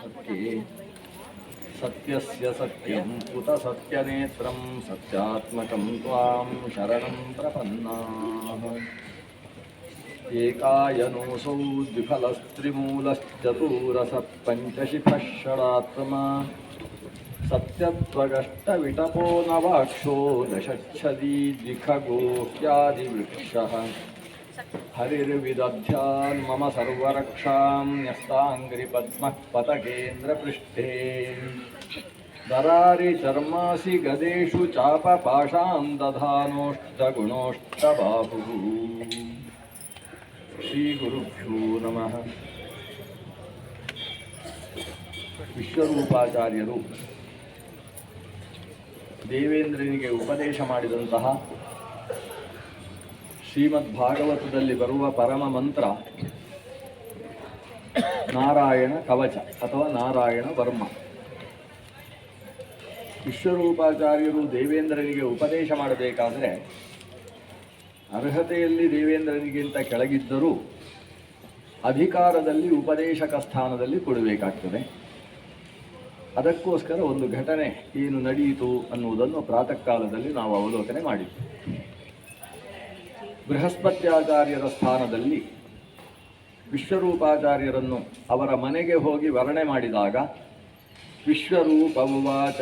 सत्ये सत्यस्य सत्यं उत सत्यनेत्रं सत्यात्मकं त्वां शरणं प्रपन्नाः एकायनोऽसौ द्विफलस्त्रिमूलश्चतुरसः पञ्चशिखः षडात्मा सत्यत्वगष्टविटपो नवाक्षो दशच्छदी द्विखगोह्यादिवृक्षः हरिर्विदध्यान् मम सर्वरक्षां न्यस्ताङ्घ्रिपद्मः पतकेन्द्रपृष्ठे दरारिचर्मासि गदेषु चापपाशां दधानोष्टगुणोष्टबाहुः श्रीगुरुभ्यो नमः. ವಿಶ್ವರೂಪಾಚಾರ್ಯರು ದೇವೇಂದ್ರನಿಗೆ ಉಪದೇಶ ಮಾಡಿದಂತಹ ಶ್ರೀಮದ್ ಭಾಗವತದಲ್ಲಿ ಬರುವ ಪರಮ ಮಂತ್ರ ನಾರಾಯಣ ಕವಚ ಅಥವಾ ನಾರಾಯಣ ವರ್ಮ. ವಿಶ್ವರೂಪಾಚಾರ್ಯರು ದೇವೇಂದ್ರನಿಗೆ ಉಪದೇಶ ಮಾಡಬೇಕಾದರೆ ಅರ್ಹತೆಯಲ್ಲಿ ದೇವೇಂದ್ರನಿಗಿಂತ ಕೆಳಗಿದ್ದರೂ ಅಧಿಕಾರದಲ್ಲಿ ಉಪದೇಶಕ ಸ್ಥಾನದಲ್ಲಿ ಕೊಡಬೇಕಾಗ್ತದೆ. ಅದಕ್ಕೋಸ್ಕರ ಒಂದು ಘಟನೆ ಏನು ನಡೆಯಿತು ಅನ್ನುವುದನ್ನು ಪ್ರಾತಃ ಕಾಲದಲ್ಲಿ ನಾವು ಅವಲೋಕನೆ ಮಾಡಿದ್ವಿ. ಬೃಹಸ್ಪತ್ಯಾಚಾರ್ಯರ ಸ್ಥಾನದಲ್ಲಿ ವಿಶ್ವರೂಪಾಚಾರ್ಯರನ್ನು ಅವರ ಮನೆಗೆ ಹೋಗಿ ವರ್ಣನೆ ಮಾಡಿದಾಗ ವಿಶ್ವರೂಪವಾಚ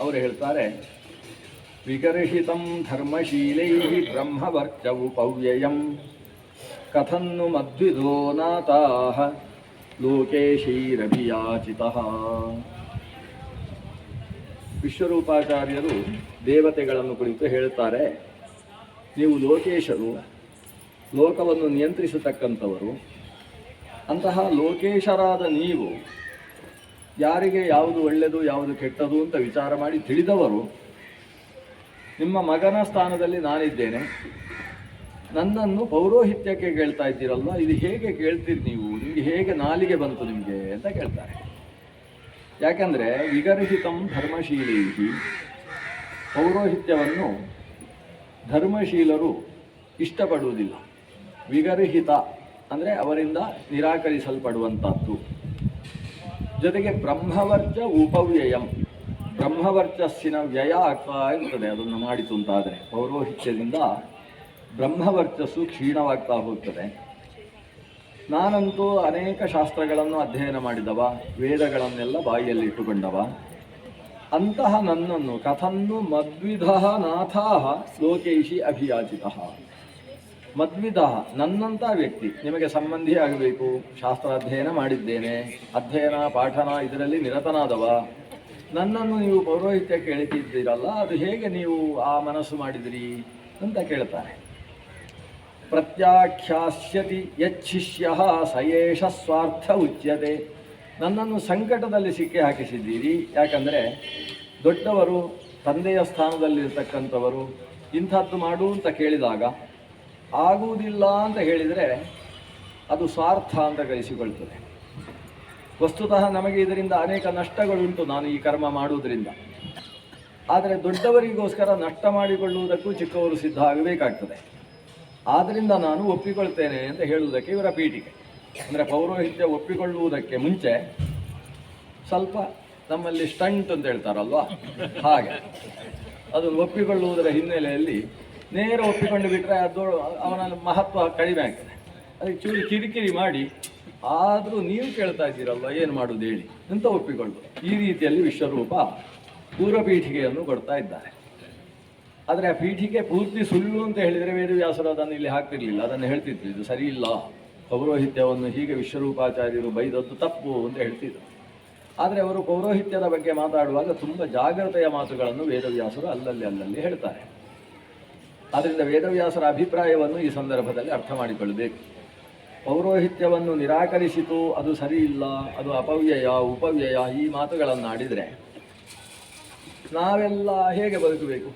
ಅವರು ಹೇಳ್ತಾರೆ, ವಿಗರ್ಹಿತಂ ಧರ್ಮಶೀಲೈ ಬ್ರಹ್ಮವರ್ಚವು ಪವ್ಯಯಂ ಕಥನ್ನು ಮದ್ವಿಧೋ ನಾತಾಃ ಲೋಕೇಶೈರಭಿಯಾಚಿತಃ. ವಿಶ್ವರೂಪಾಚಾರ್ಯರು ದೇವತೆಗಳನ್ನು ಕುರಿತು ಹೇಳುತ್ತಾರೆ, ನೀವು ಲೋಕೇಶರು, ಲೋಕವನ್ನು ನಿಯಂತ್ರಿಸತಕ್ಕಂಥವರು. ಅಂತಹ ಲೋಕೇಶರಾದ ನೀವು ಯಾರಿಗೆ ಯಾವುದು ಒಳ್ಳೆಯದು ಯಾವುದು ಕೆಟ್ಟದು ಅಂತ ವಿಚಾರ ಮಾಡಿ ತಿಳಿದವರು. ನಿಮ್ಮ ಮಗನ ಸ್ಥಾನದಲ್ಲಿ ನಾನಿದ್ದೇನೆ, ನನ್ನನ್ನು ಪೌರೋಹಿತ್ಯಕ್ಕೆ ಕೇಳ್ತಾ ಇದ್ದೀರಲ್ವ, ಇದು ಹೇಗೆ ಕೇಳ್ತೀರಿ ನೀವು, ನಿಮಗೆ ಹೇಗೆ ನಾಲಿಗೆ ಬಂತು ನಿಮಗೆ ಅಂತ ಕೇಳ್ತಾರೆ. ಯಾಕಂದರೆ ವಿಗರ್ಹಿತಂ ಧರ್ಮಶೀಲೈ, ಪೌರೋಹಿತ್ಯವನ್ನು ಧರ್ಮಶೀಲರು ಇಷ್ಟಪಡುವುದಿಲ್ಲ. ವಿಗರ್ಹಿತ ಅಂದರೆ ಅವರಿಂದ ನಿರಾಕರಿಸಲ್ಪಡುವಂಥದ್ದು. ಜೊತೆಗೆ ಬ್ರಹ್ಮವರ್ಚ ಉಪವ್ಯಯಂ, ಬ್ರಹ್ಮವರ್ಚಸ್ಸಿನ ವ್ಯಯ ಆಗ್ತಾ ಇರ್ತದೆ. ಅದನ್ನು ಮಾಡಿತು ಅಂತಾದರೆ ಪೌರೋಹಿತ್ಯದಿಂದ ಬ್ರಹ್ಮವರ್ಚಸ್ಸು ಕ್ಷೀಣವಾಗ್ತಾ ಹೋಗ್ತದೆ. ನಾನಂತೂ ಅನೇಕ ಶಾಸ್ತ್ರಗಳನ್ನು ಅಧ್ಯಯನ ಮಾಡಿದವ, ವೇದಗಳನ್ನೆಲ್ಲ ಬಾಯಿಯಲ್ಲಿ ಇಟ್ಟುಕೊಂಡವ. ಅಂತಹ ನನ್ನನ್ನು ಕಥನ್ನು ಮದ್ವಿಧಃ ನಾಥಾಃ ಲೋಕೈಷಿ ಅಭಿಯಾಚಿತಃ. ಮದ್ವಿಧಃ ನನ್ನಂಥ ವ್ಯಕ್ತಿ, ನಿಮಗೆ ಸಂಬಂಧಿ ಆಗಬೇಕು, ಶಾಸ್ತ್ರ ಅಧ್ಯಯನ ಮಾಡಿದ್ದೇನೆ, ಅಧ್ಯಯನ ಪಾಠನ ಇದರಲ್ಲಿ ನಿರತನಾದವ, ನನ್ನನ್ನು ನೀವು ಪೌರೋಹಿತ್ಯ ಕೇಳುತ್ತಿದ್ದೀರಲ್ಲ, ಅದು ಹೇಗೆ ನೀವು ಆ ಮನಸ್ಸು ಮಾಡಿದಿರಿ ಅಂತ ಕೇಳ್ತಾರೆ. ಪ್ರತ್ಯಾಖ್ಯಾಸ್ಯತಿ ಯಚ್ಛಿಷ್ಯ ಸಯೇಷ ಸ್ವಾರ್ಥ ಉಚ್ಯತೆ. ನನ್ನನ್ನು ಸಂಕಟದಲ್ಲಿ ಸಿಕ್ಕಿ ಹಾಕಿಸಿದ್ದೀರಿ. ಯಾಕಂದರೆ ದೊಡ್ಡವರು, ತಂದೆಯ ಸ್ಥಾನದಲ್ಲಿರ್ತಕ್ಕಂಥವರು ಇಂಥದ್ದು ಮಾಡು ಅಂತ ಕೇಳಿದಾಗ ಆಗುವುದಿಲ್ಲ ಅಂತ ಹೇಳಿದರೆ ಅದು ಸ್ವಾರ್ಥ ಅಂತ ಕರೆಸಿಕೊಳ್ತದೆ. ವಸ್ತುತಃ ನಮಗೆ ಇದರಿಂದ ಅನೇಕ ನಷ್ಟಗಳುಂಟು, ನಾನು ಈ ಕರ್ಮ ಮಾಡುವುದರಿಂದ. ಆದರೆ ದೊಡ್ಡವರಿಗೋಸ್ಕರ ನಷ್ಟ ಮಾಡಿಕೊಳ್ಳುವುದಕ್ಕೂ ಚಿಕ್ಕವರು ಸಿದ್ಧ ಆಗಬೇಕಾಗ್ತದೆ. ಆದ್ದರಿಂದ ನಾನು ಒಪ್ಪಿಕೊಳ್ತೇನೆ ಅಂತ ಹೇಳುವುದಕ್ಕೆ ಇವರ ಪೀಠಿಕೆ. ಅಂದರೆ ಪೌರೋಹಿತ್ಯ ಒಪ್ಪಿಕೊಳ್ಳುವುದಕ್ಕೆ ಮುಂಚೆ ಸ್ವಲ್ಪ ನಮ್ಮಲ್ಲಿ ಸ್ಟಂಟ್ ಅಂತ ಹೇಳ್ತಾರಲ್ವ, ಹಾಗೆ ಅದನ್ನು ಒಪ್ಪಿಕೊಳ್ಳುವುದರ ಹಿನ್ನೆಲೆಯಲ್ಲಿ ನೇರ ಒಪ್ಪಿಕೊಂಡು ಬಿಟ್ಟರೆ ಅದು ಅವನ ಮಹತ್ವ ಕಡಿಮೆ ಆಗ್ತದೆ. ಅದಕ್ಕೆ ಚೂರು ಕಿರಿಕಿರಿ ಮಾಡಿ ಆದರೂ ನೀವು ಕೇಳ್ತಾ ಇದ್ದೀರಲ್ವ, ಏನು ಮಾಡುವುದು ಹೇಳಿ ಅಂತ ಒಪ್ಪಿಕೊಳ್ಳುವುದು. ಈ ರೀತಿಯಲ್ಲಿ ವಿಶ್ವರೂಪ ಪೂರ್ವಪೀಠಿಕೆಯನ್ನು ಕೊಡ್ತಾ ಇದ್ದಾರೆ. ಆದರೆ ಆ ಪೀಠಿಕೆ ಪೂರ್ತಿ ಸುಳ್ಳು ಅಂತ ಹೇಳಿದರೆ ವೇದವ್ಯಾಸರು ಅದನ್ನು ಇಲ್ಲಿ ಹಾಕ್ತಿರ್ಲಿಲ್ಲ, ಅದನ್ನು ಹೇಳ್ತಿದ್ರು, ಇದು ಸರಿ ಇಲ್ಲ, ಪೌರೋಹಿತ್ಯವನ್ನು ಹೀಗೆ ವಿಶ್ವರೂಪಾಚಾರ್ಯರು ಬೈದದ್ದು ತಪ್ಪು ಅಂತ ಹೇಳ್ತಿದ್ರು. ಆದರೆ ಅವರು ಪೌರೋಹಿತ್ಯದ ಬಗ್ಗೆ ಮಾತಾಡುವಾಗ ತುಂಬ ಜಾಗ್ರತೆಯ ಮಾತುಗಳನ್ನು ವೇದವ್ಯಾಸರು ಅಲ್ಲಲ್ಲಿ ಹೇಳ್ತಾರೆ. ಆದ್ದರಿಂದ ವೇದವ್ಯಾಸರ ಅಭಿಪ್ರಾಯವನ್ನು ಈ ಸಂದರ್ಭದಲ್ಲಿ ಅರ್ಥ ಮಾಡಿಕೊಳ್ಳಬೇಕು. ಪೌರೋಹಿತ್ಯವನ್ನು ನಿರಾಕರಿಸಿತು, ಅದು ಸರಿ ಇಲ್ಲ, ಅದು ಅಪವ್ಯಯ ಉಪವ್ಯಯ, ಈ ಮಾತುಗಳನ್ನು ಆಡಿದರೆ ನಾವೆಲ್ಲ ಹೇಗೆ ಬದುಕಬೇಕು?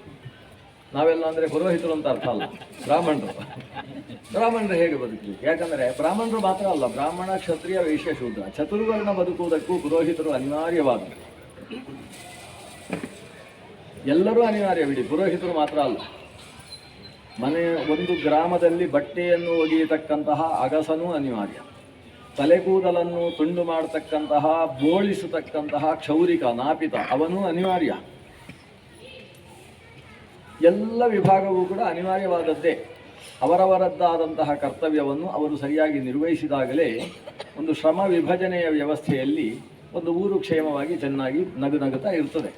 ನಾವೆಲ್ಲ ಅಂದರೆ ಪುರೋಹಿತರು ಅಂತ ಅರ್ಥ ಅಲ್ಲ, ಬ್ರಾಹ್ಮಣರು ಹೇಗೆ ಬದುಕಬೇಕು? ಯಾಕಂದರೆ ಬ್ರಾಹ್ಮಣರು ಮಾತ್ರ ಅಲ್ಲ, ಬ್ರಾಹ್ಮಣ, ಕ್ಷತ್ರಿಯ, ವೈಶ್ಯ, ಶೂದ್ರ ಚತುರ್ವರ್ಣ ಬದುಕುವುದಕ್ಕೂ ಪುರೋಹಿತರು ಅನಿವಾರ್ಯವಾದರು. ಎಲ್ಲರೂ ಅನಿವಾರ್ಯವಿಡಿ, ಪುರೋಹಿತರು ಮಾತ್ರ ಅಲ್ಲ. ಒಂದು ಗ್ರಾಮದಲ್ಲಿ ಬಟ್ಟೆಯನ್ನು ಒಗೆಯತಕ್ಕಂತಹ ಅಗಸನೂ ಅನಿವಾರ್ಯ. ತಲೆಕೂದಲನ್ನು ತುಂಡು ಮಾಡತಕ್ಕಂತಹ ಬೋಳಿಸತಕ್ಕಂತಹ ಕ್ಷೌರಿಕ ನಾಪಿತ ಅವನು ಅನಿವಾರ್ಯ. ಎಲ್ಲ ವಿಭಾಗವೂ ಕೂಡ ಅನಿವಾರ್ಯವಾದದ್ದೇ. ಅವರವರದ್ದಾದಂತಹ ಕರ್ತವ್ಯವನ್ನು ಅವರು ಸರಿಯಾಗಿ ನಿರ್ವಹಿಸಿದಾಗಲೇ ಒಂದು ಶ್ರಮ ವಿಭಜನೆಯ ವ್ಯವಸ್ಥೆಯಲ್ಲಿ ಒಂದು ಊರು ಕ್ಷೇಮವಾಗಿ ಚೆನ್ನಾಗಿ ನಗುತ್ತಾ ಇರ್ತದೆ.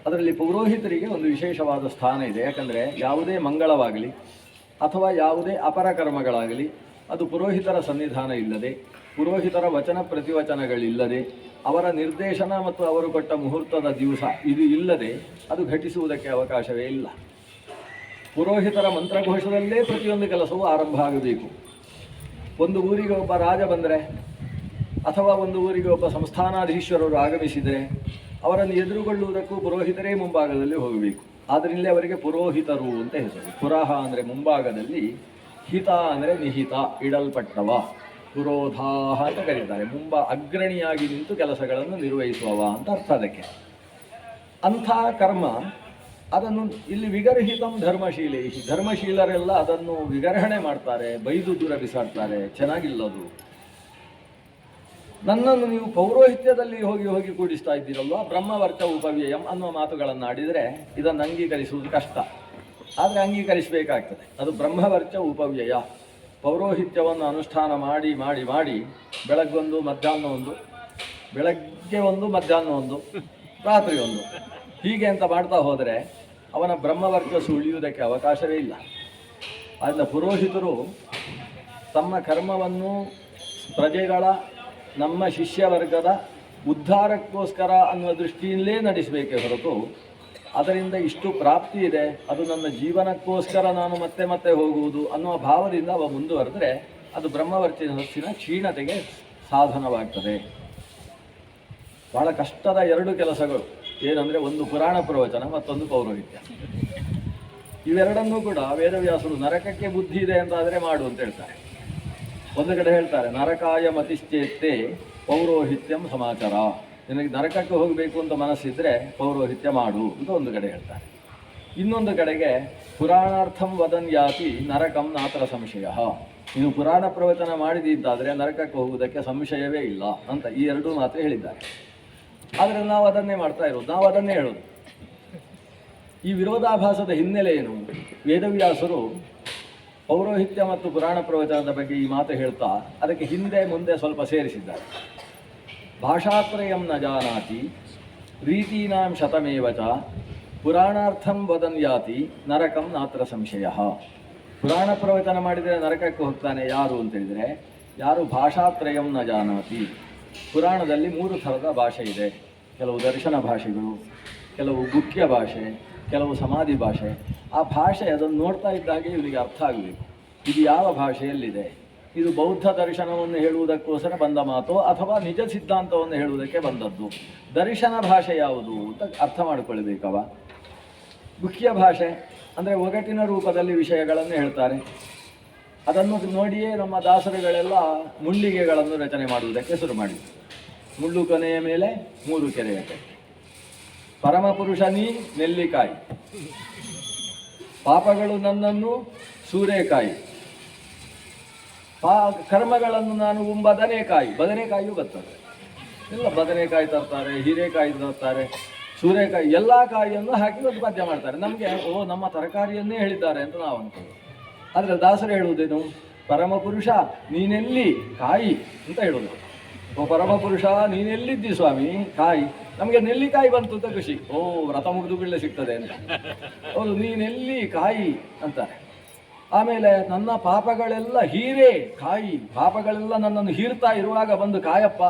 ಅದರಲ್ಲಿ ಪೌರೋಹಿತರಿಗೆ ಒಂದು ವಿಶೇಷವಾದ ಸ್ಥಾನ ಇದೆ. ಯಾಕಂದರೆ ಯಾವುದೇ ಮಂಗಳವಾಗಲಿ ಅಥವಾ ಯಾವುದೇ ಅಪರ ಕರ್ಮಗಳಾಗಲಿ ಅದು ಪುರೋಹಿತರ ಸನ್ನಿಧಾನ ಇಲ್ಲದೆ, ಪುರೋಹಿತರ ವಚನ ಪ್ರತಿವಚನಗಳಿಲ್ಲದೆ, ಅವರ ನಿರ್ದೇಶನ ಮತ್ತು ಅವರು ಕೊಟ್ಟ ಮುಹೂರ್ತದ ದಿವಸ ಇದು ಇಲ್ಲದೆ ಅದು ಘಟಿಸುವುದಕ್ಕೆ ಅವಕಾಶವೇ ಇಲ್ಲ. ಪುರೋಹಿತರ ಮಂತ್ರಘೋಷದಲ್ಲೇ ಪ್ರತಿಯೊಂದು ಕೆಲಸವೂ ಆರಂಭ ಆಗಬೇಕು. ಒಂದು ಊರಿಗೆ ಒಬ್ಬ ರಾಜ ಬಂದರೆ ಅಥವಾ ಒಂದು ಊರಿಗೆ ಒಬ್ಬ ಸಂಸ್ಥಾನಾಧೀಶ್ವರರು ಆಗಮಿಸಿದರೆ ಅವರನ್ನು ಎದುರುಗೊಳ್ಳುವುದಕ್ಕೂ ಪುರೋಹಿತರೇ ಮುಂಭಾಗದಲ್ಲಿ ಹೋಗಬೇಕು. ಆದ್ದರಿಂದಲೇ ಅವರಿಗೆ ಪುರೋಹಿತರು ಅಂತ ಹೆಸರು. ಪುರಾಹ ಅಂದರೆ ಮುಂಭಾಗದಲ್ಲಿ, ಹಿತ ಅಂದರೆ ನಿಹಿತ, ಇಡಲ್ಪಟ್ಟವ, ಪುರೋಧಾಹ ಅಂತ ಕರೀತಾರೆ. ಅಗ್ರಣಿಯಾಗಿ ನಿಂತು ಕೆಲಸಗಳನ್ನು ನಿರ್ವಹಿಸುವವ ಅಂತ ಅರ್ಥ ಅದಕ್ಕೆ. ಅಂಥ ಕರ್ಮ ಅದನ್ನು ಇಲ್ಲಿ ವಿಗರ್ಹಿತಂ ಧರ್ಮಶೀಲೇ, ಧರ್ಮಶೀಲರೆಲ್ಲ ಅದನ್ನು ವಿಗರ್ಹಣೆ ಮಾಡ್ತಾರೆ, ಬೈದು ದೂರ ಬಿಸಾಡ್ತಾರೆ, ಚೆನ್ನಾಗಿಲ್ಲದು. ನನ್ನನ್ನು ನೀವು ಪೌರೋಹಿತ್ಯದಲ್ಲಿ ಹೋಗಿ ಕೂಡಿಸ್ತಾ ಇದ್ದೀರಲ್ವ, ಬ್ರಹ್ಮವರ್ಚ ಉಪವ್ಯಯಂ ಅನ್ನುವ ಮಾತುಗಳನ್ನು ಆಡಿದರೆ ಇದನ್ನು ಅಂಗೀಕರಿಸುವುದು ಕಷ್ಟ. ಆದರೆ ಅಂಗೀಕರಿಸಬೇಕಾಗ್ತದೆ. ಅದು ಬ್ರಹ್ಮವರ್ಚ ಉಪವ್ಯಯ. ಪೌರೋಹಿತ್ಯವನ್ನು ಅನುಷ್ಠಾನ ಮಾಡಿ ಮಾಡಿ ಮಾಡಿ ಬೆಳಗ್ಗೊಂದು ಮಧ್ಯಾಹ್ನ ಒಂದು, ಬೆಳಗ್ಗೆ ಒಂದು ಮಧ್ಯಾಹ್ನ ಒಂದು, ರಾತ್ರಿ ಒಂದು, ಹೀಗೆ ಅಂತ ಮಾಡ್ತಾ ಹೋದರೆ ಅವನ ಬ್ರಹ್ಮವರ್ಚಸ್ಸು ಉಳಿಯುವುದಕ್ಕೆ ಅವಕಾಶವೇ ಇಲ್ಲ. ಆದ್ದರಿಂದ ಪುರೋಹಿತರು ತಮ್ಮ ಕರ್ಮವನ್ನು ಪ್ರಜೆಗಳ, ನಮ್ಮ ಶಿಷ್ಯವರ್ಗದ ಉದ್ಧಾರಕ್ಕೋಸ್ಕರ ಅನ್ನುವ ದೃಷ್ಟಿಯಲ್ಲೇ ನಡೆಸಬೇಕೇ ಹೊರತು ಅದರಿಂದ ಇಷ್ಟು ಪ್ರಾಪ್ತಿ ಇದೆ, ಅದು ನನ್ನ ಜೀವನಕ್ಕೋಸ್ಕರ ನಾನು ಮತ್ತೆ ಮತ್ತೆ ಹೋಗುವುದು ಅನ್ನುವ ಭಾವದಿಂದ ಅವ ಮುಂದುವರೆದರೆ ಅದು ಬ್ರಹ್ಮವರ್ಚಸ್ಸಿನ ಕ್ಷೀಣತೆಗೆ ಸಾಧನವಾಗ್ತದೆ. ಬಹಳ ಕಷ್ಟದ ಎರಡು ಕೆಲಸಗಳು ಏನಂದರೆ ಒಂದು ಪುರಾಣ ಪ್ರವಚನ, ಮತ್ತೊಂದು ಪೌರೋಹಿತ್ಯ. ಇವೆರಡನ್ನೂ ಕೂಡ ವೇದವ್ಯಾಸರು ನರಕಕ್ಕೆ ಬುದ್ಧಿ ಇದೆ ಅಂತಾದರೆ ಮಾಡು ಅಂತ ಹೇಳ್ತಾರೆ. ಒಂದು ಕಡೆ ಹೇಳ್ತಾರೆ ನರಕಾಯ ಮತಿಶ್ಚೇತ್ತೆ ಪೌರೋಹಿತ್ಯಂ ಸಮಾಚಾರ, ನಿನಗೆ ನರಕಕ್ಕೆ ಹೋಗಬೇಕು ಅಂತ ಮನಸ್ಸಿದ್ರೆ ಪೌರೋಹಿತ್ಯ ಮಾಡು ಅಂತ ಒಂದು ಕಡೆ ಹೇಳ್ತಾರೆ. ಇನ್ನೊಂದು ಕಡೆಗೆ ಪುರಾಣಾರ್ಥಂ ವದನ್ ಯಾತಿ ನರಕಂ ನಾತರ ಸಂಶಯ, ನೀನು ಪುರಾಣ ಪ್ರವಚನ ಮಾಡಿದ್ದಾದರೆ ನರಕಕ್ಕೆ ಹೋಗುವುದಕ್ಕೆ ಸಂಶಯವೇ ಇಲ್ಲ ಅಂತ ಈ ಎರಡೂ ಮಾತ್ರ ಹೇಳಿದ್ದಾರೆ. ಆದರೆ ನಾವು ಅದನ್ನೇ ಮಾಡ್ತಾ ಇರೋದು, ನಾವು ಅದನ್ನೇ ಹೇಳೋದು. ಈ ವಿರೋಧಾಭಾಸದ ಹಿನ್ನೆಲೆ ಏನು? ವೇದವ್ಯಾಸರು ಪೌರೋಹಿತ್ಯ ಮತ್ತು ಪುರಾಣ ಪ್ರವಚನದ ಬಗ್ಗೆ ಈ ಮಾತು ಹೇಳ್ತಾ ಅದಕ್ಕೆ ಹಿಂದೆ ಮುಂದೆ ಸ್ವಲ್ಪ ಸೇರಿಸಿದ್ದಾರೆ. ಭಾಷಾತ್ರಯಂ ನ ಜಾನಾತಿ ರೀತೀನಾಂ ಶತಮೇವಚ ಪುರಾಣಾರ್ಥಂ ವದನ್ ಯಾತಿ ನರಕಂ ನಾತ್ರ ಸಂಶಯ. ಪುರಾಣ ಪ್ರವಚನ ಮಾಡಿದರೆ ನರಕಕ್ಕೆ ಹೋಗ್ತಾನೆ ಯಾರು ಅಂತೇಳಿದರೆ, ಯಾರು ಭಾಷಾತ್ರಯಂ ನ ಜಾನಾತಿ, ಪುರಾಣದಲ್ಲಿ 3 ಥರದ ಭಾಷೆ ಇದೆ. ಕೆಲವು ದರ್ಶನ ಭಾಷೆಗಳು, ಕೆಲವು ಗುಖ್ಯ ಭಾಷೆ, ಕೆಲವು ಸಮಾಧಿ ಭಾಷೆ. ಆ ಭಾಷೆ ಅದನ್ನು ನೋಡ್ತಾ ಇದ್ದಾಗೆ ಇವನಿಗೆ ಅರ್ಥ ಆಗಬೇಕು, ಇದು ಯಾವ ಭಾಷೆಯಲ್ಲಿದೆ, ಇದು ಬೌದ್ಧ ದರ್ಶನವನ್ನು ಹೇಳುವುದಕ್ಕೋಸ್ಕರ ಬಂದ ಮಾತು ಅಥವಾ ನಿಜ ಸಿದ್ಧಾಂತವನ್ನು ಹೇಳುವುದಕ್ಕೆ ಬಂದದ್ದು, ದರ್ಶನ ಭಾಷೆ ಯಾವುದು ಅಂತ ಅರ್ಥ ಮಾಡಿಕೊಳ್ಬೇಕವ. ಗುಖ್ಯ ಭಾಷೆ ಅಂದರೆ ಒಗಟಿನ ರೂಪದಲ್ಲಿ ವಿಷಯಗಳನ್ನು ಹೇಳ್ತಾರೆ. ಅದನ್ನು ನೋಡಿಯೇ ನಮ್ಮ ದಾಸರುಗಳೆಲ್ಲ ಮುಳ್ಳಿಗೆಗಳನ್ನು ರಚನೆ ಮಾಡುವುದಕ್ಕೆ ಶುರು ಮಾಡಿದರು. ಮುಳ್ಳು ಕೊನೆಯ ಮೇಲೆ 3 ಕೆರೆಯ ಕೈ, ಪರಮಪುರುಷ ನೀ ನೆಲ್ಲಿಕಾಯಿ, ಪಾಪಗಳು ನನ್ನನ್ನು ಸೂರೆಕಾಯಿ, ಕರ್ಮಗಳನ್ನು ನಾನು ಬದನೆಕಾಯಿ, ಬದನೆಕಾಯಿಯೂ ಬರ್ತದೆ. ಎಲ್ಲ ಬದನೆಕಾಯಿ ತರ್ತಾರೆ, ಹೀರೆಕಾಯಿ ತರ್ತಾರೆ, ಸೂರೆಕಾಯಿ, ಎಲ್ಲ ಕಾಯಿಯನ್ನು ಹಾಕಿ ಒಂದು ಪದ್ಯ ಮಾಡ್ತಾರೆ. ನಮಗೆ ನಮ್ಮ ತರಕಾರಿಯನ್ನೇ ಹೇಳಿದ್ದಾರೆ ಅಂತ ನಾವು ಅನ್ಕೋದು. ಆದರೆ ದಾಸರು ಹೇಳುವುದೇನು? ಪರಮಪುರುಷ ನೀನೆಲ್ಲಿ ಕಾಯಿ ಅಂತ ಹೇಳೋದು. ಪರಮಪುರುಷ ನೀನೆಲ್ಲಿದ್ದಿ ಸ್ವಾಮಿ ಕಾಯಿ, ನಮಗೆ ನೆಲ್ಲಿಕಾಯಿ ಬಂತು ಅಂತ ಖುಷಿ, ವ್ರತ ಮುಗಿದು ಬಿಡಲೆ ಸಿಗ್ತದೆ ಅಂತ. ಹೌದು, ನೀನೆಲ್ಲಿ ಕಾಯಿ ಅಂತಾರೆ. ಆಮೇಲೆ ನನ್ನ ಪಾಪಗಳೆಲ್ಲ ಹೀರೆಕಾಯಿ, ಪಾಪಗಳೆಲ್ಲ ನನ್ನನ್ನು ಹೀರ್ತಾ ಇರುವಾಗ ಬಂದು ಕಾಯಪ್ಪ,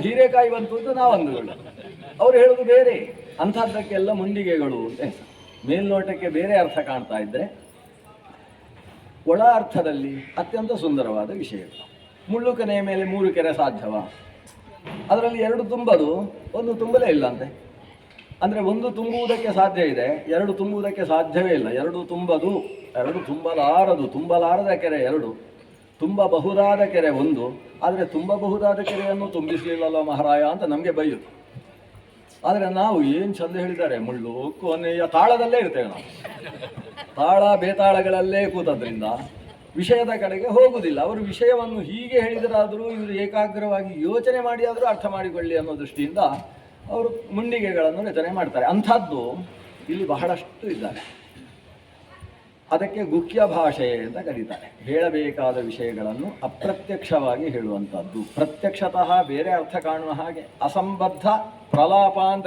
ಹೀರೆಕಾಯಿ ಬಂತು ಅಂತ ನಾವು ಅಂದುಗಳು. ಅವ್ರು ಹೇಳೋದು ಬೇರೆ. ಅಂಥದ್ದಕ್ಕೆಲ್ಲ ಮುಂಡಿಗೆಗಳು ಅಂತ ಹೆಸರು. ಮೇಲ್ನೋಟಕ್ಕೆ ಬೇರೆ ಅರ್ಥ ಕಾಣ್ತಾ ಇದ್ದರೆ ಒಳ ಅರ್ಥದಲ್ಲಿ ಅತ್ಯಂತ ಸುಂದರವಾದ ವಿಷಯಗಳು. ಮುಳ್ಳು ಕೆನೆಯ ಮೇಲೆ 3 ಕೆರೆ ಸಾಧ್ಯವ? ಅದರಲ್ಲಿ 2 ತುಂಬದು, ಒಂದು ತುಂಬಲೇ ಇಲ್ಲ ಅಂತೆ. ಅಂದರೆ ಒಂದು ತುಂಬುವುದಕ್ಕೆ ಸಾಧ್ಯ ಇದೆ, 2 ತುಂಬುವುದಕ್ಕೆ ಸಾಧ್ಯವೇ ಇಲ್ಲ. 2 ತುಂಬದು, 2 ತುಂಬಲಾರದು, ತುಂಬಲಾರದ ಕೆರೆ 2, ತುಂಬಬಹುದಾದ ಕೆರೆ 1. ಆದರೆ ತುಂಬಬಹುದಾದ ಕೆರೆಯನ್ನು ತುಂಬಿಸಲಿಲ್ಲಲ್ಲ ಮಹಾರಾಯ ಅಂತ ನಮಗೆ ಬೈಯೋದು. ಆದರೆ ನಾವು ಏನು ಚಂದ ಹೇಳಿದ್ದಾರೆ, ಮುಳ್ಳು ಕೊನೆಯ ತಾಳದಲ್ಲೇ ಇರ್ತೇವೆ ನಾವು. ತಾಳ ಬೇತಾಳಗಳಲ್ಲೇ ಕೂತದ್ರಿಂದ ವಿಷಯದ ಕಡೆಗೆ ಹೋಗುವುದಿಲ್ಲ. ಅವರು ವಿಷಯವನ್ನು ಹೀಗೆ ಹೇಳಿದರಾದರೂ ಇವರು ಏಕಾಗ್ರವಾಗಿ ಯೋಚನೆ ಮಾಡಿ ಆದರೂ ಅರ್ಥ ಮಾಡಿಕೊಳ್ಳಿ ಅನ್ನೋ ದೃಷ್ಟಿಯಿಂದ ಅವರು ಮುಂಡಿಗೆಗಳನ್ನು ರಚನೆ ಮಾಡ್ತಾರೆ. ಅಂಥದ್ದು ಇಲ್ಲಿ ಬಹಳಷ್ಟು ಇದ್ದಾರೆ. ಅದಕ್ಕೆ ಗುಖ್ಯ ಭಾಷೆ ಅಂತ ಕರೀತಾರೆ. ಹೇಳಬೇಕಾದ ವಿಷಯಗಳನ್ನು ಅಪ್ರತ್ಯಕ್ಷವಾಗಿ ಹೇಳುವಂಥದ್ದು. ಪ್ರತ್ಯಕ್ಷತಃ ಬೇರೆ ಅರ್ಥ ಕಾಣುವ ಹಾಗೆ ಅಸಂಬದ್ಧ ಪ್ರಲಾಪ ಅಂತ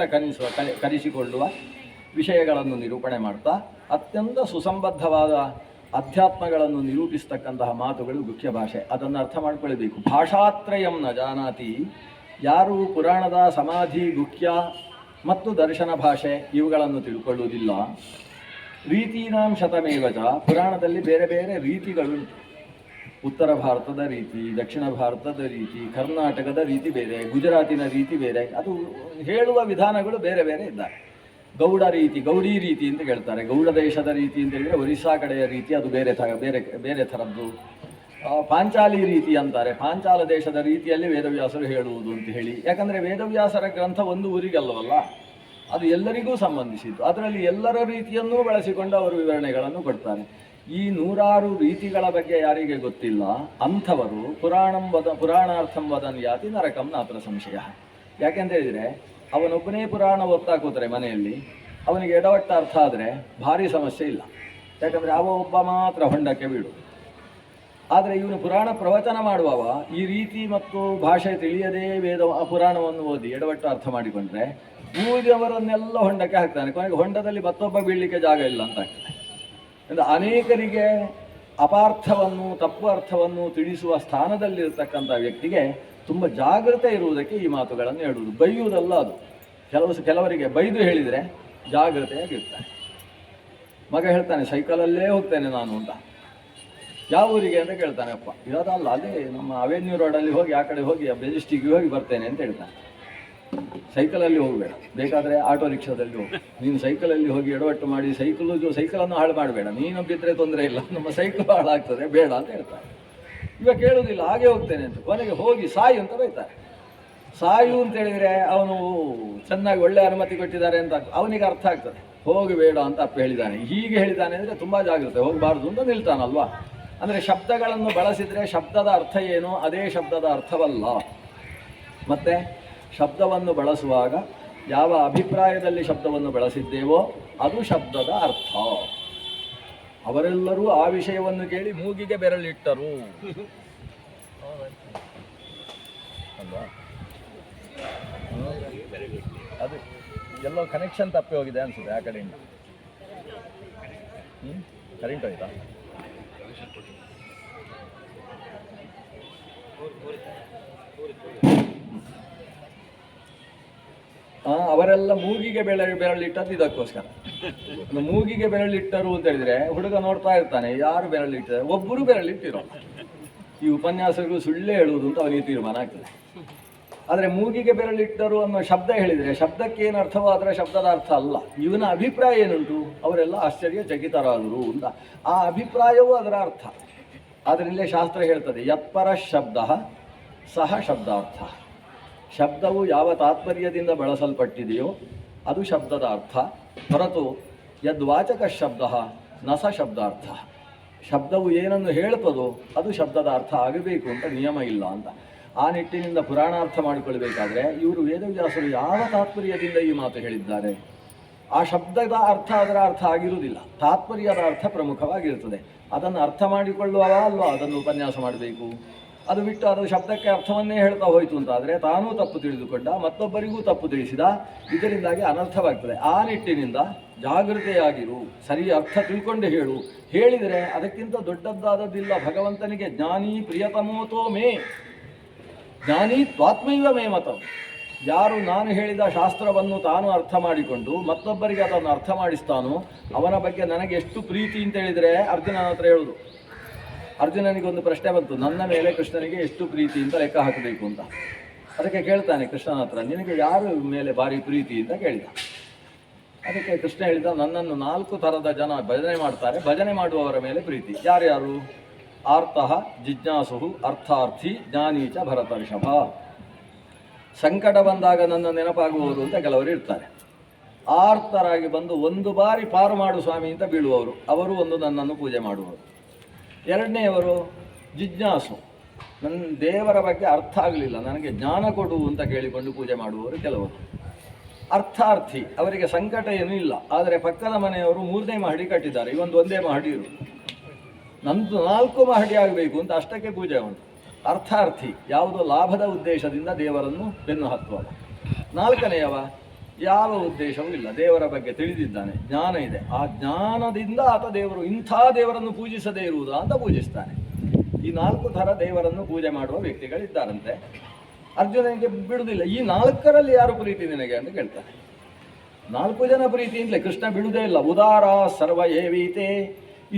ಕರೆಸಿಕೊಳ್ಳುವ ವಿಷಯಗಳನ್ನು ನಿರೂಪಣೆ ಮಾಡ್ತಾ ಅತ್ಯಂತ ಸುಸಂಬದ್ಧವಾದ ಅಧ್ಯಾತ್ಮಗಳನ್ನು ನಿರೂಪಿಸ್ತಕ್ಕಂತಹ ಮಾತುಗಳು ಗುಖ್ಯ ಭಾಷೆ. ಅದನ್ನು ಅರ್ಥ ಮಾಡ್ಕೊಳ್ಬೇಕು. ಭಾಷಾತ್ರಯಂ ನ ಜಾನಾತಿ, ಯಾರು ಪುರಾಣದ ಸಮಾಧಿ, ಗುಖ್ಯ ಮತ್ತು ದರ್ಶನ ಭಾಷೆ ಇವುಗಳನ್ನು ತಿಳ್ಕೊಳ್ಳುವುದಿಲ್ಲ. ರೀತೀನಾಂ ಶತಮೇವಚ, ಪುರಾಣದಲ್ಲಿ ಬೇರೆ ಬೇರೆ ರೀತಿಗಳುಂಟು. ಉತ್ತರ ಭಾರತದ ರೀತಿ, ದಕ್ಷಿಣ ಭಾರತದ ರೀತಿ, ಕರ್ನಾಟಕದ ರೀತಿ ಬೇರೆ, ಗುಜರಾತಿನ ರೀತಿ ಬೇರೆ, ಅದು ಹೇಳುವ ವಿಧಾನಗಳು ಬೇರೆ ಬೇರೆ ಇದ್ದಾರೆ. ಗೌಡ ರೀತಿ, ಗೌಡಿ ರೀತಿ ಅಂತ ಹೇಳ್ತಾರೆ. ಗೌಡ ದೇಶದ ರೀತಿ ಅಂತ ಹೇಳಿದರೆ ಒರಿಸ್ಸಾ ಕಡೆಯ ರೀತಿ, ಅದು ಬೇರೆ ಬೇರೆ ಥರದ್ದು. ಪಾಂಚಾಲಿ ರೀತಿ ಅಂತಾರೆ. ಪಾಂಚಾಲ ದೇಶದ ರೀತಿಯಲ್ಲಿ ವೇದವ್ಯಾಸರು ಹೇಳುವುದು ಅಂತ ಹೇಳಿ. ಯಾಕಂದರೆ ವೇದವ್ಯಾಸರ ಗ್ರಂಥ ಒಂದು ಊರಿಗಲ್ಲವಲ್ಲ, ಅದು ಎಲ್ಲರಿಗೂ ಸಂಬಂಧಿಸಿದ್ದು. ಅದರಲ್ಲಿ ಎಲ್ಲರ ರೀತಿಯನ್ನೂ ಬಳಸಿಕೊಂಡು ಅವರು ವಿವರಣೆಗಳನ್ನು ಕೊಡ್ತಾರೆ. ಈ 100 ರೀತಿಗಳ ಬಗ್ಗೆ ಯಾರಿಗೆ ಗೊತ್ತಿಲ್ಲ ಅಂಥವರು ಪುರಾಣಾರ್ಥಂ ವದನ್ ಯಾತಿ ನರಕಂ ನಾತ್ರ ಸಂಶಯ. ಯಾಕೆಂತ ಹೇಳಿದರೆ ಅವನೊಬ್ಬನೇ ಪುರಾಣ ಓದ್ತಾ ಕೂತ್ರೆ ಮನೆಯಲ್ಲಿ ಅವನಿಗೆ ಎಡವಟ್ಟ ಅರ್ಥ ಆದರೆ ಭಾರಿ ಸಮಸ್ಯೆ ಇಲ್ಲ. ಯಾಕಂದರೆ ಒಬ್ಬ ಮಾತ್ರ ಹೊಂಡಕ್ಕೆ ಬೀಳು. ಆದರೆ ಇವನು ಪುರಾಣ ಪ್ರವಚನ ಮಾಡುವವ ಈ ರೀತಿ ಮತ್ತು ಭಾಷೆ ತಿಳಿಯದೇ ಪುರಾಣವನ್ನು ಓದಿ ಎಡವಟ್ಟು ಅರ್ಥ ಮಾಡಿಕೊಂಡ್ರೆ ಊರಿದವರನ್ನೆಲ್ಲ ಹೊಂಡಕ್ಕೆ ಹಾಕ್ತಾನೆ. ಕೊನೆಗೆ ಹೊಂಡದಲ್ಲಿ ಮತ್ತೊಬ್ಬ ಬೀಳಲಿಕ್ಕೆ ಜಾಗ ಇಲ್ಲ ಅಂತ ಆಗ್ತದೆ. ಅಂದರೆ ಅನೇಕರಿಗೆ ಅಪಾರ್ಥವನ್ನು, ತಪ್ಪು ಅರ್ಥವನ್ನು ತಿಳಿಸುವ ಸ್ಥಾನದಲ್ಲಿರ್ತಕ್ಕಂಥ ವ್ಯಕ್ತಿಗೆ ತುಂಬ ಜಾಗೃತೆ ಇರುವುದಕ್ಕೆ ಈ ಮಾತುಗಳನ್ನು ಹೇಳುವುದು. ಬೈಯುವುದಲ್ಲ ಅದು. ಕೆಲವರಿಗೆ ಬೈದು ಹೇಳಿದರೆ ಜಾಗೃತೆಯಾಗಿರ್ತಾನೆ. ಮಗ ಹೇಳ್ತಾನೆ ಸೈಕಲಲ್ಲೇ ಹೋಗ್ತೇನೆ ನಾನು ಅಂತ. ಯಾವ ಊರಿಗೆ ಅಂತ ಕೇಳ್ತಾನೆ. ಅಪ್ಪ ಇರೋದಲ್ಲ, ಅದೇ ನಮ್ಮ ಅವೆನ್ಯೂ ರೋಡಲ್ಲಿ ಹೋಗಿ ಆ ಕಡೆ ಹೋಗಿ ಮೆಜೆಸ್ಟಿಕ್ಗೆ ಹೋಗಿ ಬರ್ತೇನೆ ಅಂತ ಹೇಳ್ತಾನೆ. ಸೈಕಲಲ್ಲಿ ಹೋಗಬೇಡ, ಬೇಕಾದರೆ ಆಟೋ ರಿಕ್ಷಾದಲ್ಲಿ ಹೋಗಿ. ನೀನು ಸೈಕಲಲ್ಲಿ ಹೋಗಿ ಎಡವಟ್ಟು ಮಾಡಿ ಸೈಕಲನ್ನು ಹಾಳು ಮಾಡಬೇಡ, ನೀನು ಬಿದ್ದರೆ ತೊಂದರೆ ಇಲ್ಲ, ನಮ್ಮ ಸೈಕಲ್ ಹಾಳಾಗ್ತದೆ, ಬೇಡ ಅಂತ ಹೇಳ್ತಾರೆ. ಇವಾಗ ಕೇಳೋದಿಲ್ಲ, ಹಾಗೆ ಹೋಗ್ತೇನೆ ಅಂತ. ಕೊನೆಗೆ ಹೋಗಿ ಸಾಯು ಅಂತ ಬೈತಾರೆ. ಸಾಯು ಅಂತ ಹೇಳಿದರೆ ಅವನು ಚೆನ್ನಾಗಿ ಒಳ್ಳೆ ಅನುಮತಿ ಕೊಟ್ಟಿದ್ದಾರೆ ಅಂತ ಅವನಿಗೆ ಅರ್ಥ ಆಗ್ತದೆ. ಹೋಗಬೇಡ ಅಂತ ಅಪ್ಪ ಹೇಳಿದ್ದಾನೆ. ಹೀಗೆ ಹೇಳಿದ್ದಾನೆ ಅಂದರೆ ತುಂಬ ಜಾಗ್ರತೆ, ಹೋಗಬಾರ್ದು ಅಂತ ನಿಲ್ತಾನಲ್ವಾ. ಅಂದರೆ ಶಬ್ದಗಳನ್ನು ಬಳಸಿದರೆ ಶಬ್ದದ ಅರ್ಥ ಏನು, ಅದೇ ಶಬ್ದದ ಅರ್ಥವಲ್ಲ. ಮತ್ತು ಶಬ್ದವನ್ನು ಬಳಸುವಾಗ ಯಾವ ಅಭಿಪ್ರಾಯದಲ್ಲಿ ಶಬ್ದವನ್ನು ಬಳಸಿದ್ದೇವೋ ಅದು ಶಬ್ದದ ಅರ್ಥ. ಅವರೆಲ್ಲರೂ ಆ ವಿಷಯವನ್ನು ಕೇಳಿ ಮೂಗಿಗೆ ಬೆರಳಿಟ್ಟರು ಅಲ್ವಾ. ಅದು ಎಲ್ಲೋ ಕನೆಕ್ಷನ್ ತಪ್ಪಿ ಹೋಗಿದೆ ಅನಿಸುತ್ತೆ ಆ ಕಡೆಯಿಂದ. ಕರೆಂಟ್ ಹೋಯ್ತಾ? ಅವರೆಲ್ಲ ಮೂಗಿಗೆ ಬೆರಳಿಟ್ಟದ್ದು ಇದಕ್ಕೋಸ್ಕರ. ಮೂಗಿಗೆ ಬೆರಳಿಟ್ಟರು ಅಂತ ಹೇಳಿದರೆ ಹುಡುಗ ನೋಡ್ತಾ ಇರ್ತಾನೆ, ಯಾರು ಬೆರಳಿಟ್ಟಿದ್ದಾರೆ, ಒಬ್ಬರು ಬೆರಳಿಟ್ಟಿರೋ. ಈ ಉಪನ್ಯಾಸಗಳು ಸುಳ್ಳೇ ಹೇಳುವುದು ಅಂತ ಅವನಿಗೆ ತೀರ್ಮಾನ ಆಗ್ತದೆ. ಆದರೆ ಮೂಗಿಗೆ ಬೆರಳಿಟ್ಟರು ಅನ್ನೋ ಶಬ್ದ ಹೇಳಿದರೆ ಶಬ್ದಕ್ಕೆ ಏನು ಅರ್ಥವೋ ಅದರ ಶಬ್ದದ ಅರ್ಥ ಅಲ್ಲ. ಇವನ ಅಭಿಪ್ರಾಯ ಏನುಂಟು, ಅವರೆಲ್ಲ ಆಶ್ಚರ್ಯಚಕಿತರಾದರು ಅಂತ. ಆ ಅಭಿಪ್ರಾಯವೂ ಅದರ ಅರ್ಥ. ಅದರಲ್ಲೇ ಶಾಸ್ತ್ರ ಹೇಳ್ತದೆ, ಯತ್ಪರ ಶಬ್ದ ಸಹ ಶಬ್ದಾರ್ಥ. ಶಬ್ದವು ಯಾವ ತಾತ್ಪರ್ಯದಿಂದ ಬಳಸಲ್ಪಟ್ಟಿದೆಯೋ ಅದು ಶಬ್ದದ ಅರ್ಥ, ಹೊರತು ಯದ್ವಾಚಕ ಶಬ್ದ ನ ಸ ಶಬ್ದಾರ್ಥ. ಶಬ್ದವು ಏನನ್ನು ಹೇಳ್ತದೋ ಅದು ಶಬ್ದದ ಅರ್ಥ ಆಗಬೇಕು ಅಂತ ನಿಯಮ ಇಲ್ಲ ಅಂತ. ಆ ನಿಟ್ಟಿನಿಂದ ಪುರಾಣಾರ್ಥ ಮಾಡಿಕೊಳ್ಬೇಕಾದ್ರೆ ಇವರು ವೇದವ್ಯಾಸರು ಯಾವ ತಾತ್ಪರ್ಯದಿಂದ ಈ ಮಾತು ಹೇಳಿದ್ದಾರೆ, ಆ ಶಬ್ದದ ಅರ್ಥ ಅದರ ಅರ್ಥ ಆಗಿರುವುದಿಲ್ಲ. ತಾತ್ಪರ್ಯದ ಅರ್ಥ ಪ್ರಮುಖವಾಗಿರ್ತದೆ. ಅದನ್ನು ಅರ್ಥ ಮಾಡಿಕೊಳ್ಳುವ ಅಲ್ವಾ ಅದನ್ನು ಉಪನ್ಯಾಸ ಮಾಡಬೇಕು. ಅದು ಬಿಟ್ಟು ಅದು ಶಬ್ದಕ್ಕೆ ಅರ್ಥವನ್ನೇ ಹೇಳ್ತಾ ಹೋಯಿತು ಅಂತಾದರೆ ತಾನೂ ತಪ್ಪು ತಿಳಿದುಕೊಂಡ, ಮತ್ತೊಬ್ಬರಿಗೂ ತಪ್ಪು ತಿಳಿಸಿದ, ಇದರಿಂದಾಗಿ ಅನರ್ಥವಾಗ್ತದೆ. ಆ ನಿಟ್ಟಿನಿಂದ ಜಾಗೃತೆಯಾಗಿರು, ಸರಿ ಅರ್ಥ ತಿಳ್ಕೊಂಡು ಹೇಳು. ಹೇಳಿದರೆ ಅದಕ್ಕಿಂತ ದೊಡ್ಡದ್ದಾದದ್ದಿಲ್ಲ. ಭಗವಂತನಿಗೆ ಜ್ಞಾನಿ ಪ್ರಿಯತಮೋತೋ ಮೇ, ಜ್ಞಾನಿ ತ್ವಾತ್ಮೈವ ಮೇ ಮತಂ. ಯಾರು ನಾನು ಹೇಳಿದ ಶಾಸ್ತ್ರವನ್ನು ತಾನು ಅರ್ಥ ಮಾಡಿಕೊಂಡು ಮತ್ತೊಬ್ಬರಿಗೆ ಅದನ್ನು ಅರ್ಥ ಮಾಡಿಸ್ತಾನೋ ಅವನ ಬಗ್ಗೆ ನನಗೆ ಎಷ್ಟು ಪ್ರೀತಿ ಅಂತ ಹೇಳಿದರೆ ಅರ್ಜುನನ ಹತ್ರ ಹೇಳುವುದು. ಅರ್ಜುನನಿಗೊಂದು ಪ್ರಶ್ನೆ ಬಂತು, ನನ್ನ ಮೇಲೆ ಕೃಷ್ಣನಿಗೆ ಎಷ್ಟು ಪ್ರೀತಿ ಅಂತ ಲೆಕ್ಕ ಹಾಕಬೇಕು ಅಂತ. ಅದಕ್ಕೆ ಕೇಳ್ತಾನೆ ಕೃಷ್ಣನ ಹತ್ರ, ನಿನಗೆ ಯಾರ ಮೇಲೆ ಭಾರಿ ಪ್ರೀತಿ ಅಂತ ಕೇಳಿದ. ಅದಕ್ಕೆ ಕೃಷ್ಣ ಹೇಳಿದ, ನನ್ನನ್ನು 4 ಥರದ ಜನ ಭಜನೆ ಮಾಡ್ತಾರೆ, ಭಜನೆ ಮಾಡುವವರ ಮೇಲೆ ಪ್ರೀತಿ. ಯಾರ್ಯಾರು? ಆರ್ತಃ ಜಿಜ್ಞಾಸು ಅರ್ಥಾರ್ಥಿ ಜ್ಞಾನೀಚ ಭರತರ್ಷಭ. ಸಂಕಟ ಬಂದಾಗ ನನ್ನ ನೆನಪಾಗುವವರು ಅಂತ ಕೆಲವರು ಇರ್ತಾರೆ. ಆರ್ತರಾಗಿ ಬಂದು ಒಂದು ಬಾರಿ ಪಾರು ಮಾಡು ಸ್ವಾಮಿ ಅಂತ ಬೀಳುವವರು, ಅವರು ಒಂದು ನನ್ನನ್ನು ಪೂಜೆ ಮಾಡುವವರು. ಎರಡನೆಯವರು ಜಿಜ್ಞಾಸು, ನನ್ನ ದೇವರ ಬಗ್ಗೆ ಅರ್ಥ ಆಗಲಿಲ್ಲ, ನನಗೆ ಜ್ಞಾನ ಕೊಡು ಅಂತ ಕೇಳಿಕೊಂಡು ಪೂಜೆ ಮಾಡುವವರು ಕೆಲವರು. ಅರ್ಥಾರ್ಥಿ, ಅವರಿಗೆ ಸಂಕಟ ಏನೂ ಇಲ್ಲ, ಆದರೆ ಪಕ್ಕದ ಮನೆಯವರು 3ನೇ ಮಹಡಿ ಕಟ್ಟಿದ್ದಾರೆ, ಇವೊಂದು ಒಂದೇ ಮಹಡಿ ಇರು, ನಂದು 4 ಮಹಡಿ ಆಗಬೇಕು ಅಂತ ಅಷ್ಟಕ್ಕೆ ಪೂಜೆ ಉಂಟು. ಅರ್ಥಾರ್ಥಿ, ಯಾವುದೋ ಲಾಭದ ಉದ್ದೇಶದಿಂದ ದೇವರನ್ನು ಬೆನ್ನು ಹತ್ತುವ. 4ನೆಯವ ಯಾವ ಉದ್ದೇಶವೂ ಇಲ್ಲ, ದೇವರ ಬಗ್ಗೆ ತಿಳಿದಿದ್ದಾನೆ, ಜ್ಞಾನ ಇದೆ, ಆ ಜ್ಞಾನದಿಂದ ಆತ ದೇವರು ಇಂಥ ದೇವರನ್ನು ಪೂಜಿಸದೇ ಇರುವುದಾ ಅಂತ ಪೂಜಿಸ್ತಾನೆ. ಈ 4 ಥರ ದೇವರನ್ನು ಪೂಜೆ ಮಾಡುವ ವ್ಯಕ್ತಿಗಳಿದ್ದಾರಂತೆ. ಅರ್ಜುನನಿಗೆ ಬಿಡುವುದಿಲ್ಲ, ಈ 4ರಲ್ಲಿ ಯಾರು ಪ್ರೀತಿ ನಿನಗೆ ಅಂತ ಕೇಳ್ತಾನೆ. 4 ಜನ ಪ್ರೀತಿ ಅಂತಲೇ ಕೃಷ್ಣ ಬಿಡುವುದೇ ಇಲ್ಲ. ಉದಾರ ಸರ್ವ ಏವೀತೆ,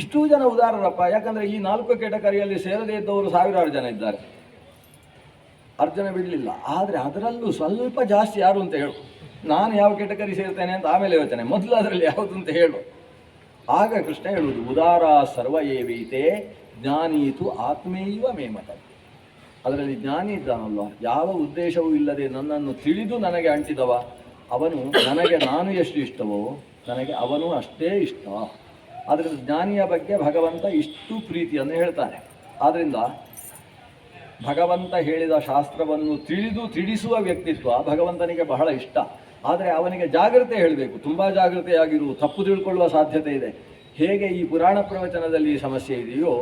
ಇಷ್ಟೂ ಜನ ಉದಾರರಪ್ಪ, ಯಾಕಂದರೆ ಈ 4 ಕೆಟಕರಿಯಲ್ಲಿ ಸೇರದೇ ಇದ್ದವರು 1000 ಜನ ಇದ್ದಾರೆ. ಅರ್ಜುನ ಬಿಡಲಿಲ್ಲ, ಆದರೆ ಅದರಲ್ಲೂ ಸ್ವಲ್ಪ ಜಾಸ್ತಿ ಯಾರು ಅಂತ ಹೇಳು, ನಾನು ಯಾವ ಕೆಟಕರಿ ಸೇರ್ತೇನೆ ಅಂತ ಆಮೇಲೆ ಯೋಚನೆ, ಮೊದಲು ಅದರಲ್ಲಿ ಯಾವುದು ಅಂತ ಹೇಳು. ಆಗ ಕೃಷ್ಣ ಹೇಳುವುದು ಉದಾರ ಸರ್ವ ಏವೀತೆ ಜ್ಞಾನೀತು ಆತ್ಮೇಯವ ಮೇಮತ. ಅದರಲ್ಲಿ ಜ್ಞಾನಿ ಇದ್ದಾನಲ್ಲ, ಯಾವ ಉದ್ದೇಶವೂ ಇಲ್ಲದೆ ನನ್ನನ್ನು ತಿಳಿದು ನನಗೆ ಅಂಟಿದವ, ಅವನು ನನಗೆ ನಾನು ಎಷ್ಟು ಇಷ್ಟವೋ ನನಗೆ ಅವನು ಅಷ್ಟೇ ಇಷ್ಟ. ಆದ್ದರಿಂದ ಜ್ಞಾನಿಯ ಬಗ್ಗೆ ಭಗವಂತ ಇಷ್ಟು ಪ್ರೀತಿಯನ್ನು ಹೇಳ್ತಾನೆ. ಆದ್ದರಿಂದ ಭಗವಂತ ಹೇಳಿದ ಶಾಸ್ತ್ರವನ್ನು ತಿಳಿದು ತಿಳಿಸುವ ವ್ಯಕ್ತಿತ್ವ ಭಗವಂತನಿಗೆ ಬಹಳ ಇಷ್ಟ. ಆದರೆ ಅವನಿಗೆ ಜಾಗ್ರತೆ ಹೇಳಬೇಕು, ತುಂಬ ಜಾಗ್ರತೆಯಾಗಿರು, ತಪ್ಪು ತಿಳ್ಕೊಳ್ಳುವ ಸಾಧ್ಯತೆ ಇದೆ. ಹೇಗೆ ಈ ಪುರಾಣ ಪ್ರವಚನದಲ್ಲಿ ಸಮಸ್ಯೆ ಇದೆಯೋ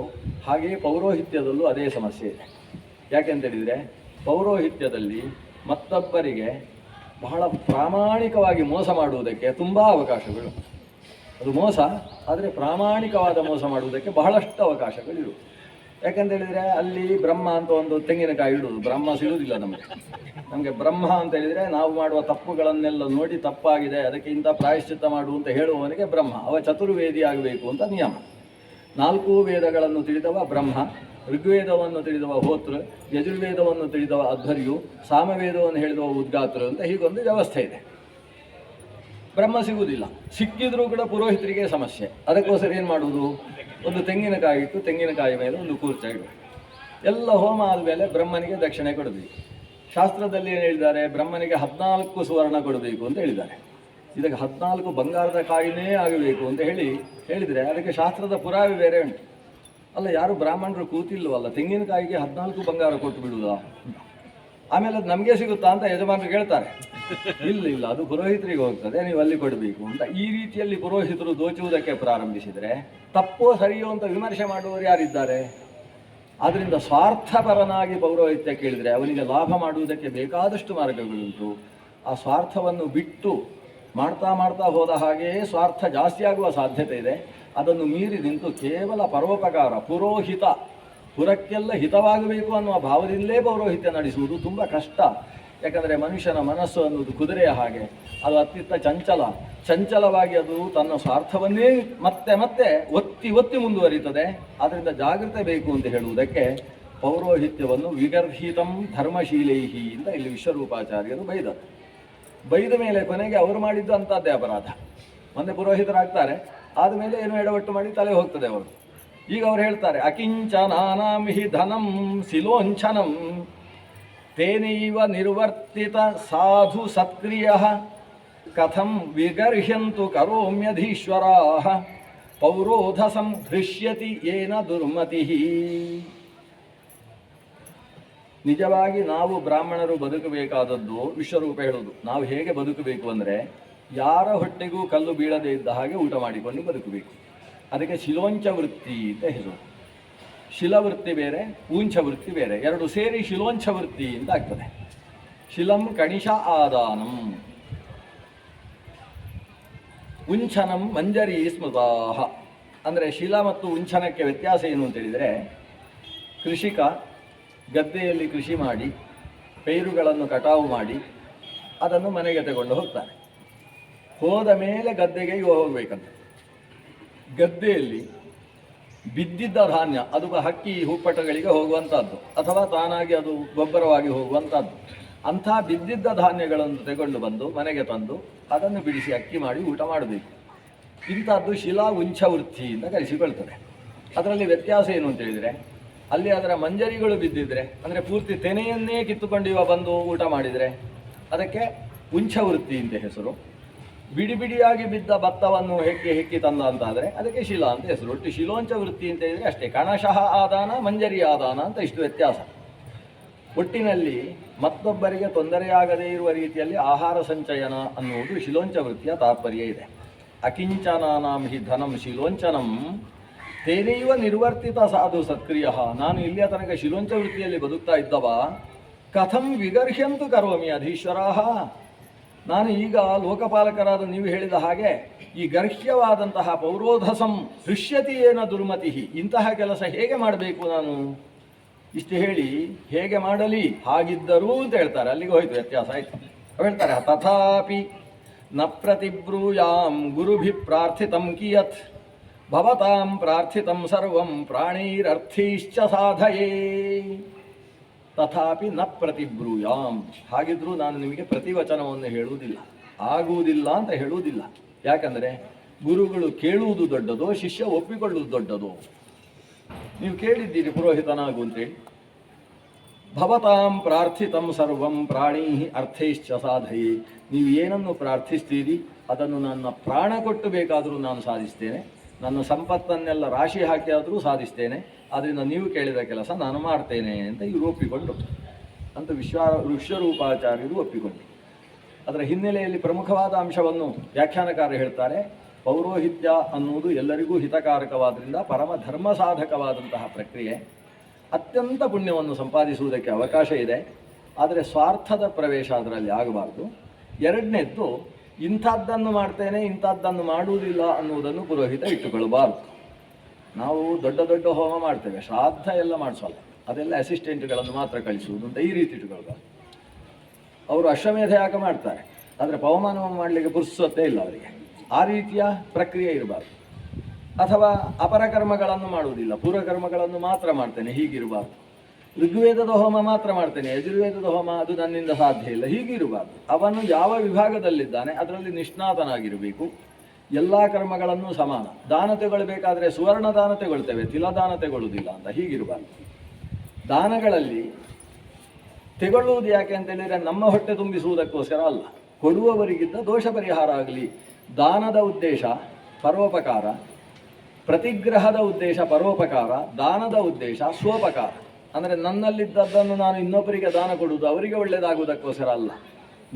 ಹಾಗೆಯೇ ಪೌರೋಹಿತ್ಯದಲ್ಲೂ ಅದೇ ಸಮಸ್ಯೆ ಇದೆ. ಯಾಕೆಂತೇಳಿದರೆ ಪೌರೋಹಿತ್ಯದಲ್ಲಿ ಮತ್ತೊಬ್ಬರಿಗೆ ಬಹಳ ಪ್ರಾಮಾಣಿಕವಾಗಿ ಮೋಸ ಮಾಡುವುದಕ್ಕೆ ತುಂಬ ಅವಕಾಶಗಳು. ಅದು ಮೋಸ, ಆದರೆ ಪ್ರಾಮಾಣಿಕವಾದ ಮೋಸ ಮಾಡುವುದಕ್ಕೆ ಬಹಳಷ್ಟು ಅವಕಾಶಗಳಿರು. ಯಾಕೆಂತೇಳಿದರೆ ಅಲ್ಲಿ ಬ್ರಹ್ಮ ಅಂತ ಒಂದು ತೆಂಗಿನಕಾಯಿ ಇಡುವುದು, ಬ್ರಹ್ಮ ಸಿಗುವುದಿಲ್ಲ ನಮಗೆ ಬ್ರಹ್ಮ ಅಂತ ಹೇಳಿದರೆ ನಾವು ಮಾಡುವ ತಪ್ಪುಗಳನ್ನೆಲ್ಲ ನೋಡಿ ತಪ್ಪಾಗಿದೆ, ಅದಕ್ಕೆ ಇಂಥ ಪ್ರಾಯಶ್ಚಿತ್ತ ಮಾಡು ಅಂತ ಹೇಳುವವನಿಗೆ ಬ್ರಹ್ಮ, ಅವ ಚತುರ್ವೇದಿ ಆಗಬೇಕು ಅಂತ ನಿಯಮ. 4 ವೇದಗಳನ್ನು ತಿಳಿದವ ಬ್ರಹ್ಮ, ಋಗ್ವೇದವನ್ನು ತಿಳಿದವ ಹೋತೃ, ಯಜುರ್ವೇದವನ್ನು ತಿಳಿದವ ಅಧ್ವರ್ಯು, ಸಾಮವೇದವನ್ನು ಹೇಳಿದವ ಉದ್ಗಾತೃ ಅಂತ ಹೀಗೊಂದು ವ್ಯವಸ್ಥೆ ಇದೆ. ಬ್ರಹ್ಮ ಸಿಗುವುದಿಲ್ಲ, ಸಿಕ್ಕಿದ್ರೂ ಕೂಡ ಪುರೋಹಿತರಿಗೆ ಸಮಸ್ಯೆ. ಅದಕ್ಕೋಸ್ಕರ ಏನು ಮಾಡುವುದು, ಒಂದು ತೆಂಗಿನಕಾಯಿ ಇಟ್ಟು ತೆಂಗಿನಕಾಯಿ ಮೇಲೆ ಒಂದು ಕೂರ್ಚ ಇಡು, ಎಲ್ಲ ಹೋಮ ಆದಮೇಲೆ ಬ್ರಹ್ಮನಿಗೆ ದಕ್ಷಿಣೆ ಕೊಡಬೇಕು. ಶಾಸ್ತ್ರದಲ್ಲಿ ಏನು ಹೇಳಿದ್ದಾರೆ, ಬ್ರಹ್ಮನಿಗೆ 14 ಸುವರ್ಣ ಕೊಡಬೇಕು ಅಂತ ಹೇಳಿದ್ದಾರೆ. ಇದಕ್ಕೆ 14 ಬಂಗಾರದ ಕಾಯಿನೇ ಆಗಬೇಕು ಅಂತ ಹೇಳಿದರೆ ಅದಕ್ಕೆ ಶಾಸ್ತ್ರದ ಪುರಾವೆ ಬೇರೆ ಉಂಟು. ಅಲ್ಲ, ಯಾರು ಬ್ರಾಹ್ಮಣರು ಕೂತಿಲ್ವಲ್ಲ, ತೆಂಗಿನಕಾಯಿಗೆ 14 ಬಂಗಾರ ಕೊಟ್ಟು ಬಿಡುವುದಾ? ಆಮೇಲೆ ಅದು ನಮಗೆ ಸಿಗುತ್ತಾ ಅಂತ ಯಜಮಾನರು ಹೇಳ್ತಾರೆ. ಇಲ್ಲ, ಅದು ಪುರೋಹಿತರಿಗೆ ಹೋಗ್ತದೆ, ನೀವು ಅಲ್ಲಿ ಕೊಡಬೇಕು ಅಂತ. ಈ ರೀತಿಯಲ್ಲಿ ಪುರೋಹಿತರು ದೋಚುವುದಕ್ಕೆ ಪ್ರಾರಂಭಿಸಿದರೆ ತಪ್ಪೋ ಸರಿಯೋ ಅಂತ ವಿಮರ್ಶೆ ಮಾಡುವವರು ಯಾರಿದ್ದಾರೆ? ಆದ್ದರಿಂದ ಸ್ವಾರ್ಥಪರನಾಗಿ ಪೌರೋಹಿತ್ಯ ಕೇಳಿದರೆ ಅವನಿಗೆ ಲಾಭ ಮಾಡುವುದಕ್ಕೆ ಬೇಕಾದಷ್ಟು ಮಾರ್ಗಗಳುಂಟು. ಆ ಸ್ವಾರ್ಥವನ್ನು ಬಿಟ್ಟು ಮಾಡ್ತಾ ಹೋದ ಹಾಗೆಯೇ ಸ್ವಾರ್ಥ ಜಾಸ್ತಿ ಆಗುವ ಸಾಧ್ಯತೆ ಇದೆ. ಅದನ್ನು ಮೀರಿ ನಿಂತು ಕೇವಲ ಪರೋಪಕಾರ, ಪುರೋಹಿತ, ಪುರಕ್ಕೆಲ್ಲ ಹಿತವಾಗಬೇಕು ಅನ್ನುವ ಭಾವದಿಂದಲೇ ಪೌರೋಹಿತ್ಯ ನಡೆಸುವುದು ತುಂಬ ಕಷ್ಟ. ಯಾಕಂದರೆ ಮನುಷ್ಯನ ಮನಸ್ಸು ಅನ್ನುವುದು ಕುದುರೆಯ ಹಾಗೆ, ಅದು ಅತ್ಯಂತ ಚಂಚಲವಾಗಿ ಅದು ತನ್ನ ಸ್ವಾರ್ಥವನ್ನೇ ಮತ್ತೆ ಒತ್ತಿ ಮುಂದುವರಿತದೆ. ಆದ್ದರಿಂದ ಜಾಗ್ರತೆ ಬೇಕು ಅಂತ ಹೇಳುವುದಕ್ಕೆ ಪೌರೋಹಿತ್ಯವನ್ನು ವಿಗರ್ಹಿತಂ ಧರ್ಮಶೀಲೈಹಿ ಅಂತ ಇಲ್ಲಿ ವಿಶ್ವರೂಪಾಚಾರ್ಯರು ಬೈದ ಮೇಲೆ ಕೊನೆಗೆ ಅವರು ಮಾಡಿದ್ದು ಅಂಥದ್ದೇ ಅಪರಾಧ. ಮೊನ್ನೆ ಪುರೋಹಿತರಾಗ್ತಾರೆ, ಆದಮೇಲೆ ಏನು ಎಡವಟ್ಟು ಮಾಡಿ ತಲೆ ಹೋಗ್ತದೆ ಅವರು. ಈಗ ಅವ್ರು ಹೇಳ್ತಾರೆ, ಅಕಿಂಚನಾನಾಂ ಹಿ ಧನಂ ಶಿಲೋಂಚನಂ ತೇನೈವ ನಿರ್ವರ್ತಿತ ಸಾಧು ಸತ್ಕ್ರಿಯ ಕಥಂ ವಿಗರ್ಹ್ಯಂತು ಕರೋಮ್ಯಧೀಶ್ವರಾಃ ಪೌರೋಧಸಂ ಹೃಷ್ಯತಿ ಏನ ದುರ್ಮತಿ. ನಿಜವಾಗಿ ನಾವು ಬ್ರಾಹ್ಮಣರು ಬದುಕಬೇಕಾದದ್ದು ವಿಶ್ವರೂಪ ಹೇಳುವುದು. ನಾವು ಹೇಗೆ ಬದುಕಬೇಕು ಅಂದರೆ, ಯಾರ ಹೊಟ್ಟೆಗೂ ಕಲ್ಲು ಬೀಳದೇ ಇದ್ದ ಹಾಗೆ ಊಟ ಮಾಡಿಕೊಂಡು ಬದುಕಬೇಕು. ಅದಕ್ಕೆ ಶಿಲೋಂಚ ವೃತ್ತಿ ಅಂತ ಹೆಸರು. ಶಿಲವೃತ್ತಿ ಬೇರೆ, ಊಂಚ ವೃತ್ತಿ ಬೇರೆ, ಎರಡು ಸೇರಿ ಶಿಲೋಂಚ ವೃತ್ತಿ ಅಂತ ಆಗ್ತದೆ. ಶಿಲಂ ಕಣಿಷ ಆದಾನಂ, ಉಂಚನಂ ಮಂಜರಿ ಸ್ಮೃತಾಹ. ಅಂದರೆ ಶಿಲ ಮತ್ತು ಉಂಚನಕ್ಕೆ ವ್ಯತ್ಯಾಸ ಏನು ಅಂತೇಳಿದರೆ, ಕೃಷಿಕ ಗದ್ದೆಯಲ್ಲಿ ಕೃಷಿ ಮಾಡಿ ಪೈರುಗಳನ್ನು ಕಟಾವು ಮಾಡಿ ಅದನ್ನು ಮನೆಗೆ ತಗೊಂಡು ಹೋಗ್ತಾನೆ. ಹೋದ ಮೇಲೆ ಗದ್ದೆಗೆ ಇವ ಹೋಗಬೇಕಂತ. ಗದ್ದೆಯಲ್ಲಿ ಬಿದ್ದಿದ್ದ ಧಾನ್ಯ, ಅದು ಹಕ್ಕಿ ಹುಪ್ಪಟಗಳಿಗೆ ಹೋಗುವಂಥದ್ದು ಅಥವಾ ತಾನಾಗಿ ಅದು ಗೊಬ್ಬರವಾಗಿ ಹೋಗುವಂಥದ್ದು. ಅಂಥ ಬಿದ್ದಿದ್ದ ಧಾನ್ಯಗಳನ್ನು ತಗೊಂಡು ಬಂದು ಮನೆಗೆ ತಂದು ಅದನ್ನು ಬಿಡಿಸಿ ಅಕ್ಕಿ ಮಾಡಿ ಊಟ ಮಾಡಬೇಕು. ಇಂಥದ್ದು ಶಿಲಾ ಉಂಚ ವೃತ್ತಿ ಅಂತ ಕರೆಸಿಕೊಳ್ತದೆ. ಅದರಲ್ಲಿ ವ್ಯತ್ಯಾಸ ಏನು ಅಂತ ಹೇಳಿದರೆ, ಅಲ್ಲಿ ಅದರ ಮಂಜರಿಗಳು ಬಿದ್ದಿದ್ರೆ, ಅಂದರೆ ಪೂರ್ತಿ ತೆನೆಯನ್ನೇ ಕಿತ್ತುಕೊಂಡು ಬಂದು ಊಟ ಮಾಡಿದರೆ ಅದಕ್ಕೆ ಉಂಚ ವೃತ್ತಿ ಅಂತ ಹೆಸರು. ಬಿಡಿ ಬಿಡಿಯಾಗಿ ಬಿದ್ದ ಭತ್ತವನ್ನು ಹೆಕ್ಕಿ ತಂದ ಅಂತಾದರೆ ಅದಕ್ಕೆ ಶಿಲಾ ಅಂತ ಹೆಸರು. ಒಟ್ಟು ಶಿಲೋಂಚ ವೃತ್ತಿ ಅಂತ ಹೇಳಿದರೆ ಅಷ್ಟೇ. ಕಣಶಃ ಆದಾನ, ಮಂಜರಿ ಆದಾನ ಅಂತ ಇಷ್ಟು ವ್ಯತ್ಯಾಸ. ಒಟ್ಟಿನಲ್ಲಿ ಮತ್ತೊಬ್ಬರಿಗೆ ತೊಂದರೆಯಾಗದೇ ಇರುವ ರೀತಿಯಲ್ಲಿ ಆಹಾರ ಸಂಚಯನ ಅನ್ನುವುದು ಶಿಲೋಂಚ ವೃತ್ತಿಯ ತಾತ್ಪರ್ಯ ಇದೆ. ಅಕಿಂಚನಾನಾಂ ಹಿ ಧನಂ ಶಿಲೋಂಚನಂ ತೇನೈವ ನಿರ್ವರ್ತಿತ ಸಾಧು ಸತ್ಕ್ರಿಯ. ನಾನು ಇಲ್ಲಿಯ ತನಕ ಶಿಲೋಂಚ ವೃತ್ತಿಯಲ್ಲಿ ಬದುಕ್ತಾ ಇದ್ದವ ಕಥಂ ವಿಗರ್ಹ್ಯಂತು ಕರೋಮಿ ಅಧೀಶ್ವರಾಹ. ನಾನು ಈಗ ಲೋಕಪಾಲಕರಾದ ನೀವು ಹೇಳಿದ ಹಾಗೆ ಈ ಗರ್ಹ್ಯವಾದಂತಹ ಪೌರೋಧಸಂ ಹೃಷ್ಯತಿಯೇನ ದುರ್ಮತಿ, ಇಂತಹ ಕೆಲಸ ಹೇಗೆ ಮಾಡಬೇಕು ನಾನು? ಇಷ್ಟು ಹೇಳಿ ಹೇಗೆ ಮಾಡಲಿ ಹಾಗಿದ್ದರೂ ಅಂತ ಹೇಳ್ತಾರೆ. ಅಲ್ಲಿಗೆ ಹೋಯ್ತು, ವ್ಯತ್ಯಾಸ ಆಯಿತು. ಹೇಳ್ತಾರೆ ತಥಾಪಿ ನ ಪ್ರತಿಬ್ರೂಯಾಂ ಗುರುಭಿ ಪ್ರಾರ್ಥಿತಂ ಕಿಯತ್ ಭವತಾಂ ಪ್ರಾರ್ಥಿತಂ ಸರ್ವಂ ಪ್ರಾಣೈರರ್ಥೈಶ್ಚ ಸಾಧಯೇ. ತಥಾಪಿ ನ ಪ್ರತಿಬ್ರೂಯಾಂ, ಹಾಗಿದ್ರೂ ನಾನು ನಿಮಗೆ ಪ್ರತಿವಚನವನ್ನು ಹೇಳುವುದಿಲ್ಲ, ಆಗುವುದಿಲ್ಲ ಅಂತ ಹೇಳುವುದಿಲ್ಲ. ಯಾಕಂದರೆ ಗುರುಗಳು ಕೇಳುವುದು ದೊಡ್ಡದೋ ಶಿಷ್ಯ ಒಪ್ಪಿಕೊಳ್ಳುವುದು ದೊಡ್ಡದೋ? ನೀವು ಕೇಳಿದ್ದೀರಿ ಪುರೋಹಿತನಾಗು ಅಂತೇಳಿ. ಭವತಾಂ ಪ್ರಾರ್ಥಿತಂ ಸರ್ವಂ ಪ್ರಾಣೀ ಅರ್ಥೈಶ್ಚ ಸಾಧಯೇ. ನೀವು ಏನನ್ನು ಪ್ರಾರ್ಥಿಸ್ತೀರಿ ಅದನ್ನು ನನ್ನ ಪ್ರಾಣ ಕೊಟ್ಟು ಬೇಕಾದರೂ ನಾನು ಸಾಧಿಸ್ತೇನೆ, ನನ್ನ ಸಂಪತ್ತನ್ನೆಲ್ಲ ರಾಶಿ ಹಾಕಿ ಆದರೂ ಸಾಧಿಸ್ತೇನೆ. ಆದ್ದರಿಂದ ನೀವು ಕೇಳಿದ ಕೆಲಸ ನಾನು ಮಾಡ್ತೇನೆ ಅಂತ ಇವರು ಒಪ್ಪಿಕೊಂಡರು. ಅಂತ ವಿಶ್ವರೂಪಾಚಾರ್ಯರು ಒಪ್ಪಿಕೊಂಡರು. ಅದರ ಹಿನ್ನೆಲೆಯಲ್ಲಿ ಪ್ರಮುಖವಾದ ಅಂಶವನ್ನು ವ್ಯಾಖ್ಯಾನಕಾರ ಹೇಳ್ತಾರೆ. ಪೌರೋಹಿತ್ಯ ಅನ್ನುವುದು ಎಲ್ಲರಿಗೂ ಹಿತಕಾರಕವಾದ್ದರಿಂದ ಪರಮ ಧರ್ಮ ಸಾಧಕವಾದಂತಹ ಪ್ರಕ್ರಿಯೆ. ಅತ್ಯಂತ ಪುಣ್ಯವನ್ನು ಸಂಪಾದಿಸುವುದಕ್ಕೆ ಅವಕಾಶ ಇದೆ. ಆದರೆ ಸ್ವಾರ್ಥದ ಪ್ರವೇಶ ಅದರಲ್ಲಿ ಆಗಬಾರ್ದು. ಎರಡನೇದ್ದು, ಇಂಥದ್ದನ್ನು ಮಾಡ್ತೇನೆ ಇಂಥದ್ದನ್ನು ಮಾಡುವುದಿಲ್ಲ ಅನ್ನುವುದನ್ನು ಪುರೋಹಿತ ಇಟ್ಟುಕೊಳ್ಳಬಾರ್ದು. ನಾವು ದೊಡ್ಡ ದೊಡ್ಡ ಹೋಮ ಮಾಡ್ತೇವೆ, ಶ್ರಾದ್ದ ಎಲ್ಲ ಮಾಡಿಸೋಲ್ಲ, ಅದೆಲ್ಲ ಅಸಿಸ್ಟೆಂಟ್ಗಳನ್ನು ಮಾತ್ರ ಕಳಿಸುವುದು ಅಂತ ಈ ರೀತಿ ಇಟ್ಟುಕೊಳ್ಬಾರ್ದು. ಅವರು ಅಶ್ವಮೇಧ ಯಾಗ ಮಾಡ್ತಾರೆ, ಆದರೆ ಪವಮಾನವನ್ನು ಮಾಡಲಿಕ್ಕೆ ಪುರ್ಸೊತ್ತೇ ಇಲ್ಲ ಅವರಿಗೆ. ಆ ರೀತಿಯ ಪ್ರಕ್ರಿಯೆ ಇರಬಾರ್ದು. ಅಥವಾ ಅಪರಕರ್ಮಗಳನ್ನು ಮಾಡುವುದಿಲ್ಲ, ಪೂರ್ವಕರ್ಮಗಳನ್ನು ಮಾತ್ರ ಮಾಡ್ತೇನೆ, ಹೀಗಿರಬಾರ್ದು. ಋಗ್ವೇದದ ಹೋಮ ಮಾತ್ರ ಮಾಡ್ತೇನೆ, ಯಜುರ್ವೇದದ ಹೋಮ ಅದು ನನ್ನಿಂದ ಸಾಧ್ಯ ಇಲ್ಲ, ಹೀಗಿರಬಾರ್ದು. ಅವನು ಯಾವ ವಿಭಾಗದಲ್ಲಿದ್ದಾನೆ ಅದರಲ್ಲಿ ನಿಷ್ಣಾತನಾಗಿರಬೇಕು. ಎಲ್ಲ ಕರ್ಮಗಳನ್ನು ಸಮಾನ. ದಾನ ತೆಗೊಳ್ಬೇಕಾದ್ರೆ ಸುವರ್ಣ ದಾನ ತೆಗೊಳ್ತೇವೆ, ತಿಲದಾನ ತೆಗೊಳ್ಳುವುದಿಲ್ಲ ಅಂತ, ಹೀಗಿರಬಾರ್ದು. ದಾನಗಳಲ್ಲಿ ತೆಗೊಳ್ಳುವುದು ಯಾಕೆ ಅಂತೇಳಿದರೆ ನಮ್ಮ ಹೊಟ್ಟೆ ತುಂಬಿಸುವುದಕ್ಕೋಸ್ಕರ ಅಲ್ಲ, ಕೊಡುವವರಿಗಿದ್ದ ದೋಷ ಪರಿಹಾರ ಆಗಲಿ. ದಾನದ ಉದ್ದೇಶ ಪರೋಪಕಾರ, ಪ್ರತಿಗ್ರಹದ ಉದ್ದೇಶ ಪರೋಪಕಾರ, ದಾನದ ಉದ್ದೇಶ ಸ್ವೋಪಕಾರ. ಅಂದರೆ ನನ್ನಲ್ಲಿದ್ದದ್ದನ್ನು ನಾನು ಇನ್ನೊಬ್ಬರಿಗೆ ದಾನ ಕೊಡುವುದು ಅವರಿಗೆ ಒಳ್ಳೆಯದಾಗುವುದಕ್ಕೋಸ್ಕರ ಅಲ್ಲ,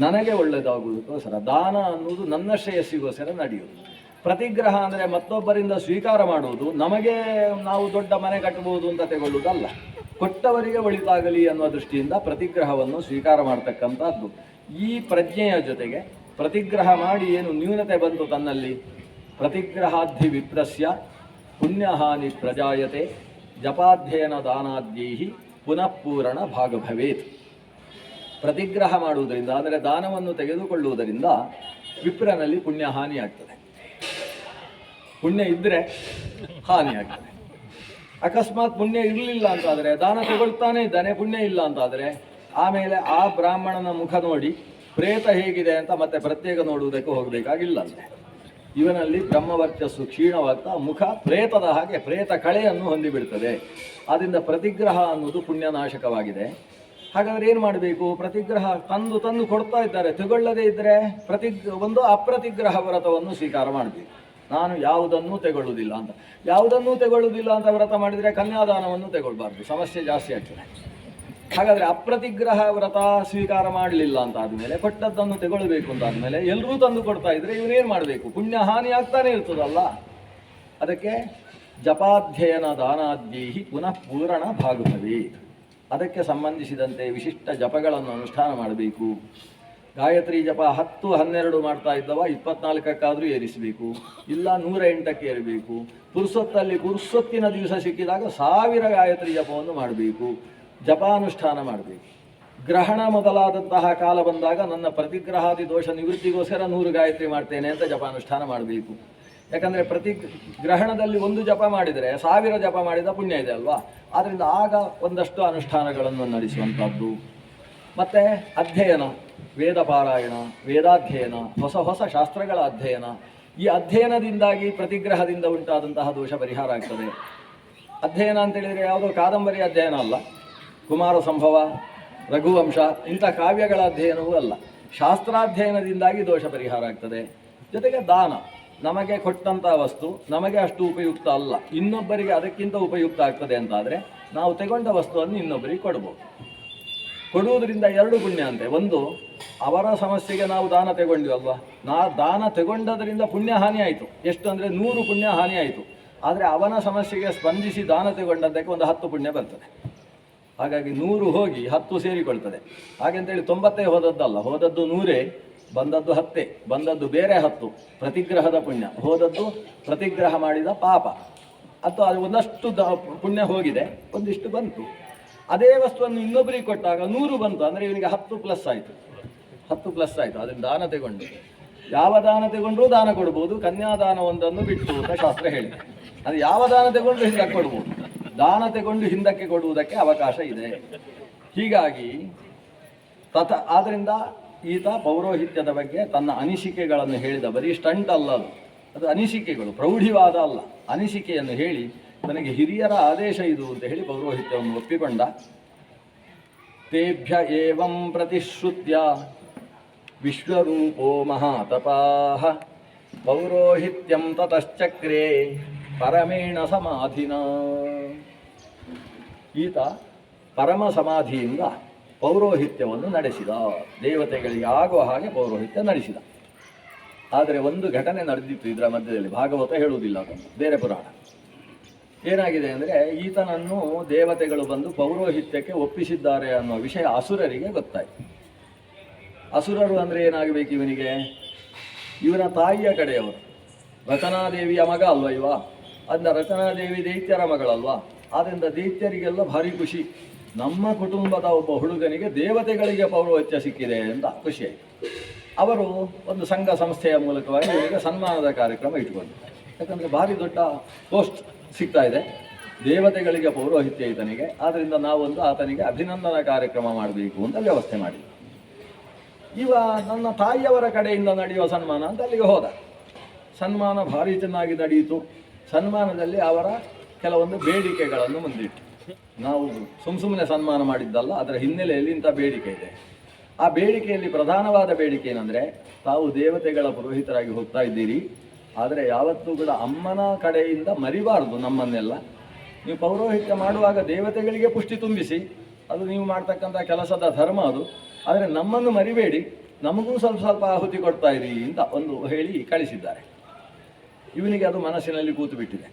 ನನಗೆ ಒಳ್ಳೆಯದಾಗುವುದಕ್ಕೋಸ್ಕರ. ದಾನ ಅನ್ನುವುದು ನನ್ನ ಶ್ರೇಯಸ್ಸಿಗೋಸ್ಕರ ನಡೆಯುವುದು. ಪ್ರತಿಗ್ರಹ ಅಂದರೆ ಮತ್ತೊಬ್ಬರಿಂದ ಸ್ವೀಕಾರ ಮಾಡುವುದು, ನಮಗೆ ನಾವು ದೊಡ್ಡ ಮನೆ ಕಟ್ಟಬಹುದು ಅಂತ ತೆಗೊಳ್ಳುವುದಲ್ಲ, ಕೊಟ್ಟವರಿಗೆ ಒಳಿತಾಗಲಿ ಅನ್ನುವ ದೃಷ್ಟಿಯಿಂದ ಪ್ರತಿಗ್ರಹವನ್ನು ಸ್ವೀಕಾರ ಮಾಡ್ತಕ್ಕಂಥದ್ದು. ಈ ಪ್ರಜ್ಞೆಯ ಜೊತೆಗೆ ಪ್ರತಿಗ್ರಹ ಮಾಡಿ ಏನು ನ್ಯೂನತೆ ಬಂತು ತನ್ನಲ್ಲಿ, ಪ್ರತಿಗ್ರಹಾಧಿ ವಿಪ್ರಸ್ಯ ಪುಣ್ಯಹಾನಿ ಪ್ರಜಾಯತೆ ಜಪಾಧ್ಯಯನ ದಾನಾದ್ಯೈಹಿ ಪುನಃ ಪೂರಣ ಭಾಗಭವೇತ್. ಪ್ರತಿಗ್ರಹ ಮಾಡುವುದರಿಂದ ಅಂದರೆ ದಾನವನ್ನು ತೆಗೆದುಕೊಳ್ಳುವುದರಿಂದ ವಿಪ್ರನಲ್ಲಿ ಪುಣ್ಯ ಹಾನಿಯಾಗ್ತದೆ. ಪುಣ್ಯ ಇದ್ದರೆ ಹಾನಿಯಾಗ್ತದೆ. ಅಕಸ್ಮಾತ್ ಪುಣ್ಯ ಇರಲಿಲ್ಲ ಅಂತಾದರೆ, ದಾನ ತಗೊಳ್ತಾನೆ ಇದ್ದಾನೆ, ಪುಣ್ಯ ಇಲ್ಲ ಅಂತಾದರೆ, ಆಮೇಲೆ ಆ ಬ್ರಾಹ್ಮಣನ ಮುಖ ನೋಡಿ ಪ್ರೇತ ಹೇಗಿದೆ ಅಂತ ಮತ್ತೆ ಪ್ರತ್ಯೇಕ ನೋಡುವುದಕ್ಕೆ ಹೋಗಬೇಕಾಗಿಲ್ಲ. ಇವನಲ್ಲಿ ಬ್ರಹ್ಮವರ್ಚಸ್ಸು ಕ್ಷೀಣವಾಗ್ತಾ ಮುಖ ಪ್ರೇತದ ಹಾಗೆ ಪ್ರೇತ ಕಳೆಯನ್ನು ಹೊಂದಿಬಿಡ್ತದೆ. ಆದ್ದರಿಂದ ಪ್ರತಿಗ್ರಹ ಅನ್ನೋದು ಪುಣ್ಯನಾಶಕವಾಗಿದೆ. ಹಾಗಾದರೆ ಏನು ಮಾಡಬೇಕು? ಪ್ರತಿಗ್ರಹ ತಂದು ಕೊಡ್ತಾ ಇದ್ದಾರೆ, ತಗೊಳ್ಳದೇ ಇದ್ದರೆ ಒಂದು ಅಪ್ರತಿಗ್ರಹ ವ್ರತವನ್ನು ಸ್ವೀಕಾರ ಮಾಡಬೇಕು. ನಾನು ಯಾವುದನ್ನೂ ತೆಗೊಳ್ಳುವುದಿಲ್ಲ ಅಂತ. ಯಾವುದನ್ನೂ ತೆಗೊಳ್ಳುವುದಿಲ್ಲ ಅಂತ ವ್ರತ ಮಾಡಿದರೆ ಕನ್ಯಾದಾನವನ್ನು ತೆಗೊಳ್ಬಾರ್ದು, ಸಮಸ್ಯೆ ಜಾಸ್ತಿ ಆಗ್ತದೆ. ಹಾಗಾದರೆ ಅಪ್ರತಿಗ್ರಹ ವ್ರತ ಸ್ವೀಕಾರ ಮಾಡಲಿಲ್ಲ ಅಂತ ಆದಮೇಲೆ, ಕೊಟ್ಟದ್ದನ್ನು ತೆಗೊಳ್ಬೇಕು ಅಂತ ಆದಮೇಲೆ ಎಲ್ಲರೂ ತಂದು ಕೊಡ್ತಾ ಇದ್ದರೆ ಇವನೇನು ಮಾಡಬೇಕು? ಪುಣ್ಯ ಹಾನಿ ಆಗ್ತಾನೆ ಇರ್ತದಲ್ಲ. ಅದಕ್ಕೆ ಜಪಾಧ್ಯಯನ ದಾನಾದ್ಯೈಹಿ ಪುನಃ ಪೂರಣ ಭಾಗವೇ. ಅದಕ್ಕೆ ಸಂಬಂಧಿಸಿದಂತೆ ವಿಶಿಷ್ಟ ಜಪಗಳನ್ನು ಅನುಷ್ಠಾನ ಮಾಡಬೇಕು. ಗಾಯತ್ರಿ ಜಪ 10, 12 ಮಾಡ್ತಾ ಇದ್ದವ 24ಕ್ಕಾದರೂ ಏರಿಸಬೇಕು, ಇಲ್ಲ 108ಕ್ಕೆ ಏರಬೇಕು. ಪುರುಸೊತ್ತಿನ ದಿವಸ ಸಿಕ್ಕಿದಾಗ 1000 ಗಾಯತ್ರಿ ಜಪವನ್ನು ಮಾಡಬೇಕು, ಜಪಾನುಷ್ಠಾನ ಮಾಡಬೇಕು. ಗ್ರಹಣ ಮೊದಲಾದಂತಹ ಕಾಲ ಬಂದಾಗ ನನ್ನ ಪ್ರತಿಗ್ರಹಾದಿ ದೋಷ ನಿವೃತ್ತಿಗೋಸ್ಕರ 100 ಗಾಯತ್ರಿ ಮಾಡ್ತೇನೆ ಅಂತ ಜಪಾನುಷ್ಠಾನ ಮಾಡಬೇಕು. ಯಾಕಂದರೆ ಗ್ರಹಣದಲ್ಲಿ 1 ಜಪ ಮಾಡಿದರೆ 1000 ಜಪ ಮಾಡಿದ ಪುಣ್ಯ ಇದೆ ಅಲ್ವಾ. ಆದ್ದರಿಂದ ಆಗ ಒಂದಷ್ಟು ಅನುಷ್ಠಾನಗಳನ್ನು ನಡೆಸುವಂಥದ್ದು. ಮತ್ತು ಅಧ್ಯಯನ, ವೇದ ಪಾರಾಯಣ, ವೇದಾಧ್ಯಯನ, ಹೊಸ ಶಾಸ್ತ್ರಗಳ ಅಧ್ಯಯನ. ಈ ಅಧ್ಯಯನದಿಂದಾಗಿ ಪ್ರತಿಗ್ರಹದಿಂದ ಉಂಟಾದಂತಹ ದೋಷ ಪರಿಹಾರ ಆಗ್ತದೆ. ಅಧ್ಯಯನ ಅಂತೇಳಿದರೆ ಯಾವುದೋ ಕಾದಂಬರಿ ಅಧ್ಯಯನ ಅಲ್ಲ, ಕುಮಾರ ಸಂಭವ, ರಘುವಂಶ ಇಂಥ ಕಾವ್ಯಗಳ ಅಧ್ಯಯನವೂ ಅಲ್ಲ. ಶಾಸ್ತ್ರಾಧ್ಯಯನದಿಂದಾಗಿ ದೋಷ ಪರಿಹಾರ ಆಗ್ತದೆ. ಜೊತೆಗೆ ದಾನ, ನಮಗೆ ಕೊಟ್ಟಂಥ ವಸ್ತು ನಮಗೆ ಅಷ್ಟು ಉಪಯುಕ್ತ ಅಲ್ಲ, ಇನ್ನೊಬ್ಬರಿಗೆ ಅದಕ್ಕಿಂತ ಉಪಯುಕ್ತ ಆಗ್ತದೆ ಅಂತಾದರೆ ನಾವು ತಗೊಂಡ ವಸ್ತುವನ್ನು ಇನ್ನೊಬ್ಬರಿಗೆ ಕೊಡ್ಬೋದು. ಕೊಡುವುದರಿಂದ ಎರಡು ಪುಣ್ಯ ಅಂತೆ. ಒಂದು, ಅವರ ಸಮಸ್ಯೆಗೆ ನಾವು ದಾನ ತಗೊಂಡಿವಲ್ವ, ದಾನ ತಗೊಂಡದ್ರಿಂದ ಪುಣ್ಯ ಹಾನಿ ಆಯಿತು. ಎಷ್ಟು ಅಂದರೆ 100 ಪುಣ್ಯ ಹಾನಿ ಆಯಿತು. ಆದರೆ ಅವನ ಸಮಸ್ಯೆಗೆ ಸ್ಪಂದಿಸಿ ದಾನ ತಗೊಂಡದ್ದಕ್ಕೆ ಒಂದು 10 ಪುಣ್ಯ ಬರ್ತದೆ. ಹಾಗಾಗಿ 100 ಹೋಗಿ 10 ಸೇರಿಕೊಳ್ತದೆ. ಹಾಗೆಂತೇಳಿ 90 ಹೋದದ್ದಲ್ಲ, ಹೋದದ್ದು 100, ಬಂದದ್ದು 10, ಬಂದದ್ದು ಬೇರೆ 10 ಪ್ರತಿಗ್ರಹದ ಪುಣ್ಯ, ಹೋದದ್ದು ಪ್ರತಿಗ್ರಹ ಮಾಡಿದ ಪಾಪ. ಅಥವಾ ಅದು ಒಂದಷ್ಟು ಪುಣ್ಯ ಹೋಗಿದೆ, ಒಂದಿಷ್ಟು ಬಂತು. ಅದೇ ವಸ್ತುವನ್ನು ಇನ್ನೊಬ್ಬರಿಗೆ ಕೊಟ್ಟಾಗ 100 ಬಂತು, ಅಂದರೆ ಇವನಿಗೆ 10 ಪ್ಲಸ್ ಆಯಿತು, 10 ಪ್ಲಸ್ ಆಯಿತು. ಅದನ್ನು ದಾನ ತಗೊಂಡು, ಯಾವ ದಾನ ತಗೊಂಡ್ರೂ ದಾನ ಕೊಡ್ಬೋದು, ಕನ್ಯಾದಾನ ಒಂದನ್ನು ಬಿಟ್ಟು ಅಂತ ಶಾಸ್ತ್ರ ಹೇಳಿದೆ. ಅದು ಯಾವ ದಾನ ತಗೊಂಡ್ರೂ ಹಿಂದಕ್ಕೆ ಕೊಡ್ಬೋದು, ದಾನ ತಗೊಂಡು ಹಿಂದಕ್ಕೆ ಕೊಡುವುದಕ್ಕೆ ಅವಕಾಶ ಇದೆ. ಹೀಗಾಗಿ ಆದ್ದರಿಂದ ಈತ ಪೌರೋಹಿತ್ಯದ ಬಗ್ಗೆ ತನ್ನ ಅನಿಸಿಕೆಗಳನ್ನು ಹೇಳಿದ. ಬರೀ ಸ್ಟಂಟ್ ಅಲ್ಲ ಅದು ಅನಿಸಿಕೆಗಳು, ಪ್ರೌಢಿವಾದ ಅಲ್ಲ, ಅನಿಸಿಕೆಯನ್ನು ಹೇಳಿ ನನಗೆ ಹಿರಿಯರ ಆದೇಶ ಇದು ಅಂತ ಹೇಳಿ ಪೌರೋಹಿತ್ಯವನ್ನು ಒಪ್ಪಿಕೊಂಡ. ತೇಭ್ಯ ಏವಂ ಪ್ರತಿಶ್ರುತ್ಯ ವಿಶ್ವರೂಪೋ ಮಹಾತಪಾಃ ಪೌರೋಹಿತ್ಯಂ ತತಶ್ಚಕ್ರೇ ಪರಮೇಣ ಸಮಾಧಿನ. ಈತ ಪರಮ ಸಮಾಧಿಯಿಂದ ಪೌರೋಹಿತ್ಯವನ್ನು ನಡೆಸಿದ, ದೇವತೆಗಳಿಗೆ ಆಗುವ ಹಾಗೆ ಪೌರೋಹಿತ್ಯ ನಡೆಸಿದ. ಆದರೆ ಒಂದು ಘಟನೆ ನಡೆದಿತ್ತು ಇದರ ಮಧ್ಯದಲ್ಲಿ, ಭಾಗವತ ಹೇಳುವುದಿಲ್ಲ, ಅದನ್ನು ಬೇರೆ ಪುರಾಣ. ಏನಾಗಿದೆ ಅಂದರೆ, ಈತನನ್ನು ದೇವತೆಗಳು ಬಂದು ಪೌರೋಹಿತ್ಯಕ್ಕೆ ಒಪ್ಪಿಸಿದ್ದಾರೆ ಅನ್ನೋ ವಿಷಯ ಅಸುರರಿಗೆ ಗೊತ್ತಾಯಿತು. ಅಸುರರು ಅಂದರೆ ಏನಾಗಬೇಕು ಇವನಿಗೆ? ಇವನ ತಾಯಿಯ ಕಡೆಯವರು, ರಚನಾದೇವಿಯ ಮಗ ಅಲ್ವ ಇವ, ಅದನ್ನ ರಚನಾದೇವಿ ದೈತ್ಯರ ಮಗಳಲ್ವಾ, ಆದ್ದರಿಂದ ದೈತ್ಯರಿಗೆಲ್ಲ ಭಾರಿ ಖುಷಿ. ನಮ್ಮ ಕುಟುಂಬದ ಒಬ್ಬ ಹುಡುಗನಿಗೆ ದೇವತೆಗಳಿಗೆ ಪೌರೋಹಿತ್ಯ ಸಿಕ್ಕಿದೆ ಅಂತ ಖುಷಿಯಾಯಿತು. ಅವರು ಒಂದು ಸಂಘ ಸಂಸ್ಥೆಯ ಮೂಲಕವಾಗಿ ಇವರಿಗೆ ಸನ್ಮಾನದ ಕಾರ್ಯಕ್ರಮ ಇಟ್ಕೊಂಡು, ಯಾಕಂದರೆ ಭಾರಿ ದೊಡ್ಡ ಪೋಸ್ಟ್ ಸಿಗ್ತಾ ಇದೆ, ದೇವತೆಗಳಿಗೆ ಪೌರೋಹಿತ್ಯ ಈತನಿಗೆ, ಆದ್ದರಿಂದ ನಾವೊಂದು ಆತನಿಗೆ ಅಭಿನಂದನಾ ಕಾರ್ಯಕ್ರಮ ಮಾಡಬೇಕು ಅಂತ ವ್ಯವಸ್ಥೆ ಮಾಡಿ, ಇವ ನನ್ನ ತಾಯಿಯವರ ಕಡೆಯಿಂದ ನಡೆಯುವ ಸನ್ಮಾನ ಅಂತ ಅಲ್ಲಿಗೆ ಹೋದ. ಸನ್ಮಾನ ಭಾರಿ ಚೆನ್ನಾಗಿ ನಡೆಯಿತು. ಸನ್ಮಾನದಲ್ಲಿ ಅವರ ಕೆಲವೊಂದು ಬೇಡಿಕೆಗಳನ್ನು ಮುಂದಿಟ್ಟು, ನಾವು ಸುಮ್ಮನೆ ಸನ್ಮಾನ ಮಾಡಿದ್ದಲ್ಲ, ಅದರ ಹಿನ್ನೆಲೆಯಲ್ಲಿ ಇಂಥ ಬೇಡಿಕೆ ಇದೆ. ಆ ಬೇಡಿಕೆಯಲ್ಲಿ ಪ್ರಧಾನವಾದ ಬೇಡಿಕೆ ಏನಂದರೆ, ತಾವು ದೇವತೆಗಳ ಪುರೋಹಿತರಾಗಿ ಹೋಗ್ತಾ ಇದ್ದೀರಿ, ಆದರೆ ಯಾವತ್ತೂ ಕೂಡ ಅಮ್ಮನ ಕಡೆಯಿಂದ ಮರಿಬಾರ್ದು ನಮ್ಮನ್ನೆಲ್ಲ. ನೀವು ಪೌರೋಹಿತ್ಯ ಮಾಡುವಾಗ ದೇವತೆಗಳಿಗೆ ಪುಷ್ಟಿ ತುಂಬಿಸಿ, ಅದು ನೀವು ಮಾಡ್ತಕ್ಕಂಥ ಕೆಲಸದ ಧರ್ಮ ಅದು, ಆದರೆ ನಮ್ಮನ್ನು ಮರಿಬೇಡಿ, ನಮಗೂ ಸ್ವಲ್ಪ ಸ್ವಲ್ಪ ಆಹುತಿ ಕೊಡ್ತಾ ಇರಿ ಅಂತ ಒಂದು ಹೇಳಿ ಕಳಿಸಿದ್ದಾರೆ. ಇವನಿಗೆ ಅದು ಮನಸ್ಸಿನಲ್ಲಿ ಕೂತು ಬಿಟ್ಟಿದೆ.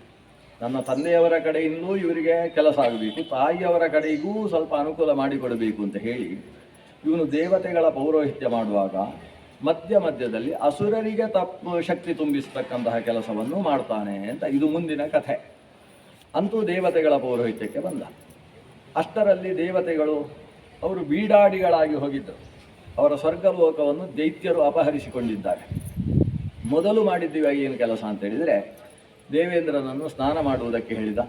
ನನ್ನ ತಂದೆಯವರ ಕಡೆಯಿಂದಲೂ ಇವರಿಗೆ ಕೆಲಸ ಆಗಬೇಕು, ತಾಯಿಯವರ ಕಡೆಗೂ ಸ್ವಲ್ಪ ಅನುಕೂಲ ಮಾಡಿಕೊಡಬೇಕು ಅಂತ ಹೇಳಿ ಇವನು ದೇವತೆಗಳ ಪೌರೋಹಿತ್ಯ ಮಾಡುವಾಗ ಮಧ್ಯದಲ್ಲಿ ಅಸುರರಿಗೆ ಶಕ್ತಿ ತುಂಬಿಸ್ತಕ್ಕಂತಹ ಕೆಲಸವನ್ನು ಮಾಡ್ತಾನೆ ಅಂತ ಇದು ಮುಂದಿನ ಕಥೆ. ಅಂತೂ ದೇವತೆಗಳ ಪೌರೋಹಿತ್ಯಕ್ಕೆ ಬಂದ. ಅಷ್ಟರಲ್ಲಿ ದೇವತೆಗಳು ಅವರು ಬೀಡಾಡಿಗಳಾಗಿ ಹೋಗಿದ್ದರು. ಅವರ ಸ್ವರ್ಗಲೋಕವನ್ನು ದೈತ್ಯರು ಅಪಹರಿಸಿಕೊಂಡಿದ್ದಾರೆ. ಮೊದಲು ಮಾಡಿದ್ದೀವಿ ಏನು ಕೆಲಸ ಅಂತ ಹೇಳಿದರೆ, ದೇವೇಂದ್ರನನ್ನು ಸ್ನಾನ ಮಾಡುವುದಕ್ಕೆ ಹೇಳಿದ,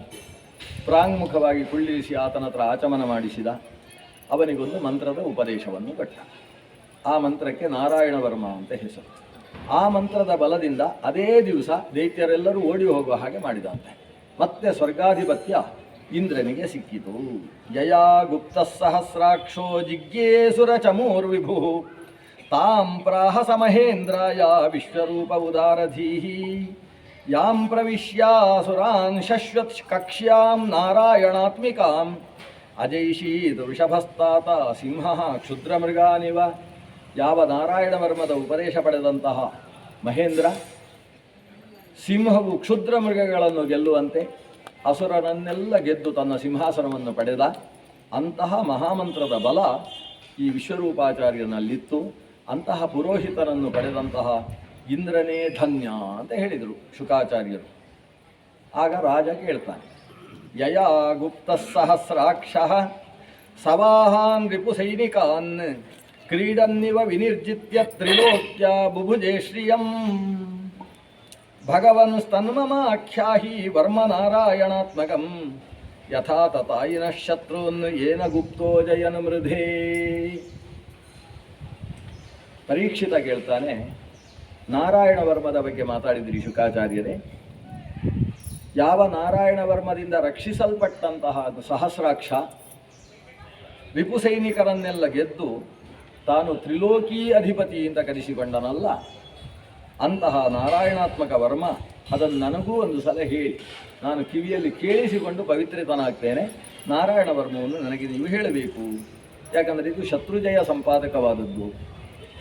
ಪ್ರಾಂಗುಖವಾಗಿ ಕುಳ್ಳಿರಿಸಿ ಆತನ ಹತ್ರ ಆಚಮನ ಮಾಡಿಸಿದ, ಅವನಿಗೊಂದು ಮಂತ್ರದ ಉಪದೇಶವನ್ನು ಕೊಟ್ಟ. ಆ ಮಂತ್ರಕ್ಕೆ ನಾರಾಯಣ ವರ್ಮ ಅಂತ ಹೆಸರು. ಆ ಮಂತ್ರದ ಬಲದಿಂದ ಅದೇ ದಿವಸ ದೈತ್ಯರೆಲ್ಲರೂ ಓಡಿ ಹೋಗುವ ಹಾಗೆ ಮಾಡಿದಂತೆ. ಮತ್ತೆ ಸ್ವರ್ಗಾಧಿಪತ್ಯ ಇಂದ್ರನಿಗೆ ಸಿಕ್ಕಿತು. ಯಯಾ ಗುಪ್ತ ಸಹಸ್ರಾಕ್ಷೋ ಜಿಜ್ಞೇಸುರ ಚಮೂರ್ವಿಭು ತಾಂ ಪ್ರಾಹ ಸಮಹೇಂದ್ರಾಯ ವಿಶ್ವರೂಪ ಉದಾರಧೀಹಿ ಯಾಂ ಪ್ರವಿಶ್ಯಾಸುರಾನ್ ಶಶ್ವತ್ ಕಕ್ಷ್ಯಾಂ ನಾರಾಯಣಾತ್ಮಿಕಾಂ ಅಜೈಷೀದ್ ವೃಷಭಸ್ತಾತ ಸಿಂಹ ಕ್ಷುದ್ರಮೃಗಾನಿವ. ಯಾವ ನಾರಾಯಣ ವರ್ಮದ ಉಪದೇಶ ಪಡೆದಂತಹ ಮಹೇಂದ್ರ ಸಿಂಹವು ಕ್ಷುದ್ರ ಮೃಗಗಳನ್ನು ಗೆಲ್ಲುವಂತೆ ಅಸುರನನ್ನೆಲ್ಲ ಗೆದ್ದು ತನ್ನ ಸಿಂಹಾಸನವನ್ನು ಪಡೆದ ಅಂತಹ ಮಹಾಮಂತ್ರದ ಬಲ ಈ ವಿಶ್ವರೂಪಾಚಾರ್ಯನಲ್ಲಿತ್ತು. ಅಂತಹ ಪುರೋಹಿತನನ್ನು ಪಡೆದಂತಹ ಇಂದ್ರನೇ ಧನ್ಯ ಅಂತ ಹೇಳಿದರು ಶುಕಾಚಾರ್ಯರು. ಆಗ ರಾಜ ಕೇಳ್ತಾನೆ, ಯಯಾ ಗುಪ್ತ ಸಹಸ್ರಾಕ್ಷಃ ಸವಾಹಾನ್ ರಿಪು ಸೈನಿಕಾನ್ ಕ್ರೀಡನ್ನಿವ ವಿನಿರ್ಜಿತ್ಯ ತ್ರಿಲೋಕ್ಯ ಬುಭುಜೆ ಶ್ರಿಯಂ ಭಗವನ್ ಸ್ತನ್ಮಮಾಖ್ಯಾಹಿ ವರ್ಮ ನಾರಾಯಣಾತ್ಮಕಂ ಯಥಾ ತಥಾಯಿನ ಶತ್ರುನ್ ಏನ ಗುಪ್ತೋ ಜಯನ್ ಮೃಧೇ. ಪರೀಕ್ಷಿತ ಕೇಳ್ತಾನೆ, ನಾರಾಯಣ ವರ್ಮದ ಬಗ್ಗೆ ಮಾತಾಡಿದ್ರಿ ಶುಕಾಚಾರ್ಯರೇ, ಯಾವ ನಾರಾಯಣ ವರ್ಮದಿಂದ ರಕ್ಷಿಸಲ್ಪಟ್ಟಂತಹ ಸಹಸ್ರಾಕ್ಷ ರಿಪು ಸೈನಿಕರನ್ನೆಲ್ಲ ಗೆದ್ದು ತಾನು ತ್ರಿಲೋಕಿ ಅಧಿಪತಿ ಅಂತ ಕರೆಸಿಕೊಂಡನಲ್ಲ, ಅಂತಹ ನಾರಾಯಣಾತ್ಮಕ ವರ್ಮ ಅದನ್ನು ನನಗೂ ಒಂದು ಸಲ ಹೇಳಿ, ನಾನು ಕಿವಿಯಲ್ಲಿ ಕೇಳಿಸಿಕೊಂಡು ಪವಿತ್ರಿತನಾಗ್ತೇನೆ. ನಾರಾಯಣ ವರ್ಮವನ್ನು ನನಗೆ ನೀವು ಹೇಳಬೇಕು. ಯಾಕಂದರೆ ಇದು ಶತ್ರುಜಯ ಸಂಪಾದಕವಾದದ್ದು.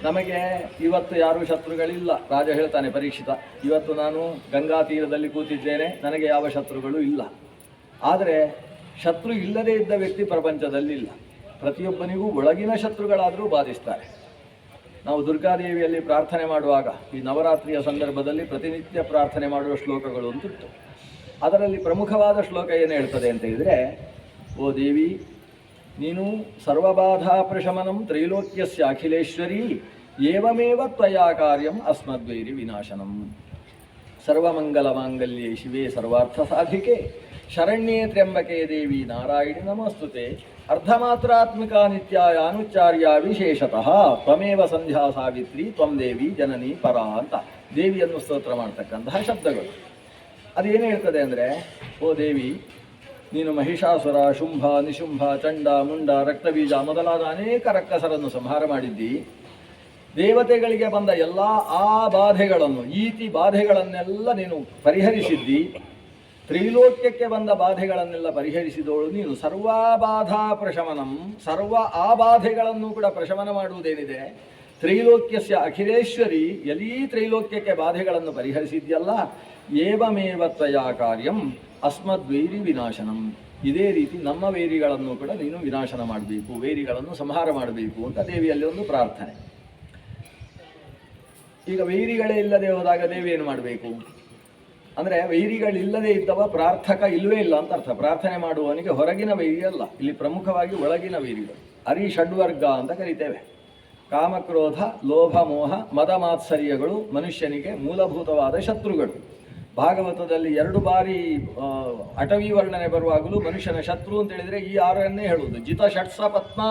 ನಮಗೆ ಇವತ್ತು ಯಾರೂ ಶತ್ರುಗಳಿಲ್ಲ. ರಾಜ ಹೇಳ್ತಾನೆ ಪರೀಕ್ಷಿತ, ಇವತ್ತು ನಾನು ಗಂಗಾ ತೀರದಲ್ಲಿ ಕೂತಿದ್ದೇನೆ, ನನಗೆ ಯಾವ ಶತ್ರುಗಳು ಇಲ್ಲ. ಆದರೆ ಶತ್ರು ಇಲ್ಲದೇ ಇದ್ದ ವ್ಯಕ್ತಿ ಪ್ರಪಂಚದಲ್ಲಿಲ್ಲ. ಪ್ರತಿಯೊಬ್ಬನಿಗೂ ಒಳಗಿನ ಶತ್ರುಗಳಾದರೂ ಬಾಧಿಸ್ತಾರೆ. ನಾವು ದುರ್ಗಾದೇವಿಯಲ್ಲಿ ಪ್ರಾರ್ಥನೆ ಮಾಡುವಾಗ ಈ ನವರಾತ್ರಿಯ ಸಂದರ್ಭದಲ್ಲಿ ಪ್ರತಿನಿತ್ಯ ಪ್ರಾರ್ಥನೆ ಮಾಡುವ ಶ್ಲೋಕಗಳು ಅಂತಿತ್ತು. ಅದರಲ್ಲಿ ಪ್ರಮುಖವಾದ ಶ್ಲೋಕ ಏನು ಹೇಳ್ತದೆ ಅಂತ ಹೇಳಿದರೆ, ಓ ದೇವಿ, ನೀನು ಸರ್ವಬಾಧಾ ಪ್ರಶಮನಂ ತ್ರೈಲೋಕ್ಯಸ್ಯ ಅಖಿಲೇಶ್ವರಿ ಏವಮೇವ ತ್ವಯಾ ಕಾರ್ಯಂ ಅಸ್ಮದ್ವೈರಿ ವಿನಾಶನಂ. ಸರ್ವಮಂಗಲ ಮಾಂಗಲ್ಯೆ ಶಿವೆ ಸರ್ವಾರ್ಥ ಸಾಧಿಕೆ ಶರಣ್ಯೇ ತ್ರ್ಯಂಬಕೆ ದೇವಿ ನಾರಾಯಣಿ ನಮಸ್ತುತೆ. ಅರ್ಧಮಾತ್ರಾತ್ಮಿಕಾ ನಿತ್ಯಾಯ ಅನುಚ್ಚಾರ್ಯ ವಿಶೇಷತಃ ತ್ವಮೇವ ಸಂಧ್ಯಾ ಸಾವಿತ್ರಿ ತ್ವಂ ದೇವಿ ಜನನಿ ಪರ ಅಂತ ದೇವಿಯನ್ನು ಸ್ತೋತ್ರ ಮಾಡ್ತಕ್ಕಂತಹ ಶಬ್ದಗಳು. ಅದೇನು ಹೇಳ್ತದೆ ಅಂದರೆ, ಓ ದೇವಿ, ನೀನು ಮಹಿಷಾಸುರ, ಶುಂಭ, ನಿಶುಂಭ, ಚಂಡ, ಮುಂಡ, ರಕ್ತಬೀಜ ಮೊದಲಾದ ಅನೇಕ ರಕ್ಕಸರನ್ನು ಸಂಹಾರ ಮಾಡಿದ್ದಿ. ದೇವತೆಗಳಿಗೆ ಬಂದ ಎಲ್ಲ ಆ ಬಾಧೆಗಳನ್ನು, ಈತಿ ಬಾಧೆಗಳನ್ನೆಲ್ಲ ನೀನು ಪರಿಹರಿಸಿದ್ದಿ. ತ್ರೈಲೋಕ್ಯಕ್ಕೆ ಬಂದ ಬಾಧೆಗಳನ್ನೆಲ್ಲ ಪರಿಹರಿಸಿದವಳು ನೀನು. ಸರ್ವಾಬಾಧಾ ಪ್ರಶಮನಂ, ಸರ್ವ ಆ ಬಾಧೆಗಳನ್ನು ಕೂಡ ಪ್ರಶಮನ ಮಾಡುವುದೇನಿದೆ, ತ್ರೈಲೋಕ್ಯಸ್ಯ ಅಖಿಲೇಶ್ವರಿ, ಎಲೀ ತ್ರೈಲೋಕ್ಯಕ್ಕೆ ಬಾಧೆಗಳನ್ನು ಪರಿಹರಿಸಿದ್ಯಲ್ಲ, ಏವಮೇವ ತ್ವಯಾ ಕಾರ್ಯಂ ಅಸ್ಮದ್ವೈರಿ ವಿನಾಶನಂ. ಇದೇ ರೀತಿ ನಮ್ಮ ವೈರಿಗಳನ್ನು ಕೂಡ ನೀನು ವಿನಾಶನ ಮಾಡಬೇಕು, ವೈರಿಗಳನ್ನು ಸಂಹಾರ ಮಾಡಬೇಕು ಅಂತ ದೇವಿಯಲ್ಲಿ ಒಂದು ಪ್ರಾರ್ಥನೆ. ಈಗ ವೈರಿಗಳೇ ಇಲ್ಲದೆ ಹೋದಾಗ ದೇವಿ ಏನು ಮಾಡಬೇಕು ಅಂದರೆ, ವೈರಿಗಳಿಲ್ಲದೆ ಇದ್ದವ ಪ್ರಾರ್ಥಕ ಇಲ್ಲವೇ ಇಲ್ಲ ಅಂತ ಅರ್ಥ. ಪ್ರಾರ್ಥನೆ ಮಾಡುವವನಿಗೆ ಹೊರಗಿನ ವೈರಿ ಅಲ್ಲ, ಇಲ್ಲಿ ಪ್ರಮುಖವಾಗಿ ಒಳಗಿನ ವೈರಿಗಳು. ಅರಿ ಷಡ್ವರ್ಗ ಅಂತ ಕರಿತೇವೆ. ಕಾಮಕ್ರೋಧ, ಲೋಭ, ಮೋಹ, ಮದ ಮಾತ್ಸರ್ಯಗಳು ಮನುಷ್ಯನಿಗೆ ಮೂಲಭೂತವಾದ ಶತ್ರುಗಳು. ಭಾಗವತದಲ್ಲಿ 2 ಬಾರಿ ಅಟವಿ ವರ್ಣನೆ ಬರುವಾಗಲೂ ಮನುಷ್ಯನ ಶತ್ರು ಅಂತ ಹೇಳಿದರೆ ಈ 6 ಹೇಳುವುದು. ಜಿತ ಷಟ್ಸ ಪತ್ನಾ,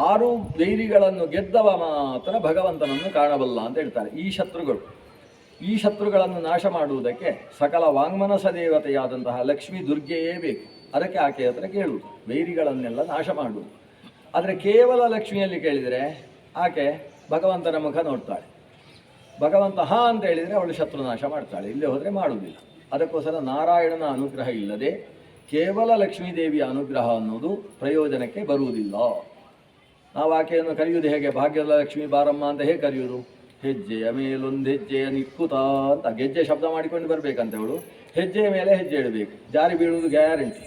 6 ವೈರಿಗಳನ್ನು ಗೆದ್ದವ ಮಾತ್ರ ಭಗವಂತನನ್ನು ಕಾಣಬಲ್ಲ ಅಂತ ಹೇಳ್ತಾರೆ. ಈ ಶತ್ರುಗಳನ್ನು ನಾಶ ಮಾಡುವುದಕ್ಕೆ ಸಕಲ ವಾಂಗ್ಮನಸ ದೇವತೆಯಾದಂತಹ ಲಕ್ಷ್ಮೀ ದುರ್ಗೆಯೇ ಬೇಕು. ಅದಕ್ಕೆ ಆಕೆ ಹತ್ರ ಕೇಳುವುದು, ವೈರಿಗಳನ್ನೆಲ್ಲ ನಾಶ ಮಾಡುವುದು. ಆದರೆ ಕೇವಲ ಲಕ್ಷ್ಮಿಯಲ್ಲಿ ಕೇಳಿದರೆ ಆಕೆ ಭಗವಂತನ ಮುಖ ನೋಡ್ತಾಳೆ. ಭಗವಂತ ಹಾ ಅಂತ ಹೇಳಿದರೆ ಅವಳು ಶತ್ರುನಾಶ ಮಾಡ್ತಾಳೆ, ಇಲ್ಲೇ ಹೋದರೆ ಮಾಡುವುದಿಲ್ಲ. ಅದಕ್ಕೋಸ್ಕರ ನಾರಾಯಣನ ಅನುಗ್ರಹ ಇಲ್ಲದೆ ಕೇವಲ ಲಕ್ಷ್ಮೀದೇವಿಯ ಅನುಗ್ರಹ ಅನ್ನೋದು ಪ್ರಯೋಜನಕ್ಕೆ ಬರುವುದಿಲ್ಲ. ನಾವು ಆಕೆಯನ್ನು ಕರೆಯುವುದು ಹೇಗೆ? ಭಾಗ್ಯದ ಲಕ್ಷ್ಮೀ ಬಾರಮ್ಮ ಅಂತ ಹೇಗೆ ಕರೆಯುವುದು? ಹೆಜ್ಜೆಯ ಮೇಲೊಂದು ಹೆಜ್ಜೆಯ ನಿಕ್ಕುತ ಅಂತ ಗೆಜ್ಜೆ ಶಬ್ದ ಮಾಡಿಕೊಂಡು ಬರಬೇಕಂತ ಅವಳು. ಹೆಜ್ಜೆಯ ಮೇಲೆ ಹೆಜ್ಜೆ ಇಡಬೇಕು, ಜಾರಿ ಬೀಳುವುದು ಗ್ಯಾರಂಟಿ.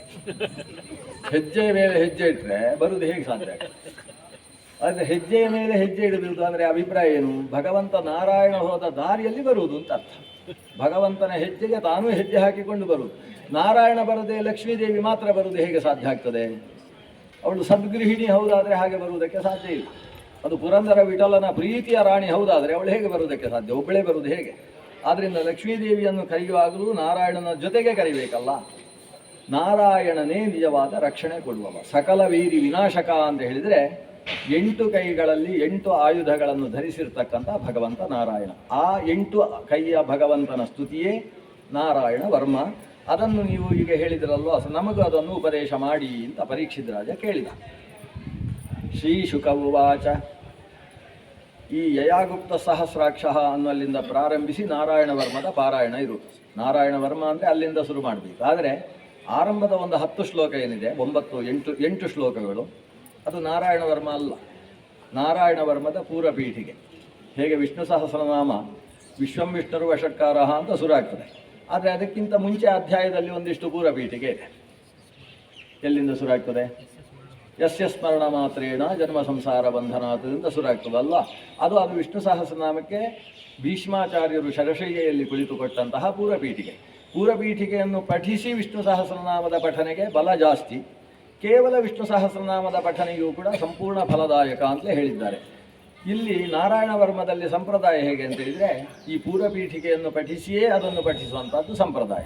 ಹೆಜ್ಜೆಯ ಮೇಲೆ ಹೆಜ್ಜೆ ಇಟ್ಟರೆ ಬರುವುದು ಹೇಗೆ ಸಾಧ್ಯ? ಆದರೆ ಹೆಜ್ಜೆಯ ಮೇಲೆ ಹೆಜ್ಜೆ ಇಡಬೇಕು ಅಂದರೆ ಅಭಿಪ್ರಾಯ ಏನು? ಭಗವಂತ ನಾರಾಯಣ ಹೋದ ದಾರಿಯಲ್ಲಿ ಬರುವುದು ಅಂತ ಅರ್ಥ. ಭಗವಂತನ ಹೆಜ್ಜೆಗೆ ತಾನೂ ಹೆಜ್ಜೆ ಹಾಕಿಕೊಂಡು ಬರುವುದು. ನಾರಾಯಣ ಬರದೆ ಲಕ್ಷ್ಮೀದೇವಿ ಮಾತ್ರ ಬರುವುದು ಹೇಗೆ ಸಾಧ್ಯ ಆಗ್ತದೆ? ಅವಳು ಸದ್ಗೃಹಿಣಿ ಹೌದಾದರೆ ಹಾಗೆ ಬರುವುದಕ್ಕೆ ಸಾಧ್ಯ ಇಲ್ಲ. ಅದು ಪುರಂದರ ವಿಠಲನ ಪ್ರೀತಿಯ ರಾಣಿ ಹೌದಾದರೆ ಅವಳು ಹೇಗೆ ಬರುವುದಕ್ಕೆ ಸಾಧ್ಯ? ಒಬ್ಬಳೇ ಬರುವುದು ಹೇಗೆ? ಆದ್ದರಿಂದ ಲಕ್ಷ್ಮೀದೇವಿಯನ್ನು ಕರೆಯುವಾಗಲೂ ನಾರಾಯಣನ ಜೊತೆಗೆ ಕರಿಬೇಕಲ್ಲ. ನಾರಾಯಣನೇ ನಿಜವಾದ ರಕ್ಷಣೆ ಕೊಡುವವ. ಸಕಲ ವೈರಿ ವಿನಾಶಕ ಅಂತ ಹೇಳಿದರೆ 8 ಕೈಗಳಲ್ಲಿ 8 ಆಯುಧಗಳನ್ನು ಧರಿಸಿರ್ತಕ್ಕಂಥ ಭಗವಂತ ನಾರಾಯಣ. ಆ 8 ಕೈಯ ಭಗವಂತನ ಸ್ತುತಿಯೇ ನಾರಾಯಣ ವರ್ಮ. ಅದನ್ನು ನೀವು ಈಗ ಹೇಳಿದ್ರಲ್ವ, ನಮಗೂ ಅದನ್ನು ಉಪದೇಶ ಮಾಡಿ ಅಂತ ಪರೀಕ್ಷಿತ್ ರಾಜ ಕೇಳಿದ. ಶ್ರೀ ಶುಕ ಉವಾಚ. ಈ ಯಯಾಗುಪ್ತ ಸಹಸ್ರಾಕ್ಷ ಅನ್ನುವಲ್ಲಿಂದ ಪ್ರಾರಂಭಿಸಿ ನಾರಾಯಣ ವರ್ಮದ ಪಾರಾಯಣ ಇರುವುದು. ನಾರಾಯಣ ವರ್ಮ ಅಂದರೆ ಅಲ್ಲಿಂದ ಶುರು ಮಾಡಬೇಕು. ಆದರೆ ಆರಂಭದ ಒಂದು 10 ಶ್ಲೋಕ ಏನಿದೆ, 8 ಶ್ಲೋಕಗಳು, ಅದು ನಾರಾಯಣ ವರ್ಮ ಅಲ್ಲ. ನಾರಾಯಣ ವರ್ಮದ ಪೂರ್ವಪೀಠಿಗೆ. ಹೇಗೆ ವಿಷ್ಣು ಸಹಸ್ರನಾಮ ವಿಶ್ವಂ ವಿಷ್ಣುರು ವಷಟ್ಕಾರ ಅಂತ ಶುರು ಆಗ್ತದೆ, ಆದರೆ ಅದಕ್ಕಿಂತ ಮುಂಚೆ ಅಧ್ಯಾಯದಲ್ಲಿ ಒಂದಿಷ್ಟು ಪೂರ್ವಪೀಠಿಗೆ ಇದೆ. ಎಲ್ಲಿಂದ ಶುರು ಆಗ್ತದೆ? ಯಸ್ಯ ಸ್ಮರಣ ಮಾತ್ರೇಣ ಜನ್ಮ ಸಂಸಾರ ಬಂಧನಾಥದಿಂದ ಶುರು ಆಗ್ತದಲ್ಲ. ಅದು ವಿಷ್ಣು ಸಹಸ್ರನಾಮಕ್ಕೆ ಭೀಷ್ಮಾಚಾರ್ಯರು ಶರಶಯ್ಯಲ್ಲಿ ಕುಳಿತುಕೊಟ್ಟಂತಹ ಪೂರ್ವಪೀಠಿಗೆ. ಪೂರ್ವಪೀಠಿಕೆಯನ್ನು ಪಠಿಸಿ ವಿಷ್ಣು ಸಹಸ್ರನಾಮದ ಪಠನೆಗೆ ಬಲ ಜಾಸ್ತಿ. ಕೇವಲ ವಿಷ್ಣು ಸಹಸ್ರನಾಮದ ಪಠನೆಯೂ ಕೂಡ ಸಂಪೂರ್ಣ ಫಲದಾಯಕ ಅಂತಲೇ ಹೇಳಿದ್ದಾರೆ. ಇಲ್ಲಿ ನಾರಾಯಣ ವರ್ಮದಲ್ಲಿ ಸಂಪ್ರದಾಯ ಹೇಗೆ ಅಂತ ಹೇಳಿದರೆ, ಈ ಪೂರ್ವಪೀಠಿಕೆಯನ್ನು ಪಠಿಸಿಯೇ ಅದನ್ನು ಪಠಿಸುವಂಥದ್ದು ಸಂಪ್ರದಾಯ.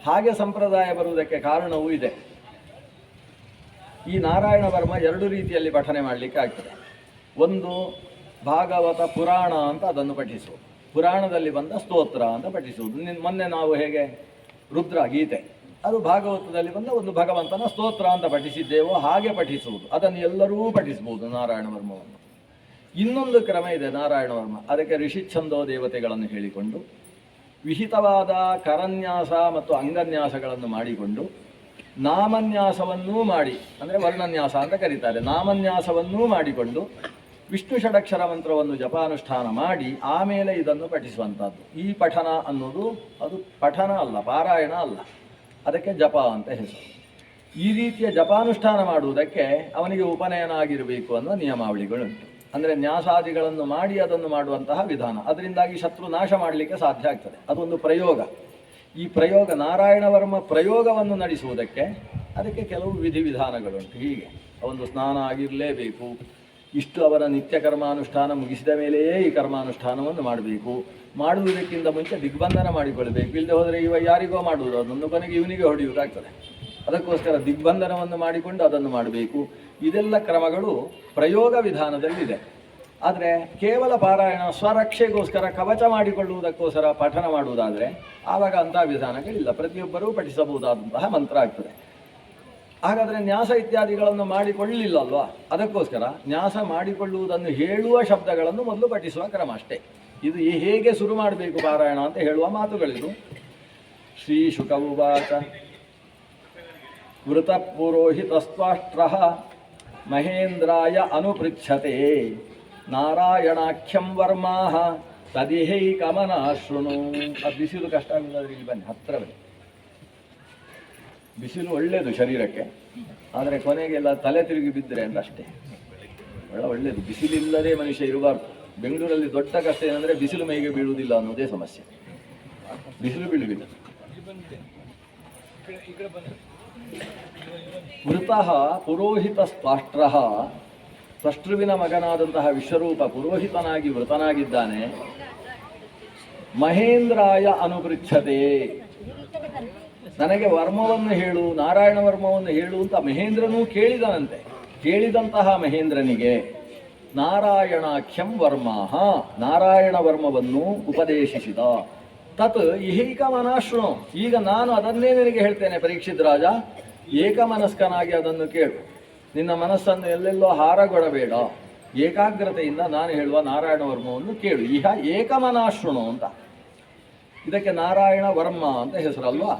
ಹಾಗೆ ಸಂಪ್ರದಾಯ ಬರುವುದಕ್ಕೆ ಕಾರಣವೂ ಇದೆ. ಈ ನಾರಾಯಣ ವರ್ಮ 2 ರೀತಿಯಲ್ಲಿ ಪಠನೆ ಮಾಡಲಿಕ್ಕೆ ಆಗ್ತದೆ. ಒಂದು ಭಾಗವತ ಪುರಾಣ ಅಂತ ಅದನ್ನು ಪಠಿಸುವುದು, ಪುರಾಣದಲ್ಲಿ ಬಂದ ಸ್ತೋತ್ರ ಅಂತ ಪಠಿಸುವುದು. ಮೊನ್ನೆ ನಾವು ಹೇಗೆ ರುದ್ರ ಗೀತೆ, ಅದು ಭಾಗವತದಲ್ಲಿ ಬಂದ ಒಂದು ಭಗವಂತನ ಸ್ತೋತ್ರ ಅಂತ ಪಠಿಸಿದ್ದೇವೋ ಹಾಗೆ ಪಠಿಸುವುದು. ಅದನ್ನು ಎಲ್ಲರೂ ಪಠಿಸ್ಬೋದು ನಾರಾಯಣ ವರ್ಮವನ್ನು. ಇನ್ನೊಂದು ಕ್ರಮ ಇದೆ ನಾರಾಯಣ ವರ್ಮ. ಅದಕ್ಕೆ ಋಷಿಚ್ಛಂದೋ ದೇವತೆಗಳನ್ನು ಹೇಳಿಕೊಂಡು ವಿಹಿತವಾದ ಕರನ್ಯಾಸ ಮತ್ತು ಅಂಗನ್ಯಾಸಗಳನ್ನು ಮಾಡಿಕೊಂಡು ನಾಮನ್ಯಾಸವನ್ನೂ ಮಾಡಿ, ಅಂದರೆ ವರ್ಣನ್ಯಾಸ ಅಂತ ಕರೀತಾರೆ, ನಾಮನ್ಯಾಸವನ್ನೂ ಮಾಡಿಕೊಂಡು ವಿಷ್ಣು ಷಡಕ್ಷರ ಮಂತ್ರವನ್ನು ಜಪಾನುಷ್ಠಾನ ಮಾಡಿ ಆಮೇಲೆ ಇದನ್ನು ಪಠಿಸುವಂಥದ್ದು. ಈ ಪಠನ ಅನ್ನೋದು ಅದು ಪಠನ ಅಲ್ಲ, ಪಾರಾಯಣ ಅಲ್ಲ, ಅದಕ್ಕೆ ಜಪ ಅಂತ ಹೆಸರು. ಈ ರೀತಿಯ ಜಪಾನುಷ್ಠಾನ ಮಾಡುವುದಕ್ಕೆ ಅವನಿಗೆ ಉಪನಯನ ಆಗಿರಬೇಕು ಅನ್ನೋ ನಿಯಮಾವಳಿಗಳುಂಟು. ಅಂದರೆ ನ್ಯಾಸಾದಿಗಳನ್ನು ಮಾಡಿ ಅದನ್ನು ಮಾಡುವಂತಹ ವಿಧಾನ. ಅದರಿಂದಾಗಿ ಶತ್ರು ನಾಶ ಮಾಡಲಿಕ್ಕೆ ಸಾಧ್ಯ ಆಗ್ತದೆ. ಅದೊಂದು ಪ್ರಯೋಗ. ಈ ಪ್ರಯೋಗ ನಾರಾಯಣ ವರ್ಮ ಪ್ರಯೋಗವನ್ನು ನಡೆಸುವುದಕ್ಕೆ ಅದಕ್ಕೆ ಕೆಲವು ವಿಧಿವಿಧಾನಗಳುಂಟು. ಹೀಗೆ ಒಂದು ಸ್ನಾನ ಆಗಿರಲೇಬೇಕು, ಇಷ್ಟು ಅವರ ನಿತ್ಯ ಕರ್ಮಾನುಷ್ಠಾನ ಮುಗಿಸಿದ ಮೇಲೆಯೇ ಈ ಕರ್ಮಾನುಷ್ಠಾನವನ್ನು ಮಾಡಬೇಕು, ಮಾಡುವುದಕ್ಕಿಂತ ಮುಂಚೆ ದಿಗ್ಬಂಧನ ಮಾಡಿಕೊಳ್ಬೇಕು, ಇಲ್ಲದೆ ಹೋದರೆ ಇವ ಯಾರಿಗೋ ಮಾಡುವುದು, ಅದೊಂದು ಕೊನೆಗೆ ಇವನಿಗೆ ಹೊಡೆಯುವುದಾಗ್ತದೆ. ಅದಕ್ಕೋಸ್ಕರ ದಿಗ್ಬಂಧನವನ್ನು ಮಾಡಿಕೊಂಡು ಅದನ್ನು ಮಾಡಬೇಕು. ಇದೆಲ್ಲ ಕ್ರಮಗಳು ಪ್ರಯೋಗ ವಿಧಾನದಲ್ಲಿದೆ. ಆದರೆ ಕೇವಲ ಪಾರಾಯಣ ಸ್ವರಕ್ಷೆಗೋಸ್ಕರ ಕವಚ ಮಾಡಿಕೊಳ್ಳುವುದಕ್ಕೋಸ್ಕರ ಪಠನ ಮಾಡುವುದಾದರೆ ಆವಾಗ ಅಂಥ ವಿಧಾನಗಳಿಲ್ಲ, ಪ್ರತಿಯೊಬ್ಬರೂ ಪಠಿಸಬಹುದಾದಂತಹ ಮಂತ್ರ ಆಗ್ತದೆ. ಹಾಗಾದರೆ ನ್ಯಾಸ ಇತ್ಯಾದಿಗಳನ್ನು ಮಾಡಿಕೊಳ್ಳಲಿಲ್ಲಲ್ವಾ, ಅದಕ್ಕೋಸ್ಕರ ನ್ಯಾಸ ಮಾಡಿಕೊಳ್ಳುವುದನ್ನು ಹೇಳುವ ಶಬ್ದಗಳನ್ನು ಮೊದಲು ಪಠಿಸುವ ಕ್ರಮ ಅಷ್ಟೇ. ಇದು ಹೇಗೆ ಶುರು ಮಾಡಬೇಕು ಪಾರಾಯಣ ಅಂತ ಹೇಳುವ ಮಾತುಗಳಿದು. ಶ್ರೀ ಶುಕ ಉವಾಚ ವೃತ ಪುರೋಹಿತಸ್ತ್ವಾಷ್ಟ್ರ ಮಹೇಂದ್ರಾಯ ಅನುಪೃಚ್ಛತೆ ನಾರಾಯಣಾಖ್ಯಂ ವರ್ಮಾಹ ತದಿಹೈಕಮನ ಶೃಣು. ಆ ಬಿಸಿಲು ಕಷ್ಟ ಆಗುವುದಾದ್ರೆ ಇಲ್ಲಿ ಬನ್ನಿ, ಹತ್ತಿರ ಬನ್ನಿ. ಬಿಸಿಲು ಒಳ್ಳೆಯದು ಶರೀರಕ್ಕೆ, ಆದರೆ ಕೊನೆಗೆಲ್ಲ ತಲೆ ತಿರುಗಿ ಬಿದ್ದರೆ ಅಂತ ಅಷ್ಟೇ. ಒಳ್ಳೆಯದು, ಬಿಸಿಲಿಲ್ಲದೆ ಮನುಷ್ಯ ಇರಬಾರ್ದು. ಬೆಂಗಳೂರಲ್ಲಿ ದೊಡ್ಡ ಕಷ್ಟ ಏನಂದರೆ ಬಿಸಿಲು ಮೈಗೆ ಬೀಳುವುದಿಲ್ಲ ಅನ್ನೋದೇ ಸಮಸ್ಯೆ. ಬಿಸಿಲು ಬೀಳುವುದಿಲ್ಲ. ವೃತಃ ಪುರೋಹಿತ ಸ್ವಾಷ್ಟ್ರ, ತ್ವಷ್ಟೃವಿನ ಮಗನಾದಂತಹ ವಿಶ್ವರೂಪ ಪುರೋಹಿತನಾಗಿ ವೃತನಾಗಿದ್ದಾನೆ. ಮಹೇಂದ್ರಾಯ ಅನುಪೃಚ್ಛತೆ, ನನಗೆ ವರ್ಮವನ್ನು ಹೇಳು, ನಾರಾಯಣ ವರ್ಮವನ್ನು ಹೇಳು ಅಂತ ಮಹೇಂದ್ರನೂ ಕೇಳಿದನಂತೆ. ಕೇಳಿದಂತಹ ಮಹೇಂದ್ರನಿಗೆ ನಾರಾಯಣಾಖ್ಯಂ ವರ್ಮಾಹ, ನಾರಾಯಣ ವರ್ಮವನ್ನು ಉಪದೇಶಿಸಿದ. ತತ್ ಇಹೈಕಮನಶೃಣು, ಈಗ ನಾನು ಅದನ್ನೇ ನಿನಗೆ ಹೇಳ್ತೇನೆ ಪರೀಕ್ಷಿತ್ ರಾಜ, ಏಕಮನಸ್ಕನಾಗಿ ಅದನ್ನು ಕೇಳು. ನಿನ್ನ ಮನಸ್ಸನ್ನು ಎಲ್ಲೆಲ್ಲೋ ಹಾರಗೊಡಬೇಡ, ಏಕಾಗ್ರತೆಯಿಂದ ನಾನು ಹೇಳುವ ನಾರಾಯಣ ವರ್ಮವನ್ನು ಕೇಳು. ಇಹ ಏಕಮನಶೃಣು ಅಂತ. ಇದಕ್ಕೆ ನಾರಾಯಣ ವರ್ಮ ಅಂತ ಹೆಸರಲ್ವಾ.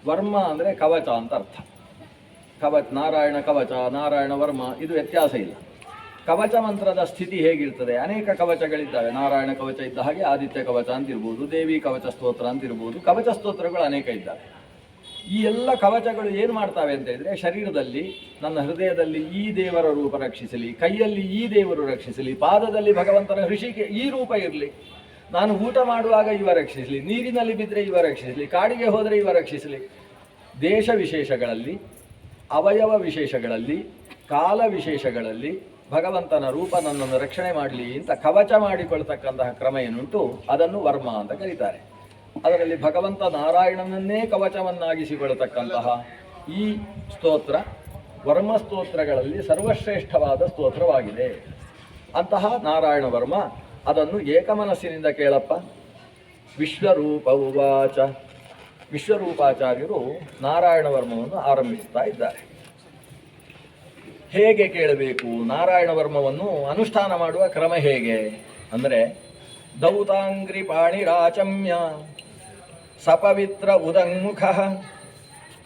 ವರ್ಮ ಅಂದರೆ ಕವಚ ಅಂತ ಅರ್ಥ. ಕವಚ, ನಾರಾಯಣ ಕವಚ, ನಾರಾಯಣ ವರ್ಮ, ಇದು ವ್ಯತ್ಯಾಸ ಇಲ್ಲ. ಕವಚ ಮಂತ್ರದ ಸ್ಥಿತಿ ಹೇಗಿರ್ತದೆ? ಅನೇಕ ಕವಚಗಳಿದ್ದಾವೆ. ನಾರಾಯಣ ಕವಚ ಇದ್ದ ಹಾಗೆ ಆದಿತ್ಯ ಕವಚ ಅಂತಿರ್ಬೋದು, ದೇವಿ ಕವಚ ಸ್ತೋತ್ರ ಅಂತಿರ್ಬೋದು, ಕವಚ ಸ್ತೋತ್ರಗಳು ಅನೇಕ ಇದ್ದಾವೆ. ಈ ಎಲ್ಲ ಕವಚಗಳು ಏನು ಮಾಡ್ತಾವೆ ಅಂತ ಹೇಳಿದರೆ, ಶರೀರದಲ್ಲಿ ನನ್ನ ಹೃದಯದಲ್ಲಿ ಈ ದೇವರ ರೂಪ ರಕ್ಷಿಸಲಿ, ಕೈಯಲ್ಲಿ ಈ ದೇವರು ರಕ್ಷಿಸಲಿ, ಪಾದದಲ್ಲಿ ಭಗವಂತನ ಋಷಿಗೆ ಈ ರೂಪ ಇರಲಿ, ನಾನು ಊಟ ಮಾಡುವಾಗ ಇವ ರಕ್ಷಿಸಲಿ, ನೀರಿನಲ್ಲಿ ಬಿದ್ದರೆ ಇವ ರಕ್ಷಿಸಲಿ, ಕಾಡಿಗೆ ಹೋದರೆ ಇವ ರಕ್ಷಿಸಲಿ, ದೇಶ ವಿಶೇಷಗಳಲ್ಲಿ, ಅವಯವ ವಿಶೇಷಗಳಲ್ಲಿ, ಕಾಲ ವಿಶೇಷಗಳಲ್ಲಿ ಭಗವಂತನ ರೂಪ ನನ್ನನ್ನು ರಕ್ಷಣೆ ಮಾಡಲಿ ಅಂತ ಕವಚ ಮಾಡಿಕೊಳ್ತಕ್ಕಂತಹ ಕ್ರಮ ಏನುಂಟು ಅದನ್ನು ವರ್ಮ ಅಂತ ಕರೀತಾರೆ. ಅದರಲ್ಲಿ ಭಗವಂತ ನಾರಾಯಣನನ್ನೇ ಕವಚವನ್ನಾಗಿಸಿಕೊಳ್ಳತಕ್ಕಂತಹ ಈ ಸ್ತೋತ್ರ ವರ್ಮ ಸ್ತೋತ್ರಗಳಲ್ಲಿ ಸರ್ವಶ್ರೇಷ್ಠವಾದ ಸ್ತೋತ್ರವಾಗಿದೆ. ಅಂತಹ ನಾರಾಯಣ ವರ್ಮ ಅದನ್ನು ಏಕಮನಸ್ಸಿನಿಂದ ಕೇಳಪ್ಪ. ವಿಶ್ವರೂಪ ಉವಾಚ, ವಿಶ್ವರೂಪಾಚಾರ್ಯರು ನಾರಾಯಣ ವರ್ಮವನ್ನು ಆರಂಭಿಸ್ತಾ ಇದ್ದಾರೆ. ಹೇಗೆ ಕೇಳಬೇಕು ನಾರಾಯಣ ವರ್ಮವನ್ನು? ಅನುಷ್ಠಾನ ಮಾಡುವ ಕ್ರಮ ಹೇಗೆ ಅಂದರೆ, ದೌತಾಂಗ್ರಿ ಪಾಣಿರಾಚಮ್ಯ ಸಪವಿತ್ರ ಉದಂಗುಖ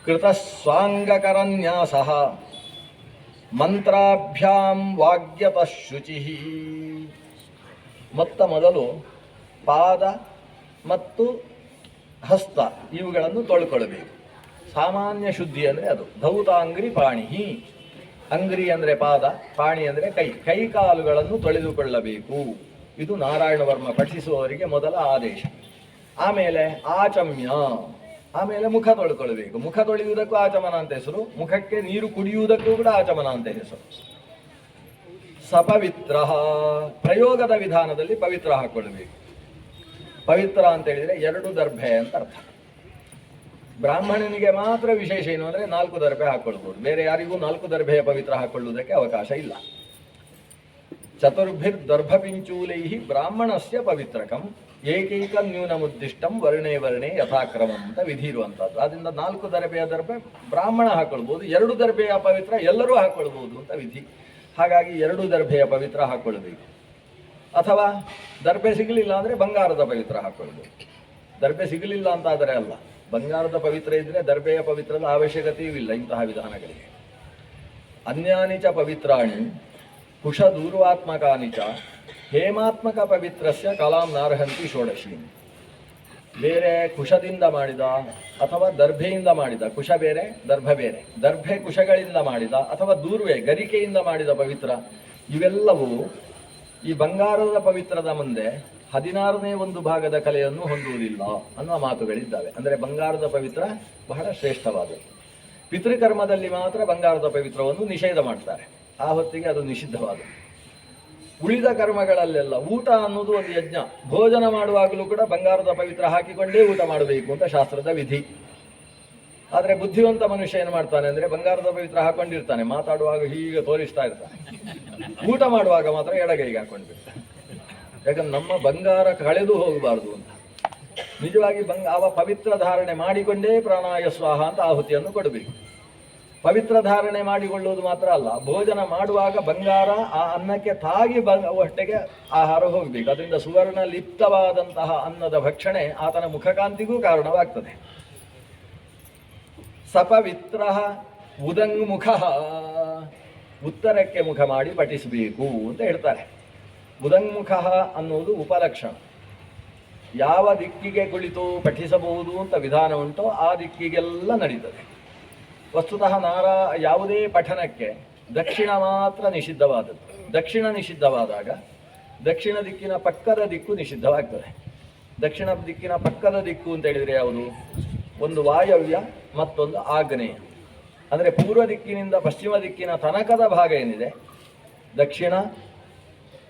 ಕೃತಸ್ವಾಂಗಕರನ್ಯಾಸ ಮಂತ್ರಾಭ್ಯಾಂ ವಾಗ್ಯತಃ ಶುಚಿ. ಮೊದಲು ಪಾದ ಮತ್ತು ಹಸ್ತ ಇವುಗಳನ್ನು ತೊಳ್ಕೊಳ್ಬೇಕು. ಸಾಮಾನ್ಯ ಶುದ್ಧಿ ಅಂದರೆ ಅದು. ಧೌತಾಂಗ್ರಿ ಪಾಣಿ, ಅಂಗ್ರಿ ಅಂದರೆ ಪಾದ, ಪಾಣಿ ಅಂದರೆ ಕೈ, ಕೈಕಾಲುಗಳನ್ನು ತೊಳೆದುಕೊಳ್ಳಬೇಕು. ಇದು ನಾರಾಯಣ ವರ್ಮ ಪಠಿಸುವವರಿಗೆ ಮೊದಲ ಆದೇಶ. ಆಮೇಲೆ ಆಚಮ್ಯ, ಆಮೇಲೆ ಮುಖ ತೊಳ್ಕೊಳ್ಬೇಕು. ಮುಖ ತೊಳೆಯುವುದಕ್ಕೂ ಆಚಮನ ಅಂತ ಹೆಸರು, ಮುಖಕ್ಕೆ ನೀರು ಕುಡಿಯುವುದಕ್ಕೂ ಕೂಡ ಆಚಮನ ಅಂತ ಹೆಸರು. ಸಪವಿತ್ರ, ಪ್ರಯೋಗದ ವಿಧಾನದಲ್ಲಿ ಪವಿತ್ರ ಹಾಕ್ಕೊಳ್ಬೇಕು. ಪವಿತ್ರ ಅಂತ ಹೇಳಿದರೆ 2 ದರ್ಭೆ ಅಂತ ಅರ್ಥ. ಬ್ರಾಹ್ಮಣನಿಗೆ ಮಾತ್ರ ವಿಶೇಷ ಏನು ಅಂದರೆ 4 ದರ್ಭೆ ಹಾಕ್ಕೊಳ್ಬೋದು, ಬೇರೆ ಯಾರಿಗೂ 4 ದರ್ಭೆಯ ಪವಿತ್ರ ಹಾಕ್ಕೊಳ್ಳುವುದಕ್ಕೆ ಅವಕಾಶ ಇಲ್ಲ. ಚತುರ್ಭಿರ್ ದರ್ಭಪಿಂಚೂಲೈ ಬ್ರಾಹ್ಮಣಸ್ಯ ಪವಿತ್ರಕಂ ಏಕೈಕ ನ್ಯೂನಮುದ್ದಿಷ್ಟಂ ವರ್ಣೇ ವರ್ಣೇ ಯಥಾಕ್ರಮ ಅಂತ ವಿಧಿ ಇರುವಂಥದ್ದು. ಆದ್ದರಿಂದ 4 ದರ್ಭೆಯ ದರ್ಭೆ ಬ್ರಾಹ್ಮಣ ಹಾಕ್ಕೊಳ್ಬೋದು, 2 ದರ್ಭೆಯ ಪವಿತ್ರ ಎಲ್ಲರೂ ಹಾಕ್ಕೊಳ್ಬೋದು ಅಂತ ವಿಧಿ. ಹಾಗಾಗಿ 2 ದರ್ಭೆಯ ಪವಿತ್ರ ಹಾಕ್ಕೊಳ್ಬೇಕು. ಅಥವಾ ದರ್ಬೆ ಸಿಗಲಿಲ್ಲ ಅಂದರೆ ಬಂಗಾರದ ಪವಿತ್ರ ಹಾಕೊಳ್ಳೋದು. ದರ್ಬೆ ಸಿಗಲಿಲ್ಲ ಅಂತಾದರೆ ಅಲ್ಲ, ಬಂಗಾರದ ಪವಿತ್ರ ಇದ್ದರೆ ದರ್ಬೆಯ ಪವಿತ್ರದ ಅವಶ್ಯಕತೆಯೂ ಇಲ್ಲ ಇಂತಹ ವಿಧಾನಗಳಿಗೆ. ಅನ್ಯಾನಿ ಚ ಪವಿತ್ರಾಣಿ ಕುಶ ದೂರ್ವಾತ್ಮಕಾನಿ ಚ ಹೇಮಾತ್ಮಕ ಪವಿತ್ರಸ್ಯ ಕಲಾಂ ನಾರ್ಹಂತಿ ಷೋಡಶಿ. ಬೇರೆ ಕುಶದಿಂದ ಮಾಡಿದ ಅಥವಾ ದರ್ಭೆಯಿಂದ ಮಾಡಿದ, ಕುಶ ಬೇರೆ ದರ್ಭ ಬೇರೆ, ದರ್ಭೆ ಕುಶಗಳಿಂದ ಮಾಡಿದ ಅಥವಾ ದೂರ್ವೆ ಗರಿಕೆಯಿಂದ ಮಾಡಿದ ಪವಿತ್ರ, ಇವೆಲ್ಲವೂ ಈ ಬಂಗಾರದ ಪವಿತ್ರದ ಮುಂದೆ 16ನೇ ಒಂದು ಭಾಗದ ಕಲೆಯನ್ನು ಹೊಂದುವುದಿಲ್ಲ ಅನ್ನುವ ಮಾತುಗಳಿದ್ದಾವೆ. ಅಂದರೆ ಬಂಗಾರದ ಪವಿತ್ರ ಬಹಳ ಶ್ರೇಷ್ಠವಾದದ್ದು. ಪಿತೃಕರ್ಮದಲ್ಲಿ ಮಾತ್ರ ಬಂಗಾರದ ಪವಿತ್ರವನ್ನು ನಿಷೇಧ ಮಾಡ್ತಾರೆ, ಆ ಹೊತ್ತಿಗೆ ಅದು ನಿಷಿದ್ಧವಾದದ್ದು. ಉಳಿದ ಕರ್ಮಗಳಲ್ಲೆಲ್ಲ ಊಟ ಅನ್ನೋದು ಒಂದು ಯಜ್ಞ, ಭೋಜನ ಮಾಡುವಾಗಲೂ ಕೂಡ ಬಂಗಾರದ ಪವಿತ್ರ ಹಾಕಿಕೊಂಡೇ ಊಟ ಮಾಡಬೇಕು ಅಂತ ಶಾಸ್ತ್ರದ ವಿಧಿ. ಆದರೆ ಬುದ್ಧಿವಂತ ಮನುಷ್ಯ ಏನು ಮಾಡ್ತಾನೆ ಅಂದರೆ ಬಂಗಾರದ ಪವಿತ್ರ ಹಾಕೊಂಡಿರ್ತಾನೆ, ಮಾತಾಡುವಾಗ ಹೀಗೆ ತೋರಿಸ್ತಾ ಇರ್ತಾನೆ, ಊಟ ಮಾಡುವಾಗ ಮಾತ್ರ ಎಡಗೈಗೆ ಹಾಕೊಂಡಿರ್ತಾನೆ. ಯಾಕಂದ್ರೆ ನಮ್ಮ ಬಂಗಾರ ಕಳೆದು ಹೋಗಬಾರ್ದು ಅಂತ. ನಿಜವಾಗಿ ಅವ ಪವಿತ್ರ ಧಾರಣೆ ಮಾಡಿಕೊಂಡೇ ಪ್ರಾಣಾಯ ಸ್ವಾಹ ಅಂತ ಆಹುತಿಯನ್ನು ಕೊಡಬೇಕು. ಪವಿತ್ರ ಧಾರಣೆ ಮಾಡಿಕೊಳ್ಳುವುದು ಮಾತ್ರ ಅಲ್ಲ, ಭೋಜನ ಮಾಡುವಾಗ ಬಂಗಾರ ಆ ಅನ್ನಕ್ಕೆ ತಾಗಿ ಹೊಟ್ಟೆಗೆ ಆಹಾರ ಹೋಗಬೇಕು. ಅದರಿಂದ ಸುವರ್ಣ ಲಿಪ್ತವಾದಂತಹ ಅನ್ನದ ಭಕ್ಷಣೆ ಆತನ ಮುಖಕಾಂತಿಗೂ ಕಾರಣವಾಗ್ತದೆ. ಸಪವಿತ್ರ ಉದಂಗ್ಮುಖ, ಉತ್ತರಕ್ಕೆ ಮುಖ ಮಾಡಿ ಪಠಿಸಬೇಕು ಅಂತ ಹೇಳ್ತಾರೆ. ಉದಂಗ್ಮುಖ ಅನ್ನುವುದು ಉಪಲಕ್ಷಣ. ಯಾವ ದಿಕ್ಕಿಗೆ ಕುಳಿತು ಪಠಿಸಬಹುದು ಅಂತ ವಿಧಾನ ಉಂಟೋ ಆ ದಿಕ್ಕಿಗೆಲ್ಲ ನಡೀತದೆ. ವಸ್ತುತಃ ಯಾವುದೇ ಪಠನಕ್ಕೆ ದಕ್ಷಿಣ ಮಾತ್ರ ನಿಷಿದ್ಧವಾದದ್ದು. ದಕ್ಷಿಣ ನಿಷಿದ್ಧವಾದಾಗ ದಕ್ಷಿಣ ದಿಕ್ಕಿನ ಪಕ್ಕದ ದಿಕ್ಕು ನಿಷಿದ್ಧವಾಗ್ತದೆ. ದಕ್ಷಿಣ ದಿಕ್ಕಿನ ಪಕ್ಕದ ದಿಕ್ಕು ಅಂತ ಹೇಳಿದರೆ ಯಾವುದು? ಒಂದು ವಾಯವ್ಯ, ಮತ್ತೊಂದು ಆಗ್ನೇಯ. ಅಂದರೆ ಪೂರ್ವ ದಿಕ್ಕಿನಿಂದ ಪಶ್ಚಿಮ ದಿಕ್ಕಿನ ತನಕದ ಭಾಗ ಏನಿದೆ ದಕ್ಷಿಣ,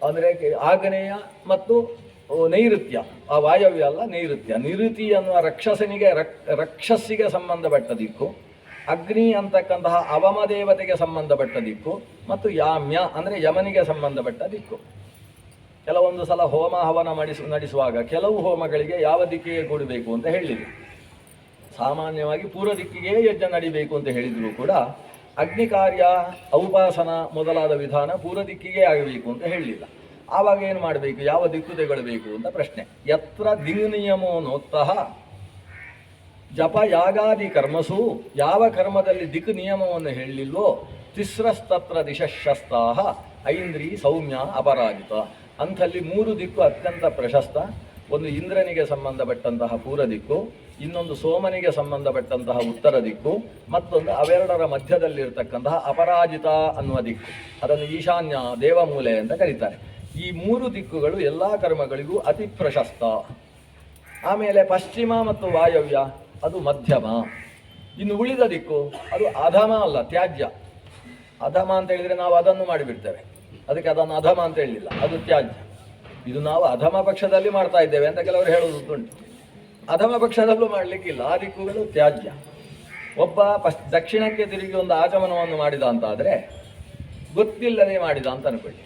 ಅಂದರೆ ಆಗ್ನೇಯ ಮತ್ತು ನೈಋತ್ಯ. ಆ ವಾಯವ್ಯ ಅಲ್ಲ, ನೈಋತ್ಯ. ನಿಋತಿ ಅನ್ನುವ ರಕ್ಷಸ್ಸಿಗೆ ಸಂಬಂಧಪಟ್ಟ ದಿಕ್ಕು, ಅಗ್ನಿ ಅಂತಕ್ಕಂತಹ ಅವಮ ದೇವತೆಗೆ ಸಂಬಂಧಪಟ್ಟ ದಿಕ್ಕು, ಮತ್ತು ಯಾಮ್ಯ ಅಂದರೆ ಯಮನಿಗೆ ಸಂಬಂಧಪಟ್ಟ ದಿಕ್ಕು. ಕೆಲವೊಂದು ಸಲ ಹೋಮ ಹವನ ನಡೆಸುವಾಗ ಕೆಲವು ಹೋಮಗಳಿಗೆ ಯಾವ ದಿಕ್ಕಿಗೆ ಕೂಡಬೇಕು ಅಂತ ಹೇಳಿದೆ. ಸಾಮಾನ್ಯವಾಗಿ ಪೂರ್ವ ದಿಕ್ಕಿಗೆ ಯಜ್ಞ ನಡಿಬೇಕು ಅಂತ ಹೇಳಿದ್ರು ಕೂಡ ಅಗ್ನಿ ಕಾರ್ಯ, ಔಪಾಸನ ಮೊದಲಾದ ವಿಧಾನ ಪೂರ್ವ ದಿಕ್ಕಿಗೆ ಆಗಬೇಕು ಅಂತ ಹೇಳಲಿಲ್ಲ. ಆವಾಗ ಏನು ಮಾಡಬೇಕು, ಯಾವ ದಿಕ್ಕು ತಗೊಳ್ಬೇಕು ಅಂತ ಪ್ರಶ್ನೆ. ಯತ್ರ ದಿಗ್ನಿಯಮೋ ನೋತ್ತಃ ಜಪ ಯಾಗಾದಿ ಕರ್ಮಸು, ಯಾವ ಕರ್ಮದಲ್ಲಿ ದಿಕ್ಕು ನಿಯಮವನ್ನು ಹೇಳಲಿಲ್ವೋ ತಿಸ್ರಸ್ತತ್ರ ದಿಶಶಸ್ತಾಹ ಐಂದ್ರಿ ಸೌಮ್ಯ ಅಪರಾಜಿತ. ಅಂಥಲ್ಲಿ 3 ದಿಕ್ಕು ಅತ್ಯಂತ ಪ್ರಶಸ್ತ. ಒಂದು ಇಂದ್ರನಿಗೆ ಸಂಬಂಧಪಟ್ಟಂತಹ ಪೂರ್ವ ದಿಕ್ಕು, ಇನ್ನೊಂದು ಸೋಮನಿಗೆ ಸಂಬಂಧಪಟ್ಟಂತಹ ಉತ್ತರ ದಿಕ್ಕು, ಮತ್ತೊಂದು ಅವೆರಡರ ಮಧ್ಯದಲ್ಲಿರ್ತಕ್ಕಂತಹ ಅಪರಾಜಿತ ಅನ್ನುವ ದಿಕ್ಕು. ಅದನ್ನು ಈಶಾನ್ಯ ದೇವಮೂಲೆ ಅಂತ ಕರೀತಾರೆ. ಈ 3 ದಿಕ್ಕುಗಳು ಎಲ್ಲ ಕರ್ಮಗಳಿಗೂ ಅತಿ ಪ್ರಶಸ್ತ. ಆಮೇಲೆ ಪಶ್ಚಿಮ ಮತ್ತು ವಾಯವ್ಯ ಅದು ಮಧ್ಯಮ. ಇನ್ನು ಉಳಿದ ದಿಕ್ಕು ಅದು ಅಧಮ ಅಲ್ಲ, ತ್ಯಾಜ್ಯ. ಅಧಮ ಅಂತ ಹೇಳಿದರೆ ನಾವು ಅದನ್ನು ಮಾಡಿಬಿಡ್ತೇವೆ, ಅದಕ್ಕೆ ಅದನ್ನು ಅಧಮ ಅಂತ ಹೇಳಲಿಲ್ಲ, ಅದು ತ್ಯಾಜ್ಯ. ಇದು ನಾವು ಅಧಮ ಪಕ್ಷದಲ್ಲಿ ಮಾಡ್ತಾ ಇದ್ದೇವೆ ಅಂತ ಕೆಲವರು ಹೇಳುವುದುಂಟು. ಅಧಮ ಪಕ್ಷದಲ್ಲೂ ಮಾಡಲಿಕ್ಕಿಲ್ಲ, ಆ ದಿಕ್ಕುಗಳು ತ್ಯಾಜ್ಯ. ಒಬ್ಬ ದಕ್ಷಿಣಕ್ಕೆ ತಿರುಗಿ ಒಂದು ಆಚಮನವನ್ನು ಮಾಡಿದ ಅಂತಾದರೆ ಗೊತ್ತಿಲ್ಲದೆ ಮಾಡಿದ ಅಂತ ಅನ್ಕೊಳ್ಳಿ.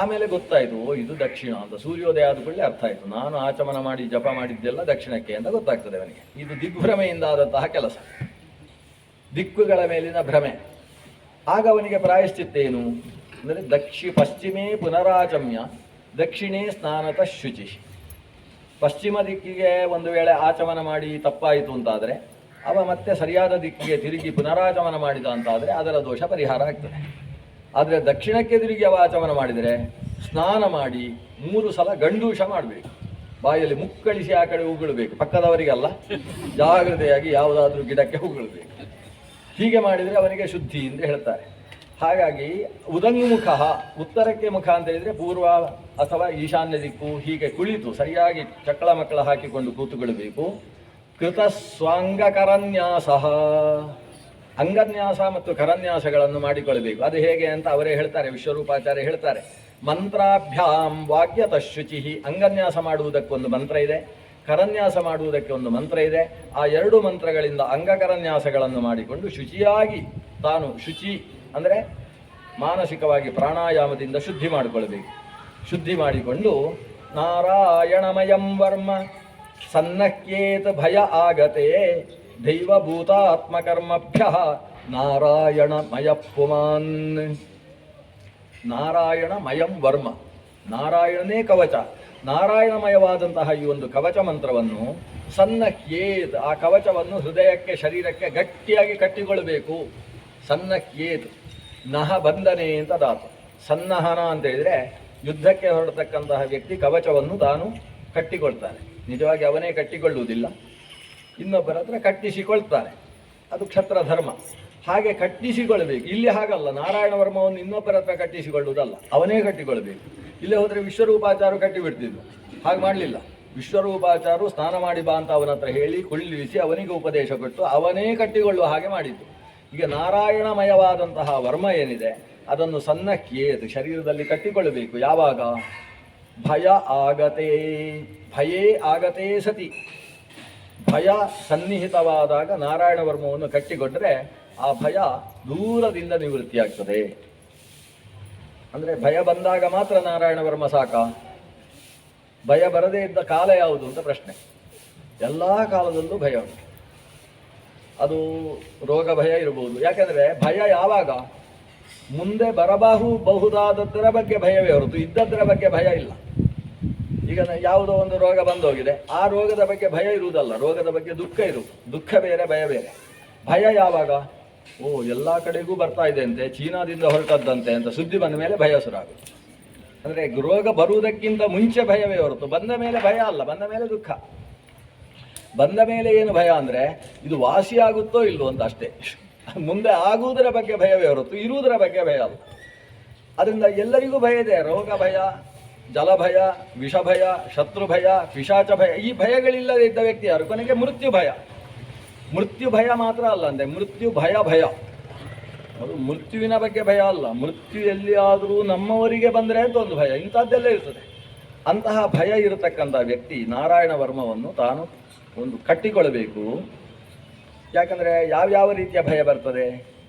ಆಮೇಲೆ ಗೊತ್ತಾಯಿತು, ಓ ಇದು ದಕ್ಷಿಣ ಅಂತ. ಸೂರ್ಯೋದಯ ಆದ ಕೂಡಲೇ ಅರ್ಥ ಆಯಿತು, ನಾನು ಆಚಮನ ಮಾಡಿ ಜಪ ಮಾಡಿದ್ದೆಲ್ಲ ದಕ್ಷಿಣಕ್ಕೆ ಅಂತ ಗೊತ್ತಾಗ್ತದೆ ಅವನಿಗೆ. ಇದು ದಿಗ್ಭ್ರಮೆಯಿಂದ ಆದಂತಹ ಕೆಲಸ, ದಿಕ್ಕುಗಳ ಮೇಲಿನ ಭ್ರಮೆ. ಆಗ ಅವನಿಗೆ ಪ್ರಾಯಶ್ಚಿತ್ತೇನು ಅಂದರೆ ಪಶ್ಚಿಮೇ ಪುನರಾಚಮ್ಯ ದಕ್ಷಿಣೇ ಸ್ನಾನತ ಶುಚಿ. ಪಶ್ಚಿಮ ದಿಕ್ಕಿಗೆ ಒಂದು ವೇಳೆ ಆಚಮನ ಮಾಡಿ ತಪ್ಪಾಯಿತು ಅಂತಾದರೆ ಅವ ಮತ್ತೆ ಸರಿಯಾದ ದಿಕ್ಕಿಗೆ ತಿರುಗಿ ಪುನರಾಚಮನ ಮಾಡಿದ ಅಂತಾದರೆ ಅದರ ದೋಷ ಪರಿಹಾರ ಆಗ್ತದೆ. ಆದರೆ ದಕ್ಷಿಣಕ್ಕೆ ತಿರುಗಿ ಅವ ಆಚಮನ ಮಾಡಿದರೆ ಸ್ನಾನ ಮಾಡಿ 3 ಸಲ ಗಂಡೂಷ ಮಾಡಬೇಕು. ಬಾಯಲ್ಲಿ ಮುಕ್ಕಳಿಸಿ ಆ ಕಡೆ ಉಗುಳಬೇಕು, ಪಕ್ಕದವರಿಗಲ್ಲ, ಜಾಗ್ರತೆಯಾಗಿ ಯಾವುದಾದ್ರೂ ಗಿಡಕ್ಕೆ ಉಗುಳಬೇಕು. ಹೀಗೆ ಮಾಡಿದರೆ ಅವನಿಗೆ ಶುದ್ಧಿ ಅಂತ ಹೇಳ್ತಾರೆ. ಹಾಗಾಗಿ ಉದಂಗ್ಮುಖ, ಉತ್ತರಕ್ಕೆ ಮುಖ ಅಂತ ಹೇಳಿದರೆ ಪೂರ್ವ ಅಥವಾ ಈಶಾನ್ಯ ದಿಕ್ಕು. ಹೀಗೆ ಕುಳಿತು ಸರಿಯಾಗಿ ಚಕ್ಕಳ ಮಕ್ಕಳ ಹಾಕಿಕೊಂಡು ಕೂತುಕೊಳ್ಬೇಕು. ಕೃತ ಸ್ವಾಂಗಕರನ್ಯಾಸ, ಅಂಗನ್ಯಾಸ ಮತ್ತು ಕರನ್ಯಾಸಗಳನ್ನು ಮಾಡಿಕೊಳ್ಳಬೇಕು. ಅದು ಹೇಗೆ ಅಂತ ಅವರೇ ಹೇಳ್ತಾರೆ, ವಿಶ್ವರೂಪಾಚಾರ್ಯ ಹೇಳ್ತಾರೆ. ಮಂತ್ರಾಭ್ಯಾಂ ವಾಕ್ಯತ ಶುಚಿ. ಅಂಗನ್ಯಾಸ ಮಾಡುವುದಕ್ಕೊಂದು ಮಂತ್ರ ಇದೆ, ಕರನ್ಯಾಸ ಮಾಡುವುದಕ್ಕೆ ಒಂದು ಮಂತ್ರ ಇದೆ. ಆ 2 ಮಂತ್ರಗಳಿಂದ ಅಂಗಕರನ್ಯಾಸಗಳನ್ನು ಮಾಡಿಕೊಂಡು ಶುಚಿಯಾಗಿ ತಾನು ಶುಚಿ ಅಂದರೆ ಮಾನಸಿಕವಾಗಿ ಪ್ರಾಣಾಯಾಮದಿಂದ ಶುದ್ಧಿ ಮಾಡಿಕೊಳ್ಬೇಕು. ಶುದ್ಧಿ ಮಾಡಿಕೊಂಡು ನಾರಾಯಣಮಯಂ ವರ್ಮ ಸನ್ನಕ್ಯೇತ ಭಯ ಆಗತೆ ದೈವಭೂತಾತ್ಮಕರ್ಮಭ್ಯ ನಾರಾಯಣಮಯ ಪುಮಾನ್. ನಾರಾಯಣಮಯಂ ವರ್ಮ, ನಾರಾಯಣನೇ ಕವಚ. ನಾರಾಯಣಮಯವಾದಂತಹ ಈ ಒಂದು ಕವಚ ಮಂತ್ರವನ್ನು ಸನ್ನಹ್ಯೇತ್, ಆ ಕವಚವನ್ನು ಹೃದಯಕ್ಕೆ ಶರೀರಕ್ಕೆ ಗಟ್ಟಿಯಾಗಿ ಕಟ್ಟಿಕೊಳ್ಳಬೇಕು. ಸನ್ನಹ್ಯೇತ್, ನಹ ಬಂಧನೆ ಅಂತ ಧಾತು. ಸನ್ನಹನ ಅಂತ ಹೇಳಿದರೆ ಯುದ್ಧಕ್ಕೆ ಹೊರಡತಕ್ಕಂತಹ ವ್ಯಕ್ತಿ ಕವಚವನ್ನು ತಾನು ಕಟ್ಟಿಕೊಳ್ತಾನೆ. ನಿಜವಾಗಿ ಅವನೇ ಕಟ್ಟಿಕೊಳ್ಳುವುದಿಲ್ಲ, ಇನ್ನೊಬ್ಬರ ಹತ್ರ ಕಟ್ಟಿಸಿಕೊಳ್ತಾನೆ. ಅದು ಕ್ಷತ್ರ ಧರ್ಮ. ಹಾಗೆ ಕಟ್ಟಿಸಿಕೊಳ್ಬೇಕು. ಇಲ್ಲಿ ಹಾಗಲ್ಲ, ನಾರಾಯಣ ವರ್ಮವನ್ನು ಇನ್ನೊಬ್ಬರ ಹತ್ರ ಕಟ್ಟಿಸಿಕೊಳ್ಳುವುದಲ್ಲ, ಅವನೇ ಕಟ್ಟಿಕೊಳ್ಬೇಕು. ಇಲ್ಲೇ ಹೋದರೆ ವಿಶ್ವರೂಪಾಚಾರು ಕಟ್ಟಿಬಿಡ್ತಿದ್ರು, ಹಾಗೆ ಮಾಡಲಿಲ್ಲ. ವಿಶ್ವರೂಪಾಚಾರು ಸ್ನಾನ ಮಾಡಿ ಬಾ ಅಂತ ಅವನ ಹತ್ರ ಹೇಳಿ ಕುಳ್ಳಿರಿಸಿ ಅವನಿಗೆ ಉಪದೇಶ ಕೊಟ್ಟು ಅವನೇ ಕಟ್ಟಿಕೊಳ್ಳುವ ಹಾಗೆ ಮಾಡಿದ್ದು. ಈಗ ನಾರಾಯಣಮಯವಾದಂತಹ ವರ್ಮ ಏನಿದೆ ಅದನ್ನು ಸನ್ನಕ್ಕೆ ಶರೀರದಲ್ಲಿ ಕಟ್ಟಿಕೊಳ್ಳಬೇಕು. ಯಾವಾಗ? ಭಯ ಆಗತೇ, ಭಯೇ ಆಗತೇ ಸತಿ, ಭಯ ಸನ್ನಿಹಿತವಾದಾಗ ನಾರಾಯಣ ವರ್ಮವನ್ನು ಕಟ್ಟಿಕೊಂಡ್ರೆ ಆ ಭಯ ದೂರದಿಂದ ನಿವೃತ್ತಿಯಾಗ್ತದೆ. ಅಂದರೆ ಭಯ ಬಂದಾಗ ಮಾತ್ರ ನಾರಾಯಣ ವರ್ಮ ಸಾಕ? ಭಯ ಬರದೇ ಇದ್ದ ಕಾಲ ಯಾವುದು ಅಂತ ಪ್ರಶ್ನೆ. ಎಲ್ಲ ಕಾಲದಲ್ಲೂ ಭಯ ಉಂಟು. ಅದು ರೋಗ ಭಯ ಇರಬಹುದು. ಯಾಕೆಂದರೆ ಭಯ ಯಾವಾಗ ಮುಂದೆ ಬರಬಹುದಾದದ್ದರ ಬಗ್ಗೆ ಭಯವೇ ಹೊರತು ಇದ್ದದ್ದರ ಬಗ್ಗೆ ಭಯ ಇಲ್ಲ. ಈಗ ಯಾವುದೋ ಒಂದು ರೋಗ ಬಂದೋಗಿದೆ, ಆ ರೋಗದ ಬಗ್ಗೆ ಭಯ ಇರುವುದಲ್ಲ, ರೋಗದ ಬಗ್ಗೆ ದುಃಖ ಇರುವುದು. ದುಃಖ ಬೇರೆ, ಭಯ ಬೇರೆ. ಭಯ ಯಾವಾಗ? ಓ, ಎಲ್ಲ ಕಡೆಗೂ ಬರ್ತಾ ಇದೆ ಅಂತೆ, ಚೀನಾದಿಂದ ಹೊರಟದ್ದಂತೆ ಅಂತ ಸುದ್ದಿ ಬಂದ ಮೇಲೆ ಭಯ ಶುರುವಾಗುತ್ತೆ. ಅಂದರೆ ರೋಗ ಬರುವುದಕ್ಕಿಂತ ಮುಂಚೆ ಭಯವೇ ಹೊರತು ಬಂದ ಮೇಲೆ ಭಯ ಅಲ್ಲ, ಬಂದ ಮೇಲೆ ದುಃಖ. ಬಂದ ಮೇಲೆ ಏನು ಭಯ ಅಂದರೆ ಇದು ವಾಸಿಯಾಗುತ್ತೋ ಇಲ್ವೋ ಅಂತ ಅಷ್ಟೇ. ಮುಂದೆ ಆಗುವುದರ ಬಗ್ಗೆ ಭಯವೇ ಹೊರತು ಇರುವುದರ ಬಗ್ಗೆ ಭಯ ಅಲ್ಲ. ಅದರಿಂದ ಎಲ್ಲರಿಗೂ ಭಯ ಇದೆ. ರೋಗ ಭಯ, ಜಲಭಯ, ವಿಷಭಯ, ಶತ್ರು ಭಯ, ಪಿಶಾಚ ಭಯ. ಈ ಭಯಗಳಿಲ್ಲದೆ ಇದ್ದ ವ್ಯಕ್ತಿ ಯಾರು? ಕೊನೆಗೆ ಮೃತ್ಯು ಭಯ. ಮೃತ್ಯು ಭಯ ಮಾತ್ರ ಅಲ್ಲ ಅಂದರೆ ಮೃತ್ಯು ಭಯ. ಅದು ಮೃತ್ಯುವಿನ ಬಗ್ಗೆ ಭಯ ಅಲ್ಲ, ಮೃತ್ಯು ಎಲ್ಲಿಯಾದರೂ ನಮ್ಮವರಿಗೆ ಬಂದರೆ ಅಂತ ಒಂದು ಭಯ, ಇಂಥದ್ದೆಲ್ಲ ಇರ್ತದೆ. ಅಂತಹ ಭಯ ಇರತಕ್ಕಂಥ ವ್ಯಕ್ತಿ ನಾರಾಯಣ ವರ್ಮವನ್ನು ತಾನು ಒಂದು ಕಟ್ಟಿಕೊಳ್ಳಬೇಕು. ಯಾಕಂದರೆ ಯಾವ್ಯಾವ ರೀತಿಯ ಭಯ ಬರ್ತದೆ?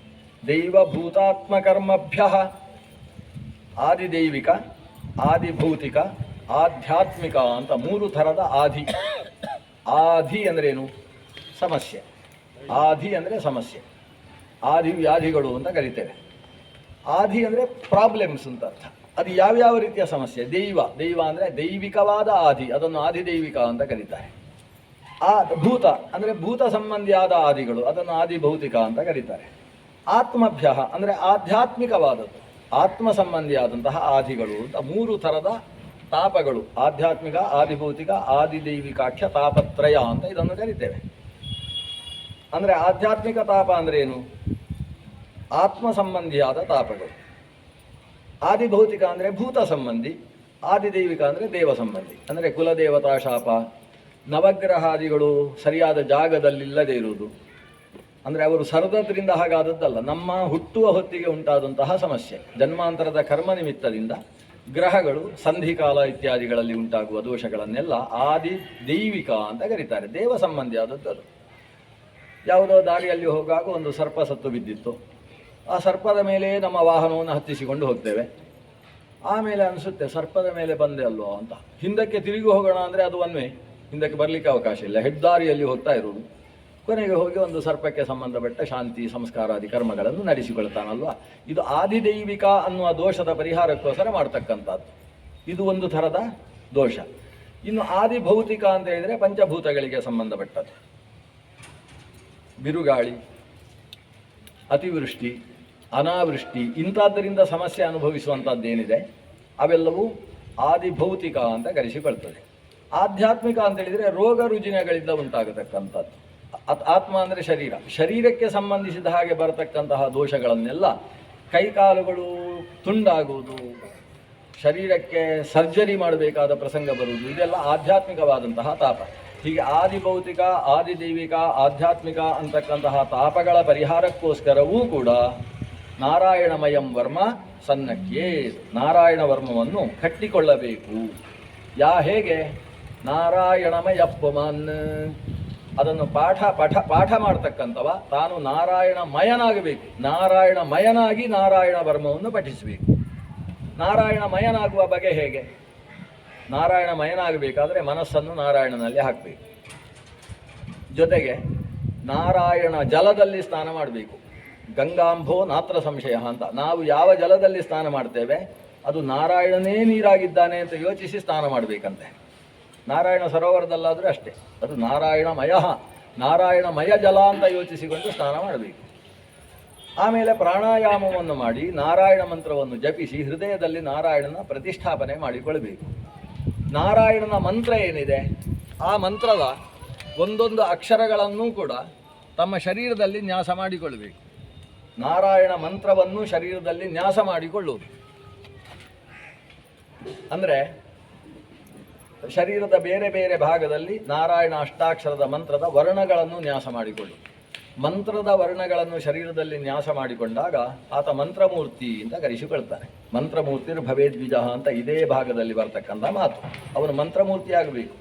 ದೈವಭೂತಾತ್ಮಕರ್ಮಭ್ಯ, ಆದಿದೈವಿಕ, ಆದಿಭೌತಿಕ, ಆಧ್ಯಾತ್ಮಿಕ ಅಂತ ಮೂರು ಥರದ ಆಧಿ. ಆಧಿ ಅಂದ್ರೇನು? ಸಮಸ್ಯೆ. ಆಧಿ ಅಂದರೆ ಸಮಸ್ಯೆ. ಆದಿ ವ್ಯಾಧಿಗಳು ಅಂತ ಕರಿತೇವೆ. ಆಧಿ ಅಂದರೆ ಪ್ರಾಬ್ಲಮ್ಸ್ ಅಂತ ಅರ್ಥ. ಅದು ಯಾವ್ಯಾವ ರೀತಿಯ ಸಮಸ್ಯೆ? ದೈವ ಅಂದರೆ ದೈವಿಕವಾದ ಆದಿ, ಅದನ್ನು ಆದಿದೈವಿಕ ಅಂತ ಕರೀತಾರೆ. ಭೂತ ಅಂದರೆ ಭೂತ ಸಂಬಂಧಿಯಾದ ಆದಿಗಳು, ಅದನ್ನು ಆದಿಭೌತಿಕ ಅಂತ ಕರೀತಾರೆ. ಆತ್ಮಭ್ಯ ಅಂದರೆ ಆಧ್ಯಾತ್ಮಿಕವಾದದ್ದು, ಆತ್ಮ ಸಂಬಂಧಿಯಾದಂತಹ ಆದಿಗಳು ಅಂತ ಮೂರು ಥರದ ತಾಪಗಳು. ಆಧ್ಯಾತ್ಮಿಕ, ಆದಿಭೌತಿಕ, ಆದಿದೈವಿಕಾಖ್ಯ ತಾಪತ್ರಯ ಅಂತ ಇದನ್ನು ಕರಿತೇವೆ. ಅಂದರೆ ಆಧ್ಯಾತ್ಮಿಕ ತಾಪ ಅಂದರೆ ಏನು? ಆತ್ಮ ಸಂಬಂಧಿಯಾದ ತಾಪಗಳು. ಆದಿಭೌತಿಕ ಅಂದರೆ ಭೂತ ಸಂಬಂಧಿ, ಆದಿದೈವಿಕ ಅಂದರೆ ದೇವ ಸಂಬಂಧಿ. ಅಂದರೆ ಕುಲದೇವತಾ ಶಾಪ, ನವಗ್ರಹಾದಿಗಳು ಸರಿಯಾದ ಜಾಗದಲ್ಲಿಲ್ಲದೆ ಇರುವುದು. ಅಂದರೆ ಅವರು ಸರದದ್ರಿಂದ ಹಾಗಾದದ್ದಲ್ಲ, ನಮ್ಮ ಹುಟ್ಟುವ ಹೊತ್ತಿಗೆ ಉಂಟಾದಂತಹ ಸಮಸ್ಯೆ. ಜನ್ಮಾಂತರದ ಕರ್ಮ ನಿಮಿತ್ತದಿಂದ ಗ್ರಹಗಳು ಸಂಧಿಕಾಲ ಇತ್ಯಾದಿಗಳಲ್ಲಿ ಉಂಟಾಗುವ ದೋಷಗಳನ್ನೆಲ್ಲ ಆದಿ ದೈವಿಕ ಅಂತ ಕರೀತಾರೆ. ದೇವ ಸಂಬಂಧಿಯಾದದ್ದು ಅದು. ಯಾವುದೋ ದಾರಿಯಲ್ಲಿ ಹೋಗುವಾಗ ಒಂದು ಸರ್ಪ ಸತ್ತು ಬಿದ್ದಿತ್ತು. ಆ ಸರ್ಪದ ಮೇಲೆ ನಮ್ಮ ವಾಹನವನ್ನು ಹತ್ತಿಸಿಕೊಂಡು ಹೋಗ್ತೇವೆ. ಆಮೇಲೆ ಅನಿಸುತ್ತೆ ಸರ್ಪದ ಮೇಲೆ ಬಂದೆ ಅಲ್ವೋ ಅಂತ. ಹಿಂದಕ್ಕೆ ತಿರುಗಿ ಹೋಗೋಣ ಅಂದರೆ ಅದು ಒನ್ ವೇ, ಹಿಂದಕ್ಕೆ ಬರಲಿಕ್ಕೆ ಅವಕಾಶ ಇಲ್ಲ, ಹೆದ್ದಾರಿಯಲ್ಲಿ ಹೋಗ್ತಾ ಇರುವುದು. ಕೊನೆಗೆ ಹೋಗಿ ಒಂದು ಸರ್ಪಕ್ಕೆ ಸಂಬಂಧಪಟ್ಟ ಶಾಂತಿ ಸಂಸ್ಕಾರಾದಿ ಕರ್ಮಗಳನ್ನು ನಡೆಸಿಕೊಳ್ತಾನಲ್ವ. ಇದು ಆದಿದೈವಿಕ ಅನ್ನುವ ದೋಷದ ಪರಿಹಾರಕ್ಕೋಸ್ಕರ ಮಾಡ್ತಕ್ಕಂಥದ್ದು. ಇದು ಒಂದು ಥರದ ದೋಷ. ಇನ್ನು ಆದಿಭೌತಿಕ ಅಂತ ಹೇಳಿದರೆ ಪಂಚಭೂತಗಳಿಗೆ ಸಂಬಂಧಪಟ್ಟದ್ದು. ಬಿರುಗಾಳಿ, ಅತಿವೃಷ್ಟಿ, ಅನಾವೃಷ್ಟಿ ಇಂಥದ್ದರಿಂದ ಸಮಸ್ಯೆ ಅನುಭವಿಸುವಂಥದ್ದೇನಿದೆ ಅವೆಲ್ಲವೂ ಆದಿಭೌತಿಕ ಅಂತ ಕರೆಸಿಕೊಳ್ತದೆ. ಆಧ್ಯಾತ್ಮಿಕ ಅಂತ ಹೇಳಿದರೆ ರೋಗ ರುಜಿನಗಳಿಂದ ಉಂಟಾಗತಕ್ಕಂಥದ್ದು. ಆತ್ಮ ಅಂದರೆ ಶರೀರ, ಶರೀರಕ್ಕೆ ಸಂಬಂಧಿಸಿದ ಹಾಗೆ ಬರತಕ್ಕಂತಹ ದೋಷಗಳನ್ನೆಲ್ಲ, ಕೈಕಾಲುಗಳು ತುಂಡಾಗುವುದು, ಶರೀರಕ್ಕೆ ಸರ್ಜರಿ ಮಾಡಬೇಕಾದ ಪ್ರಸಂಗ ಬರುವುದು, ಇದೆಲ್ಲ ಆಧ್ಯಾತ್ಮಿಕವಾದಂತಹ ತಾಪ. ಹೀಗೆ ಆದಿಭೌತಿಕ, ಆದಿದೈವಿಕ, ಆಧ್ಯಾತ್ಮಿಕ ಅಂತಕ್ಕಂತಹ ತಾಪಗಳ ಪರಿಹಾರಕ್ಕೋಸ್ಕರವೂ ಕೂಡ ನಾರಾಯಣಮಯಂ ವರ್ಮ ಸನ್ನಕ್ಕೆ, ನಾರಾಯಣ ವರ್ಮವನ್ನು ಕಟ್ಟಿಕೊಳ್ಳಬೇಕು. ಹೇಗೆ? ನಾರಾಯಣಮಯ ಪುಮಾನ್, ಅದನ್ನು ಪಾಠ ಮಾಡ್ತಕ್ಕಂಥವ ತಾನು ನಾರಾಯಣಮಯನಾಗಬೇಕು. ನಾರಾಯಣಮಯನಾಗಿ ನಾರಾಯಣ ವರ್ಮವನ್ನು ಪಠಿಸಬೇಕು. ನಾರಾಯಣಮಯನಾಗುವ ಬಗೆ ಹೇಗೆ? ನಾರಾಯಣಮಯನಾಗಬೇಕಾದ್ರೆ ಮನಸ್ಸನ್ನು ನಾರಾಯಣನಲ್ಲಿ ಹಾಕಬೇಕು. ಜೊತೆಗೆ ನಾರಾಯಣ ಜಲದಲ್ಲಿ ಸ್ನಾನ ಮಾಡಬೇಕು. ಗಂಗಾಂಭೋ ನಾತ್ರ ಸಂಶಯ ಅಂತ. ನಾವು ಯಾವ ಜಲದಲ್ಲಿ ಸ್ನಾನ ಮಾಡ್ತೇವೆ ಅದು ನಾರಾಯಣನೇ ನೀರಾಗಿದ್ದಾನೆ ಅಂತ ಯೋಚಿಸಿ ಸ್ನಾನ ಮಾಡಬೇಕಂತೆ. ನಾರಾಯಣ ಸರೋವರದಲ್ಲಾದರೂ ಅಷ್ಟೇ, ಅದು ನಾರಾಯಣಮಯ ಜಲ ಅಂತ ಯೋಚಿಸಿಕೊಂಡು ಸ್ನಾನ ಮಾಡಬೇಕು. ಆಮೇಲೆ ಪ್ರಾಣಾಯಾಮವನ್ನು ಮಾಡಿ ನಾರಾಯಣ ಮಂತ್ರವನ್ನು ಜಪಿಸಿ ಹೃದಯದಲ್ಲಿ ನಾರಾಯಣನ ಪ್ರತಿಷ್ಠಾಪನೆ ಮಾಡಿಕೊಳ್ಳಬೇಕು. ನಾರಾಯಣನ ಮಂತ್ರ ಏನಿದೆ ಆ ಮಂತ್ರದ ಒಂದೊಂದು ಅಕ್ಷರಗಳನ್ನೂ ಕೂಡ ತಮ್ಮ ಶರೀರದಲ್ಲಿ ನ್ಯಾಸ ಮಾಡಿಕೊಳ್ಳಬೇಕು. ನಾರಾಯಣ ಮಂತ್ರವನ್ನು ಶರೀರದಲ್ಲಿ ನ್ಯಾಸ ಮಾಡಿಕೊಳ್ಳುವುದು ಅಂದರೆ ಶರೀರದ ಬೇರೆ ಬೇರೆ ಭಾಗದಲ್ಲಿ ನಾರಾಯಣ ಅಷ್ಟಾಕ್ಷರದ ಮಂತ್ರದ ವರ್ಣಗಳನ್ನು ನ್ಯಾಸ ಮಾಡಿಕೊಳ್ಳುವುದು. ಮಂತ್ರದ ವರ್ಣಗಳನ್ನು ಶರೀರದಲ್ಲಿ ನ್ಯಾಸ ಮಾಡಿಕೊಂಡಾಗ ಆತ ಮಂತ್ರಮೂರ್ತಿ ಅಂತ ಕರೆಸಿಕೊಳ್ತಾನೆ. ಮಂತ್ರಮೂರ್ತಿರ್ ಭವೇದ್ವಿಜ ಅಂತ ಇದೇ ಭಾಗದಲ್ಲಿ ಬರ್ತಕ್ಕಂಥ ಮಾತು. ಅವನು ಮಂತ್ರಮೂರ್ತಿ ಆಗಬೇಕು.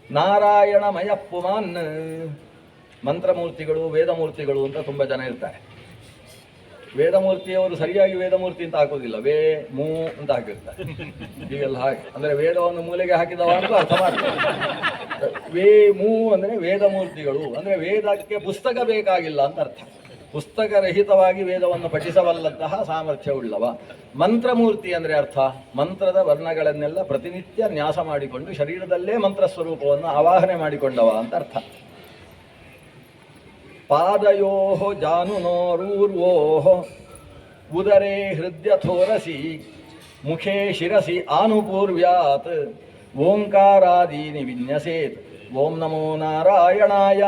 ನಾರಾಯಣಮಯ ಪುಮಾನ್. ಮಂತ್ರಮೂರ್ತಿಗಳು ವೇದಮೂರ್ತಿಗಳು ಅಂತ ತುಂಬ ಜನ ಇರ್ತಾರೆ. ವೇದಮೂರ್ತಿಯವರು ಸರಿಯಾಗಿ ವೇದಮೂರ್ತಿ ಅಂತ ಹಾಕೋದಿಲ್ಲ, ಮೂ ಅಂತ ಹಾಕಿರ್ತಾರೆ. ಹೀಗೆಲ್ಲ ಹಾಗೆ ಅಂದರೆ ವೇದವನ್ನು ಮೂಲೆಗೆ ಹಾಕಿದವ ಅಂತ ಅರ್ಥ ಮಾಡ್ತಾರೆ. ಮೂ ಅಂದರೆ ವೇದಮೂರ್ತಿಗಳು ಅಂದರೆ ವೇದಕ್ಕೆ ಪುಸ್ತಕ ಬೇಕಾಗಿಲ್ಲ ಅಂತ ಅರ್ಥ. ಪುಸ್ತಕರಹಿತವಾಗಿ ವೇದವನ್ನು ಪಠಿಸಬಲ್ಲಂತಹ ಸಾಮರ್ಥ್ಯವುಳ್ಳವ. ಮಂತ್ರಮೂರ್ತಿ ಅಂದರೆ ಅರ್ಥ ಮಂತ್ರದ ವರ್ಣಗಳನ್ನೆಲ್ಲ ಪ್ರತಿನಿತ್ಯ ನ್ಯಾಸ ಮಾಡಿಕೊಂಡು ಶರೀರದಲ್ಲೇ ಮಂತ್ರ ಸ್ವರೂಪವನ್ನು ಆವಾಹನೆ ಮಾಡಿಕೊಂಡವ ಅಂತ ಅರ್ಥ. ಪಾದಯೋ ಜಾನುನೋರೂರ್ವೋ ಉದರೇ ಹೃದಯಥೋರಸಿ ಮುಖೇ ಶಿರಸಿ ಆನುಪೂರ್ವ್ಯಾತ್ ಓಂಕಾರಾದೀನಿ ವಿನ್ಯಸೇತ್ ಓಂ ನಮೋ ನಾರಾಯಣಾಯ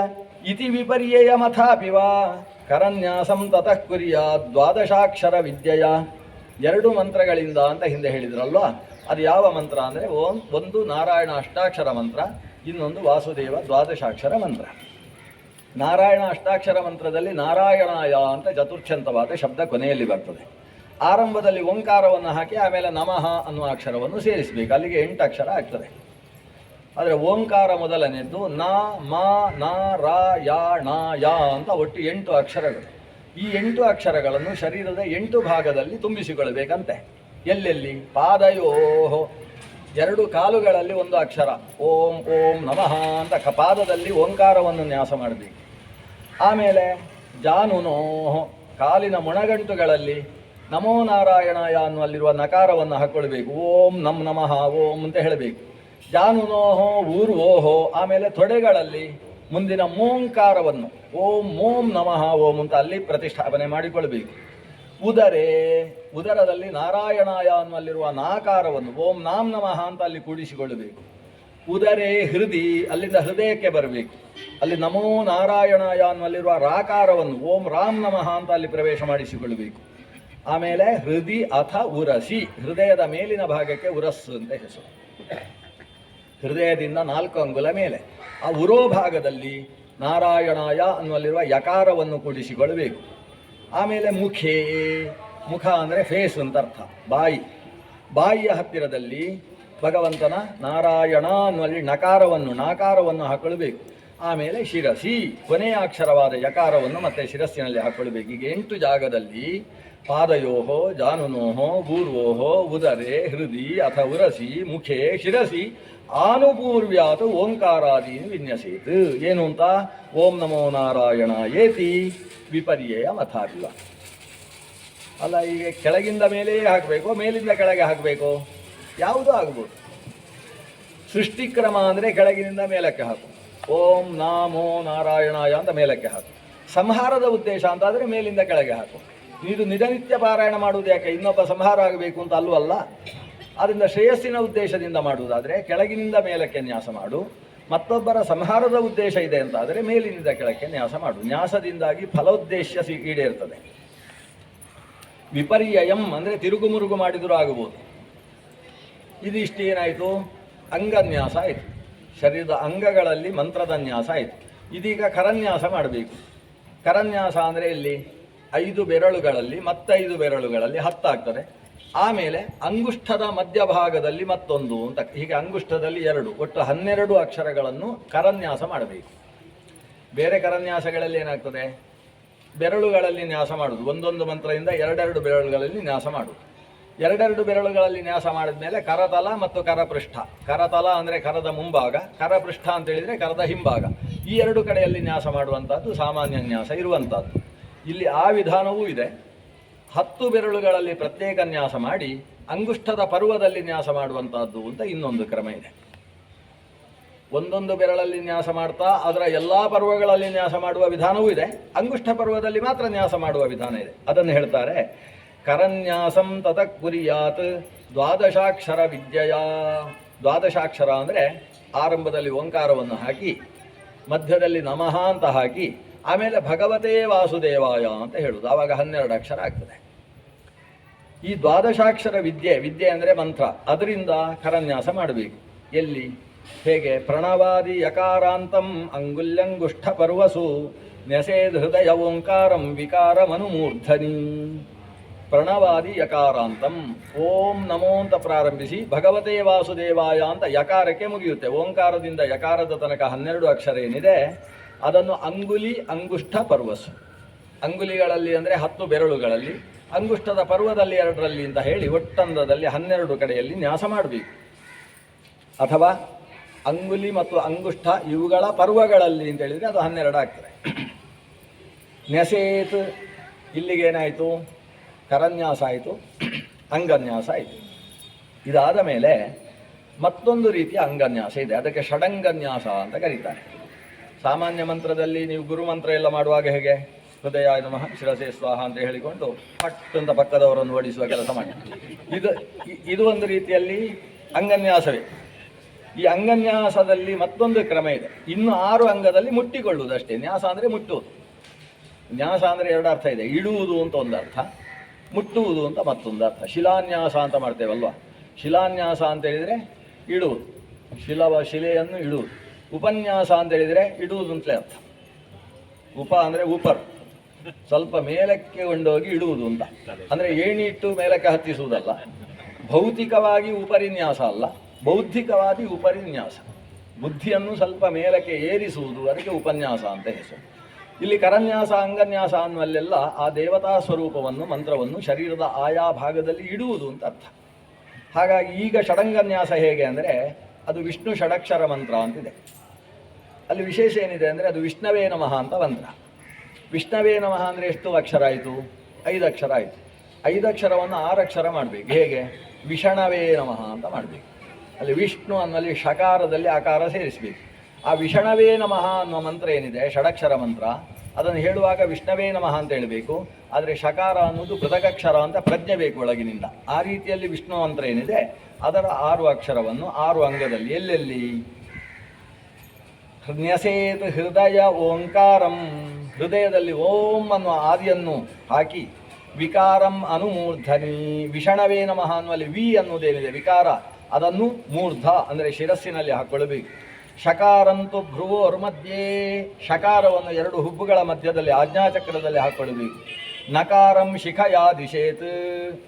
ಇತಿ ವಿಪರ್ಯಯಮಥಾಪಿ ವಾ ಕರನ್ಯಾಸಂ ತತಃ ಕುರ್ಯಾತ್ ದ್ವಾದಶಾಕ್ಷರ ವಿದ್ಯೆಯ. ಎರಡು ಮಂತ್ರಗಳಿಂದ ಅಂತ ಹಿಂದೆ ಹೇಳಿದ್ರಲ್ವಾ, ಅದು ಯಾವ ಮಂತ್ರ ಅಂದರೆ ಒಂದು ನಾರಾಯಣ ಅಷ್ಟಾಕ್ಷರ ಮಂತ್ರ, ಇನ್ನೊಂದು ವಾಸುದೇವ ದ್ವಾದಶಾಕ್ಷರ ಮಂತ್ರ. ನಾರಾಯಣ ಅಷ್ಟಾಕ್ಷರ ಮಂತ್ರದಲ್ಲಿ ನಾರಾಯಣಾಯ ಅಂತ ಚತುರ್ಥ್ಯಂತವಾದ ಶಬ್ದ ಕೊನೆಯಲ್ಲಿ ಬರ್ತದೆ. ಆರಂಭದಲ್ಲಿ ಓಂಕಾರವನ್ನು ಹಾಕಿ ಆಮೇಲೆ ನಮಃ ಅನ್ನುವ ಅಕ್ಷರವನ್ನು ಸೇರಿಸಬೇಕು. ಅಲ್ಲಿಗೆ 8 ಅಕ್ಷರ ಆಗ್ತದೆ. ಆದರೆ ಓಂಕಾರ ಮೊದಲನೇದ್ದು ನ ಮ ನ ರ ಯ ಣ ಯ ಅಂತ ಒಟ್ಟು 8 ಅಕ್ಷರಗಳು. ಈ 8 ಅಕ್ಷರಗಳನ್ನು ಶರೀರದ 8 ಭಾಗದಲ್ಲಿ ತುಂಬಿಸಿಕೊಳ್ಳಬೇಕಂತೆ. ಎಲ್ಲೆಲ್ಲಿ? ಪಾದಯೋಹೋ, 2 ಕಾಲುಗಳಲ್ಲಿ ಒಂದು ಅಕ್ಷರ ಓಂ ಓಂ ನಮಃ ಅಂತ ಪಾದದಲ್ಲಿ ಓಂಕಾರವನ್ನು ನ್ಯಾಸ ಮಾಡಬೇಕು. ಆಮೇಲೆ ಜಾನುನೋಹೋ, ಕಾಲಿನ ಮೊಣಗಂಟುಗಳಲ್ಲಿ ನಮೋ ನಾರಾಯಣಾಯ ಅನ್ನುವಲ್ಲಿರುವ ನಕಾರವನ್ನು ಹಾಕ್ಕೊಳ್ಬೇಕು. ಓಂ ನಮ್ ನಮಃ ಓಂ ಅಂತ ಹೇಳಬೇಕು. ಜಾನುನೋಹೋ ಊರ್ವೋಹೋ, ಆಮೇಲೆ ತೊಡೆಗಳಲ್ಲಿ ಮುಂದಿನ ಮೋಂಕಾರವನ್ನು ಓಂ ಓಂ ನಮಃ ಓಂ ಅಂತ ಅಲ್ಲಿ ಪ್ರತಿಷ್ಠಾಪನೆ ಮಾಡಿಕೊಳ್ಬೇಕು. ಉದರದಲ್ಲಿ ನಾರಾಯಣಾಯ ಅನ್ನುವಲ್ಲಿರುವ ನಾಕಾರವನ್ನು ಓಂ ನಾಂ ನಮಃ ಅಂತ ಅಲ್ಲಿ ಕೂಡಿಸಿಕೊಳ್ಳಬೇಕು. ಉದರೇ ಹೃದಯ, ಅಲ್ಲಿಂದ ಹೃದಯಕ್ಕೆ ಬರಬೇಕು. ಅಲ್ಲಿ ನಮೋ ನಾರಾಯಣಾಯ ಅನ್ನುವಲ್ಲಿರುವ ರಾಕಾರವನ್ನು ಓಂ ರಾಮ್ ನಮಃ ಅಂತ ಅಲ್ಲಿ ಪ್ರವೇಶ ಮಾಡಿಸಿಕೊಳ್ಳಬೇಕು. ಆಮೇಲೆ ಹೃದಯ ಅಥ ಉರಸಿ, ಹೃದಯದ ಮೇಲಿನ ಭಾಗಕ್ಕೆ ಉರಸ್ಸು ಅಂತ ಹೆಸರು. ಹೃದಯದಿಂದ 4 ಅಂಗುಲ ಮೇಲೆ ಆ ಉರೋ ಭಾಗದಲ್ಲಿ ನಾರಾಯಣಾಯ ಅನ್ನುವಲ್ಲಿರುವ ಯಕಾರವನ್ನು ಕೂಡಿಸಿಕೊಳ್ಳಬೇಕು. ಆಮೇಲೆ ಮುಖ ಅಂದರೆ ಫೇಸ್ ಅಂತ ಅರ್ಥ, ಬಾಯಿಯ ಹತ್ತಿರದಲ್ಲಿ ಭಗವಂತನ ನಾರಾಯಣ ಅನ್ನುವಲ್ಲಿ ನಾಕಾರವನ್ನು ಹಾಕೊಳ್ಳಬೇಕು. ಆಮೇಲೆ ಶಿರಸಿ, ಕೊನೆಯ ಅಕ್ಷರವಾದ ಯಕಾರವನ್ನು ಮತ್ತೆ ಶಿರಸ್ಸಿನಲ್ಲಿ ಹಾಕೊಳ್ಳಬೇಕು. ಈಗ 8 ಜಾಗದಲ್ಲಿ ಪಾದಯೋಹೋ ಜಾನುನೋಹೋ ಭೂರ್ವೋಹೋ ಉದರೇ ಹೃದಯ ಅಥ ಉರಸಿ ಮುಖೇ ಶಿರಸಿ ಆನುಪೂರ್ವ್ಯಾತ್ ಓಂಕಾರಾದೀನಿ ವಿನ್ಯಸೇತ್. ಏನು ಅಂತ? ಓಂ ನಮೋ ನಾರಾಯಣ ಏತಿ ವಿಪರ್ಯಯ ಮಥಾಪಿವ. ಅಲ್ಲ, ಈಗ ಕೆಳಗಿಂದ ಮೇಲೆಯೇ ಹಾಕಬೇಕು, ಮೇಲಿಂದ ಕೆಳಗೆ ಹಾಕಬೇಕು, ಯಾವುದೂ ಆಗ್ಬೋದು. ಸೃಷ್ಟಿಕ್ರಮ ಅಂದರೆ ಕೆಳಗಿನಿಂದ ಮೇಲಕ್ಕೆ ಹಾಕು, ಓಂ ನಮೋ ನಾರಾಯಣಾಯ ಅಂತ ಮೇಲಕ್ಕೆ ಹಾಕು. ಸಂಹಾರದ ಉದ್ದೇಶ ಅಂತಾದರೆ ಮೇಲಿಂದ ಕೆಳಗೆ ಹಾಕು. ಇದು ನಿತ್ಯ ಪಾರಾಯಣ ಮಾಡುವುದು ಯಾಕೆ? ಇನ್ನೊಬ್ಬ ಸಂಹಾರ ಆಗಬೇಕು ಅಂತ ಅಲ್ಲವಲ್ಲ. ಆದ್ದರಿಂದ ಶ್ರೇಯಸ್ಸಿನ ಉದ್ದೇಶದಿಂದ ಮಾಡುವುದಾದರೆ ಕೆಳಗಿನಿಂದ ಮೇಲಕ್ಕೆ ನ್ಯಾಸ ಮಾಡು. ಮತ್ತೊಬ್ಬರ ಸಂಹಾರದ ಉದ್ದೇಶ ಇದೆ ಅಂತಾದರೆ ಮೇಲಿನಿಂದ ಕೆಳಕ್ಕೆ ನ್ಯಾಸ ಮಾಡು. ನ್ಯಾಸದಿಂದಾಗಿ ಫಲೋದ್ದೇಶ ಈಡೇರ್ತದೆ. ವಿಪರ್ಯಯಂ ಅಂದರೆ ತಿರುಗುಮುರುಗು ಮಾಡಿದರೂ ಆಗಬಹುದು. ಇದಿಷ್ಟು ಏನಾಯಿತು? ಅಂಗನ್ಯಾಸ ಆಯಿತು. ಶರೀರದ ಅಂಗಗಳಲ್ಲಿ ಮಂತ್ರದ ನ್ಯಾಸ ಆಯಿತು. ಇದೀಗ ಕರನ್ಯಾಸ ಮಾಡಬೇಕು. ಕರನ್ಯಾಸ ಅಂದರೆ ಇಲ್ಲಿ 5 ಬೆರಳುಗಳಲ್ಲಿ 5 ಬೆರಳುಗಳಲ್ಲಿ 10 ಆಗ್ತದೆ. ಆಮೇಲೆ ಅಂಗುಷ್ಠದ ಮಧ್ಯಭಾಗದಲ್ಲಿ ಮತ್ತೊಂದು ಅಂತ, ಹೀಗೆ ಅಂಗುಷ್ಠದಲ್ಲಿ 2, ಒಟ್ಟು 12 ಅಕ್ಷರಗಳನ್ನು ಕರನ್ಯಾಸ ಮಾಡಬೇಕು. ಬೇರೆ ಕರನ್ಯಾಸಗಳಲ್ಲಿ ಏನಾಗ್ತದೆ? ಬೆರಳುಗಳಲ್ಲಿ ನ್ಯಾಸ ಮಾಡುವುದು. ಒಂದೊಂದು ಮಂತ್ರದಿಂದ 2 ಬೆರಳುಗಳಲ್ಲಿ ನ್ಯಾಸ ಮಾಡುವುದು. 2 ಬೆರಳುಗಳಲ್ಲಿ ನ್ಯಾಸ ಮಾಡಿದ ಮೇಲೆ ಕರತಲ ಮತ್ತು ಕರಪೃಷ್ಠ. ಕರತಲ ಅಂದರೆ ಕರದ ಮುಂಭಾಗ, ಕರಪೃಷ್ಠ ಅಂತ ಹೇಳಿದರೆ ಕರದ ಹಿಂಭಾಗ. ಈ 2 ಕಡೆಯಲ್ಲಿ ನ್ಯಾಸ ಮಾಡುವಂಥದ್ದು ಸಾಮಾನ್ಯ ನ್ಯಾಸ ಇರುವಂಥದ್ದು. ಇಲ್ಲಿ ಆ ವಿಧಾನವೂ ಇದೆ. 10 ಬೆರಳುಗಳಲ್ಲಿ ಪ್ರತ್ಯೇಕ ನ್ಯಾಸ ಮಾಡಿ ಅಂಗುಷ್ಠದ ಪರ್ವದಲ್ಲಿ ನ್ಯಾಸ ಮಾಡುವಂತಹದ್ದು ಅಂತ ಇನ್ನೊಂದು ಕ್ರಮ ಇದೆ. ಒಂದೊಂದು ಬೆರಳಲ್ಲಿ ನ್ಯಾಸ ಮಾಡ್ತಾ ಅದರ ಎಲ್ಲ ಪರ್ವಗಳಲ್ಲಿ ನ್ಯಾಸ ಮಾಡುವ ವಿಧಾನವೂ ಇದೆ. ಅಂಗುಷ್ಠ ಪರ್ವದಲ್ಲಿ ಮಾತ್ರ ನ್ಯಾಸ ಮಾಡುವ ವಿಧಾನ ಇದೆ. ಅದನ್ನು ಹೇಳ್ತಾರೆ, ಕರನ್ಯಾಸಂ ತತಃ ಕುರ್ಯಾತ್ ದ್ವಾದಶಾಕ್ಷರ ವಿದ್ಯೆಯ. ದ್ವಾದಶಾಕ್ಷರ ಅಂದರೆ ಆರಂಭದಲ್ಲಿ ಓಂಕಾರವನ್ನು ಹಾಕಿ, ಮಧ್ಯದಲ್ಲಿ ನಮಃ ಅಂತ ಹಾಕಿ, ಆಮೇಲೆ ಭಗವತೇ ವಾಸುದೇವಾಯ ಅಂತ ಹೇಳುವುದು. ಆವಾಗ 12 ಅಕ್ಷರ ಆಗ್ತದೆ. ಈ ದ್ವಾದಶಾಕ್ಷರ ವಿದ್ಯೆ ಅಂದರೆ ಮಂತ್ರ, ಅದರಿಂದ ಕರನ್ಯಾಸ ಮಾಡಬೇಕು. ಎಲ್ಲಿ, ಹೇಗೆ? ಪ್ರಣವಾದಿ ಯಕಾರಾಂತಂ ಅಂಗುಲ್ಯಂಗುಷ್ಠ ಪರ್ವಸು ನ್ಯಸೇದ್ ಹೃದಯ ಓಂಕಾರಂ ವಿಕಾರಮನುಮೂರ್ಧನಿ. ಪ್ರಣವಾದಿ ಯಕಾರಾಂತಂ, ಓಂ ನಮೋ ಅಂತ ಪ್ರಾರಂಭಿಸಿ ಭಗವತೇ ವಾಸುದೇವಾಯ ಅಂತ ಯಕಾರಕ್ಕೆ ಮುಗಿಯುತ್ತೆ. ಓಂಕಾರದಿಂದ ಯಕಾರದ ತನಕ 12 ಅಕ್ಷರ ಏನಿದೆ ಅದನ್ನು ಅಂಗುಲಿ ಅಂಗುಷ್ಠ ಪರ್ವಸು, ಅಂಗುಲಿಗಳಲ್ಲಿ ಅಂದರೆ 10 ಬೆರಳುಗಳಲ್ಲಿ, ಅಂಗುಷ್ಠದ ಪರ್ವದಲ್ಲಿ 2ರಲ್ಲಿ ಅಂತ ಹೇಳಿ ಒಟ್ಟಂದದಲ್ಲಿ 12 ಕಡೆಯಲ್ಲಿ ನ್ಯಾಸ ಮಾಡಬೇಕು. ಅಥವಾ ಅಂಗುಲಿ ಮತ್ತು ಅಂಗುಷ್ಠ ಇವುಗಳ ಪರ್ವಗಳಲ್ಲಿ ಅಂತ ಹೇಳಿದರೆ ಅದು 12 ಆಗ್ತದೆ. ನ್ಯಸೇತ್, ಇಲ್ಲಿಗೇನಾಯಿತು? ಕರನ್ಯಾಸ ಆಯಿತು, ಅಂಗನ್ಯಾಸ ಆಯಿತು. ಇದಾದ ಮೇಲೆ ಮತ್ತೊಂದು ರೀತಿಯ ಅಂಗನ್ಯಾಸ ಇದೆ, ಅದಕ್ಕೆ ಷಡಂಗನ್ಯಾಸ ಅಂತ ಕರೀತಾರೆ. ಸಾಮಾನ್ಯ ಮಂತ್ರದಲ್ಲಿ ನೀವು ಗುರುಮಂತ್ರ ಎಲ್ಲ ಮಾಡುವಾಗ ಹೇಗೆ ಹೃದಯ ನಮಃ ಶಿರಸೇ ಸ್ವಾಹ ಅಂತ ಹೇಳಿಕೊಂಡು ಪಟ್ ಅಂತ ಪಕ್ಕದವರನ್ನು ಓಡಿಸುವ ಕೆಲಸ ಮಾಡಿ, ಇದು ಒಂದು ರೀತಿಯಲ್ಲಿ ಅಂಗನ್ಯಾಸವೇ. ಈ ಅಂಗನ್ಯಾಸದಲ್ಲಿ ಮತ್ತೊಂದು ಕ್ರಮ ಇದೆ. ಇನ್ನು 6 ಅಂಗದಲ್ಲಿ ಮುಟ್ಟಿಕೊಳ್ಳುವುದು ಅಷ್ಟೇ. ನ್ಯಾಸ ಅಂದರೆ ಮುಟ್ಟುವುದು. ನ್ಯಾಸ ಅಂದರೆ 2 ಅರ್ಥ ಇದೆ. ಇಡುವುದು ಅಂತ ಒಂದು ಅರ್ಥ, ಮುಟ್ಟುವುದು ಅಂತ ಮತ್ತೊಂದು ಅರ್ಥ. ಶಿಲಾನ್ಯಾಸ ಅಂತ ಮಾಡ್ತೇವಲ್ವ, ಶಿಲಾನ್ಯಾಸ ಅಂತ ಹೇಳಿದರೆ ಇಡುವುದು, ಶಿಲೆಯನ್ನು ಇಡುವುದು. ಉಪನ್ಯಾಸ ಅಂತ ಹೇಳಿದರೆ ಇಡುವುದು ಅಂತಲೇ ಅರ್ಥ. ಉಪ ಅಂದರೆ ಉಪರ್, ಸ್ವಲ್ಪ ಮೇಲಕ್ಕೆ ಕೊಂಡೋಗಿ ಇಡುವುದು ಅಂತ. ಅಂದರೆ ಏಣಿ ಇಟ್ಟು ಮೇಲಕ್ಕೆ ಹತ್ತಿಸುವುದಲ್ಲ. ಭೌತಿಕವಾಗಿ ಉಪರಿನ್ಯಾಸ ಅಲ್ಲ, ಬೌದ್ಧಿಕವಾಗಿ ಉಪರಿನ್ಯಾಸ. ಬುದ್ಧಿಯನ್ನು ಸ್ವಲ್ಪ ಮೇಲಕ್ಕೆ ಏರಿಸುವುದು, ಅದಕ್ಕೆ ಉಪನ್ಯಾಸ ಅಂತ ಹೆಸರು. ಇಲ್ಲಿ ಕರನ್ಯಾಸ ಅಂಗನ್ಯಾಸ ಅನ್ನುವಲ್ಲೆಲ್ಲ ಆ ದೇವತಾ ಸ್ವರೂಪವನ್ನು, ಮಂತ್ರವನ್ನು ಶರೀರದ ಆಯಾ ಭಾಗದಲ್ಲಿ ಇಡುವುದು ಅಂತ ಅರ್ಥ. ಹಾಗಾಗಿ ಈಗ ಷಡಂಗನ್ಯಾಸ ಹೇಗೆ ಅಂದರೆ ಅದು ವಿಷ್ಣು ಷಡಕ್ಷರ ಮಂತ್ರ ಅಂತಿದೆ. ಅಲ್ಲಿ ವಿಶೇಷ ಏನಿದೆ ಅಂದರೆ ಅದು ವಿಷ್ಣವೇ ನಮಃ ಅಂತ ಮಂತ್ರ. ವಿಷ್ಣವೇ ನಮಃ ಅಂದರೆ ಎಷ್ಟು ಅಕ್ಷರ ಆಯಿತು? 5 ಅಕ್ಷರ ಆಯಿತು. 5 ಅಕ್ಷರವನ್ನು 6 ಅಕ್ಷರ ಮಾಡಬೇಕು. ಹೇಗೆ? ವಿಷಣವೇ ನಮಃ ಅಂತ ಮಾಡಬೇಕು. ಅಲ್ಲಿ ವಿಷ್ಣು ಅನ್ನಲ್ಲಿ ಷಕಾರದಲ್ಲಿ ಆಕಾರ ಸೇರಿಸಬೇಕು. ಆ ವಿಷಣವೇ ನಮಃ ಅನ್ನೋ ಮಂತ್ರ ಏನಿದೆ, ಷಡಕ್ಷರ ಮಂತ್ರ, ಅದನ್ನು ಹೇಳುವಾಗ ವಿಷ್ಣವೇ ನಮಃ ಅಂತ ಹೇಳಬೇಕು. ಆದರೆ ಷಕಾರ ಅನ್ನೋದು ಪೃಥಗಕ್ಷರ ಅಂತ ಪ್ರಜ್ಞೆ ಬೇಕು ಒಳಗಿನಿಂದ. ಆ ರೀತಿಯಲ್ಲಿ ವಿಷ್ಣು ಮಂತ್ರ ಏನಿದೆ ಅದರ 6 ಅಕ್ಷರವನ್ನು 6 ಅಂಗದಲ್ಲಿ ಎಲ್ಲೆಲ್ಲಿ? ನ್ಯಸೇತ್ ಹೃದಯ ಓಂಕಾರಂ, ಹೃದಯದಲ್ಲಿ ಓಂ ಅನ್ನುವ ಆದಿಯನ್ನು ಹಾಕಿ, ವಿಕಾರಂ ಅನುಮೂರ್ಧನಿ, ವಿಷಣವೇ ನಮಃ ಅನ್ನುವಲ್ಲಿ ವಿ ಅನ್ನುವುದೇನಿದೆ ವಿಕಾರ, ಅದನ್ನು ಮೂರ್ಧ ಅಂದರೆ ಶಿರಸ್ಸಿನಲ್ಲಿ ಹಾಕ್ಕೊಳ್ಬೇಕು. ಶಕಾರಂತು ಭ್ರುವೋರ್ ಮಧ್ಯೆ, ಶಕಾರವನ್ನು 2 ಹುಬ್ಬುಗಳ ಮಧ್ಯದಲ್ಲಿ ಆಜ್ಞಾಚಕ್ರದಲ್ಲಿ ಹಾಕ್ಕೊಳ್ಬೇಕು. ನಕಾರಂ ಶಿಖಯಾ ದಿಶೇತ್,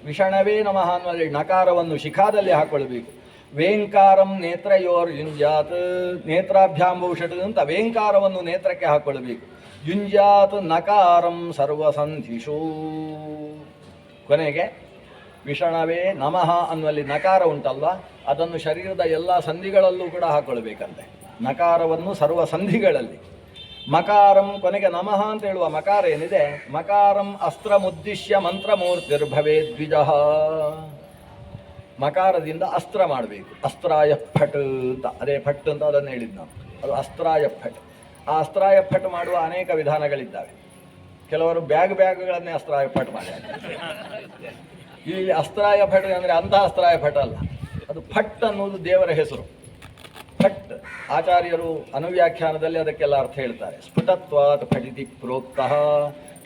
ವಿಷಣವೇ ನಮಃ ಅನ್ನುವಲ್ಲಿ ನಕಾರವನ್ನು ಶಿಖಾದಲ್ಲಿ ಹಾಕ್ಕೊಳ್ಬೇಕು. ವೇಂಕಾರಂ ನೇತ್ರಯೋರ್ ಯುಂಜಾತ್, ನೇತ್ರಾಭ್ಯಾಂಭೂಷಟ್ ಅಂತ ವೇಂಕಾರವನ್ನು ನೇತ್ರಕ್ಕೆ ಹಾಕ್ಕೊಳ್ಬೇಕು. ಯುಂಜಾತ್ ನಕಾರಂ ಸರ್ವಸಂಧಿಷು, ಕೊನೆಗೆ ವಿಷಣವೇ ನಮಃ ಅನ್ನುವಲ್ಲಿ ನಕಾರ ಉಂಟಲ್ವ, ಅದನ್ನು ಶರೀರದ ಎಲ್ಲ ಸಂಧಿಗಳಲ್ಲೂ ಕೂಡ ಹಾಕ್ಕೊಳ್ಬೇಕಂತೆ. ನಕಾರವನ್ನು ಸರ್ವ ಸಂಧಿಗಳಲ್ಲಿ. ಮಕಾರಂ, ಕೊನೆಗೆ ನಮಃ ಅಂತ ಹೇಳುವ ಮಕಾರ ಏನಿದೆ, ಮಕಾರಂ ಅಸ್ತ್ರಮುದ್ದಿಶ್ಯ ಮಂತ್ರಮೂರ್ತಿರ್ಭವೇ ದ್ವಿಜಃ, ಮಕಾರದಿಂದ ಅಸ್ತ್ರ ಮಾಡಬೇಕು. ಅಸ್ತ್ರಾಯ ಫಟ್ ಅಂತ, ಅದೇ ಫಟ್ ಅಂತ ಅದನ್ನು ಹೇಳಿದ್ದು ನಾವು, ಅದು ಅಸ್ತ್ರಾಯ ಫಟ್. ಆ ಅಸ್ತ್ರಾಯ ಫಟ್ ಮಾಡುವ ಅನೇಕ ವಿಧಾನಗಳಿದ್ದಾವೆ. ಕೆಲವರು ಬ್ಯಾಗ್ಗಳನ್ನೇ ಅಸ್ತ್ರಾಯ ಫಟ್ ಮಾಡ್ತಾರೆ. ಇಲ್ಲಿ ಅಸ್ತ್ರಾಯ ಫಟ್ ಅಂದರೆ ಅಂತಹ ಅಸ್ತ್ರಾಯ ಫಟ್ ಅಲ್ಲ, ಅದು ಫಟ್ ಅನ್ನೋದು ದೇವರ ಹೆಸರು. ಫಟ್ ಆಚಾರ್ಯರು ಅನುವ್ಯಾಖ್ಯಾನದಲ್ಲಿ ಅದಕ್ಕೆಲ್ಲ ಅರ್ಥ ಹೇಳ್ತಾರೆ. ಸ್ಫುಟತ್ವಾತ್ ಫಟಿತಿ ಪ್ರೋಕ್ತಃ,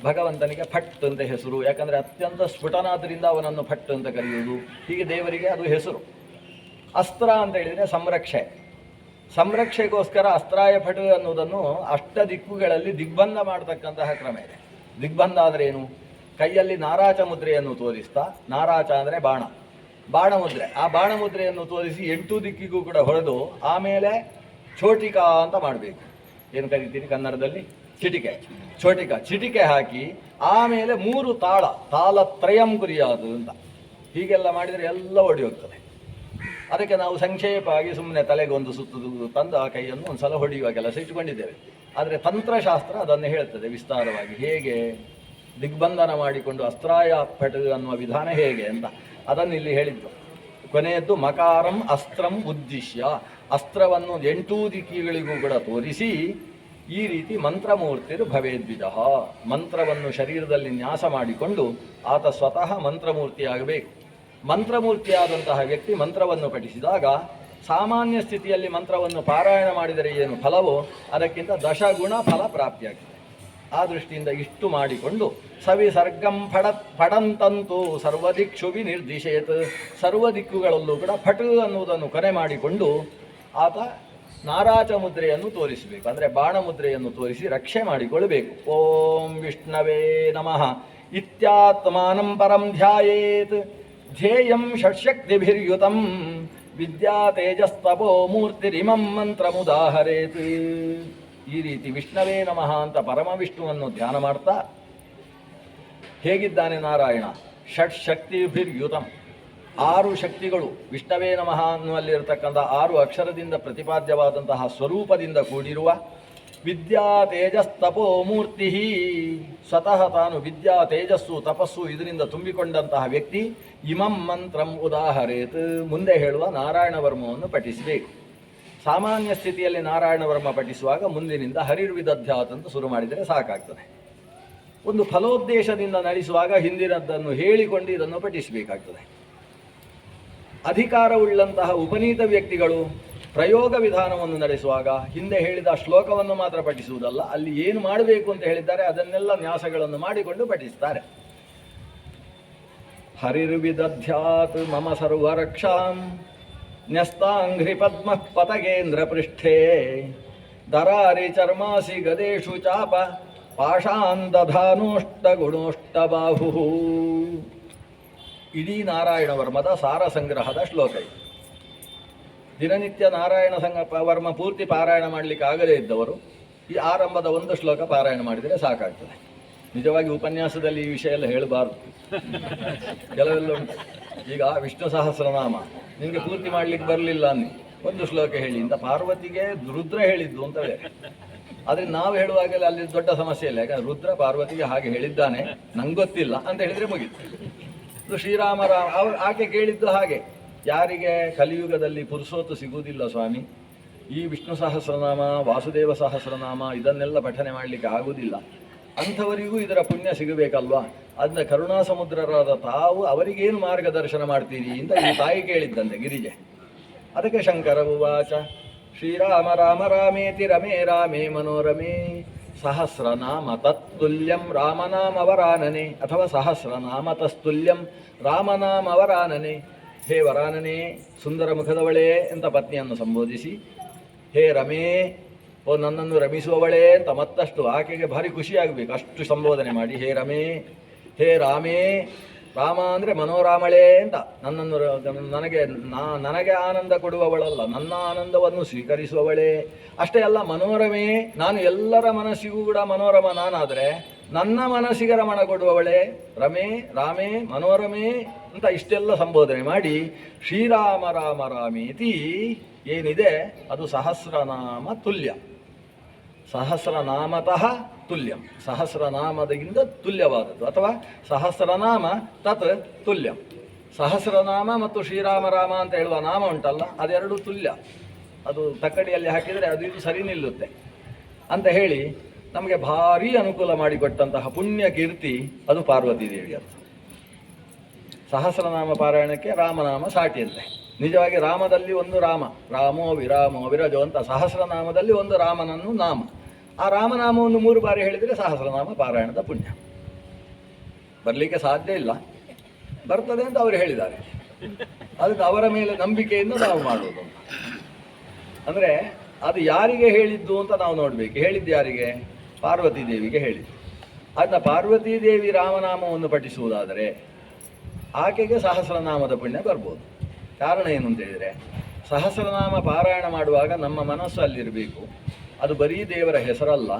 ಭಗವಂತನಿಗೆ ಫಟ್ ಅಂತ ಹೆಸರು. ಯಾಕಂದರೆ ಅತ್ಯಂತ ಸ್ಫುಟನಾದ್ರಿಂದ ಅವನನ್ನು ಫಟ್ ಅಂತ ಕರೆಯುವುದು. ಹೀಗೆ ದೇವರಿಗೆ ಅದು ಹೆಸರು. ಅಸ್ತ್ರ ಅಂತ ಹೇಳಿದರೆ ಸಂರಕ್ಷೆ. ಸಂರಕ್ಷೆಗೋಸ್ಕರ ಅಸ್ತ್ರಾಯ ಫಟ್ ಅನ್ನುವುದನ್ನು 8 ದಿಕ್ಕುಗಳಲ್ಲಿ ದಿಗ್ಬಂಧ ಮಾಡತಕ್ಕಂತಹ ಕ್ರಮ ಇದೆ. ದಿಗ್ಬಂಧ ಅಂದರೆ ಏನು? ಕೈಯಲ್ಲಿ ನಾರಾಚ ಮುದ್ರೆಯನ್ನು ತೋರಿಸ್ತಾ, ನಾರಾಚ ಅಂದರೆ ಬಾಣ, ಬಾಣ ಮುದ್ರೆ, ಆ ಬಾಣ ಮುದ್ರೆಯನ್ನು ತೋರಿಸಿ 8 ದಿಕ್ಕಿಗೂ ಕೂಡ ಹೊಡೆದು ಆಮೇಲೆ ಛೋಟಿಕಾ ಅಂತ ಮಾಡಬೇಕು. ಏನು ಕರಿತೀರಿ ಕನ್ನಡದಲ್ಲಿ? ಚಿಟಿಕೆ. ಚಿಟಿಕೆ ಹಾಕಿ ಆಮೇಲೆ 3 ತಾಳತ್ರಯಂ ಗುರಿಯಾದು ಅಂತ ಹೀಗೆಲ್ಲ ಮಾಡಿದರೆ ಎಲ್ಲ ಓಡಿ ಹೋಗ್ತದೆ. ಅದಕ್ಕೆ ನಾವು ಸಂಕ್ಷೇಪವಾಗಿ ಸುಮ್ಮನೆ ತಲೆಗೊಂದು ಸುತ್ತು ತಂದು ಆ ಕೈಯನ್ನು ಒಂದು ಸಲ ಹೊಡೆಯುವ ಕೆಲಸ ಇಟ್ಟುಕೊಂಡಿದ್ದೇವೆ. ಆದರೆ ತಂತ್ರಶಾಸ್ತ್ರ ಅದನ್ನು ಹೇಳ್ತದೆ ವಿಸ್ತಾರವಾಗಿ. ಹೇಗೆ? ದಿಗ್ಬಂಧನ ಮಾಡಿಕೊಂಡು ಅಸ್ತ್ರಾಯ ಪಟ ಅನ್ನುವ ವಿಧಾನ ಹೇಗೆ ಅಂತ ಅದನ್ನು ಇಲ್ಲಿ ಹೇಳಿದ್ದು. ಕೊನೆಯದ್ದು ಮಕಾರಂ ಅಸ್ತ್ರಂ ಉದ್ದೇಶ್ಯ, ಅಸ್ತ್ರವನ್ನು 8 ದಿಕ್ಕಿಗಳಿಗೂ ಕೂಡ ತೋರಿಸಿ ಈ ರೀತಿ ಮಂತ್ರಮೂರ್ತಿರು ಭವೇದ್ವಿಜ, ಮಂತ್ರವನ್ನು ಶರೀರದಲ್ಲಿ ನ್ಯಾಸ ಮಾಡಿಕೊಂಡು ಆತ ಸ್ವತಃ ಮಂತ್ರಮೂರ್ತಿಯಾಗಬೇಕು. ಮಂತ್ರಮೂರ್ತಿಯಾದಂತಹ ವ್ಯಕ್ತಿ ಮಂತ್ರವನ್ನು ಪಠಿಸಿದಾಗ ಸಾಮಾನ್ಯ ಸ್ಥಿತಿಯಲ್ಲಿ ಮಂತ್ರವನ್ನು ಪಾರಾಯಣ ಮಾಡಿದರೆ ಏನು ಫಲವೋ ಅದಕ್ಕಿಂತ ದಶಗುಣ ಫಲ ಪ್ರಾಪ್ತಿಯಾಗ್ತದೆ. ಆ ದೃಷ್ಟಿಯಿಂದ ಇಷ್ಟು ಮಾಡಿಕೊಂಡು ಸವಿಸರ್ಗಂ ಫಡಂತಂತೂ ಸರ್ವದಿಕ್ಷು ವಿನಿರ್ದಿಶೇತ್, ಸರ್ವ ದಿಕ್ಕುಗಳಲ್ಲೂ ಕೂಡ ಫಟ್ ಅನ್ನುವುದನ್ನು ಕೊನೆ ಮಾಡಿಕೊಂಡು ಆತ ನಾರಾಚ ಮುದ್ರೆಯನ್ನು ತೋರಿಸಬೇಕು, ಅಂದರೆ ಬಾಣ ಮುದ್ರೆಯನ್ನು ತೋರಿಸಿ ರಕ್ಷೆ ಮಾಡಿಕೊಳ್ಳಬೇಕು. ಓಂ ವಿಷ್ಣವೇ ನಮಃ ಇತ್ಯಾತ್ಮಾನಂ ಪರಂ ಧ್ಯಾಯೇತ್ ಧ್ಯೇಯಂ ಷಟ್ಶಕ್ತಿಭಿರ್ಯುತಂ ವಿದ್ಯಾ ತೇಜಸ್ತಪೋ ಮೂರ್ತಿರಿಮಂ ಮಂತ್ರಮುದಾಹರೇತ್. ಈ ರೀತಿ ವಿಷ್ಣವೇ ನಮಃ ಅಂತ ಪರಮವಿಷ್ಣುವನ್ನು ಧ್ಯಾನ ಮಾಡ್ತಾ ಹೇಗಿದ್ದಾನೆ ನಾರಾಯಣ, ಷಟ್ಶಕ್ತಿಭಿರ್ಯುತಂ, 6 ಶಕ್ತಿಗಳು ವಿಷ್ಣವೇ ನಮಃ ಅನ್ನುವಲ್ಲಿರತಕ್ಕಂಥ 6 ಅಕ್ಷರದಿಂದ ಪ್ರತಿಪಾದ್ಯವಾದಂತಹ ಸ್ವರೂಪದಿಂದ ಕೂಡಿರುವ ವಿದ್ಯಾ ತೇಜಸ್ತಪೋ ಮೂರ್ತಿ, ಸ್ವತಃ ತಾನು ವಿದ್ಯಾ ತೇಜಸ್ಸು ತಪಸ್ಸು ಇದರಿಂದ ತುಂಬಿಕೊಂಡಂತಹ ವ್ಯಕ್ತಿ ಇಮಂ ಮಂತ್ರಂ ಉದಾಹರೇತ್, ಮುಂದೆ ಹೇಳುವ ನಾರಾಯಣ ವರ್ಮವನ್ನು ಪಠಿಸಬೇಕು. ಸಾಮಾನ್ಯ ಸ್ಥಿತಿಯಲ್ಲಿ ನಾರಾಯಣ ವರ್ಮ ಪಠಿಸುವಾಗ ಮುಂದಿನಿಂದ ಹರಿರ್ವಿದಧ್ಯಾತ್ ಅಂತ ಶುರು ಮಾಡಿದರೆ ಸಾಕಾಗ್ತದೆ. ಒಂದು ಫಲೋದ್ದೇಶದಿಂದ ನಡೆಸುವಾಗ ಹಿಂದಿನದ್ದನ್ನು ಹೇಳಿಕೊಂಡು ಇದನ್ನು ಪಠಿಸಬೇಕಾಗ್ತದೆ. ಅಧಿಕಾರವುಳ್ಳಂತಹ ಉಪನೀತ ವ್ಯಕ್ತಿಗಳು ಪ್ರಯೋಗ ವಿಧಾನವನ್ನು ನಡೆಸುವಾಗ ಹಿಂದೆ ಹೇಳಿದ ಶ್ಲೋಕವನ್ನು ಮಾತ್ರ ಪಠಿಸುವುದಲ್ಲ, ಅಲ್ಲಿ ಏನು ಮಾಡಬೇಕು ಅಂತ ಹೇಳಿದ್ದಾರೆ ಅದನ್ನೆಲ್ಲ ನ್ಯಾಸಗಳನ್ನು ಮಾಡಿಕೊಂಡು ಪಠಿಸ್ತಾರೆ. ಹರಿರ್ವಿದಧ್ಯಾತ್ ಮಮ ಸರ್ವರಕ್ಷಾಂ ನ್ಯಸ್ತಾಂಘ್ರಿ ಪದ್ಮ ಪತಗೇಂದ್ರ ಪೃಷ್ಠೇ ದರಾರಿ ಚರ್ಮಾಸಿ ಗದೇಶು ಚಾಪ ಪಾಷಾನ್ ದಧಾನೋಷ್ಟ ಗುಣೋಷ್ಟ ಬಾಹು. ಇಡೀ ನಾರಾಯಣ ವರ್ಮದ ಸಾರ ಸಂಗ್ರಹದ ಶ್ಲೋಕ ಇದು. ದಿನನಿತ್ಯ ನಾರಾಯಣ ವರ್ಮ ಪೂರ್ತಿ ಪಾರಾಯಣ ಮಾಡಲಿಕ್ಕೆ ಆಗದೇ ಇದ್ದವರು ಈ ಆರಂಭದ ಒಂದು ಶ್ಲೋಕ ಪಾರಾಯಣ ಮಾಡಿದರೆ ಸಾಕಾಗ್ತದೆ. ನಿಜವಾಗಿ ಉಪನ್ಯಾಸದಲ್ಲಿ ಈ ವಿಷಯ ಎಲ್ಲ ಹೇಳಬಾರ್ದು, ಕೆಲವೆಲ್ಲ ಉಂಟು. ಈಗ ವಿಷ್ಣು ಸಹಸ್ರನಾಮ ನಿಮಗೆ ಪೂರ್ತಿ ಮಾಡಲಿಕ್ಕೆ ಬರಲಿಲ್ಲ ಅನ್ನಿ ಒಂದು ಶ್ಲೋಕ ಹೇಳಿ ಅಂತ ಪಾರ್ವತಿಗೆ ರುದ್ರ ಹೇಳಿದ್ದು ಅಂತ ಬೇರೆ. ಆದರೆ ನಾವು ಹೇಳುವಾಗಲೇ ಅಲ್ಲಿ ದೊಡ್ಡ ಸಮಸ್ಯೆ ಇಲ್ಲ, ಯಾಕಂದ್ರೆ ರುದ್ರ ಪಾರ್ವತಿಗೆ ಹಾಗೆ ಹೇಳಿದ್ದಾನೆ ನಂಗೆ ಗೊತ್ತಿಲ್ಲ ಅಂತ ಹೇಳಿದರೆ ಮುಗಿತು. ಶ್ರೀರಾಮರಾಮ ಆಕೆ ಕೇಳಿದ್ದು ಹಾಗೆ, ಯಾರಿಗೆ ಕಲಿಯುಗದಲ್ಲಿ ಪುರುಷೋತ್ತು ಸಿಗುವುದಿಲ್ಲ ಸ್ವಾಮಿ, ಈ ವಿಷ್ಣು ಸಹಸ್ರನಾಮ ವಾಸುದೇವ ಸಹಸ್ರನಾಮ ಇದನ್ನೆಲ್ಲ ಪಠನೆ ಮಾಡಲಿಕ್ಕೆ ಆಗುವುದಿಲ್ಲ, ಅಂಥವರಿಗೂ ಇದರ ಪುಣ್ಯ ಸಿಗಬೇಕಲ್ವಾ, ಅದನ್ನ ಕರುಣಾ ಸಮುದ್ರರಾದ ತಾವು ಅವರಿಗೇನು ಮಾರ್ಗದರ್ಶನ ಮಾಡ್ತೀರಿ ಅಂತ ಈ ತಾಯಿ ಕೇಳಿದ್ದಂತೆ ಗಿರಿಜೆ. ಅದಕ್ಕೆ ಶಂಕರ ಉವಾಚ ಶ್ರೀರಾಮ ರಾಮ ರಾಮೇತಿ ರಮೇ ರಾಮೇ ಮನೋರಮೇ ಸಹಸ್ರನಾಮ ತತ್ತುಲ್ಯಂ ರಾಮನಾಮವರಾನನೆ, ಅಥವಾ ಸಹಸ್ರನಾಮ ತಸ್ತುಲ್ಯಂ ರಾಮನಾಮವರಾನನೆ. ಹೇ ವರಾನನೆ, ಸುಂದರ ಮುಖದವಳೇ ಅಂತ ಪತ್ನಿಯನ್ನು ಸಂಬೋಧಿಸಿ, ಹೇ ರಮೇ, ಓ ನನ್ನನ್ನು ರಮಿಸುವವಳೇ ಅಂತ ಮತ್ತಷ್ಟು ಆಕೆಗೆ ಭಾರಿ ಖುಷಿಯಾಗಬೇಕು ಅಷ್ಟು ಸಂಬೋಧನೆ ಮಾಡಿ, ಹೇ ರಮೇ, ಹೇ ರಾಮೇ, ರಾಮ ಅಂದರೆ ಮನೋರಾಮಳೇ ಅಂತ, ನನ್ನನ್ನು ನನಗೆ ಆನಂದ ಕೊಡುವವಳಲ್ಲ, ನನ್ನ ಆನಂದವನ್ನು ಸ್ವೀಕರಿಸುವವಳೇ. ಅಷ್ಟೇ ಅಲ್ಲ, ಮನೋರಮೇ, ನಾನು ಎಲ್ಲರ ಮನಸ್ಸಿಗೂ ಕೂಡ ಮನೋರಮ ನಾನಾದರೆ ನನ್ನ ಮನಸ್ಸಿಗೆ ರಮಣ ಕೊಡುವವಳೇ. ರಮೇ, ರಾಮೇ, ಮನೋರಮೇ ಅಂತ ಇಷ್ಟೆಲ್ಲ ಸಂಬೋಧನೆ ಮಾಡಿ ಶ್ರೀರಾಮ ರಾಮ ರಾಮೇತಿ ಏನಿದೆ ಅದು ಸಹಸ್ರನಾಮ ತುಲ್ಯ, ಸಹಸ್ರನಾಮತಃ ತುಲ್ಯಂ, ಸಹಸ್ರನಾಮದಿಂದ ತುಲ್ಯವಾದದ್ದು, ಅಥವಾ ಸಹಸ್ರನಾಮ ತತ್ ತುಲ್ಯಂ. ಸಹಸ್ರನಾಮ ಮತ್ತು ಶ್ರೀರಾಮ ರಾಮ ಅಂತ ಹೇಳುವ ನಾಮ ಉಂಟಲ್ಲ ಅದೆರಡು ತುಲ್ಯ, ಅದು ತಕ್ಕಡಿಯಲ್ಲಿ ಹಾಕಿದರೆ ಅದು ಇದು ಸರಿ ನಿಲ್ಲುತ್ತೆ ಅಂತ ಹೇಳಿ ನಮಗೆ ಭಾರೀ ಅನುಕೂಲ ಮಾಡಿಕೊಟ್ಟಂತಹ ಪುಣ್ಯ ಕೀರ್ತಿ ಅದು ಪಾರ್ವತಿ ದೇವಿಯದ್ದು. ಸಹಸ್ರನಾಮ ಪಾರಾಯಣಕ್ಕೆ ರಾಮನಾಮ ಸಾಟಿಯಂತೆ. ನಿಜವಾಗಿ ರಾಮದಲ್ಲಿ ಒಂದು ರಾಮ, ರಾಮೋ ವಿರಾಮೋ ವಿರಜೋ ಅಂತ ಸಹಸ್ರನಾಮದಲ್ಲಿ ಒಂದು ರಾಮನನ್ನು ನಾಮ. ಆ ರಾಮನಾಮವನ್ನು 3 ಬಾರಿ ಹೇಳಿದರೆ ಸಹಸ್ರನಾಮ ಪಾರಾಯಣದ ಪುಣ್ಯ. ಬರಲಿಕ್ಕೆ ಸಾಧ್ಯ ಇಲ್ಲ, ಬರ್ತದೆ ಅಂತ ಅವರು ಹೇಳಿದ್ದಾರೆ. ಅದಕ್ಕೆ ಅವರ ಮೇಲೆ ನಂಬಿಕೆಯಿಂದ ನಾವು ಮಾಡುವುದು. ಅಂದರೆ ಅದು ಯಾರಿಗೆ ಹೇಳಿದ್ದು ಅಂತ ನಾವು ನೋಡಬೇಕು. ಹೇಳಿದ್ದು ಯಾರಿಗೆ? ಪಾರ್ವತಿ ದೇವಿಗೆ ಹೇಳಿದ್ದು. ಅದನ್ನ ಪಾರ್ವತೀ ದೇವಿ ರಾಮನಾಮವನ್ನು ಪಠಿಸುವುದಾದರೆ ಆಕೆಗೆ ಸಹಸ್ರನಾಮದ ಪುಣ್ಯ ಬರ್ಬೋದು. ಕಾರಣ ಏನು ಅಂತ ಹೇಳಿದರೆ, ಸಹಸ್ರನಾಮ ಪಾರಾಯಣ ಮಾಡುವಾಗ ನಮ್ಮ ಮನಸ್ಸು ಅಲ್ಲಿರಬೇಕು. ಅದು ಬರೀ ದೇವರ ಹೆಸರಲ್ಲ,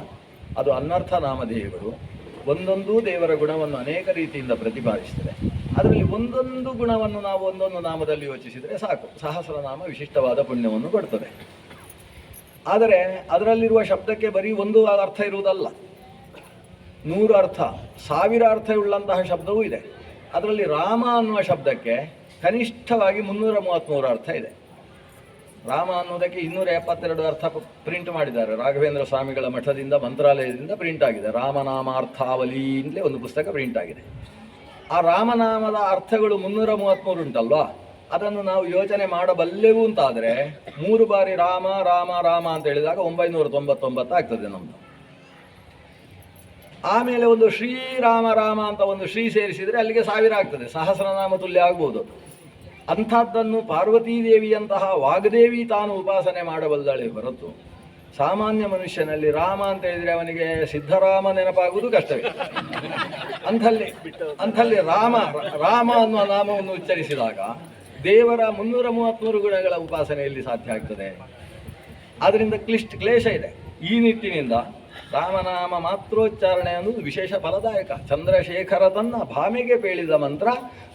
ಅದು ಅನರ್ಥ ನಾಮಧೇಯಗಳು. ಒಂದೊಂದು ದೇವರ ಗುಣವನ್ನು ಅನೇಕ ರೀತಿಯಿಂದ ಪ್ರತಿಪಾದಿಸ್ತದೆ. ಅದರಲ್ಲಿ ಒಂದೊಂದು ಗುಣವನ್ನು ನಾವು ಒಂದೊಂದು ನಾಮದಲ್ಲಿ ಯೋಚಿಸಿದರೆ ಸಾಕು, ಸಹಸ್ರನಾಮ ವಿಶಿಷ್ಟವಾದ ಪುಣ್ಯವನ್ನು ಕೊಡ್ತದೆ. ಆದರೆ ಅದರಲ್ಲಿರುವ ಶಬ್ದಕ್ಕೆ ಬರೀ ಒಂದು ಅರ್ಥ ಇರುವುದಲ್ಲ. 100 ಅರ್ಥ, 1000 ಅರ್ಥವುಳ್ಳಂತಹ ಶಬ್ದವೂ ಇದೆ. ಅದರಲ್ಲಿ ರಾಮ ಅನ್ನುವ ಶಬ್ದಕ್ಕೆ ಕನಿಷ್ಠವಾಗಿ 333 ಅರ್ಥ ಇದೆ. ರಾಮ ಅನ್ನೋದಕ್ಕೆ 272 ಅರ್ಥ ಪ್ರಿಂಟ್ ಮಾಡಿದ್ದಾರೆ. ರಾಘವೇಂದ್ರ ಸ್ವಾಮಿಗಳ ಮಠದಿಂದ, ಮಂತ್ರಾಲಯದಿಂದ ಪ್ರಿಂಟ್ ಆಗಿದೆ. ರಾಮನಾಮಾರ್ಥಾವಲಿ ಅಂತಲೇ ಒಂದು ಪುಸ್ತಕ ಪ್ರಿಂಟ್ ಆಗಿದೆ. ಆ ರಾಮನಾಮದ ಅರ್ಥಗಳು 333 ಉಂಟಲ್ವಾ, ಅದನ್ನು ನಾವು ಯೋಚನೆ ಮಾಡಬಲ್ಲೆವು ಅಂತಾದರೆ 3 ಬಾರಿ ರಾಮ ರಾಮ ರಾಮ ಅಂತ ಹೇಳಿದಾಗ 999 ಆಗ್ತದೆ ನಮ್ಮದು. ಆಮೇಲೆ ಒಂದು ಶ್ರೀರಾಮ ರಾಮ ಅಂತ ಒಂದು ಶ್ರೀ ಸೇರಿಸಿದರೆ ಅಲ್ಲಿಗೆ 1000 ಆಗ್ತದೆ, ಸಹಸ್ರನಾಮ ತುಲ್ಯ ಆಗ್ಬೋದು. ಅಂಥದ್ದನ್ನು ಪಾರ್ವತೀದೇವಿಯಂತಹ ವಾಗ್ದೇವಿ ತಾನು ಉಪಾಸನೆ ಮಾಡಬಲ್ಲಳೆ ಹೊರತು ಸಾಮಾನ್ಯ ಮನುಷ್ಯನಲ್ಲಿ ರಾಮ ಅಂತ ಹೇಳಿದರೆ ಅವನಿಗೆ ಸಿದ್ಧರಾಮ ನೆನಪಾಗುವುದು ಕಷ್ಟವೇ. ಅಂಥಲ್ಲಿ ರಾಮ ರಾಮ ಅನ್ನುವ ನಾಮವನ್ನು ಉಚ್ಚರಿಸಿದಾಗ ದೇವರ 333 ಗುಣಗಳ ಉಪಾಸನೆಯಲ್ಲಿ ಸಾಧ್ಯ ಆಗ್ತದೆ. ಆದ್ದರಿಂದ ಕ್ಲೇಶ ಇದೆ. ಈ ನಿಟ್ಟಿನಿಂದ ರಾಮನಾಮ ಮಾತ್ರೋಚ್ಚಾರಣೆ ಅನ್ನೋದು ವಿಶೇಷ ಫಲದಾಯಕ. ಚಂದ್ರಶೇಖರ ತನ್ನ ಭಾಮೆಗೆ ಪೇಳಿದ ಮಂತ್ರ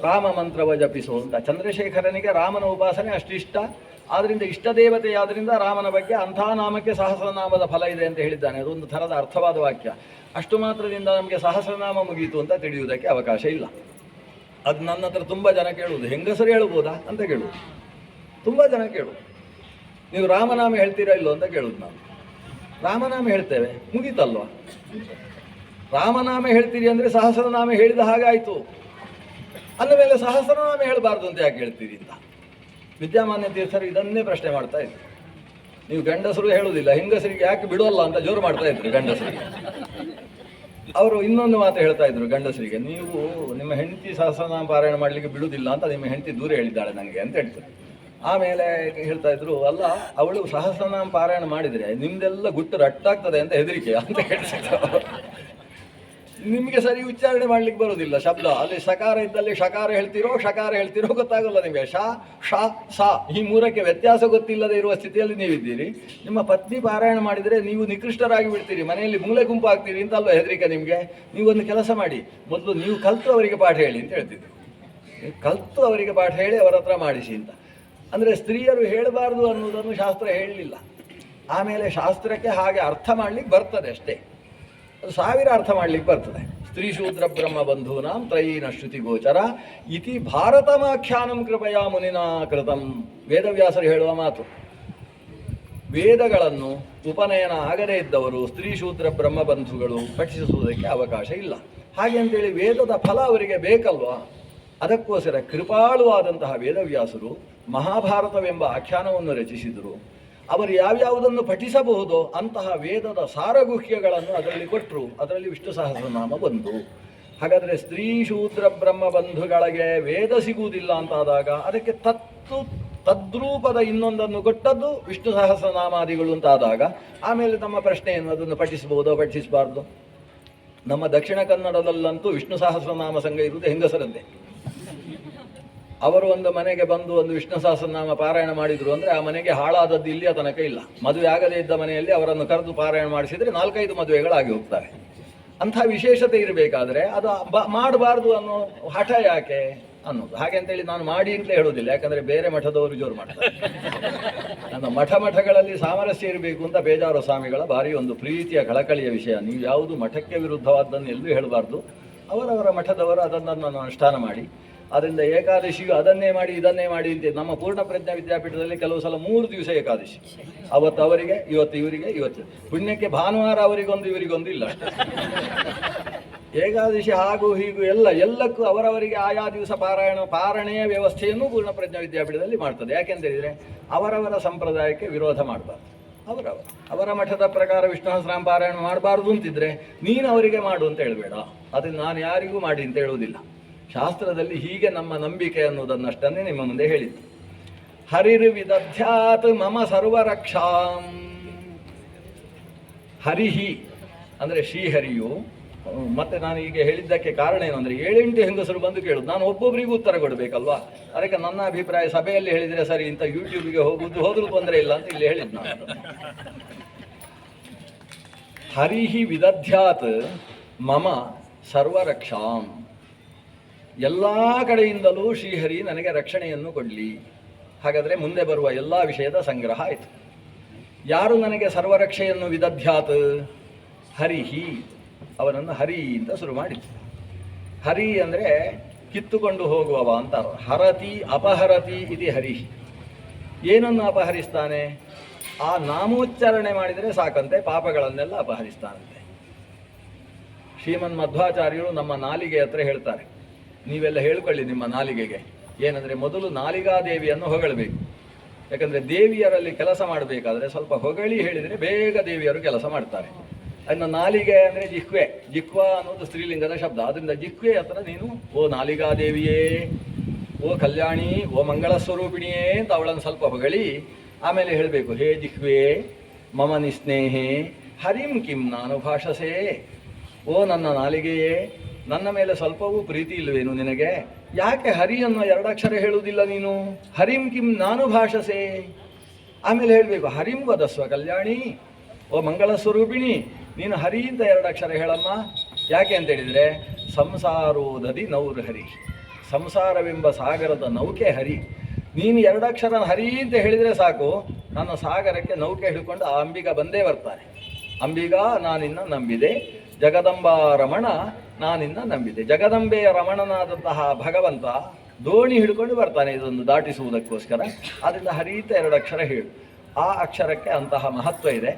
ರಾಮ ಮಂತ್ರವ ಜಪಿಸು ಅಂತ. ಚಂದ್ರಶೇಖರನಿಗೆ ರಾಮನ ಉಪಾಸನೆ ಅಷ್ಟಿಷ್ಟ, ಆದ್ದರಿಂದ ಇಷ್ಟ ದೇವತೆಯಾದ್ದರಿಂದ ರಾಮನ ಬಗ್ಗೆ ಅಂಥ ನಾಮಕ್ಕೆ ಸಹಸ್ರನಾಮದ ಫಲ ಇದೆ ಅಂತ ಹೇಳಿದ್ದಾನೆ. ಅದೊಂದು ಥರದ ಅರ್ಥವಾದ ವಾಕ್ಯ. ಅಷ್ಟು ಮಾತ್ರದಿಂದ ನಮಗೆ ಸಹಸ್ರನಾಮ ಮುಗೀತು ಅಂತ ತಿಳಿಯುವುದಕ್ಕೆ ಅವಕಾಶ ಇಲ್ಲ. ಅದು ನನ್ನ ಹತ್ರ ತುಂಬ ಜನ ಕೇಳುವುದು, ಹೆಂಗಸರು ಹೇಳ್ಬೋದಾ ಅಂತ ಕೇಳುವುದು. ತುಂಬ ಜನ ಕೇಳುವುದು, ನೀವು ರಾಮನಾಮ ಹೇಳ್ತೀರಾ ಇಲ್ಲೋ ಅಂತ ಕೇಳುವುದು. ನಾನು ರಾಮನಾಮ ಹೇಳ್ತೇವೆ, ಮುಗೀತಲ್ವ? ರಾಮನಾಮ ಹೇಳ್ತೀರಿ ಅಂದರೆ ಸಹಸ್ರನಾಮ ಹೇಳಿದ ಹಾಗಾಯಿತು. ಅಂದಮೇಲೆ ಸಹಸ್ರನಾಮ ಹೇಳಬಾರ್ದು ಅಂತ ಯಾಕೆ ಹೇಳ್ತೀರಿ ಅಂತ ವಿದ್ಯಾಮಾನ್ಯ ತೀರ್ಥರು ಇದನ್ನೇ ಪ್ರಶ್ನೆ ಮಾಡ್ತಾ ಇದ್ರು. ನೀವು ಗಂಡಸರು ಹೇಳುವುದಿಲ್ಲ, ಹೆಂಗಸರಿಗೆ ಯಾಕೆ ಬಿಡೋಲ್ಲ ಅಂತ ಜೋರು ಮಾಡ್ತಾ ಇದ್ರು ಗಂಡಸರಿಗೆ. ಅವರು ಇನ್ನೊಂದು ಮಾತು ಹೇಳ್ತಾ ಇದ್ರು ಗಂಡಸರಿಗೆ, ನೀವು ನಿಮ್ಮ ಹೆಂಡತಿ ಸಹಸ್ರನಾಮ ಪಾರಾಯಣ ಮಾಡಲಿಕ್ಕೆ ಬಿಡುವುದಿಲ್ಲ ಅಂತ ನಿಮ್ಮ ಹೆಂಡತಿ ದೂರ ಹೇಳಿದ್ದಾಳೆ ನನಗೆ ಅಂತ ಹೇಳ್ತಾರೆ. ಆಮೇಲೆ ಹೇಳ್ತಾ ಇದ್ರು, ಅಲ್ಲ ಅವಳು ಸಹಸ್ರನಾಮ ಪಾರಾಯಣ ಮಾಡಿದರೆ ನಿಮ್ದೆಲ್ಲ ಗುಟ್ಟು ರಟ್ಟಾಗ್ತದೆ ಅಂತ ಹೆದರಿಕೆ ಅಂತ ಹೇಳ್ತಿದ್ರು. ನಿಮಗೆ ಸರಿ ಉಚ್ಚಾರಣೆ ಮಾಡ್ಲಿಕ್ಕೆ ಬರೋದಿಲ್ಲ ಶಬ್ದ. ಅಲ್ಲಿ ಸಕಾರ ಇದ್ದಲ್ಲಿ ಶಕಾರ ಹೇಳ್ತೀರೋ ಗೊತ್ತಾಗಲ್ಲ ನಿಮಗೆ. ಶ ಶ ಸ ಈ 3ಕ್ಕೆ ವ್ಯತ್ಯಾಸ ಗೊತ್ತಿಲ್ಲದೆ ಇರುವ ಸ್ಥಿತಿಯಲ್ಲಿ ನೀವಿದ್ದೀರಿ. ನಿಮ್ಮ ಪತ್ನಿ ಪಾರಾಯಣ ಮಾಡಿದರೆ ನೀವು ನಿಕೃಷ್ಟರಾಗಿ ಬಿಡ್ತೀರಿ, ಮನೆಯಲ್ಲಿ ಮೂಲೆ ಗುಂಪು ಆಗ್ತೀರಿ ಅಂತ ಅಲ್ವ ಹೆದರಿಕೆ ನಿಮಗೆ. ನೀವೊಂದು ಕೆಲಸ ಮಾಡಿ, ಮೊದಲು ನೀವು ಕಲ್ತು ಅವರಿಗೆ ಪಾಠ ಹೇಳಿ ಅಂತ ಹೇಳ್ತಿದ್ರು. ಕಲ್ತು ಅವರಿಗೆ ಪಾಠ ಹೇಳಿ ಅವರ ಹತ್ರ ಮಾಡಿಸಿ ಅಂತ. ಅಂದರೆ ಸ್ತ್ರೀಯರು ಹೇಳಬಾರ್ದು ಅನ್ನೋದನ್ನು ಶಾಸ್ತ್ರ ಹೇಳಲಿಲ್ಲ. ಆಮೇಲೆ ಶಾಸ್ತ್ರಕ್ಕೆ ಹಾಗೆ ಅರ್ಥ ಮಾಡ್ಲಿಕ್ಕೆ ಬರ್ತದೆ ಅಷ್ಟೇ, ಅದು 1000 ಅರ್ಥ ಮಾಡ್ಲಿಕ್ಕೆ ಬರ್ತದೆ. ಸ್ತ್ರೀ ಶೂದ್ರ ಬ್ರಹ್ಮ ಬಂಧೂನಾಂ ತ್ರಯೀನ ಶ್ರುತಿ ಗೋಚರ ಇತಿ ಭಾರತಮಾಖ್ಯಾನಂ ಕೃಪಯಾ ಮುನಿನಾ ಕೃತಂ. ವೇದವ್ಯಾಸರು ಹೇಳುವ ಮಾತು. ವೇದಗಳನ್ನು ಉಪನಯನ ಆಗದೇ ಇದ್ದವರು ಸ್ತ್ರೀ ಶೂದ್ರ ಬ್ರಹ್ಮ ಬಂಧುಗಳು ಪಠಿಸುವುದಕ್ಕೆ ಅವಕಾಶ ಇಲ್ಲ. ಹಾಗೆ ಅಂತೇಳಿ ವೇದದ ಫಲ ಅವರಿಗೆ ಬೇಕಲ್ವಾ? ಅದಕ್ಕೋಸ್ಕರ ಕೃಪಾಳುವಾದಂತಹ ವೇದವ್ಯಾಸರು ಮಹಾಭಾರತವೆಂಬ ಆಖ್ಯಾನವನ್ನು ರಚಿಸಿದರು. ಅವರು ಯಾವ್ಯಾವುದನ್ನು ಪಠಿಸಬಹುದೋ ಅಂತಹ ವೇದದ ಸಾರಗುಹ್ಯಗಳನ್ನು ಅದರಲ್ಲಿ ಕೊಟ್ಟರು. ಅದರಲ್ಲಿ ವಿಷ್ಣು ಸಹಸ್ರನಾಮ ಬಂತು. ಹಾಗಾದರೆ ಸ್ತ್ರೀ ಶೂದ್ರ ಬ್ರಹ್ಮ ಬಂಧುಗಳಿಗೆ ವೇದ ಸಿಗುವುದಿಲ್ಲ ಅಂತಾದಾಗ ಅದಕ್ಕೆ ತದ್ರೂಪದ ಇನ್ನೊಂದನ್ನು ಕೊಟ್ಟದ್ದು ವಿಷ್ಣು ಸಹಸ್ರನಾಮಾದಿಗಳು ಅಂತಾದಾಗ ಆಮೇಲೆ ನಮ್ಮ ಪ್ರಶ್ನೆ ಏನು, ಅದನ್ನು ಪಠಿಸಬಹುದೋ ಪಠಿಸಬಾರ್ದು? ನಮ್ಮ ದಕ್ಷಿಣ ಕನ್ನಡದಲ್ಲಂತೂ ವಿಷ್ಣು ಸಹಸ್ರನಾಮ ಸಂಘ ಇರುವುದು ಹೆಂಗಸರದ್ದೇ. ಅವರು ಒಂದು ಮನೆಗೆ ಬಂದು ಒಂದು ವಿಷ್ಣು ಸಹಸ್ರನಾಮ ಪಾರಾಯಣ ಮಾಡಿದರು ಅಂದರೆ ಆ ಮನೆಗೆ ಹಾಳಾದದ್ದು ಇಲ್ಲಿಯ ತನಕ ಇಲ್ಲ. ಮದುವೆ ಆಗದೇ ಇದ್ದ ಮನೆಯಲ್ಲಿ ಅವರನ್ನು ಕರೆದು ಪಾರಾಯಣ ಮಾಡಿಸಿದರೆ 4-5 ಮದುವೆಗಳಾಗಿ ಹೋಗ್ತಾರೆ. ಅಂಥ ವಿಶೇಷತೆ ಇರಬೇಕಾದ್ರೆ ಅದು ಮಾಡಬಾರ್ದು ಅನ್ನೋ ಹಠ ಯಾಕೆ ಅನ್ನೋದು. ಹಾಗೆ ಅಂತೇಳಿ ನಾನು ಮಾಡಿ ಅಂತಲೇ ಹೇಳೋದಿಲ್ಲ, ಯಾಕಂದರೆ ಬೇರೆ ಮಠದವರು ಜೋರು ಮಾಡ್ತಾರೆ. ನನ್ನ ಮಠಗಳಲ್ಲಿ ಸಾಮರಸ್ಯ ಇರಬೇಕು ಅಂತ ಬೇಜಾರು ಸ್ವಾಮಿಗಳ ಭಾರಿ ಒಂದು ಪ್ರೀತಿಯ ಕಳಕಳಿಯ ವಿಷಯ. ನೀವು ಯಾವುದು ಮಠಕ್ಕೆ ವಿರುದ್ಧವಾದ್ದನ್ನು ಎಲ್ಲೂ ಹೇಳಬಾರ್ದು. ಅವರವರ ಮಠದವರು ಅದನ್ನು ಅನುಷ್ಠಾನ ಮಾಡಿ. ಆದ್ದರಿಂದ ಏಕಾದಶಿಯು ಅದನ್ನೇ ಮಾಡಿ ಇದನ್ನೇ ಮಾಡಿ ಅಂತ. ನಮ್ಮ ಪೂರ್ಣ ಪ್ರಜ್ಞಾ ವಿದ್ಯಾಪೀಠದಲ್ಲಿ ಕೆಲವು ಸಲ 3 ದಿವಸ ಏಕಾದಶಿ. ಅವತ್ತು ಅವರಿಗೆ, ಇವತ್ತು ಇವರಿಗೆ, ಇವತ್ತು ಪುಣ್ಯಕ್ಕೆ ಭಾನುವಾರ ಅವರಿಗೊಂದು ಇವರಿಗೊಂದು ಇಲ್ಲ. ಏಕಾದಶಿ ಹಾಗೂ ಹೀಗೂ ಎಲ್ಲಕ್ಕೂ ಅವರವರಿಗೆ ಆಯಾ ದಿವಸ ಪಾರಣೆಯ ವ್ಯವಸ್ಥೆಯನ್ನು ಪೂರ್ಣ ಪ್ರಜ್ಞಾ ವಿದ್ಯಾಪೀಠದಲ್ಲಿ ಮಾಡ್ತದೆ. ಯಾಕೆಂತೇಳಿದರೆ ಅವರವರ ಸಂಪ್ರದಾಯಕ್ಕೆ ವಿರೋಧ ಮಾಡಬಾರ್ದು. ಅವರ ಮಠದ ಪ್ರಕಾರ ವಿಷ್ಣು ಸಹಸ್ರನಾಮ ಪಾರಾಯಣ ಮಾಡಬಾರ್ದು ಅಂತಿದ್ರೆ ನೀನು ಅವರಿಗೆ ಮಾಡು ಅಂತ ಹೇಳಬೇಡ. ಅದನ್ನು ನಾನು ಯಾರಿಗೂ ಮಾಡಿ ಅಂತ ಹೇಳುವುದಿಲ್ಲ. ಶಾಸ್ತ್ರದಲ್ಲಿ ಹೀಗೆ ನಮ್ಮ ನಂಬಿಕೆ ಅನ್ನೋದನ್ನಷ್ಟನ್ನೇ ನಿಮ್ಮ ಮುಂದೆ ಹೇಳಿದ್ದು. ಹರಿರ್ ವಿದಧ್ಯಾತ್ ಮಮ ಸರ್ವರಕ್ಷಾಂ. ಹರಿಹಿ ಅಂದರೆ ಶ್ರೀಹರಿಯು. ಮತ್ತೆ ನಾನು ಈಗ ಹೇಳಿದ್ದಕ್ಕೆ ಕಾರಣ ಏನು ಅಂದರೆ 7-8 ಹೆಂಗಸರು ಬಂದು ಕೇಳೋದು, ನಾನು ಒಬ್ಬೊಬ್ಬರಿಗೂ ಉತ್ತರ ಕೊಡಬೇಕಲ್ವಾ. ಅದಕ್ಕೆ ನನ್ನ ಅಭಿಪ್ರಾಯ ಸಭೆಯಲ್ಲಿ ಹೇಳಿದರೆ ಸರಿ, ಇಂಥ ಯೂಟ್ಯೂಬ್ಗೆ ಹೋದ್ರೂ ತೊಂದರೆ ಇಲ್ಲ ಅಂತ ಇಲ್ಲಿ ಹೇಳಿದ್ದು ನಾನು. ಹರಿಹಿ ವಿದಧ್ಯಾತ್ ಮಮ ಸರ್ವರಕ್ಷಾಂ. ಎಲ್ಲ ಕಡೆಯಿಂದಲೂ ಶ್ರೀಹರಿ ನನಗೆ ರಕ್ಷಣೆಯನ್ನು ಕೊಡಲಿ. ಹಾಗಾದರೆ ಮುಂದೆ ಬರುವ ಎಲ್ಲ ವಿಷಯದ ಸಂಗ್ರಹ ಆಯಿತು. ಯಾರು ನನಗೆ ಸರ್ವರಕ್ಷೆಯನ್ನು ವಿದಧ್ಯಾತ್? ಹರಿಹಿ ಅವನನ್ನು ಹರಿ ಅಂತ ಶುರು ಮಾಡಿತು. ಹರಿ ಅಂದರೆ ಕಿತ್ತುಕೊಂಡು ಹೋಗುವವ ಅಂತ. ಹರತಿ ಅಪಹರತಿ ಇದು ಹರಿ. ಏನನ್ನು ಅಪಹರಿಸ್ತಾನೆ? ಆ ನಾಮೋಚ್ಚಾರಣೆ ಮಾಡಿದರೆ ಸಾಕಂತೆ ಪಾಪಗಳನ್ನೆಲ್ಲ ಅಪಹರಿಸ್ತಾನಂತೆ. ಶ್ರೀಮನ್ ಮಧ್ವಾಚಾರ್ಯರು ನಮ್ಮ ನಾಲಿಗೆ ಹತ್ರ ಹೇಳ್ತಾರೆ, ನೀವೆಲ್ಲ ಹೇಳ್ಕೊಳ್ಳಿ ನಿಮ್ಮ ನಾಲಿಗೆಗೆ ಏನಂದರೆ ಮೊದಲು ನಾಲಿಗಾದೇವಿಯನ್ನು ಹೊಗಳಬೇಕು. ಯಾಕಂದರೆ ದೇವಿಯರಲ್ಲಿ ಕೆಲಸ ಮಾಡಬೇಕಾದ್ರೆ ಸ್ವಲ್ಪ ಹೊಗಳಿ ಹೇಳಿದರೆ ಬೇಗ ದೇವಿಯರು ಕೆಲಸ ಮಾಡ್ತಾರೆ. ಅದನ್ನು ನಾಲಿಗೆ ಅಂದರೆ ಜಿಹ್ವೆ, ಜಿಹ್ವಾ ಅನ್ನೋದು ಸ್ತ್ರೀಲಿಂಗದ ಶಬ್ದ. ಅದರಿಂದ ಜಿಹ್ವೆ ಹತ್ರ ನೀನು ಓ ನಾಲಿಗಾದೇವಿಯೇ, ಓ ಕಲ್ಯಾಣಿ, ಓ ಮಂಗಳ ಸ್ವರೂಪಿಣಿಯೇ ಅಂತ ಅವಳನ್ನು ಸ್ವಲ್ಪ ಹೊಗಳಿ ಆಮೇಲೆ ಹೇಳಬೇಕು, ಹೇ ಜಿಹ್ವೇ ಮಮ ನಿಸ್ನೇಹೇ ಹರಿಂ ಕಿಂ ನಾನು ಭಾಷಸೆ. ಓ ನನ್ನ ನಾಲಿಗೆಯೇ, ನನ್ನ ಮೇಲೆ ಸ್ವಲ್ಪವೂ ಪ್ರೀತಿ ಇಲ್ಲವೇನು ನಿನಗೆ? ಯಾಕೆ ಹರಿ ಅನ್ನೋ ಎರಡಕ್ಷರ ಹೇಳುವುದಿಲ್ಲ ನೀನು? ಹರಿಂ ಕಿಂ ನಾನು ಭಾಷಸೆ. ಆಮೇಲೆ ಹೇಳಬೇಕು, ಹರಿಂ ವದಸ್ವ ಕಲ್ಯಾಣಿ, ಓ ಮಂಗಳ ಸ್ವರೂಪಿಣಿ, ನೀನು ಹರಿ ಅಂತ ಎರಡಕ್ಷರ ಹೇಳಮ್ಮ. ಯಾಕೆ ಅಂತೇಳಿದರೆ ಸಂಸಾರೋದದಿ ನೌರ್ ಹರಿ, ಸಂಸಾರವೆಂಬ ಸಾಗರದ ನೌಕೆ ಹರಿ. ನೀನು ಎರಡಕ್ಷರ ಹರಿ ಅಂತ ಹೇಳಿದರೆ ಸಾಕು, ನನ್ನ ಸಾಗರಕ್ಕೆ ನೌಕೆ ಹಿಡ್ಕೊಂಡು ಆ ಅಂಬಿಗ ಬಂದೇ ಬರ್ತಾನೆ. ಅಂಬಿಗ ನಾನಿನ್ನ ನಂಬಿದೆ, ಜಗದಂಬಾ ರಮಣ ನಾನಿನ್ನ ನಂಬಿದೆ. ಜಗದಂಬೆಯ ರಮಣನಾದಂತಹ ಭಗವಂತ ದೋಣಿ ಹಿಡ್ಕೊಂಡು ಬರ್ತಾನೆ ಇದೊಂದು ದಾಟಿಸುವುದಕ್ಕೋಸ್ಕರ. ಆದ್ದರಿಂದ ಹರಿ ಅಂತ ಎರಡಕ್ಷರ ಹೇಳು. ಆ ಅಕ್ಷರಕ್ಕೆ ಅಂತಹ ಮಹತ್ವ ಇದೆ.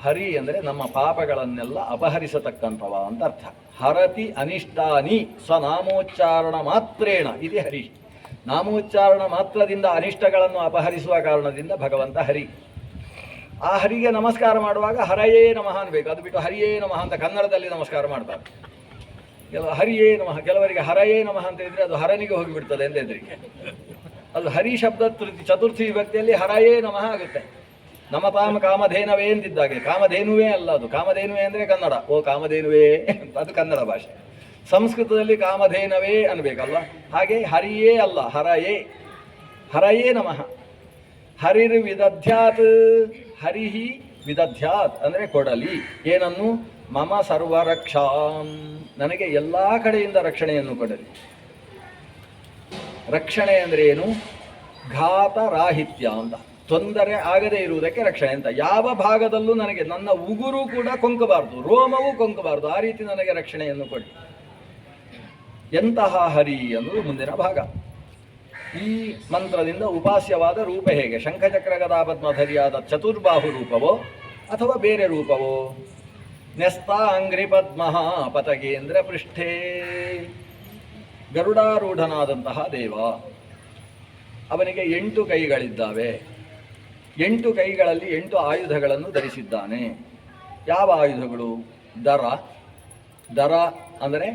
ಹರಿ ಅಂದರೆ ನಮ್ಮ ಪಾಪಗಳನ್ನೆಲ್ಲ ಅಪಹರಿಸತಕ್ಕಂಥವ ಅಂತ ಅರ್ಥ. ಹರತಿ ಅನಿಷ್ಟಾನಿ ಸ್ವನಾಮೋಚ್ಚಾರಣ ಮಾತ್ರೇಣ ಇದು ಹರಿ. ನಾಮೋಚ್ಚಾರಣ ಮಾತ್ರದಿಂದ ಅನಿಷ್ಟಗಳನ್ನು ಅಪಹರಿಸುವ ಕಾರಣದಿಂದ ಭಗವಂತ ಹರಿ. ಆ ಹರಿಗೆ ನಮಸ್ಕಾರ ಮಾಡುವಾಗ ಹರಯೇ ನಮಃ ಅನ್ಬೇಕು. ಅದು ಬಿಟ್ಟು ಹರಿಯೇ ನಮಃ ಅಂತ ಕನ್ನಡದಲ್ಲಿ ನಮಸ್ಕಾರ ಮಾಡ್ತಾರೆ. ಹರಿಯೇ ನಮಃ, ಕೆಲವರಿಗೆ ಹರಯೇ ನಮಃ ಅಂತ ಇದ್ರೆ ಅದು ಹರನಿಗೆ ಹೋಗಿಬಿಡ್ತದೆ ಅಂತ ಹೆದರಿಕೆ. ಅದು ಹರಿ ಶಬ್ದ ಚತುರ್ಥಿ ವಿಭಕ್ತಿಯಲ್ಲಿ ಹರಯೇ ನಮಃ ಆಗುತ್ತೆ. ನಮತಾಮ ಕಾಮಧೇನವೇ ಎಂದಿದ್ದಾಗೆ. ಕಾಮಧೇನುವೇ ಅಲ್ಲ ಅದು. ಕಾಮಧೇನುವೆ ಅಂದರೆ ಕನ್ನಡ. ಓ ಕಾಮಧೇನುವೇ ಅಂತ ಅದು ಕನ್ನಡ ಭಾಷೆ. ಸಂಸ್ಕೃತದಲ್ಲಿ ಕಾಮಧೇನವೇ ಅನ್ಬೇಕಲ್ವ. ಹಾಗೆ ಹರಿಯೇ ಅಲ್ಲ, ಹರಯೇ. ಹರಯೇ ನಮಃ. ಹರಿರ್ ವಿದಧ್ಯಾತ್, ಹರಿಹಿ ವಿದಧ್ಯಾತ್ ಅಂದರೆ ಕೊಡಲಿ. ಏನನ್ನು? ಮಮ ಸರ್ವರಕ್ಷಾಂ, ನನಗೆ ಎಲ್ಲ ಕಡೆಯಿಂದ ರಕ್ಷಣೆಯನ್ನು ಕೊಡಲಿ. ರಕ್ಷಣೆ ಅಂದರೆ ಏನು? ಘಾತರಾಹಿತ್ಯ ಅಂತ, ತೊಂದರೆ ಆಗದೇ ಇರುವುದಕ್ಕೆ ರಕ್ಷಣೆ ಅಂತ. ಯಾವ ಭಾಗದಲ್ಲೂ ನನಗೆ ನನ್ನ ಉಗುರು ಕೂಡ ಕೊಂಕಬಾರ್ದು, ರೋಮವೂ ಕೊಂಕಬಾರ್ದು, ಆ ರೀತಿ ನನಗೆ ರಕ್ಷಣೆಯನ್ನು ಕೊಡಿ. ಎಂತಹ ಹರಿ ಅನ್ನೋದು ಮುಂದಿನ ಭಾಗ. ಈ ಮಂತ್ರದಿಂದ ಉಪಾಸ್ಯವಾದ ರೂಪ ಹೇಗೆ? ಶಂಖಚಕ್ರ ಗದಾ ಪದ್ಮಧರಿಯಾದ ಚತುರ್ಬಾಹು ರೂಪವೋ ಅಥವಾ ಬೇರೆ ರೂಪವೋ? ನ್ಯಸ್ತಾಂಗ್ರಿ ಪದ್ಮ ಪತಗೇಂದ್ರ ಪೃಷ್ಠೇ, ಗರುಡಾರೂಢನಾದಂತಹ ದೇವ. ಅವನಿಗೆ 8 ಕೈಗಳಿದ್ದಾವೆ. 8 ಕೈಗಳಲ್ಲಿ 8 ಆಯುಧಗಳನ್ನು ಧರಿಸಿದ್ದಾನೆ. ಯಾವ ಆಯುಧಗಳು? ದರ. ದರ ಅಂದರೆ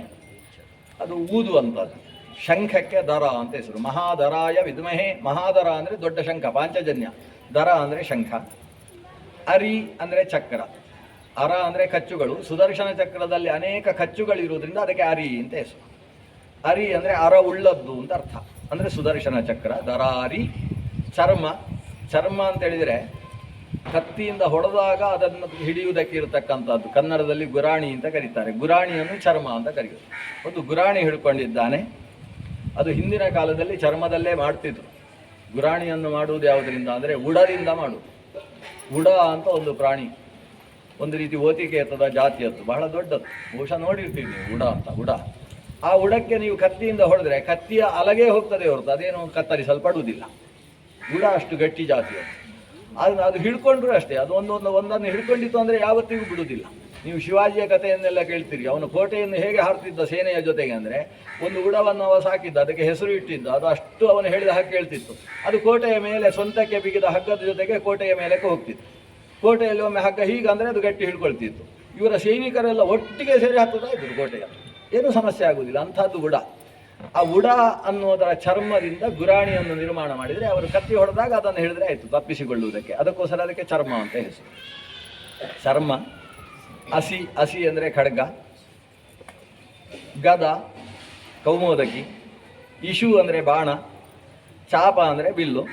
ಅದು ಊದುವಂಥದ್ದು. ಶಂಖಕ್ಕೆ ದರ ಅಂತ ಹೆಸರು. ಮಹಾದರಾಯ ವಿದ್ಮಹೇ, ಮಹಾದರ ಅಂದರೆ ದೊಡ್ಡ ಶಂಖ, ಪಾಂಚಜನ್ಯ. ದರ ಅಂದರೆ ಶಂಖ. ಅರಿ ಅಂದರೆ ಚಕ್ರ. ಅರ ಅಂದರೆ ಕಚ್ಚುಗಳು. ಸುದರ್ಶನ ಚಕ್ರದಲ್ಲಿ ಅನೇಕ ಕಚ್ಚುಗಳಿರುವುದರಿಂದ ಅದಕ್ಕೆ ಅರಿ ಅಂತ ಹೆಸರು. ಅರಿ ಅಂದರೆ ಅರ ಉಳ್ಳದ್ದು ಅಂತ ಅರ್ಥ, ಅಂದರೆ ಸುದರ್ಶನ ಚಕ್ರ. ದರಾರಿ. ಚರ್ಮ. ಚರ್ಮ ಅಂತ ಹೇಳಿದರೆ ಕತ್ತಿಯಿಂದ ಹೊಡೆದಾಗ ಅದನ್ನು ಹಿಡಿಯುವುದಕ್ಕೆ ಇರತಕ್ಕಂಥದ್ದು. ಕನ್ನಡದಲ್ಲಿ ಗುರಾಣಿ ಅಂತ ಕರೀತಾರೆ. ಗುರಾಣಿಯನ್ನು ಚರ್ಮ ಅಂತ ಕರೆಯುವುದು. ಒಂದು ಗುರಾಣಿ ಹಿಡ್ಕೊಂಡಿದ್ದಾನೆ. ಅದು ಹಿಂದಿನ ಕಾಲದಲ್ಲಿ ಚರ್ಮದಲ್ಲೇ ಮಾಡ್ತಿದ್ರು. ಗುರಾಣಿಯನ್ನು ಮಾಡುವುದು ಯಾವುದರಿಂದ ಅಂದರೆ ಉಡದಿಂದ ಮಾಡುವುದು. ಉಡ ಅಂತ ಒಂದು ಪ್ರಾಣಿ, ಒಂದು ರೀತಿ ಓತಿಕೇತದ ಜಾತಿಯದ್ದು, ಬಹಳ ದೊಡ್ಡದು. ಬಹುಶಃ ನೋಡಿರ್ತೀವಿ ನೀವು ಉಡ ಅಂತ. ಉಡ. ಆ ಉಡಕ್ಕೆ ನೀವು ಕತ್ತಿಯಿಂದ ಹೊಡೆದ್ರೆ ಕತ್ತಿಯ ಅಲಗೆ ಹೋಗ್ತದೆ ಹೊರತು ಅದೇನು ಕತ್ತರಿಸಲ್ಪಡುವುದಿಲ್ಲ. ಉಡ ಅಷ್ಟು ಗಟ್ಟಿ ಜಾತಿಯದ್ದು. ಅದು ಹಿಡ್ಕೊಂಡ್ರು ಅಷ್ಟೇ. ಅದು ಒಂದನ್ನು ಹಿಡ್ಕೊಂಡಿತ್ತು ಅಂದರೆ ಯಾವತ್ತಿಗೂ ಬಿಡುವುದಿಲ್ಲ. ನೀವು ಶಿವಾಜಿಯ ಕಥೆಯನ್ನೆಲ್ಲ ಕೇಳ್ತೀರಿ. ಅವನು ಕೋಟೆಯನ್ನು ಹೇಗೆ ಹಾರ್ತಿದ್ದ ಸೇನೆಯ ಜೊತೆಗೆ ಅಂದರೆ, ಒಂದು ಉಡವನ್ನು ಅವ ಸಾಕಿದ್ದ, ಅದಕ್ಕೆ ಹೆಸರು ಇಟ್ಟಿದ್ದ. ಅದು ಅಷ್ಟು ಅವನು ಹೇಳಿದ ಹಾಗೆ ಕೇಳ್ತಿತ್ತು. ಅದು ಕೋಟೆಯ ಮೇಲೆ ಸ್ವಂತಕ್ಕೆ ಬಿಗಿದ ಹಗ್ಗದ ಜೊತೆಗೆ ಕೋಟೆಯ ಮೇಲಕ್ಕೆ ಹೋಗ್ತಿತ್ತು. ಕೋಟೆಯಲ್ಲಿ ಒಮ್ಮೆ ಹಗ್ಗ ಹೀಗಂದರೆ ಅದು ಗಟ್ಟಿ ಹಿಡ್ಕೊಳ್ತಿತ್ತು. ಇವರ ಸೈನಿಕರೆಲ್ಲ ಒಟ್ಟಿಗೆ ಸೇರಿ ಹತ್ತುತ್ತಾ ಇದ್ರು ಕೋಟೆಯ. ಏನೂ ಸಮಸ್ಯೆ ಆಗುವುದಿಲ್ಲ. ಅಂಥದ್ದು ಉಡ. ಆ ಉಡ ಅನ್ನೋದರ ಚರ್ಮದಿಂದ ಗುರಾಣಿಯನ್ನು ನಿರ್ಮಾಣ ಮಾಡಿದರೆ ಅವರು ಕತ್ತಿ ಹೊಡೆದಾಗ ಅದನ್ನು ಹಿಡಿದ್ರೆ ಆಯಿತು ತಪ್ಪಿಸಿಕೊಳ್ಳುವುದಕ್ಕೆ. ಅದಕ್ಕೋಸ್ಕರ ಅದಕ್ಕೆ ಚರ್ಮ ಅಂತ ಹೆಸರು. ಚರ್ಮ. ಅಸಿ. ಅಸಿ ಅಂದರೆ ಖಡ್ಗ. ಗದ ಕೌಮೋದಕಿ. ಇಶು ಅಂದರೆ ಬಾಣ. ಚಾಪ ಅಂದರೆ ಬಿಲ್ಲು.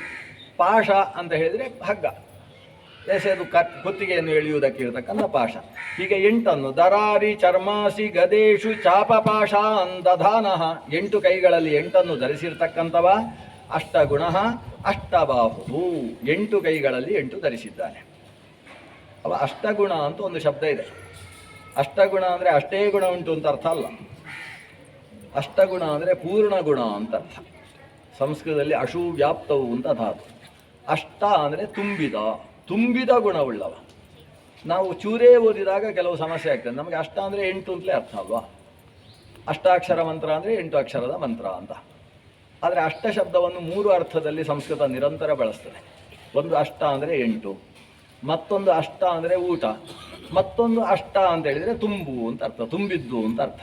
ಪಾಶ ಅಂತ ಹೇಳಿದರೆ ಹಗ್ಗ, ಎಸೆದು ಕುತ್ತಿಗೆಯನ್ನು ಎಳೆಯುವುದಕ್ಕೆ ಇರತಕ್ಕಂಥ ಪಾಶ. ಹೀಗೆ 8 ದರಾರಿ ಚರ್ಮಾಸಿ ಗದೇಶು ಚಾಪ ಪಾಶ ದಧಾನಃ. 8 ಕೈಗಳಲ್ಲಿ 8 ಧರಿಸಿರ್ತಕ್ಕಂಥವ. ಅಷ್ಟಗುಣ ಅಷ್ಟಬಾಹು. 8 ಕೈಗಳಲ್ಲಿ 8 ಧರಿಸಿದ್ದಾನೆ. ಅವ ಅಷ್ಟಗುಣ ಅಂತ ಒಂದು ಶಬ್ದ ಇದೆ. ಅಷ್ಟಗುಣ ಅಂದರೆ ಅಷ್ಟೇ ಗುಣ ಉಂಟು ಅಂತ ಅರ್ಥ ಅಲ್ಲ. ಅಷ್ಟಗುಣ ಅಂದರೆ ಪೂರ್ಣ ಗುಣ ಅಂತ ಅರ್ಥ. ಸಂಸ್ಕೃತದಲ್ಲಿ ಅಶು ವ್ಯಾಪ್ತವು ಅಂತ ಧಾತು. ಅಷ್ಟ ಅಂದರೆ ತುಂಬಿದ ಗುಣವುಳ್ಳವ. ನಾವು ಚೂರೇ ಓದಿದಾಗ ಕೆಲವು ಸಮಸ್ಯೆ ಆಗ್ತದೆ. ನಮಗೆ ಅಷ್ಟ ಅಂದರೆ 8 ಅಂತಲೇ ಅರ್ಥ ಅಲ್ವಾ. ಅಷ್ಟಾಕ್ಷರ ಮಂತ್ರ ಅಂದರೆ 8 ಅಕ್ಷರದ ಮಂತ್ರ ಅಂತ. ಆದರೆ ಅಷ್ಟ ಶಬ್ದವನ್ನು 3 ಅರ್ಥದಲ್ಲಿ ಸಂಸ್ಕೃತ ನಿರಂತರ ಬಳಸ್ತದೆ. ಒಂದು ಅಷ್ಟ ಅಂದರೆ 8, ಮತ್ತೊಂದು ಅಷ್ಟ ಅಂದರೆ ಊಟ, ಮತ್ತೊಂದು ಅಷ್ಟ ಅಂತ ಹೇಳಿದರೆ ತುಂಬು ಅಂತ ಅರ್ಥ, ತುಂಬಿದ್ದು ಅಂತ ಅರ್ಥ.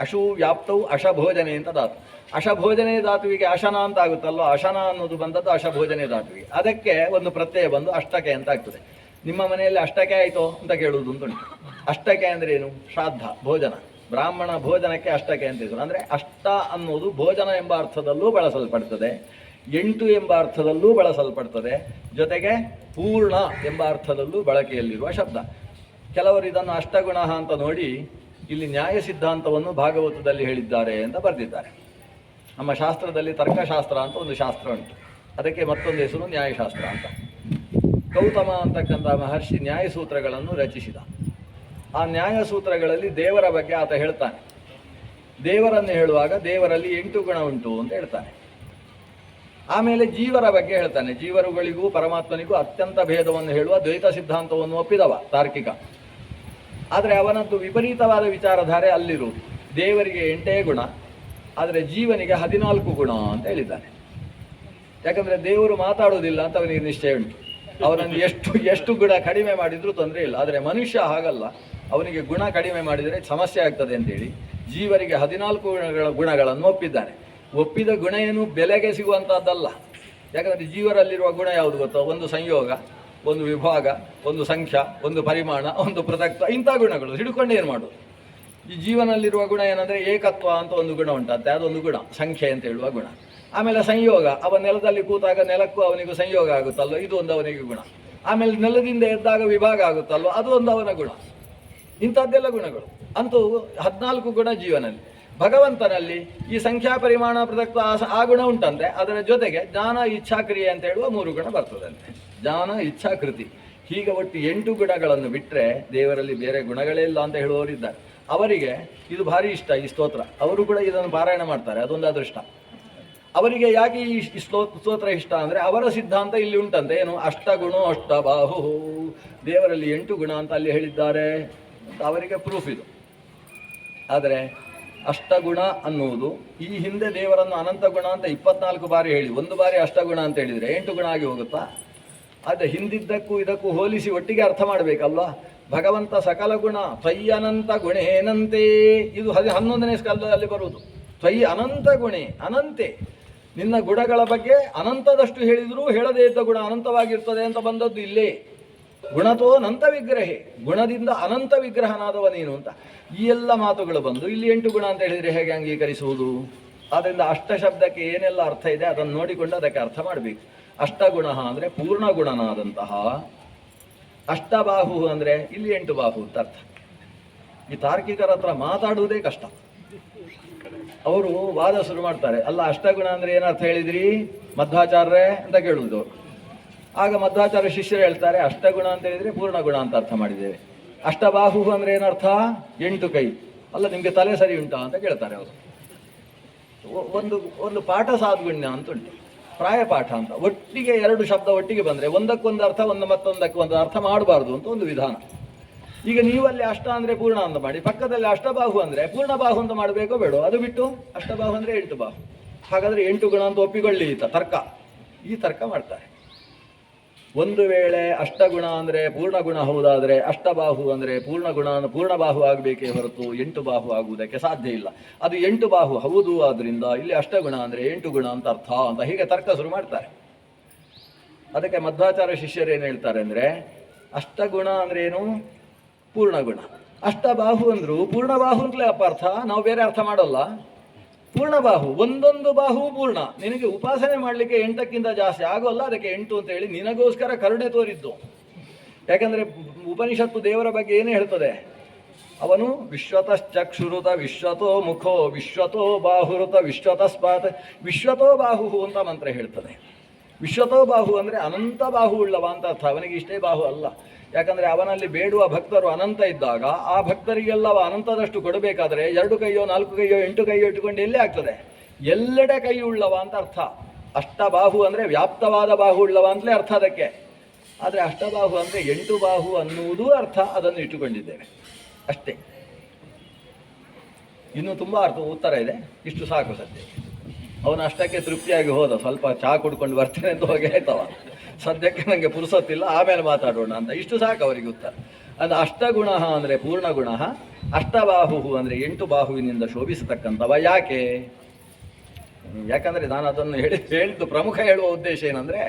ಅಶು ವ್ಯಾಪ್ತವು ಅಶಭೋಜನೆ ಅಂತ ಧಾತು. ಅಶಭೋಜನೆ ಧಾತುವಿಗೆ ಅಶನ ಅಂತ ಆಗುತ್ತಲ್ವ, ಅಶನ ಅನ್ನೋದು ಬಂದದ್ದು ಅಶಭೋಜನೆ ಧಾತುವಿಗೆ. ಅದಕ್ಕೆ ಒಂದು ಪ್ರತ್ಯಯ ಬಂದು ಅಷ್ಟಕೆ ಅಂತ ಆಗ್ತದೆ. ನಿಮ್ಮ ಮನೆಯಲ್ಲಿ ಅಷ್ಟಕೆ ಆಯಿತೋ ಅಂತ ಕೇಳುವುದು ಅಂತುಂಟು. ಅಷ್ಟಕೆ ಅಂದರೆ ಏನು? ಶ್ರಾದ್ದ, ಭೋಜನ, ಬ್ರಾಹ್ಮಣ ಭೋಜನಕ್ಕೆ ಅಷ್ಟಕೆ ಅಂತ ಹೆಸರು. ಅಂದರೆ ಅಷ್ಟ ಅನ್ನೋದು ಭೋಜನ ಎಂಬ ಅರ್ಥದಲ್ಲೂ ಬಳಸಲ್ಪಡ್ತದೆ, 8 ಎಂಬ ಅರ್ಥದಲ್ಲೂ ಬಳಸಲ್ಪಡ್ತದೆ, ಜೊತೆಗೆ ಪೂರ್ಣ ಎಂಬ ಅರ್ಥದಲ್ಲೂ ಬಳಕೆಯಲ್ಲಿರುವ ಶಬ್ದ. ಕೆಲವರು ಇದನ್ನು ಅಷ್ಟಗುಣ ಅಂತ ನೋಡಿ ಇಲ್ಲಿ ನ್ಯಾಯ ಸಿದ್ಧಾಂತವನ್ನು ಭಾಗವತದಲ್ಲಿ ಹೇಳಿದ್ದಾರೆ ಅಂತ ಬರೆದಿದ್ದಾರೆ. ನಮ್ಮ ಶಾಸ್ತ್ರದಲ್ಲಿ ತರ್ಕಶಾಸ್ತ್ರ ಅಂತ ಒಂದು ಶಾಸ್ತ್ರ ಉಂಟು, ಅದಕ್ಕೆ ಮತ್ತೊಂದು ಹೆಸರು ನ್ಯಾಯಶಾಸ್ತ್ರ ಅಂತ. ಗೌತಮ ಅಂತಕ್ಕಂಥ ಮಹರ್ಷಿ ನ್ಯಾಯಸೂತ್ರಗಳನ್ನು ರಚಿಸಿದ. ಆ ನ್ಯಾಯಸೂತ್ರಗಳಲ್ಲಿ ದೇವರ ಬಗ್ಗೆ ಆತ ಹೇಳ್ತಾನೆ. ದೇವರನ್ನು ಹೇಳುವಾಗ ದೇವರಲ್ಲಿ 8 ಗುಣ ಉಂಟು ಅಂತ ಹೇಳ್ತಾನೆ. ಆಮೇಲೆ ಜೀವರ ಬಗ್ಗೆ ಹೇಳ್ತಾನೆ. ಜೀವರುಗಳಿಗೂ ಪರಮಾತ್ಮನಿಗೂ ಅತ್ಯಂತ ಭೇದವನ್ನು ಹೇಳುವ ದ್ವೈತ ಸಿದ್ಧಾಂತವನ್ನು ಒಪ್ಪಿದವ ತಾರ್ಕಿಕ. ಆದರೆ ಅವನದ್ದು ವಿಪರೀತವಾದ ವಿಚಾರಧಾರೆ ಅಲ್ಲಿರುವುದು. ದೇವರಿಗೆ 8 ಗುಣ, ಆದರೆ ಜೀವನಿಗೆ 14 ಗುಣ ಅಂತ ಹೇಳಿದ್ದಾನೆ. ಯಾಕಂದರೆ ದೇವರು ಮಾತಾಡುವುದಿಲ್ಲ ಅಂತ ಅವನಿಗೆ ನಿಶ್ಚಯ ಉಂಟು. ಅವನನ್ನು ಎಷ್ಟು ಗುಣ ಕಡಿಮೆ ಮಾಡಿದರೂ ತೊಂದರೆ ಇಲ್ಲ. ಆದರೆ ಮನುಷ್ಯ ಹಾಗಲ್ಲ, ಅವನಿಗೆ ಗುಣ ಕಡಿಮೆ ಮಾಡಿದರೆ ಸಮಸ್ಯೆ ಆಗ್ತದೆ ಅಂತೇಳಿ ಜೀವರಿಗೆ 14 ಗುಣಗಳನ್ನು ಒಪ್ಪಿದ್ದಾನೆ. ಒಪ್ಪಿದ ಗುಣ ಏನು ಬೆಲೆಗೆ ಸಿಗುವಂಥದ್ದಲ್ಲ. ಯಾಕಂದರೆ ಜೀವರಲ್ಲಿರುವ ಗುಣ ಯಾವುದು ಗೊತ್ತೋ? ಒಂದು ಸಂಯೋಗ, ಒಂದು ವಿಭಾಗ, ಒಂದು ಸಂಖ್ಯಾ, ಒಂದು ಪರಿಮಾಣ, ಒಂದು ಪೃಥಕ್ತ್ವ, ಇಂಥ ಗುಣಗಳು ಹಿಡ್ಕೊಂಡು ಏನು ಮಾಡೋದು? ಈ ಜೀವನಲ್ಲಿರುವ ಗುಣ ಏನಂದರೆ ಏಕತ್ವ ಅಂತ ಒಂದು ಗುಣ ಉಂಟಂತೆ, ಅದೊಂದು ಗುಣ, ಸಂಖ್ಯೆ ಅಂತ ಹೇಳುವ ಗುಣ. ಆಮೇಲೆ ಸಂಯೋಗ, ಅವ ನೆಲದಲ್ಲಿ ಕೂತಾಗ ನೆಲಕ್ಕೂ ಅವನಿಗೂ ಸಂಯೋಗ ಆಗುತ್ತಲ್ವ, ಇದು ಒಂದು ಅವನಿಗೆ ಗುಣ. ಆಮೇಲೆ ನೆಲದಿಂದ ಎದ್ದಾಗ ವಿಭಾಗ ಆಗುತ್ತಲ್ವ, ಅದು ಒಂದು ಅವನ ಗುಣ. ಇಂಥದ್ದೆಲ್ಲ ಗುಣಗಳು. ಅಂತೂ 14 ಗುಣ ಜೀವನಲ್ಲಿ. ಭಗವಂತನಲ್ಲಿ ಈ ಸಂಖ್ಯಾ, ಪರಿಮಾಣ, ಪೃಥಕ್ತ್ವ ಆ ಗುಣ ಉಂಟಂತೆ. ಅದರ ಜೊತೆಗೆ ಜ್ಞಾನ, ಇಚ್ಛಾಕ್ರಿಯೆ ಅಂತ ಹೇಳುವ 3 ಗುಣ ಬರ್ತದಂತೆ. ಜ್ಞಾನ, ಇಚ್ಛಾಕೃತಿ, ಹೀಗೆ ಒಟ್ಟು 8 ಗುಣಗಳನ್ನು ಬಿಟ್ಟರೆ ದೇವರಲ್ಲಿ ಬೇರೆ ಗುಣಗಳೇ ಇಲ್ಲ ಅಂತ ಹೇಳುವವರಿದ್ದಾರೆ. ಅವರಿಗೆ ಇದು ಭಾರಿ ಇಷ್ಟ, ಈ ಸ್ತೋತ್ರ. ಅವರು ಕೂಡ ಇದನ್ನು ಪಾರಾಯಣ ಮಾಡ್ತಾರೆ, ಅದೊಂದು ಅದೃಷ್ಟ. ಅವರಿಗೆ ಯಾಕೆ ಈ ಸ್ತೋತ್ರ ಇಷ್ಟ ಅಂದರೆ ಅವರ ಸಿದ್ಧಾಂತ ಇಲ್ಲಿ ಉಂಟಂತೆ. ಏನು? ಅಷ್ಟಗುಣೋ ಅಷ್ಟಬಾಹು, ದೇವರಲ್ಲಿ 8 ಗುಣ ಅಂತ ಅಲ್ಲಿ ಹೇಳಿದ್ದಾರೆ ಅಂತ ಅವರಿಗೆ ಪ್ರೂಫ್ ಇದು. ಆದರೆ ಅಷ್ಟಗುಣ ಅನ್ನುವುದು ಈ ಹಿಂದೆ ದೇವರನ್ನು ಅನಂತ ಗುಣ ಅಂತ 24 ಬಾರಿ ಹೇಳಿ, ಒಂದು ಬಾರಿ ಅಷ್ಟಗುಣ ಅಂತ ಹೇಳಿದರೆ 8 ಗುಣ ಆಗಿ ಹೋಗುತ್ತಾ? ಅದು ಹಿಂದಿದ್ದಕ್ಕೂ ಇದಕ್ಕೂ ಹೋಲಿಸಿ ಒಟ್ಟಿಗೆ ಅರ್ಥ ಮಾಡಬೇಕಲ್ವಾ? ಭಗವಂತ ಸಕಲ ಗುಣ ತ್ವಯಿ ಅನಂತ ಗುಣೇನಂತೆ, ಇದು 11ನೇ ಸ್ಕಂದದಲ್ಲಿ ಬರುವುದು. ತ್ವಯಿ ಅನಂತ ಗುಣೆ ಅನಂತೆ, ನಿನ್ನ ಗುಣಗಳ ಬಗ್ಗೆ ಅನಂತದಷ್ಟು ಹೇಳಿದರೂ ಹೇಳದೇ ಇದ್ದ ಗುಣ ಅನಂತವಾಗಿರ್ತದೆ ಅಂತ ಬಂದದ್ದು ಇಲ್ಲೇ. ಗುಣತೋ ಅನಂತ ವಿಗ್ರಹೇ, ಗುಣದಿಂದ ಅನಂತ ವಿಗ್ರಹನಾದವ ನೀನು ಅಂತ ಈ ಎಲ್ಲ ಮಾತುಗಳು ಬಂದು ಇಲ್ಲಿ 8 ಗುಣ ಅಂತ ಹೇಳಿದರೆ ಹೇಗೆ ಅಂಗೀಕರಿಸುವುದು? ಆದ್ದರಿಂದ ಅಷ್ಟ ಶಬ್ದಕ್ಕೆ ಏನೆಲ್ಲ ಅರ್ಥ ಇದೆ ಅದನ್ನು ನೋಡಿಕೊಂಡು ಅದಕ್ಕೆ ಅರ್ಥ ಮಾಡಬೇಕು. ಅಷ್ಟಗುಣ ಅಂದರೆ ಪೂರ್ಣ ಗುಣನಾದಂತಹ, ಅಷ್ಟಬಾಹು ಅಂದರೆ ಇಲ್ಲಿ 8 ಬಾಹು ಅಂತ ಅರ್ಥ. ಈ ತಾರ್ಕಿಕರ ಹತ್ರ ಮಾತಾಡುವುದೇ ಕಷ್ಟ. ಅವರು ವಾದ ಶುರು ಮಾಡ್ತಾರೆ. ಅಲ್ಲ, ಅಷ್ಟಗುಣ ಅಂದರೆ ಏನರ್ಥ ಹೇಳಿದ್ರಿ ಮಧ್ವಾಚಾರ್ಯರೇ ಅಂತ ಕೇಳುವುದು. ಆಗ ಮಧ್ವಾಚಾರ್ಯ ಶಿಷ್ಯರು ಹೇಳ್ತಾರೆ, ಅಷ್ಟಗುಣ ಅಂತ ಹೇಳಿದರೆ ಪೂರ್ಣ ಗುಣ ಅಂತ ಅರ್ಥ ಮಾಡಿದ್ದೇವೆ. ಅಷ್ಟಬಾಹು ಅಂದರೆ ಏನರ್ಥ? 8 ಕೈ. ಅಲ್ಲ, ನಿಮಗೆ ತಲೆ ಸರಿ ಉಂಟಾ ಅಂತ ಕೇಳ್ತಾರೆ ಅವರು. ಒಂದು ಪಾಠ ಸಾದ್ಗುಣ್ಯ ಅಂತ ಉಂಟು, ಪ್ರಾಯಪಾಠ ಅಂತ. ಒಟ್ಟಿಗೆ 2 ಶಬ್ದ ಒಟ್ಟಿಗೆ ಬಂದರೆ ಒಂದಕ್ಕೊಂದು ಅರ್ಥ, ಮತ್ತೊಂದಕ್ಕೆ ಒಂದು ಅರ್ಥ ಮಾಡಬಾರ್ದು ಅಂತ ಒಂದು ವಿಧಾನ. ಈಗ ನೀವಲ್ಲಿ ಅಷ್ಟ ಅಂದರೆ ಪೂರ್ಣ ಅಂತ ಮಾಡಿ, ಪಕ್ಕದಲ್ಲಿ ಅಷ್ಟಬಾಹು ಅಂದರೆ ಪೂರ್ಣ ಬಾಹು ಅಂತ ಮಾಡಬೇಕೋ ಬೇಡೋ? ಅದು ಬಿಟ್ಟು ಅಷ್ಟಬಾಹು ಅಂದರೆ 8 ಬಾಹು, ಹಾಗಾದರೆ 8 ಗುಣ ಅಂತ ಒಪ್ಪಿಕೊಳ್ಳಿ ಅಂತ ತರ್ಕ. ಈ ತರ್ಕ ಮಾಡ್ತಾರೆ. ಒಂದು ವೇಳೆ ಅಷ್ಟಗುಣ ಅಂದರೆ ಪೂರ್ಣ ಗುಣ ಹೌದಾದರೆ ಅಷ್ಟಬಾಹು ಅಂದರೆ ಪೂರ್ಣ ಬಾಹು ಆಗಬೇಕೇ ಹೊರತು 8 ಬಾಹು ಆಗುವುದಕ್ಕೆ ಸಾಧ್ಯ ಇಲ್ಲ. ಅದು 8 ಬಾಹು ಹೌದು, ಆದ್ದರಿಂದ ಇಲ್ಲಿ ಅಷ್ಟಗುಣ ಅಂದರೆ 8 ಗುಣ ಅಂತ ಅರ್ಥ ಅಂತ ಹೀಗೆ ತರ್ಕ ಶುರು ಮಾಡ್ತಾರೆ. ಅದಕ್ಕೆ ಮಧ್ವಾಚಾರ್ಯ ಶಿಷ್ಯರು ಏನು ಹೇಳ್ತಾರೆ ಅಂದರೆ, ಅಷ್ಟಗುಣ ಅಂದ್ರೆ ಏನು? ಪೂರ್ಣ ಗುಣ. ಅಷ್ಟಬಾಹು ಅಂದ್ರು ಪೂರ್ಣ ಬಾಹು ಅಂತಲೇ ಅರ್ಥ, ನಾವು ಬೇರೆ ಅರ್ಥ ಮಾಡೋಲ್ಲ. ಪೂರ್ಣ ಬಾಹು, ಒಂದೊಂದು ಬಾಹು ಪೂರ್ಣ. ನಿನಗೆ ಉಪಾಸನೆ ಮಾಡಲಿಕ್ಕೆ 8ಕ್ಕಿಂತ ಜಾಸ್ತಿ ಆಗೋಲ್ಲ, ಅದಕ್ಕೆ 8 ಅಂತ ಹೇಳಿ ನಿನಗೋಸ್ಕರ ಕರುಣೆ ತೋರಿದ್ದು. ಯಾಕಂದರೆ ಉಪನಿಷತ್ತು ದೇವರ ಬಗ್ಗೆ ಏನೇ ಹೇಳ್ತದೆ? ಅವನು ವಿಶ್ವತಶ್ಚಕ್ಷುರುತ ವಿಶ್ವತೋ ಮುಖೋ ವಿಶ್ವತೋ ಬಾಹುರುತ ವಿಶ್ವತಸ್ಪಾತ್ ವಿಶ್ವತೋ ಬಾಹು ಅಂತ ಮಂತ್ರ ಹೇಳ್ತದೆ. ವಿಶ್ವತೋ ಬಾಹು ಅಂದರೆ ಅನಂತ ಬಾಹು ಉಳ್ಳವ ಅಂತ ಅರ್ಥ. ಅವನಿಗೆ ಇಷ್ಟೇ ಬಾಹು ಅಲ್ಲ, ಯಾಕಂದರೆ ಅವನಲ್ಲಿ ಬೇಡುವ ಭಕ್ತರು ಅನಂತ ಇದ್ದಾಗ ಆ ಭಕ್ತರಿಗೆಲ್ಲ ಅನಂತದಷ್ಟು ಕೊಡಬೇಕಾದ್ರೆ 2 ಕೈಯೋ 4 ಕೈಯೋ 8 ಕೈಯೋ ಇಟ್ಟುಕೊಂಡು ಎಲ್ಲೇ ಆಗ್ತದೆ, ಎಲ್ಲೆಡೆ ಕೈ ಉಳ್ಳವ ಅಂತ ಅರ್ಥ. ಅಷ್ಟಬಾಹು ಅಂದರೆ ವ್ಯಾಪ್ತವಾದ ಬಾಹು ಉಳ್ಳವ ಅಂತಲೇ ಅರ್ಥ ಅದಕ್ಕೆ. ಆದರೆ ಅಷ್ಟಬಾಹು ಅಂದರೆ 8 ಬಾಹು ಅನ್ನುವುದೂ ಅರ್ಥ, ಅದನ್ನು ಇಟ್ಟುಕೊಂಡಿದ್ದೇವೆ ಅಷ್ಟೇ. ಇನ್ನೂ ತುಂಬ ಉತ್ತರ ಇದೆ, ಇಷ್ಟು ಸಾಕು ಸದ್ಯ. ಅವನು ಅಷ್ಟಕ್ಕೆ ತೃಪ್ತಿಯಾಗಿ ಹೋದ, ಸ್ವಲ್ಪ ಚಹಾ ಕುಡ್ಕೊಂಡು ಬರ್ತೇನೆ ಅಂತ ಹೋಗಿ ಆಯ್ತವ, ಸದ್ಯಕ್ಕೆ ನನಗೆ ಪುರುಸೊತ್ತಿಲ್ಲ, ಆಮೇಲೆ ಮಾತಾಡೋಣ ಅಂತ. ಇಷ್ಟು ಸಾಕು ಅವರಿಗೆ ಉತ್ತರ. ಅದು ಅಷ್ಟಗುಣ ಅಂದರೆ ಪೂರ್ಣಗುಣ, ಅಷ್ಟಬಾಹು ಅಂದರೆ 8 ಬಾಹುವಿನಿಂದ ಶೋಭಿಸತಕ್ಕಂಥವ. ಯಾಕೆ? ಯಾಕಂದರೆ ನಾನು ಅದನ್ನು ಹೇಳಿದ್ದು ಪ್ರಮುಖ ಹೇಳುವ ಉದ್ದೇಶ ಏನಂದರೆ,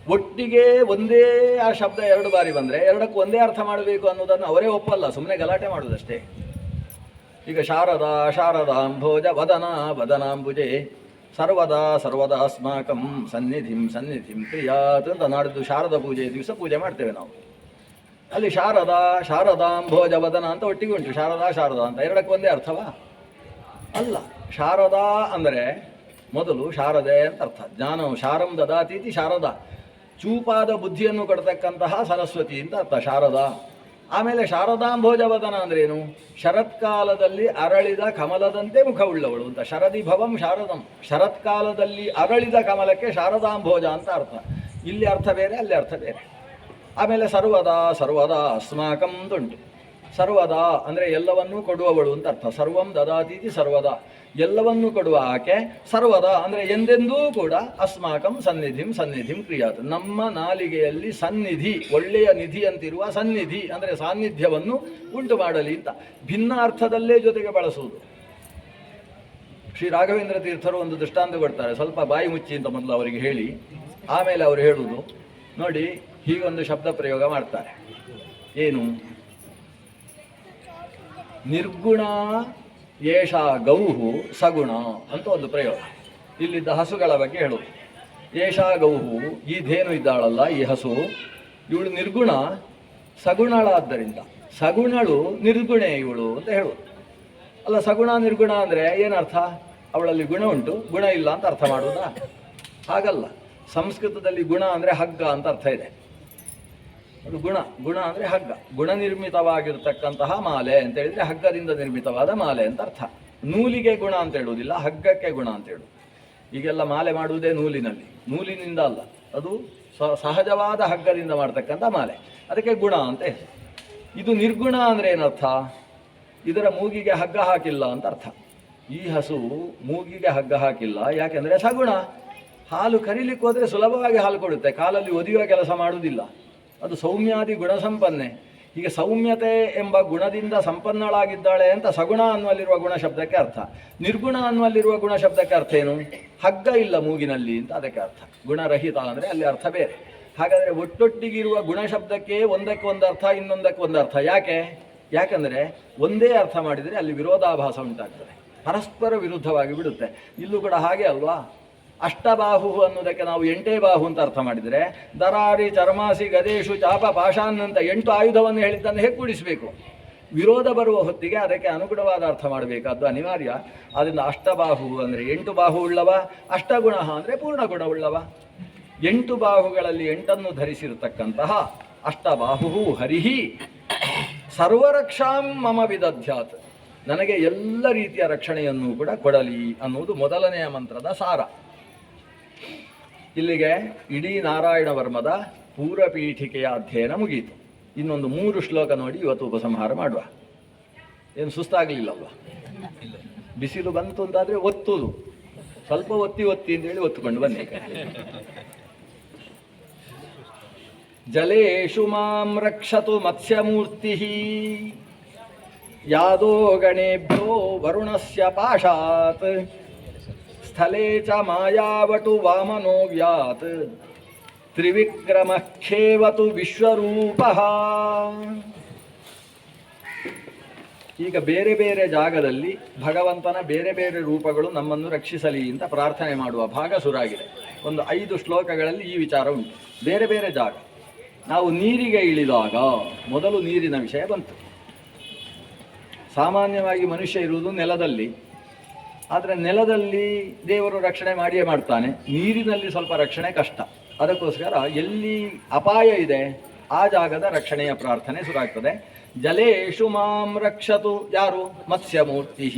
ಒಟ್ಟಿಗೆ ಒಂದೇ ಆ ಶಬ್ದ 2 ಬಾರಿ ಬಂದರೆ 2ಕ್ಕೂ ಒಂದೇ ಅರ್ಥ ಮಾಡಬೇಕು ಅನ್ನೋದನ್ನು ಅವರೇ ಒಪ್ಪಲ್ಲ, ಸುಮ್ಮನೆ ಗಲಾಟೆ ಮಾಡೋದಷ್ಟೇ. ಈಗ ಶಾರದಾ ಶಾರದಾಂಭೋಜ ವದನ ವದನಾಂಬುಜೆ ಸರ್ವದಾ ಸರ್ವದಾ ಅಸ್ಮಾಕಂ ಸನ್ನಿಧಿಂ ಸನ್ನಿಧಿಂ ಕ್ರಿಯಾತ್ ಅಂತ ನಾಡಿದ್ದು ಶಾರದಾ ಪೂಜೆ ದಿವಸ ಪೂಜೆ ಮಾಡ್ತೇವೆ ನಾವು. ಅಲ್ಲಿ ಶಾರದಾ ಶಾರದಾಂಭೋಜ ವದನ ಅಂತ ಒಟ್ಟಿಗೆ ಉಂಟು, ಶಾರದಾ ಶಾರದಾ ಅಂತ. 2ಕ್ಕೂ ಒಂದೇ ಅರ್ಥವಾ? ಅಲ್ಲ. ಶಾರದಾ ಅಂದರೆ ಮೊದಲು ಶಾರದೆ ಅಂತ ಅರ್ಥ. ಜ್ಞಾನಂ ಶಾರಂ ದದಾತೀತಿ ಶಾರದಾ, ಚೂಪಾದ ಬುದ್ಧಿಯನ್ನು ಕೊಡ್ತಕ್ಕಂತಹ ಸರಸ್ವತಿ ಅಂತ ಅರ್ಥ ಶಾರದಾ. ಆಮೇಲೆ ಶಾರದಾಂಭೋಜವದನ ಅಂದ್ರೇನು? ಶರತ್ಕಾಲದಲ್ಲಿ ಅರಳಿದ ಕಮಲದಂತೆ ಮುಖವುಳ್ಳವಳು ಅಂತ. ಶರದಿ ಭವಂ ಶಾರದಂ, ಶರತ್ಕಾಲದಲ್ಲಿ ಅರಳಿದ ಕಮಲಕ್ಕೆ ಶಾರದಾಂಭೋಜ ಅಂತ ಅರ್ಥ. ಇಲ್ಲಿ ಅರ್ಥ ಬೇರೆ, ಅಲ್ಲಿ ಅರ್ಥ ಬೇರೆ. ಆಮೇಲೆ ಸರ್ವದಾ ಸರ್ವದಾ ಅಸ್ಮಾಕಂ ಉಂಟು. ಸರ್ವದಾ ಅಂದರೆ ಎಲ್ಲವನ್ನೂ ಕೊಡುವವಳು ಅಂತ ಅರ್ಥ. ಸರ್ವಂ ದದಾತೀತಿ ಸರ್ವದಾ, ಎಲ್ಲವನ್ನೂ ಕೊಡುವ ಆಕೆ. ಸರ್ವದಾ ಅಂದರೆ ಎಂದೆಂದೂ ಕೂಡ ಅಸ್ಮಾಕಂ ಸನ್ನಿಧಿಂ ಸನ್ನಿಧಿಂ ಕ್ರಿಯಾತ್, ನಮ್ಮ ನಾಲಿಗೆಯಲ್ಲಿ ಸನ್ನಿಧಿ, ಒಳ್ಳೆಯ ನಿಧಿ ಅಂತಿರುವ ಸನ್ನಿಧಿ ಅಂದರೆ ಸಾನ್ನಿಧ್ಯವನ್ನು ಉಂಟು ಮಾಡಲಿ ಅಂತ ಭಿನ್ನ ಅರ್ಥದಲ್ಲೇ ಜೊತೆಗೆ ಬಳಸುವುದು. ಶ್ರೀ ರಾಘವೇಂದ್ರ ತೀರ್ಥರು ಒಂದು ದೃಷ್ಟಾಂತ ಕೊಡ್ತಾರೆ, ಸ್ವಲ್ಪ ಬಾಯಿ ಮುಚ್ಚಿ ಅಂತ ಮೊದಲು ಅವರಿಗೆ ಹೇಳಿ ಆಮೇಲೆ ಅವರು ಹೇಳುವುದು ನೋಡಿ. ಹೀಗೊಂದು ಶಬ್ದ ಪ್ರಯೋಗ ಮಾಡ್ತಾರೆ. ಏನು? ನಿರ್ಗುಣ ಏಷ ಗೌಹು ಸಗುಣ ಅಂತ ಒಂದು ಪ್ರಯೋಗ. ಇಲ್ಲಿದ್ದ ಹಸುಗಳ ಬಗ್ಗೆ ಹೇಳು. ಏಷ ಗೌಹು, ಈ ಧೇನು ಇದ್ದಾಳಲ್ಲ, ಈ ಹಸು, ಇವಳು ನಿರ್ಗುಣ, ಸಗುಣಳಾದ್ದರಿಂದ ಸಗುಣಳು ನಿರ್ಗುಣೆ ಇವಳು ಅಂತ ಹೇಳುವುದು. ಅಲ್ಲ, ಸಗುಣ ನಿರ್ಗುಣ ಅಂದರೆ ಏನರ್ಥ? ಅವಳಲ್ಲಿ ಗುಣ ಉಂಟು, ಗುಣ ಇಲ್ಲ ಅಂತ ಅರ್ಥ ಮಾಡುವುದಾ? ಹಾಗಲ್ಲ. ಸಂಸ್ಕೃತದಲ್ಲಿ ಗುಣ ಅಂದರೆ ಹಗ್ಗ ಅಂತ ಅರ್ಥ ಇದೆ. ಅದು ಗುಣ, ಗುಣ ಅಂದರೆ ಹಗ್ಗ, ಗುಣ ನಿರ್ಮಿತವಾಗಿರ್ತಕ್ಕಂತಹ ಮಾಲೆ ಅಂತ ಹೇಳಿದರೆ ಹಗ್ಗದಿಂದ ನಿರ್ಮಿತವಾದ ಮಾಲೆ ಅಂತ ಅರ್ಥ. ನೂಲಿಗೆ ಗುಣ ಅಂತ ಹೇಳುವುದಿಲ್ಲ, ಹಗ್ಗಕ್ಕೆ ಗುಣ ಅಂತ ಹೇಳುವುದು. ಈಗೆಲ್ಲ ಮಾಲೆ ಮಾಡುವುದೇ ನೂಲಿನಲ್ಲಿ, ನೂಲಿನಿಂದ ಅಲ್ಲ, ಅದು ಸಹಜವಾದ ಹಗ್ಗದಿಂದ ಮಾಡ್ತಕ್ಕಂಥ ಮಾಲೆ, ಅದಕ್ಕೆ ಗುಣ ಅಂತ ಹೇಳಿ. ಇದು ನಿರ್ಗುಣ ಅಂದರೆ ಏನರ್ಥ? ಇದರ ಮೂಗಿಗೆ ಹಗ್ಗ ಹಾಕಿಲ್ಲ ಅಂತ ಅರ್ಥ. ಈ ಹಸು ಮೂಗಿಗೆ ಹಗ್ಗ ಹಾಕಿಲ್ಲ, ಯಾಕೆಂದರೆ ಸಗುಣ. ಹಾಲು ಕರೀಲಿಕ್ಕೆ ಹೋದರೆ ಸುಲಭವಾಗಿ ಹಾಲು ಕೊಡುತ್ತೆ, ಕಾಲಲ್ಲಿ ಒದಿಯುವ ಕೆಲಸ ಮಾಡುವುದಿಲ್ಲ. ಅದು ಸೌಮ್ಯಾದಿ ಗುಣ ಸಂಪನ್ನೆ. ಹೀಗೆ ಸೌಮ್ಯತೆ ಎಂಬ ಗುಣದಿಂದ ಸಂಪನ್ನಳಾಗಿದ್ದಾಳೆ ಅಂತ ಸಗುಣ ಅನ್ನುವಲ್ಲಿರುವ ಗುಣ ಶಬ್ದಕ್ಕೆ ಅರ್ಥ. ನಿರ್ಗುಣ ಅನ್ನುವಲ್ಲಿರುವ ಗುಣ ಶಬ್ದಕ್ಕೆ ಅರ್ಥ ಏನು? ಹಗ್ಗ ಇಲ್ಲ ಮೂಗಿನಲ್ಲಿ ಅಂತ ಅದಕ್ಕೆ ಅರ್ಥ. ಗುಣರಹಿತ ಅಂದರೆ ಅಲ್ಲಿ ಅರ್ಥ ಬೇರೆ. ಹಾಗಾದರೆ ಒಟ್ಟೊಟ್ಟಿಗಿರುವ ಗುಣ ಶಬ್ದಕ್ಕೆ ಒಂದಕ್ಕೊಂದು ಅರ್ಥ, ಇನ್ನೊಂದಕ್ಕೆ ಒಂದು ಅರ್ಥ. ಯಾಕೆಂದರೆ ಒಂದೇ ಅರ್ಥ ಮಾಡಿದರೆ ಅಲ್ಲಿ ವಿರೋಧಾಭಾಸ ಉಂಟಾಗ್ತದೆ, ಪರಸ್ಪರ ವಿರುದ್ಧವಾಗಿ ಬಿಡುತ್ತೆ. ಇಲ್ಲೂ ಕೂಡ ಹಾಗೆ ಅಲ್ವಾ? ಅಷ್ಟಬಾಹು ಅನ್ನೋದಕ್ಕೆ ನಾವು 8 ಬಾಹು ಅಂತ ಅರ್ಥ ಮಾಡಿದರೆ, ದರಾರಿ ಚರ್ಮಾಸಿ ಗದೇಶು ಚಾಪ ಪಾಷಾನ್ ಅಂತ 8 ಆಯುಧವನ್ನು ಹೇಳಿದ್ದನ್ನು ಹೇಗೆ ಕೂಡಿಸಬೇಕು? ವಿರೋಧ ಬರುವ ಹೊತ್ತಿಗೆ ಅದಕ್ಕೆ ಅನುಗುಣವಾದ ಅರ್ಥ ಮಾಡಬೇಕಾದ್ದು ಅನಿವಾರ್ಯ. ಆದ್ದರಿಂದ ಅಷ್ಟಬಾಹು ಅಂದರೆ 8 ಬಾಹು ಉಳ್ಳವ, ಅಷ್ಟಗುಣ ಅಂದರೆ ಪೂರ್ಣಗುಣ ಉಳ್ಳವ. 8 ಬಾಹುಗಳಲ್ಲಿ 8 ಧರಿಸಿರತಕ್ಕಂತಹ ಅಷ್ಟಬಾಹು ಹರಿಹಿ ಸರ್ವರಕ್ಷಾಂ ಮಮ ವಿದಧ್ಯಾತ್, ನನಗೆ ಎಲ್ಲ ರೀತಿಯ ರಕ್ಷಣೆಯನ್ನು ಕೂಡ ಕೊಡಲಿ ಅನ್ನುವುದು ಮೊದಲನೆಯ ಮಂತ್ರದ ಸಾರ. ಇಲ್ಲಿಗೆ ಇಡೀ ನಾರಾಯಣ ವರ್ಮದ ಪೂರ್ವಪೀಠಿಕೆಯ ಅಧ್ಯಯನ ಮುಗಿಯಿತು. ಇನ್ನೊಂದು 3 ಶ್ಲೋಕ ನೋಡಿ ಇವತ್ತು ಉಪಸಂಹಾರ ಮಾಡುವ. ಏನು ಸುಸ್ತಾಗಲಿಲ್ಲಲ್ವ? ಬಿಸಿಲು ಬಂತು ಅಂತಾದರೆ ಒತ್ತುದು, ಸ್ವಲ್ಪ ಒತ್ತಿ ಅಂತೇಳಿ ಒತ್ತುಕೊಂಡು ಬನ್ನಿ. ಜಲೇಶು ಮಾಂ ರಕ್ಷತು ಮತ್ಸ್ಯಮೂರ್ತಿ ಯಾದೋ ಗಣೇಭ್ಯೋ ವರುಣಸ್ಯ ಪಾಶಾತ್ ಸ್ಥಳೇ ಚ ಮಾಯಾವಟು ವಾಮನೋ ವ್ಯಾತ್ ತ್ರಿವಿಕ್ರಮ ಖೇವತು ವಿಶ್ವರೂಪಃ. ಈಗ ಬೇರೆ ಬೇರೆ ಜಾಗದಲ್ಲಿ ಭಗವಂತನ ಬೇರೆ ಬೇರೆ ರೂಪಗಳು ನಮ್ಮನ್ನು ರಕ್ಷಿಸಲಿ ಅಂತ ಪ್ರಾರ್ಥನೆ ಮಾಡುವ ಭಾಗ ಶುರುವಾಗಿದೆ. ಒಂದು 5 ಶ್ಲೋಕಗಳಲ್ಲಿ ಈ ವಿಚಾರ ಉಂಟು. ಬೇರೆ ಬೇರೆ ಜಾಗ. ನಾವು ನೀರಿಗೆ ಇಳಿದಾಗ ಮೊದಲು ನೀರಿನ ವಿಷಯ ಬಂತು. ಸಾಮಾನ್ಯವಾಗಿ ಮನುಷ್ಯ ಇರುವುದು ನೆಲದಲ್ಲಿ, ಆದರೆ ನೆಲದಲ್ಲಿ ದೇವರು ರಕ್ಷಣೆ ಮಾಡಿಯೇ ಮಾಡ್ತಾನೆ, ನೀರಿನಲ್ಲಿ ಸ್ವಲ್ಪ ರಕ್ಷಣೆ ಕಷ್ಟ. ಅದಕ್ಕೋಸ್ಕರ ಎಲ್ಲಿ ಅಪಾಯ ಇದೆ ಆ ಜಾಗದ ರಕ್ಷಣೆಯ ಪ್ರಾರ್ಥನೆ ಶುರುವಾಗ್ತದೆ. ಜಲೇಶು ಮಾಂ ರಕ್ಷತು, ಯಾರು? ಮತ್ಸ್ಯಮೂರ್ತಿ.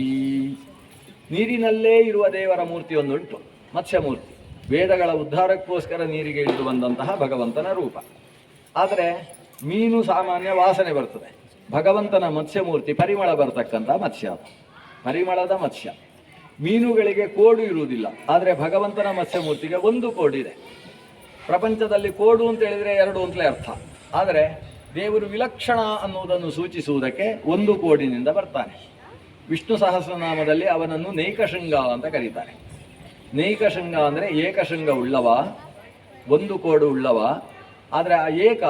ನೀರಿನಲ್ಲೇ ಇರುವ ದೇವರ ಮೂರ್ತಿಯೊಂದುಂಟು, ಮತ್ಸ್ಯಮೂರ್ತಿ. ವೇದಗಳ ಉದ್ಧಾರಕ್ಕೋಸ್ಕರ ನೀರಿಗೆ ಇಳಿದು ಬಂದಂತಹ ಭಗವಂತನ ರೂಪ. ಆದರೆ ಮೀನು ಸಾಮಾನ್ಯ ವಾಸನೆ ಬರ್ತದೆ, ಭಗವಂತನ ಮತ್ಸ್ಯಮೂರ್ತಿ ಪರಿಮಳ ಬರ್ತಕ್ಕಂಥ ಮತ್ಸ್ಯ, ಪರಿಮಳದ ಮತ್ಸ್ಯ. ಮೀನುಗಳಿಗೆ ಕೋಡು ಇರುವುದಿಲ್ಲ, ಆದರೆ ಭಗವಂತನ ಮತ್ಸ್ಯಮೂರ್ತಿಗೆ ಒಂದು ಕೋಡಿದೆ. ಪ್ರಪಂಚದಲ್ಲಿ ಕೋಡು ಅಂತ ಹೇಳಿದರೆ ಎರಡು ಅಂತಲೇ ಅರ್ಥ, ಆದರೆ ದೇವರು ವಿಲಕ್ಷಣ ಅನ್ನುವುದನ್ನು ಸೂಚಿಸುವುದಕ್ಕೆ ಒಂದು ಕೋಡಿನಿಂದ ಬರ್ತಾನೆ. ವಿಷ್ಣು ಸಹಸ್ರನಾಮದಲ್ಲಿ ಅವನನ್ನು ನೈಕಶೃಂಗ ಅಂತ ಕರೀತಾರೆ. ನೈಕಶೃಂಗ ಅಂದರೆ ಏಕಶೃಂಗ ಉಳ್ಳವ, ಒಂದು ಕೋಡು ಉಳ್ಳವ. ಆದರೆ ಆ ಏಕ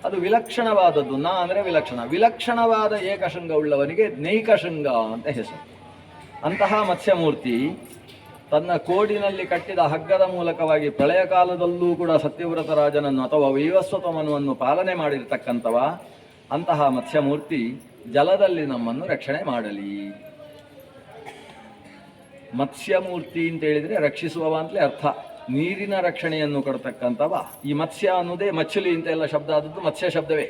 ಅದು ವಿಲಕ್ಷಣವಾದದ್ದು. ನಾ ಅಂದರೆ ವಿಲಕ್ಷಣ, ವಿಲಕ್ಷಣವಾದ ಏಕಶೃಂಗ ಉಳ್ಳವನಿಗೆ ನೈಕಶೃಂಗ ಅಂತ ಹೆಸರು. ಅಂತಹ ಮತ್ಸ್ಯಮೂರ್ತಿ ತನ್ನ ಕೋಡಿನಲ್ಲಿ ಕಟ್ಟಿದ ಹಗ್ಗದ ಮೂಲಕವಾಗಿ ಪ್ರಳಯ ಕಾಲದಲ್ಲೂ ಕೂಡ ಸತ್ಯವ್ರತ ರಾಜನನ್ನು ಅಥವಾ ವೈವಸ್ವತಮನವನ್ನು ಪಾಲನೆ ಮಾಡಿರ್ತಕ್ಕಂಥವ. ಅಂತಹ ಮತ್ಸ್ಯಮೂರ್ತಿ ಜಲದಲ್ಲಿ ನಮ್ಮನ್ನು ರಕ್ಷಣೆ ಮಾಡಲಿ. ಮತ್ಸ್ಯಮೂರ್ತಿ ಅಂತ ಹೇಳಿದರೆ ರಕ್ಷಿಸುವವ ಅಂತಲೇ ಅರ್ಥ. ನೀರಿನ ರಕ್ಷಣೆಯನ್ನು ಕೊಡ್ತಕ್ಕಂಥವ. ಈ ಮತ್ಸ್ಯ ಅನ್ನೋದೇ ಮಚ್ಚಲಿ ಅಂತ ಎಲ್ಲ ಶಬ್ದ ಆದದ್ದು ಮತ್ಸ್ಯ ಶಬ್ದವೇ.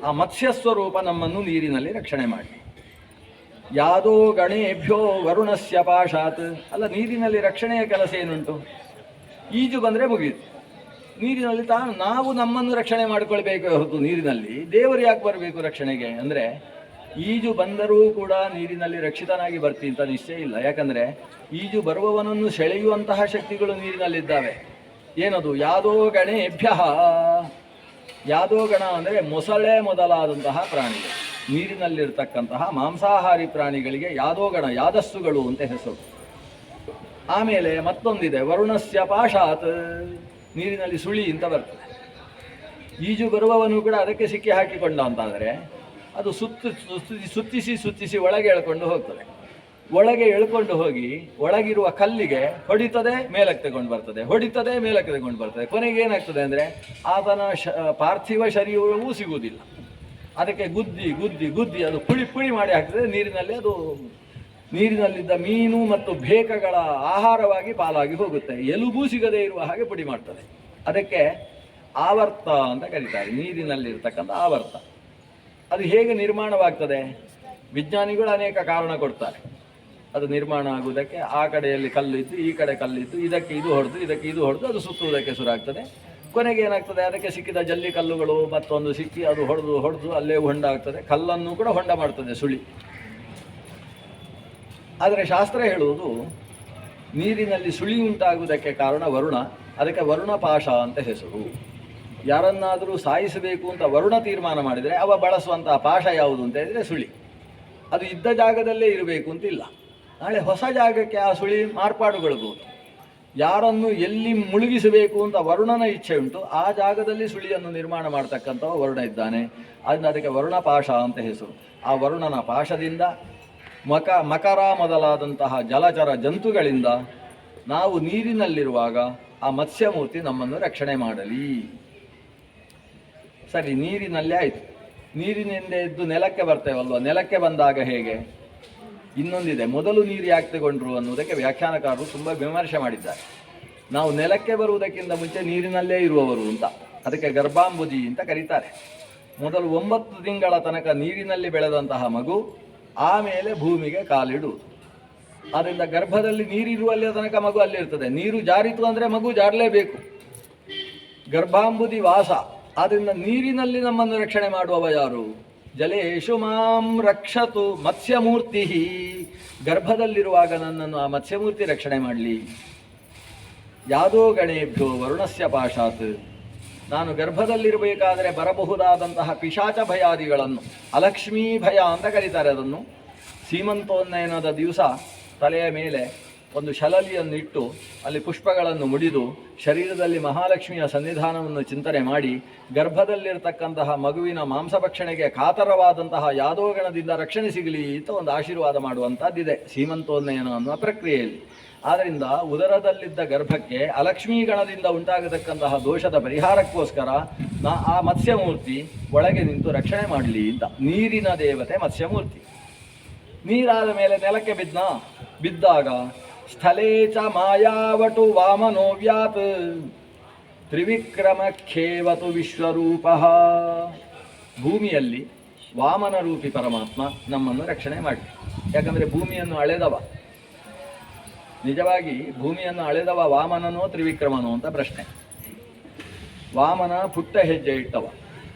ಆ ಮತ್ಸ್ಯ ಸ್ವರೂಪ ನಮ್ಮನ್ನು ನೀರಿನಲ್ಲಿ ರಕ್ಷಣೆ ಮಾಡಿ. ಯಾದೋ ಗಣೇಭ್ಯೋ ವರುಣಸ್ಯ ಪಾಶಾತ್. ಅಲ್ಲ, ನೀರಿನಲ್ಲಿ ರಕ್ಷಣೆಯ ಕೆಲಸ ಏನುಂಟು? ಈಜು ಬಂದರೆ ಮುಗಿಯಿತು. ನೀರಿನಲ್ಲಿ ನಾವು ನಮ್ಮನ್ನು ರಕ್ಷಣೆ ಮಾಡಿಕೊಳ್ಬೇಕು ಹೊರತು ನೀರಿನಲ್ಲಿ ದೇವರು ಯಾಕೆ ಬರಬೇಕು ರಕ್ಷಣೆಗೆ? ಅಂದರೆ ಈಜು ಬಂದರೂ ಕೂಡ ನೀರಿನಲ್ಲಿ ರಕ್ಷಿತನಾಗಿ ಬರ್ತೀನಿ ಅಂತ ನಿಶ್ಚಯ ಇಲ್ಲ. ಯಾಕಂದರೆ ಈಜು ಬರುವವನನ್ನು ಸೆಳೆಯುವಂತಹ ಶಕ್ತಿಗಳು ನೀರಿನಲ್ಲಿದ್ದಾವೆ. ಏನದು? ಯಾದೋ ಗಣೇಭ್ಯ. ಯಾದೋ ಗಣ ಅಂದರೆ ಮೊಸಳೆ ಮೊದಲಾದಂತಹ ಪ್ರಾಣಿಗಳು, ನೀರಿನಲ್ಲಿರ್ತಕ್ಕಂತಹ ಮಾಂಸಾಹಾರಿ ಪ್ರಾಣಿಗಳಿಗೆ ಯಾದೋಗಣ, ಯಾದಸ್ಸುಗಳು ಅಂತ ಹೆಸರು. ಆಮೇಲೆ ಮತ್ತೊಂದಿದೆ, ವರುಣಸ್ಯ ಪಾಶಾತ್. ನೀರಿನಲ್ಲಿ ಸುಳಿ ಅಂತ ಬರ್ತದೆ. ಈಜು ಬರುವವನು ಕೂಡ ಅದಕ್ಕೆ ಸಿಕ್ಕಿ ಹಾಕಿಕೊಂಡ ಅಂತಾದರೆ ಅದು ಸುತ್ತಿಸಿ ಒಳಗೆ ಎಳ್ಕೊಂಡು ಹೋಗ್ತದೆ. ಒಳಗೆ ಎಳ್ಕೊಂಡು ಹೋಗಿ ಒಳಗಿರುವ ಕಲ್ಲಿಗೆ ಹೊಡಿತದೆ, ಮೇಲಕ್ಕೆ ತಗೊಂಡು ಬರ್ತದೆ, ಹೊಡಿತದೆ, ಮೇಲಕ್ಕೆ ತಗೊಂಡು ಬರ್ತದೆ. ಕೊನೆಗೆ ಏನಾಗ್ತದೆ ಅಂದರೆ ಆತನ ಪಾರ್ಥಿವ ಶರೀರವೂ ಸಿಗುವುದಿಲ್ಲ. ಅದಕ್ಕೆ ಗುದ್ದಿ ಗುದ್ದಿ ಗುದ್ದಿ ಅದು ಪುಳಿ ಮಾಡಿ ಹಾಕ್ತದೆ ನೀರಿನಲ್ಲಿ. ಅದು ನೀರಿನಲ್ಲಿದ್ದ ಮೀನು ಮತ್ತು ಬೇಕಗಳ ಆಹಾರವಾಗಿ ಪಾಲಾಗಿ ಹೋಗುತ್ತೆ. ಎಲುಬೂ ಸಿಗದೇ ಇರುವ ಹಾಗೆ ಪುಡಿ ಮಾಡ್ತದೆ. ಅದಕ್ಕೆ ಆವರ್ತ ಅಂತ ಕರೀತಾರೆ, ನೀರಿನಲ್ಲಿರ್ತಕ್ಕಂಥ ಆವರ್ತ. ಅದು ಹೇಗೆ ನಿರ್ಮಾಣವಾಗ್ತದೆ? ವಿಜ್ಞಾನಿಗಳು ಅನೇಕ ಕಾರಣ ಕೊಡ್ತಾರೆ. ಅದು ನಿರ್ಮಾಣ ಆಗುವುದಕ್ಕೆ ಆ ಕಡೆಯಲ್ಲಿ ಕಲ್ಲಿದ್ದು, ಈ ಕಡೆ ಕಲ್ಲಿದ್ದು, ಇದಕ್ಕೆ ಇದು ಹೊಡೆದು ಅದು ಸುತ್ತುವುದಕ್ಕೆ ಶುರುವಾಗ್ತದೆ. ಕೊನೆಗೆ ಏನಾಗ್ತದೆ? ಅದಕ್ಕೆ ಸಿಕ್ಕಿದ ಜಲ್ಲಿ ಕಲ್ಲುಗಳು ಮತ್ತೊಂದು ಸಿಕ್ಕಿ ಅದು ಹೊಡೆದು ಅಲ್ಲೇ ಹೊಂಡ ಆಗ್ತದೆ. ಕಲ್ಲನ್ನು ಕೂಡ ಹೊಂಡ ಮಾಡ್ತದೆ ಸುಳಿ. ಆದರೆ ಶಾಸ್ತ್ರ ಹೇಳುವುದು ನೀರಿನಲ್ಲಿ ಸುಳಿ ಉಂಟಾಗುವುದಕ್ಕೆ ಕಾರಣ ವರುಣ. ಅದಕ್ಕೆ ವರುಣ ಪಾಶ ಅಂತ ಹೆಸರು. ಯಾರನ್ನಾದರೂ ಸಾಯಿಸಬೇಕು ಅಂತ ವರುಣ ತೀರ್ಮಾನ ಮಾಡಿದರೆ ಅವ ಬಳಸುವಂತಹ ಪಾಶ ಯಾವುದು ಅಂತ ಹೇಳಿದರೆ ಸುಳಿ. ಅದು ಇದ್ದ ಜಾಗದಲ್ಲೇ ಇರಬೇಕು ಅಂತಿಲ್ಲ. ನಾಳೆ ಹೊಸ ಜಾಗಕ್ಕೆ ಆ ಸುಳಿ ಮಾರ್ಪಾಡುಗೊಳ್ಬೋದು. ಯಾರನ್ನು ಎಲ್ಲಿ ಮುಳುಗಿಸಬೇಕು ಅಂತ ವರುಣನ ಇಚ್ಛೆ ಉಂಟು ಆ ಜಾಗದಲ್ಲಿ ಸುಳಿಯನ್ನು ನಿರ್ಮಾಣ ಮಾಡ್ತಕ್ಕಂಥವ ವರುಣ ಇದ್ದಾನೆ. ಅದರಿಂದ ಅದಕ್ಕೆ ವರುಣ ಪಾಶ ಅಂತ ಹೆಸರು. ಆ ವರುಣನ ಪಾಶದಿಂದ ಮಕರ ಮೊದಲಾದಂತಹ ಜಲಚರ ಜಂತುಗಳಿಂದ ನಾವು ನೀರಿನಲ್ಲಿರುವಾಗ ಆ ಮತ್ಸ್ಯಮೂರ್ತಿ ನಮ್ಮನ್ನು ರಕ್ಷಣೆ ಮಾಡಲಿ. ಸರಿ, ನೀರಿನಲ್ಲೇ ಆಯಿತು. ನೀರಿನಿಂದ ಎದ್ದು ನೆಲಕ್ಕೆ ಬರ್ತೇವಲ್ವ, ನೆಲಕ್ಕೆ ಬಂದಾಗ ಹೇಗೆ? ಇನ್ನೊಂದಿದೆ, ಮೊದಲು ನೀರು ಯಾಕೆ ತಗೊಂಡ್ರು ಅನ್ನೋದಕ್ಕೆ ವ್ಯಾಖ್ಯಾನಕಾರರು ತುಂಬ ವಿಮರ್ಶೆ ಮಾಡಿದ್ದಾರೆ. ನಾವು ನೆಲಕ್ಕೆ ಬರುವುದಕ್ಕಿಂತ ಮುಂಚೆ ನೀರಿನಲ್ಲೇ ಇರುವವರು ಅಂತ, ಅದಕ್ಕೆ ಗರ್ಭಾಂಬುಜಿ ಅಂತ ಕರೀತಾರೆ. ಮೊದಲು 9 ತಿಂಗಳ ತನಕ ನೀರಿನಲ್ಲಿ ಬೆಳೆದಂತಹ ಮಗು ಆಮೇಲೆ ಭೂಮಿಗೆ ಕಾಲಿಡುವುದು. ಆದ್ದರಿಂದ ಗರ್ಭದಲ್ಲಿ ನೀರಿರುವಲ್ಲಿಯ ತನಕ ಮಗು ಅಲ್ಲಿರ್ತದೆ. ನೀರು ಜಾರಿತು ಅಂದರೆ ಮಗು ಜಾರಲೇಬೇಕು. ಗರ್ಭಾಂಬುದಿ ವಾಸ. ಆದ್ದರಿಂದ ನೀರಿನಲ್ಲಿ ನಮ್ಮನ್ನು ರಕ್ಷಣೆ ಮಾಡುವವ ಯಾರು? ಜಲೇಶು ಮಾಂ ರಕ್ಷತು ಮತ್ಸ್ಯಮೂರ್ತಿ. ಗರ್ಭದಲ್ಲಿರುವಾಗ ನನ್ನನ್ನು ಆ ಮತ್ಸ್ಯಮೂರ್ತಿ ರಕ್ಷಣೆ ಮಾಡಲಿ. ಯಾದೋ ಗಣೇಭ್ಯೋ ವರುಣಸ್ಯ ಪಾಶಾತ್. ನಾನು ಗರ್ಭದಲ್ಲಿರಬೇಕಾದರೆ ಬರಬಹುದಾದಂತಹ ಪಿಶಾಚ ಭಯಾದಿಗಳನ್ನು, ಅಲಕ್ಷ್ಮೀ ಭಯ ಅಂತ ಕರೀತಾರೆ ಅದನ್ನು. ಸೀಮಂತೋನ್ನಯನದ ದಿವಸ ತಲೆಯ ಮೇಲೆ ಒಂದು ಶಲಲಿಯನ್ನಿಟ್ಟು ಅಲ್ಲಿ ಪುಷ್ಪಗಳನ್ನು ಮುಡಿದು ಶರೀರದಲ್ಲಿ ಮಹಾಲಕ್ಷ್ಮಿಯ ಸನ್ನಿಧಾನವನ್ನು ಚಿಂತನೆ ಮಾಡಿ ಗರ್ಭದಲ್ಲಿರತಕ್ಕಂತಹ ಮಗುವಿನ ಮಾಂಸಭಕ್ಷಣೆಗೆ ಕಾತರವಾದಂತಹ ಯಾದೋಗಣದಿಂದ ರಕ್ಷಣೆ ಸಿಗಲಿ ಅಂತ ಒಂದು ಆಶೀರ್ವಾದ ಮಾಡುವಂಥದ್ದಿದೆ ಸೀಮಂತೋನ್ನಯನ ಅನ್ನುವ ಪ್ರಕ್ರಿಯೆಯಲ್ಲಿ. ಆದ್ದರಿಂದ ಉದರದಲ್ಲಿದ್ದ ಗರ್ಭಕ್ಕೆ ಅಲಕ್ಷ್ಮೀ ಗಣದಿಂದ ಉಂಟಾಗತಕ್ಕಂತಹ ದೋಷದ ಪರಿಹಾರಕ್ಕೋಸ್ಕರ ಆ ಮತ್ಸ್ಯಮೂರ್ತಿ ಒಳಗೆ ನಿಂತು ರಕ್ಷಣೆ ಮಾಡಲಿ ಅಂತ. ನೀರಿನ ದೇವತೆ ಮತ್ಸ್ಯಮೂರ್ತಿ. ನೀರಾದ ಮೇಲೆ ನೆಲಕ್ಕೆ ಬಿದ್ದ ಬಿದ್ದಾಗ ಸ್ಥಳೇ ಚ ಮಾಯಾವಟು ವಾಮನೋ ವ್ಯಾತ್ ತ್ರಿವಿಕ್ರಮಖೇವತು ವಿಶ್ವರೂಪ. ಭೂಮಿಯಲ್ಲಿ ವಾಮನ ರೂಪಿ ಪರಮಾತ್ಮ ನಮ್ಮನ್ನು ರಕ್ಷಣೆ ಮಾಡಿ. ಯಾಕಂದರೆ ಭೂಮಿಯನ್ನು ಅಳೆದವ, ನಿಜವಾಗಿ ಭೂಮಿಯನ್ನು ಅಳೆದವ ವಾಮನನೋ ತ್ರಿವಿಕ್ರಮನೋ ಅಂತ ಪ್ರಶ್ನೆ. ವಾಮನ ಪುಟ್ಟ ಹೆಜ್ಜೆ ಇಟ್ಟವ,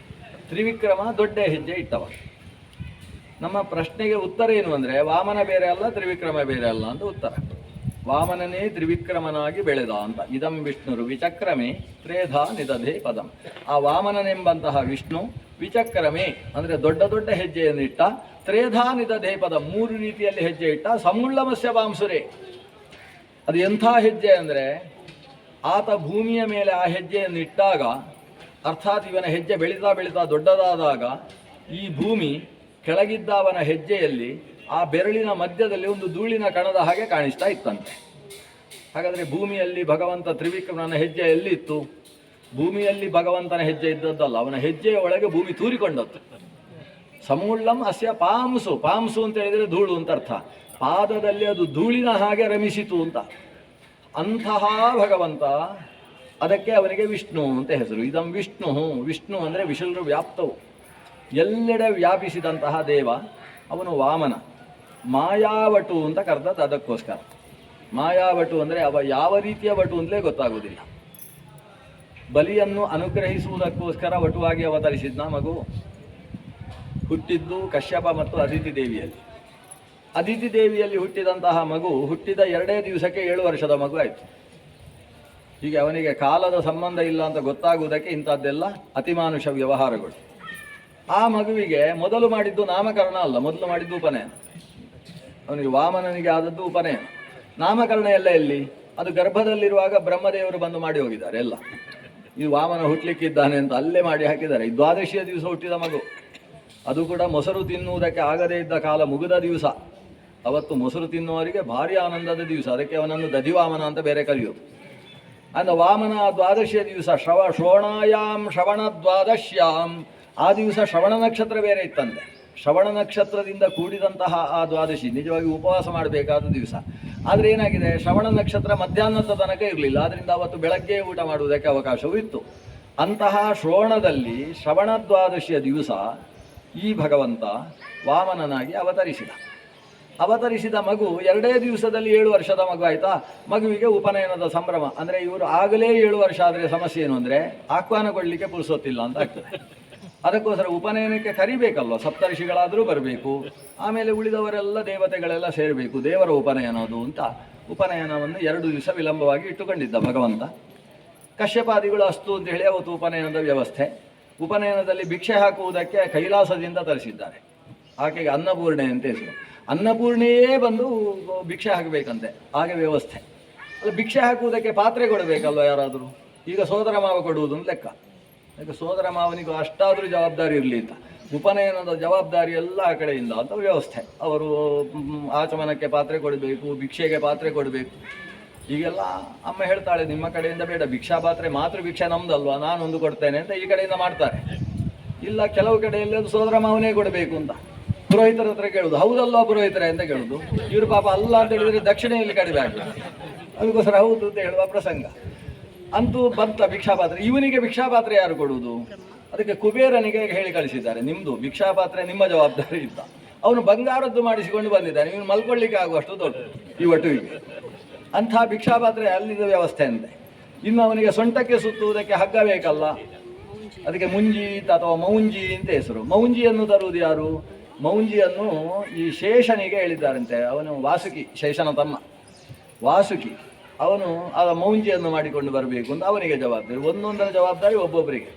ತ್ರಿವಿಕ್ರಮ ದೊಡ್ಡ ಹೆಜ್ಜೆ ಇಟ್ಟವ. ನಮ್ಮ ಪ್ರಶ್ನೆಗೆ ಉತ್ತರ ಏನು ಅಂದರೆ ವಾಮನ ಬೇರೆ ಅಲ್ಲ, ತ್ರಿವಿಕ್ರಮ ಬೇರೆ ಅಲ್ಲ ಅಂತ ಉತ್ತರ. ವಾಮನನೇ ತ್ರಿವಿಕ್ರಮನಾಗಿ ಬೆಳೆದ ಅಂತ. ಇದಂ ವಿಷ್ಣುರು ವಿಚಕ್ರಮೇ ತ್ರೇಧಾ ನಿದಧೆ ಪದಂ. ಆ ವಾಮನನೆಂಬಂತಹ ವಿಷ್ಣು ವಿಚಕ್ರಮೇ ಅಂದರೆ ದೊಡ್ಡ ದೊಡ್ಡ ಹೆಜ್ಜೆಯನ್ನಿಟ್ಟ, ತ್ರೇಧಾ ನಿದಧೆ ಪದಂ 3 ರೀತಿಯಲ್ಲಿ ಹೆಜ್ಜೆ ಇಟ್ಟ, ಸಮುಳ್ಳಮಸ್ಯ ಬಾಂಸುರೆ. ಅದು ಎಂಥ ಹೆಜ್ಜೆ ಅಂದರೆ ಆತ ಭೂಮಿಯ ಮೇಲೆ ಆ ಹೆಜ್ಜೆಯನ್ನು ಇಟ್ಟಾಗ, ಅರ್ಥಾತ್ ಇವನ ಹೆಜ್ಜೆ ಬೆಳೀತಾ ಬೆಳೀತಾ ದೊಡ್ಡದಾದಾಗ ಈ ಭೂಮಿ ಕೆಳಗಿದ್ದವನ ಹೆಜ್ಜೆಯಲ್ಲಿ ಆ ಬೆರಳಿನ ಮಧ್ಯದಲ್ಲಿ ಒಂದು ಧೂಳಿನ ಕಣದ ಹಾಗೆ ಕಾಣಿಸ್ತಾ ಇತ್ತಂತೆ. ಹಾಗಾದರೆ ಭೂಮಿಯಲ್ಲಿ ಭಗವಂತ ತ್ರಿವಿಕ್ರಮನ ಹೆಜ್ಜೆ ಎಲ್ಲಿತ್ತು? ಭೂಮಿಯಲ್ಲಿ ಭಗವಂತನ ಹೆಜ್ಜೆ ಇದ್ದದ್ದಲ್ಲ, ಅವನ ಹೆಜ್ಜೆಯ ಒಳಗೆ ಭೂಮಿ ತೂರಿಕೊಂಡದ್ದು. ಸಮೂಳ್ಳಂ ಅಸ್ಯ ಪಾಂಸು. ಪಾಂಸು ಅಂತ ಹೇಳಿದರೆ ಧೂಳು ಅಂತ ಅರ್ಥ. ಪಾದದಲ್ಲಿ ಅದು ಧೂಳಿನ ಹಾಗೆ ರಮಿಸಿತು ಅಂತ. ಅಂತಹ ಭಗವಂತ, ಅದಕ್ಕೆ ಅವನಿಗೆ ವಿಷ್ಣು ಅಂತ ಹೆಸರು. ಇದಂ ವಿಷ್ಣು. ವಿಷ್ಣು ಅಂದರೆ ವಿಶುಲ್ರು ವ್ಯಾಪ್ತವು, ಎಲ್ಲೆಡೆ ವ್ಯಾಪಿಸಿದಂತಹ ದೇವ ಅವನು ವಾಮನ. ಮಾಯಾವಟು ಅಂತ ಕರೆದದ್ದು ಅದಕ್ಕೋಸ್ಕರ. ಮಾಯಾವಟು ಅಂದರೆ ಅವ ಯಾವ ರೀತಿಯ ವಟು ಅಂತಲೇ ಗೊತ್ತಾಗುವುದಿಲ್ಲ. ಬಲಿಯನ್ನು ಅನುಗ್ರಹಿಸುವುದಕ್ಕೋಸ್ಕರ ವಟುವಾಗಿ ಅವತರಿಸಿದ್ನ ಮಗು. ಹುಟ್ಟಿದ್ದು ಕಶ್ಯಪ ಮತ್ತು ಅದಿತಿ ದೇವಿಯಲ್ಲಿ. ಅದಿತಿ ದೇವಿಯಲ್ಲಿ ಹುಟ್ಟಿದಂತಹ ಮಗು ಹುಟ್ಟಿದ 2 ದಿವಸಕ್ಕೆ 7 ವರ್ಷದ ಮಗು ಆಯಿತು. ಹೀಗೆ ಅವನಿಗೆ ಕಾಲದ ಸಂಬಂಧ ಇಲ್ಲ ಅಂತ ಗೊತ್ತಾಗುವುದಕ್ಕೆ ಇಂಥದ್ದೆಲ್ಲ ಅತಿಮಾನುಷ ವ್ಯವಹಾರಗಳು. ಆ ಮಗುವಿಗೆ ಮೊದಲು ಮಾಡಿದ್ದು ನಾಮಕರಣ ಅಲ್ಲ, ಮೊದಲು ಮಾಡಿದ್ದು ಉಪನಯನ. ಅವನಿಗೆ ವಾಮನನಿಗೆ ಆದದ್ದು ಉಪನಯನ. ನಾಮಕರಣ ಎಲ್ಲ ಎಲ್ಲಿ? ಅದು ಗರ್ಭದಲ್ಲಿರುವಾಗ ಬ್ರಹ್ಮದೇವರು ಬಂದು ಮಾಡಿ ಹೋಗಿದ್ದಾರೆ ಎಲ್ಲ. ಈ ವಾಮನ ಹುಟ್ಟಲಿಕ್ಕಿದ್ದಾನೆ ಅಂತ ಅಲ್ಲೇ ಮಾಡಿ ಹಾಕಿದ್ದಾರೆ. ಈ ದ್ವಾದಶಿಯ ದಿವಸ ಹುಟ್ಟಿದ ಮಗು. ಅದು ಕೂಡ ಮೊಸರು ತಿನ್ನುವುದಕ್ಕೆ ಆಗದೇ ಇದ್ದ ಕಾಲ ಮುಗಿದ ದಿವಸ. ಅವತ್ತು ಮೊಸರು ತಿನ್ನುವವರಿಗೆ ಭಾರಿ ಆನಂದದ ದಿವಸ. ಅದಕ್ಕೆ ಅವನನ್ನು ದಧಿವಾಮನ ಅಂತ ಬೇರೆ ಕರೆಯೋದು. ಅಂದ ವಾಮನ ದ್ವಾದಶಿಯ ದಿವಸ ಶ್ರವಣಾಯಾಮ್ ಶ್ರವಣ ದ್ವಾದಶ್ಯಾಮ್. ಆ ದಿವಸ ಶ್ರವಣ ನಕ್ಷತ್ರ ಬೇರೆ ಇತ್ತಂತೆ. ಶ್ರವಣ ನಕ್ಷತ್ರದಿಂದ ಕೂಡಿದಂತಹ ಆ ದ್ವಾದಶಿ ನಿಜವಾಗಿ ಉಪವಾಸ ಮಾಡಬೇಕಾದ ದಿವಸ. ಆದರೆ ಏನಾಗಿದೆ, ಶ್ರವಣ ನಕ್ಷತ್ರ ಮಧ್ಯಾಹ್ನದ ತನಕ ಇರಲಿಲ್ಲ. ಆದ್ದರಿಂದ ಅವತ್ತು ಬೆಳಗ್ಗೆ ಊಟ ಮಾಡುವುದಕ್ಕೆ ಅವಕಾಶವೂ ಇತ್ತು. ಅಂತಹ ಶ್ರವಣದಲ್ಲಿ ಶ್ರವಣ ದ್ವಾದಶಿಯ ದಿವಸ ಈ ಭಗವಂತ ವಾಮನನಾಗಿ ಅವತರಿಸಿದ ಮಗು 2 ದಿವಸದಲ್ಲಿ 7 ವರ್ಷದ ಮಗು ಆಯಿತಾ. ಮಗುವಿಗೆ ಉಪನಯನದ ಸಂಭ್ರಮ. ಅಂದರೆ ಇವರು ಆಗಲೇ 7 ವರ್ಷ ಆದರೆ ಸಮಸ್ಯೆ ಏನು ಅಂದರೆ ಆಹ್ವಾನ ಕೊಡಲಿಕ್ಕೆ ಪುರುಸೊತ್ತಿಲ್ಲ ಅಂತ ಆಗ್ತದೆ. ಅದಕ್ಕೋಸ್ಕರ ಉಪನಯನಕ್ಕೆ ಕರಿಬೇಕಲ್ವ, ಸಪ್ತರ್ಷಿಗಳಾದರೂ ಬರಬೇಕು, ಆಮೇಲೆ ಉಳಿದವರೆಲ್ಲ ದೇವತೆಗಳೆಲ್ಲ ಸೇರಬೇಕು, ದೇವರ ಉಪನಯನ ಅದು ಅಂತ. ಉಪನಯನವನ್ನು 2 ದಿವಸ ವಿಳಂಬವಾಗಿ ಇಟ್ಟುಕೊಂಡಿದ್ದ ಭಗವಂತ. ಕಶ್ಯಪಾದಿಗಳು ಅಸ್ತು ಅಂತ ಹೇಳಿ ಅವತ್ತು ಉಪನಯನದ ವ್ಯವಸ್ಥೆ. ಉಪನಯನದಲ್ಲಿ ಭಿಕ್ಷೆ ಹಾಕುವುದಕ್ಕೆ ಕೈಲಾಸದಿಂದ ತರಿಸಿದ್ದಾರೆ. ಆಕೆಗೆ ಅನ್ನಪೂರ್ಣೆ ಅಂತ ಹೆಸರು. ಅನ್ನಪೂರ್ಣೆಯೇ ಬಂದು ಭಿಕ್ಷೆ ಹಾಕಬೇಕಂತೆ, ಹಾಗೆ ವ್ಯವಸ್ಥೆ. ಅಲ್ಲ, ಭಿಕ್ಷೆ ಹಾಕುವುದಕ್ಕೆ ಪಾತ್ರೆ ಕೊಡಬೇಕಲ್ವ ಯಾರಾದರೂ. ಈಗ ಸೋದರ ಮಾವ ಕೊಡುವುದು ಅಂತ ಲೆಕ್ಕ. ಯಾಕೆ ಸೋದರ ಮಾವನಿಗೂ ಅಷ್ಟಾದರೂ ಜವಾಬ್ದಾರಿ ಇರಲಿ ಅಂತ. ಉಪನಯನದ ಜವಾಬ್ದಾರಿ ಎಲ್ಲ ಆ ಕಡೆಯಿಂದ ಅಂತ ವ್ಯವಸ್ಥೆ. ಅವರು ಆಚಮನಕ್ಕೆ ಪಾತ್ರೆ ಕೊಡಬೇಕು, ಭಿಕ್ಷೆಗೆ ಪಾತ್ರೆ ಕೊಡಬೇಕು. ಈಗೆಲ್ಲ ಅಮ್ಮ ಹೇಳ್ತಾಳೆ, ನಿಮ್ಮ ಕಡೆಯಿಂದ ಬೇಡ, ಭಿಕ್ಷಾ ಪಾತ್ರೆ ಮಾತೃ ಭಿಕ್ಷೆ ನಮ್ದಲ್ವಾ, ನಾನೊಂದು ಕೊಡ್ತೇನೆ ಅಂತ ಈ ಕಡೆಯಿಂದ ಮಾಡ್ತಾರೆ. ಇಲ್ಲ, ಕೆಲವು ಕಡೆಯಲ್ಲಿ ಅದು ಸೋದರ ಮಾವನೇ ಕೊಡಬೇಕು ಅಂತ ಪುರೋಹಿತರ ಹತ್ರ ಕೇಳುದು. ಹೌದಲ್ವಾ ಪುರೋಹಿತರೆ ಅಂತ ಕೇಳುದು. ಇವರು ಪಾಪ ಅಲ್ಲ ಅಂತ ಹೇಳಿದ್ರೆ ದಕ್ಷಿಣೆಯಲ್ಲಿ ಕಡಿಮೆ ಆಗ್ತದೆ. ಅದಕ್ಕೋಸ್ಕರ ಹೌದು ಅಂತ ಹೇಳುವ ಪ್ರಸಂಗ ಅಂತೂ ಬಂತ. ಭಿಕ್ಷಾಪಾತ್ರೆ, ಇವನಿಗೆ ಭಿಕ್ಷಾಪಾತ್ರೆ ಯಾರು ಕೊಡುವುದು? ಅದಕ್ಕೆ ಕುಬೇರನಿಗೆ ಹೇಳಿ ಕಳಿಸಿದ್ದಾರೆ, ನಿಮ್ಮದು ಭಿಕ್ಷಾಪಾತ್ರೆ ನಿಮ್ಮ ಜವಾಬ್ದಾರಿ ಇತ್ತ. ಅವನು ಬಂಗಾರದ್ದು ಮಾಡಿಸಿಕೊಂಡು ಬಂದಿದ್ದಾನೆ, ಇವನು ಮಲ್ಕೊಳ್ಳಿಕ್ಕೆ ಆಗುವಷ್ಟು ದೊಡ್ಡ ಈ ವಟುವಿಗೆ. ಅಂಥ ಭಿಕ್ಷಾಪಾತ್ರೆ ಅಲ್ಲಿದ್ದ ವ್ಯವಸ್ಥೆ ಅಂತೆ. ಇನ್ನು ಅವನಿಗೆ ಸೊಂಟಕ್ಕೆ ಸುತ್ತುವುದಕ್ಕೆ ಹಗ್ಗ ಬೇಕಲ್ಲ, ಅದಕ್ಕೆ ಮುಂಜಿ ಅಥವಾ ಮೌಂಜಿ ಅಂತ ಹೆಸರು. ಮೌಂಜಿಯನ್ನು ತರುವುದು ಯಾರು? ಮೌಂಜಿಯನ್ನು ಈ ಶೇಷನಿಗೆ ಹೇಳಿದ್ದಾರಂತೆ. ಅವನು ವಾಸುಕಿ, ಶೇಷನ ತಮ್ಮ ವಾಸುಕಿ. ಅವನು ಆ ಮೌಂಜಿಯನ್ನು ಮಾಡಿಕೊಂಡು ಬರಬೇಕು ಅಂತ ಅವನಿಗೆ ಜವಾಬ್ದಾರಿ. ಒಂದೊಂದರ ಜವಾಬ್ದಾರಿ ಒಬ್ಬೊಬ್ಬರಿಗೆ.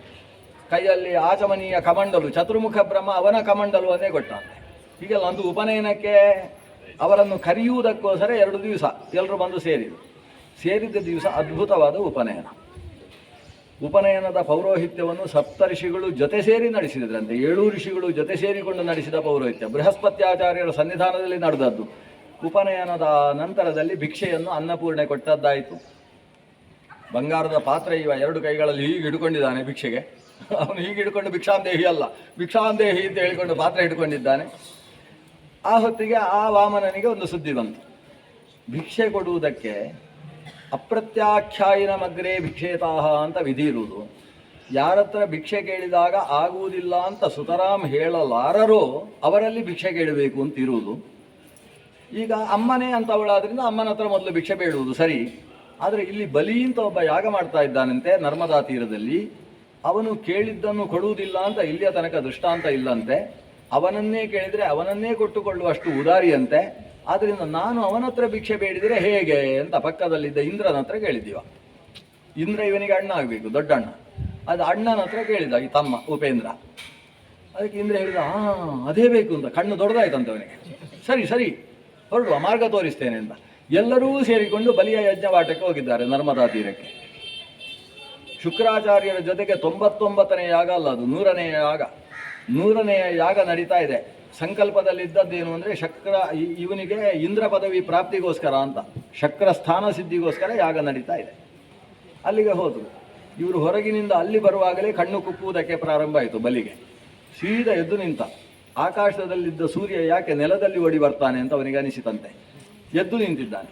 ಕೈಯಲ್ಲಿ ಆಚಮನೀಯ ಕಮಂಡಲು, ಚತುರ್ಮುಖ ಬ್ರಹ್ಮ ಅವನ ಕಮಂಡಲು ಅನ್ನೇ ಕೊಟ್ಟಾನೆ. ಹೀಗೆಲ್ಲ ಒಂದು ಉಪನಯನಕ್ಕೆ ಅವರನ್ನು ಕರೆಯುವುದಕ್ಕೋಸ್ಕರ 2 ದಿವಸ ಎಲ್ಲರೂ ಬಂದು ಸೇರಿದ್ದ ದಿವಸ ಅದ್ಭುತವಾದ ಉಪನಯನ. ಉಪನಯನದ ಪೌರೋಹಿತ್ಯವನ್ನು 7 ಋಷಿಗಳು ಜೊತೆ ಸೇರಿ ನಡೆಸಿದ್ರಂತೆ. 7 ಋಷಿಗಳು ಜೊತೆ ಸೇರಿಕೊಂಡು ನಡೆಸಿದ ಪೌರೋಹಿತ್ಯ ಬೃಹಸ್ಪತ್ಯಾಚಾರ್ಯರ ಸನ್ನಿಧಾನದಲ್ಲಿ ನಡೆದದ್ದು. ಉಪನಯನದ ನಂತರದಲ್ಲಿ ಭಿಕ್ಷೆಯನ್ನು ಅನ್ನಪೂರ್ಣೆ ಕೊಟ್ಟದ್ದಾಯಿತು. ಬಂಗಾರದ ಪಾತ್ರೆ ಇವ 2 ಕೈಗಳಲ್ಲಿ ಹೀಗೆ ಹಿಡ್ಕೊಂಡಿದ್ದಾನೆ ಭಿಕ್ಷೆಗೆ. ಅವನು ಹೀಗೆ ಹಿಡ್ಕೊಂಡು ಭಿಕ್ಷಾಂದೇಹಿ ಅಲ್ಲ, ಭಿಕ್ಷಾಂದೇಹಿ ಅಂತ ಹೇಳಿಕೊಂಡು ಪಾತ್ರೆ ಹಿಡ್ಕೊಂಡಿದ್ದಾನೆ. ಆ ಹೊತ್ತಿಗೆ ಆ ವಾಮನನಿಗೆ ಒಂದು ಸುದ್ದಿ ಬಂತು. ಭಿಕ್ಷೆ ಕೊಡುವುದಕ್ಕೆ ಅಪ್ರತ್ಯಾಖ್ಯಾಯಿನ ಮಗ್ರೇ ಭಿಕ್ಷೇತಾಹ ಅಂತ ವಿಧಿ ಇರುವುದು. ಯಾರತ್ರ ಭಿಕ್ಷೆ ಕೇಳಿದಾಗ ಆಗುವುದಿಲ್ಲ ಅಂತ ಸುತರಾಮ್ ಹೇಳಲಾರರೋ ಅವರಲ್ಲಿ ಭಿಕ್ಷೆ ಕೇಳಬೇಕು ಅಂತ ಇರುವುದು. ಈಗ ಅಮ್ಮನೇ ಅಂತವಳಾದ್ರಿಂದ ಅಮ್ಮನ ಹತ್ರ ಮೊದಲು ಭಿಕ್ಷೆ ಬೇಡುವುದು ಸರಿ. ಆದರೆ ಇಲ್ಲಿ ಬಲಿ ಅಂತ ಒಬ್ಬ ಯಾಗ ಮಾಡ್ತಾ ಇದ್ದಾನಂತೆ ನರ್ಮದಾ ತೀರದಲ್ಲಿ. ಅವನು ಕೇಳಿದ್ದನ್ನು ಕೊಡುವುದಿಲ್ಲ ಅಂತ ಇಲ್ಲಿಯ ತನಕ ದೃಷ್ಟಾಂತ ಇಲ್ಲಂತೆ. ಅವನನ್ನೇ ಕೇಳಿದರೆ ಅವನನ್ನೇ ಕೊಟ್ಟುಕೊಳ್ಳುವಷ್ಟು ಉದಾರಿಯಂತೆ. ಆದ್ದರಿಂದ ನಾನು ಅವನ ಹತ್ರ ಭಿಕ್ಷೆ ಬೇಡಿದರೆ ಹೇಗೆ ಅಂತ ಪಕ್ಕದಲ್ಲಿದ್ದ ಇಂದ್ರನ ಹತ್ರ ಕೇಳಿದ್ದೀವ. ಇಂದ್ರ ಇವನಿಗೆ ಅಣ್ಣ ಆಗಬೇಕು, ದೊಡ್ಡ ಅಣ್ಣ. ಅದು ಅಣ್ಣನ ಹತ್ರ ಕೇಳಿದ ಈ ತಮ್ಮ ಉಪೇಂದ್ರ. ಅದಕ್ಕೆ ಇಂದ್ರ ಹೇಳಿದ ಅದೇ ಬೇಕು ಅಂತ. ಕಣ್ಣು ದೊಡ್ಡದಾಯ್ತಂತ ಅವನಿಗೆ. ಸರಿ ಸರಿ ಹೊರಡುವ, ಮಾರ್ಗ ತೋರಿಸ್ತೇನೆ ಅಂತ ಎಲ್ಲರೂ ಸೇರಿಕೊಂಡು ಬಲಿಯ ಯಜ್ಞವಾಟಕ್ಕೆ ಹೋಗಿದ್ದಾರೆ ನರ್ಮದಾ ತೀರಕ್ಕೆ. ಶುಕ್ರಾಚಾರ್ಯರ ಜೊತೆಗೆ 99ನೇ ಯಾಗ ಅಲ್ಲ, ಅದು 100ನೇ ಯಾಗ. 100ನೇ ಯಾಗ ನಡೀತಾ ಇದೆ. ಸಂಕಲ್ಪದಲ್ಲಿದ್ದದ್ದೇನು ಅಂದರೆ ಇವನಿಗೆ ಇಂದ್ರ ಪದವಿ ಪ್ರಾಪ್ತಿಗೋಸ್ಕರ ಅಂತ, ಶಕ್ರ ಸ್ಥಾನ ಸಿದ್ಧಿಗೋಸ್ಕರ ಯಾಗ ನಡೀತಾ ಇದೆ. ಅಲ್ಲಿಗೆ ಹೋದರು. ಇವರು ಹೊರಗಿನಿಂದ ಅಲ್ಲಿ ಬರುವಾಗಲೇ ಕಣ್ಣು ಕುಕ್ಕುವುದಕ್ಕೆ ಪ್ರಾರಂಭ ಆಯಿತು ಬಲಿಗೆ. ಸೀದಾ ಎದ್ದು ನಿಂತ. ಆಕಾಶದಲ್ಲಿದ್ದ ಸೂರ್ಯ ಯಾಕೆ ನೆಲದಲ್ಲಿ ಓಡಿ ಬರ್ತಾನೆ ಅಂತ ಅವನಿಗೆ ಅನಿಸಿತಂತೆ. ಎದ್ದು ನಿಂತಿದ್ದಾನೆ.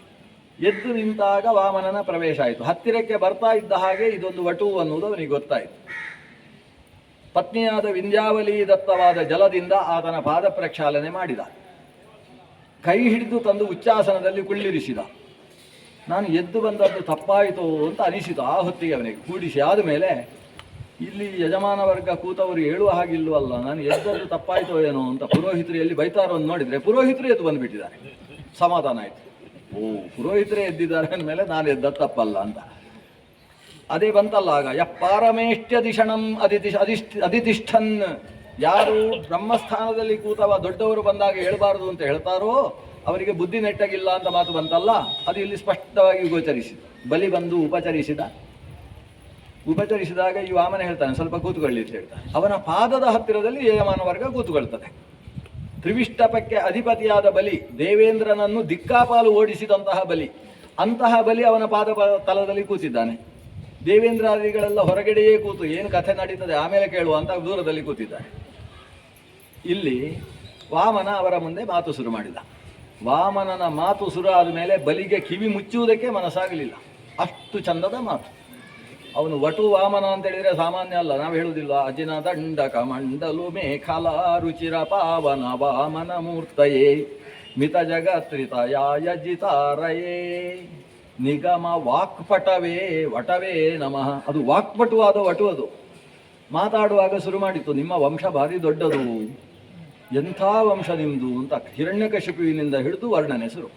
ಎದ್ದು ನಿಂತಾಗ ವಾಮನನ ಪ್ರವೇಶ ಆಯಿತು. ಹತ್ತಿರಕ್ಕೆ ಬರ್ತಾ ಇದ್ದ ಹಾಗೆ ಇದೊಂದು ವಟು ಅನ್ನುವುದು ಅವನಿಗೆ ಗೊತ್ತಾಯಿತು. ಪತ್ನಿಯಾದ ವಿಂಧ್ಯಾವಲಿ ದತ್ತವಾದ ಜಲದಿಂದ ಆತನ ಪಾದ ಪ್ರಕ್ಷಾಲನೆ ಮಾಡಿದ. ಕೈ ಹಿಡಿದು ತಂದು ಉಚ್ಚಾಸನದಲ್ಲಿ ಕುಳ್ಳಿರಿಸಿದ. ನಾನು ಎದ್ದು ಬಂದದ್ದು ತಪ್ಪಾಯಿತು ಅಂತ ಅನಿಸಿತು ಆ ಹೊತ್ತಿಗೆ ಅವನಿಗೆ. ಕೂಡಿಸಿ ಆದಮೇಲೆ ಇಲ್ಲಿ ಯಜಮಾನ ವರ್ಗ ಕೂತವರು ಹೇಳುವ ಹಾಗಿಲ್ವಲ್ಲ, ನಾನು ಎದ್ದದ್ದು ತಪ್ಪಾಯಿತೋ ಏನೋ ಅಂತ ಪುರೋಹಿತರು ಎಲ್ಲಿ ಬೈತಾರೋ ನೋಡಿದರೆ ಪುರೋಹಿತರು ಎದ್ದು ಬಂದುಬಿಟ್ಟಿದ್ದಾರೆ. ಸಮಾಧಾನ ಆಯಿತು. ಪುರೋಹಿತರೇ ಎದ್ದಿದ್ದಾರೆ ಅಂದಮೇಲೆ ನಾನು ಎದ್ದ ತಪ್ಪಲ್ಲ ಅಂತ. ಅದೇ ಬಂತಲ್ಲ ಆಗ ಪಾರಮೇಷ್ಟ್ಯದಿಷಣಂ ಅದಿತಿಷ್ಠನ್. ಯಾರು ಬ್ರಹ್ಮಸ್ಥಾನದಲ್ಲಿ ಕೂತವ ದೊಡ್ಡವರು ಬಂದಾಗ ಹೇಳಬಾರದು ಅಂತ ಹೇಳ್ತಾರೋ ಅವರಿಗೆ ಬುದ್ಧಿ ನೆಟ್ಟಗಿಲ್ಲ ಅಂತ ಮಾತು ಬಂತಲ್ಲ, ಅದು ಇಲ್ಲಿ ಸ್ಪಷ್ಟವಾಗಿ ಗೋಚರಿಸಿದ. ಬಲಿ ಬಂದು ಉಪಚರಿಸಿದಾಗ ಈ ವಾಮನ ಹೇಳ್ತಾನೆ ಸ್ವಲ್ಪ ಕೂತ್ಕೊಳ್ಳಿ ಅಂತ ಹೇಳ್ತಾನೆ. ಅವನ ಪಾದದ ಹತ್ತಿರದಲ್ಲಿ ಯಜಮಾನ ವರ್ಗ ಕೂತುಕೊಳ್ತದೆ. ತ್ರಿವಿಷ್ಟಪಕ್ಕೆ ಅಧಿಪತಿಯಾದ ಬಲಿ, ದೇವೇಂದ್ರನನ್ನು ದಿಕ್ಕಾಪಾಲು ಓಡಿಸಿದಂತಹ ಬಲಿ, ಅಂತಹ ಬಲಿ ಅವನ ಪಾದ ತಲದಲ್ಲಿ ಕೂತಿದ್ದಾನೆ. ದೇವೇಂದ್ರಾದಿಗಳೆಲ್ಲ ಹೊರಗಡೆಯೇ ಕೂತು ಏನು ಕಥೆ ನಡೀತದೆ ಆಮೇಲೆ ಕೇಳುವ ಅಂತ ದೂರದಲ್ಲಿ ಕೂತಿದ್ದಾರೆ. ಇಲ್ಲಿ ವಾಮನ ಅವರ ಮುಂದೆ ಮಾತು ಶುರು ಮಾಡಿದ. ವಾಮನನ ಮಾತು ಶುರು ಆದ ಮೇಲೆ ಬಲಿಗೆ ಕಿವಿ ಮುಚ್ಚುವುದಕ್ಕೆ ಮನಸ್ಸಾಗಲಿಲ್ಲ. ಅಷ್ಟು ಚಂದದ ಮಾತು. ಅವನು ವಟು ವಾಮನ ಅಂತ ಹೇಳಿದರೆ ಸಾಮಾನ್ಯ ಅಲ್ಲ. ನಾವು ಹೇಳುವುದಿಲ್ಲ ಅಜಿನ ದಂಡಕ ಮಂಡಲು ಮೇಖಲಾ ರುಚಿರ ಪಾವನ ವಾಮನ ಮೂರ್ತಯೇ ಮಿತ ಜಗತ್ರಿತಯಾಯಜಿತಾರಯೇ ನಿಗಮ ವಾಕ್ಪಟವೇ ವಟವೇ ನಮಃ. ಅದು ವಾಕ್ಪಟುವಾದ ವಟು. ಅದು ಮಾತಾಡುವಾಗ ಶುರು ಮಾಡಿತ್ತು, ನಿಮ್ಮ ವಂಶ ಭಾರಿ ದೊಡ್ಡದು, ಎಂಥ ವಂಶ ನಿಮ್ಮದು ಅಂತ. ಹಿರಣ್ಯಕಶಿಪುವಿನಿಂದ ಹಿಡಿದು ವರ್ಣನೆ ಶುರು.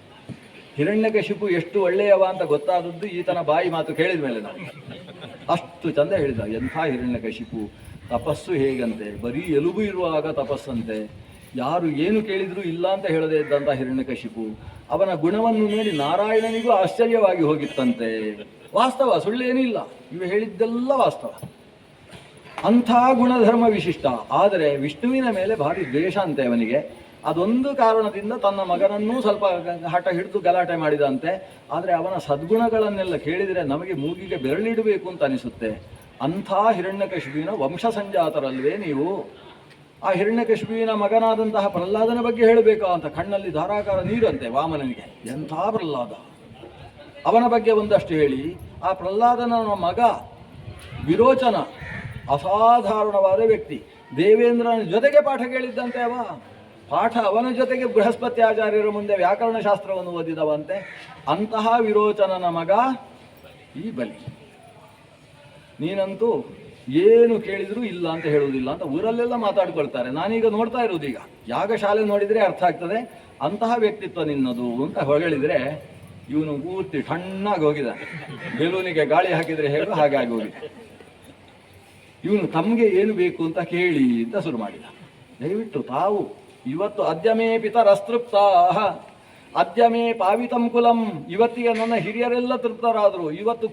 ಹಿರಣ್ಯಕಶಿಪು ಎಷ್ಟು ಒಳ್ಳೆಯವ ಅಂತ ಗೊತ್ತಾದದ್ದು ಈತನ ಬಾಯಿ ಮಾತು ಕೇಳಿದ ಮೇಲೆ ನಾವು. ಅಷ್ಟು ಚಂದ ಹೇಳಿದ. ಎಂಥ ಹಿರಣ್ಯಕಶಿಪು, ತಪಸ್ಸು ಹೇಗಂತೆ, ಬರೀ ಎಲುಬು ಇರುವಾಗ ತಪಸ್ಸಂತೆ, ಯಾರು ಏನು ಕೇಳಿದರೂ ಇಲ್ಲ ಅಂತ ಹೇಳದೇ ಇದ್ದಂಥ ಹಿರಣ್ಯಕಶಿಪು. ಅವನ ಗುಣವನ್ನು ನೋಡಿ ನಾರಾಯಣನಿಗೂ ಆಶ್ಚರ್ಯವಾಗಿ ಹೋಗಿತ್ತಂತೆ. ವಾಸ್ತವ, ಸುಳ್ಳೇನಿಲ್ಲ. ಇವು ಹೇಳಿದ್ದೆಲ್ಲ ವಾಸ್ತವ. ಅಂಥ ಗುಣಧರ್ಮ ವಿಶಿಷ್ಟ. ಆದರೆ ವಿಷ್ಣುವಿನ ಮೇಲೆ ಭಾರಿ ದ್ವೇಷ ಅಂತೆ ಅವನಿಗೆ. ಅದೊಂದು ಕಾರಣದಿಂದ ತನ್ನ ಮಗನನ್ನೂ ಸ್ವಲ್ಪ ಹಠ ಹಿಡಿದು ಗಲಾಟೆ ಮಾಡಿದಂತೆ. ಆದರೆ ಅವನ ಸದ್ಗುಣಗಳನ್ನೆಲ್ಲ ಕೇಳಿದರೆ ನಮಗೆ ಮೂಗಿಗೆ ಬೆರಳಿಡಬೇಕು ಅಂತ ಅನಿಸುತ್ತೆ. ಅಂಥ ಹಿರಣ್ಯಕಶಿಪುವಿನ ವಂಶ ಸಂಜಾತರಲ್ವೇ ನೀವು? ಆ ಹಿರಣ್ಯಕಶಿಪುವಿನ ಮಗನಾದಂತಹ ಪ್ರಹ್ಲಾದನ ಬಗ್ಗೆ ಹೇಳಬೇಕಾ ಅಂತ ಕಣ್ಣಲ್ಲಿ ಧಾರಾಕಾರ ನೀರಂತೆ ವಾಮನನಿಗೆ. ಎಂಥ ಪ್ರಹ್ಲಾದ! ಅವನ ಬಗ್ಗೆ ಒಂದಷ್ಟು ಹೇಳಿ. ಆ ಪ್ರಹ್ಲಾದನ ಮಗ ವಿರೋಚನ ಅಸಾಧಾರಣವಾದ ವ್ಯಕ್ತಿ. ದೇವೇಂದ್ರನ ಜೊತೆಗೆ ಪಾಠ ಕೇಳಿದ್ದಂತೆ ಅವ. ಪಾಠ ಅವನ ಜೊತೆಗೆ ಬೃಹಸ್ಪತಿ ಆಚಾರ್ಯರ ಮುಂದೆ ವ್ಯಾಕರಣ ಶಾಸ್ತ್ರವನ್ನು ಓದಿದವಂತೆ. ಅಂತಹ ವಿರೋಚನನ ಮಗ ಈ ಬಲಿ. ನೀನಂತೂ ಏನು ಕೇಳಿದರೂ ಇಲ್ಲ ಅಂತ ಹೇಳುವುದಿಲ್ಲ ಅಂತ ಊರಲ್ಲೆಲ್ಲ ಮಾತಾಡ್ಕೊಳ್ತಾರೆ. ನಾನೀಗ ನೋಡ್ತಾ ಇರೋದು, ಈಗ ಯಾಗಶಾಲೆ ನೋಡಿದರೆ ಅರ್ಥ ಆಗ್ತದೆ ಅಂತಹ ವ್ಯಕ್ತಿತ್ವ ನಿನ್ನದು ಅಂತ ಹೊಗಳಿದರೆ ಇವನು ಪೂರ್ತಿ ಠಣ್ಣಾಗಿ ಹೋಗಿದ್ದಾನೆ. ಬೆಲೂನಿಗೆ ಗಾಳಿ ಹಾಕಿದರೆ ಹೇಗೋ ಹಾಗೆ ಆಗಿ ಹೋಗಿದೆ. ಇವನು ತಮಗೆ ಏನು ಬೇಕು ಅಂತ ಕೇಳಿ ಅಂತ ಶುರು ಮಾಡಿದ. ದಯವಿಟ್ಟು ತಾವು ಇವತ್ತು ಅದ್ಯಮೇ ಪಿತರಸ್ತೃಪ್ತಾ ಅದ್ಯಮೇ ಪಾವಿತಂ ಕುಲಂ. ಇವತ್ತಿಗೆ ನನ್ನ ಹಿರಿಯರೆಲ್ಲ ತೃಪ್ತರಾದರು. ಇವತ್ತು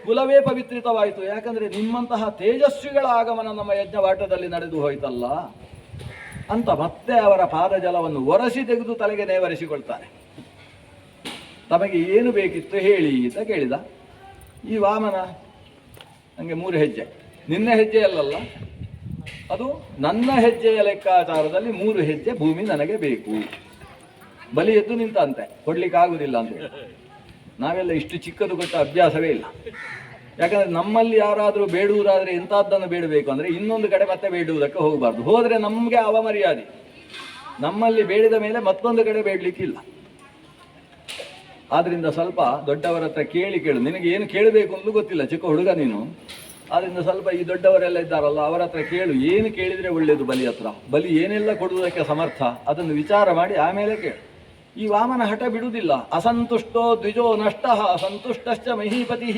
ಕುಲವೇ ಪವಿತ್ರಿತವಾಯಿತು. ಯಾಕಂದರೆ ನಿಮ್ಮಂತಹ ತೇಜಸ್ವಿಗಳ ಆಗಮನ ನಮ್ಮ ಯಜ್ಞವಾಟದಲ್ಲಿ ನಡೆದು ಹೋಯ್ತಲ್ಲ ಅಂತ ಮತ್ತೆ ಅವರ ಪಾದ ಜಲವನ್ನು ಒರೆಸಿ ತೆಗೆದು ತಲೆಗೆ ನೇವರಿಸಿಕೊಳ್ತಾರೆ. ತಮಗೆ ಏನು ಬೇಕಿತ್ತು ಹೇಳಿ ಅಂತ ಕೇಳಿದ. ಈ ವಾಮನ ನನಗೆ 3 ಹೆಜ್ಜೆ, ನಿನ್ನ ಹೆಜ್ಜೆ ಅಲ್ಲಲ್ಲ, ಅದು ನನ್ನ ಹೆಜ್ಜೆಯ ಲೆಕ್ಕಾಚಾರದಲ್ಲಿ 3 ಹೆಜ್ಜೆ ಭೂಮಿ ನನಗೆ ಬೇಕು. ಬಲಿ ಎದ್ದು ನಿಂತ ಅಂತೆ, ಕೊಡ್ಲಿಕ್ಕೆ ಆಗುದಿಲ್ಲ ಅಂತ ಹೇಳಿ. ನಾವೆಲ್ಲ ಇಷ್ಟು ಚಿಕ್ಕದು ಕೊಟ್ಟ ಅಭ್ಯಾಸವೇ ಇಲ್ಲ. ಯಾಕಂದ್ರೆ ನಮ್ಮಲ್ಲಿ ಯಾರಾದರೂ ಬೇಡುವುದಾದ್ರೆ ಇಂಥದ್ದನ್ನು ಬೇಡಬೇಕು ಅಂದರೆ ಇನ್ನೊಂದು ಕಡೆ ಮತ್ತೆ ಬೇಡುವುದಕ್ಕೆ ಹೋಗಬಾರ್ದು. ಹೋದರೆ ನಮಗೆ ಅವಮರ್ಯಾದೆ. ನಮ್ಮಲ್ಲಿ ಬೇಡಿದ ಮೇಲೆ ಮತ್ತೊಂದು ಕಡೆ ಬೇಡಲಿಕ್ಕಿಲ್ಲ. ಆದ್ರಿಂದ ಸ್ವಲ್ಪ ದೊಡ್ಡವರ ಹತ್ರ ಕೇಳು. ನಿನಗೆ ಏನು ಕೇಳಬೇಕು ಅಂತ ಗೊತ್ತಿಲ್ಲ, ಚಿಕ್ಕ ಹುಡುಗ ನೀನು. ಆದ್ರಿಂದ ಸ್ವಲ್ಪ ಈ ದೊಡ್ಡವರೆಲ್ಲ ಇದ್ದಾರಲ್ಲ ಅವರ ಹತ್ರ ಕೇಳು, ಏನು ಕೇಳಿದರೆ ಒಳ್ಳೆಯದು. ಬಲಿ ಹತ್ರ ಬಲಿ ಏನೆಲ್ಲ ಕೊಡುವುದಕ್ಕೆ ಸಮರ್ಥ ಅದನ್ನು ವಿಚಾರ ಮಾಡಿ ಆಮೇಲೆ ಕೇಳು. ಈ ವಾಮನ ಹಠ ಬಿಡುವುದಿಲ್ಲ. ಅಸಂತುಷ್ಟೋ ದ್ವಿಜೋ ನಷ್ಟ ಸಂತುಷ್ಟಶ್ಚ ಮಹೀಪತಿ.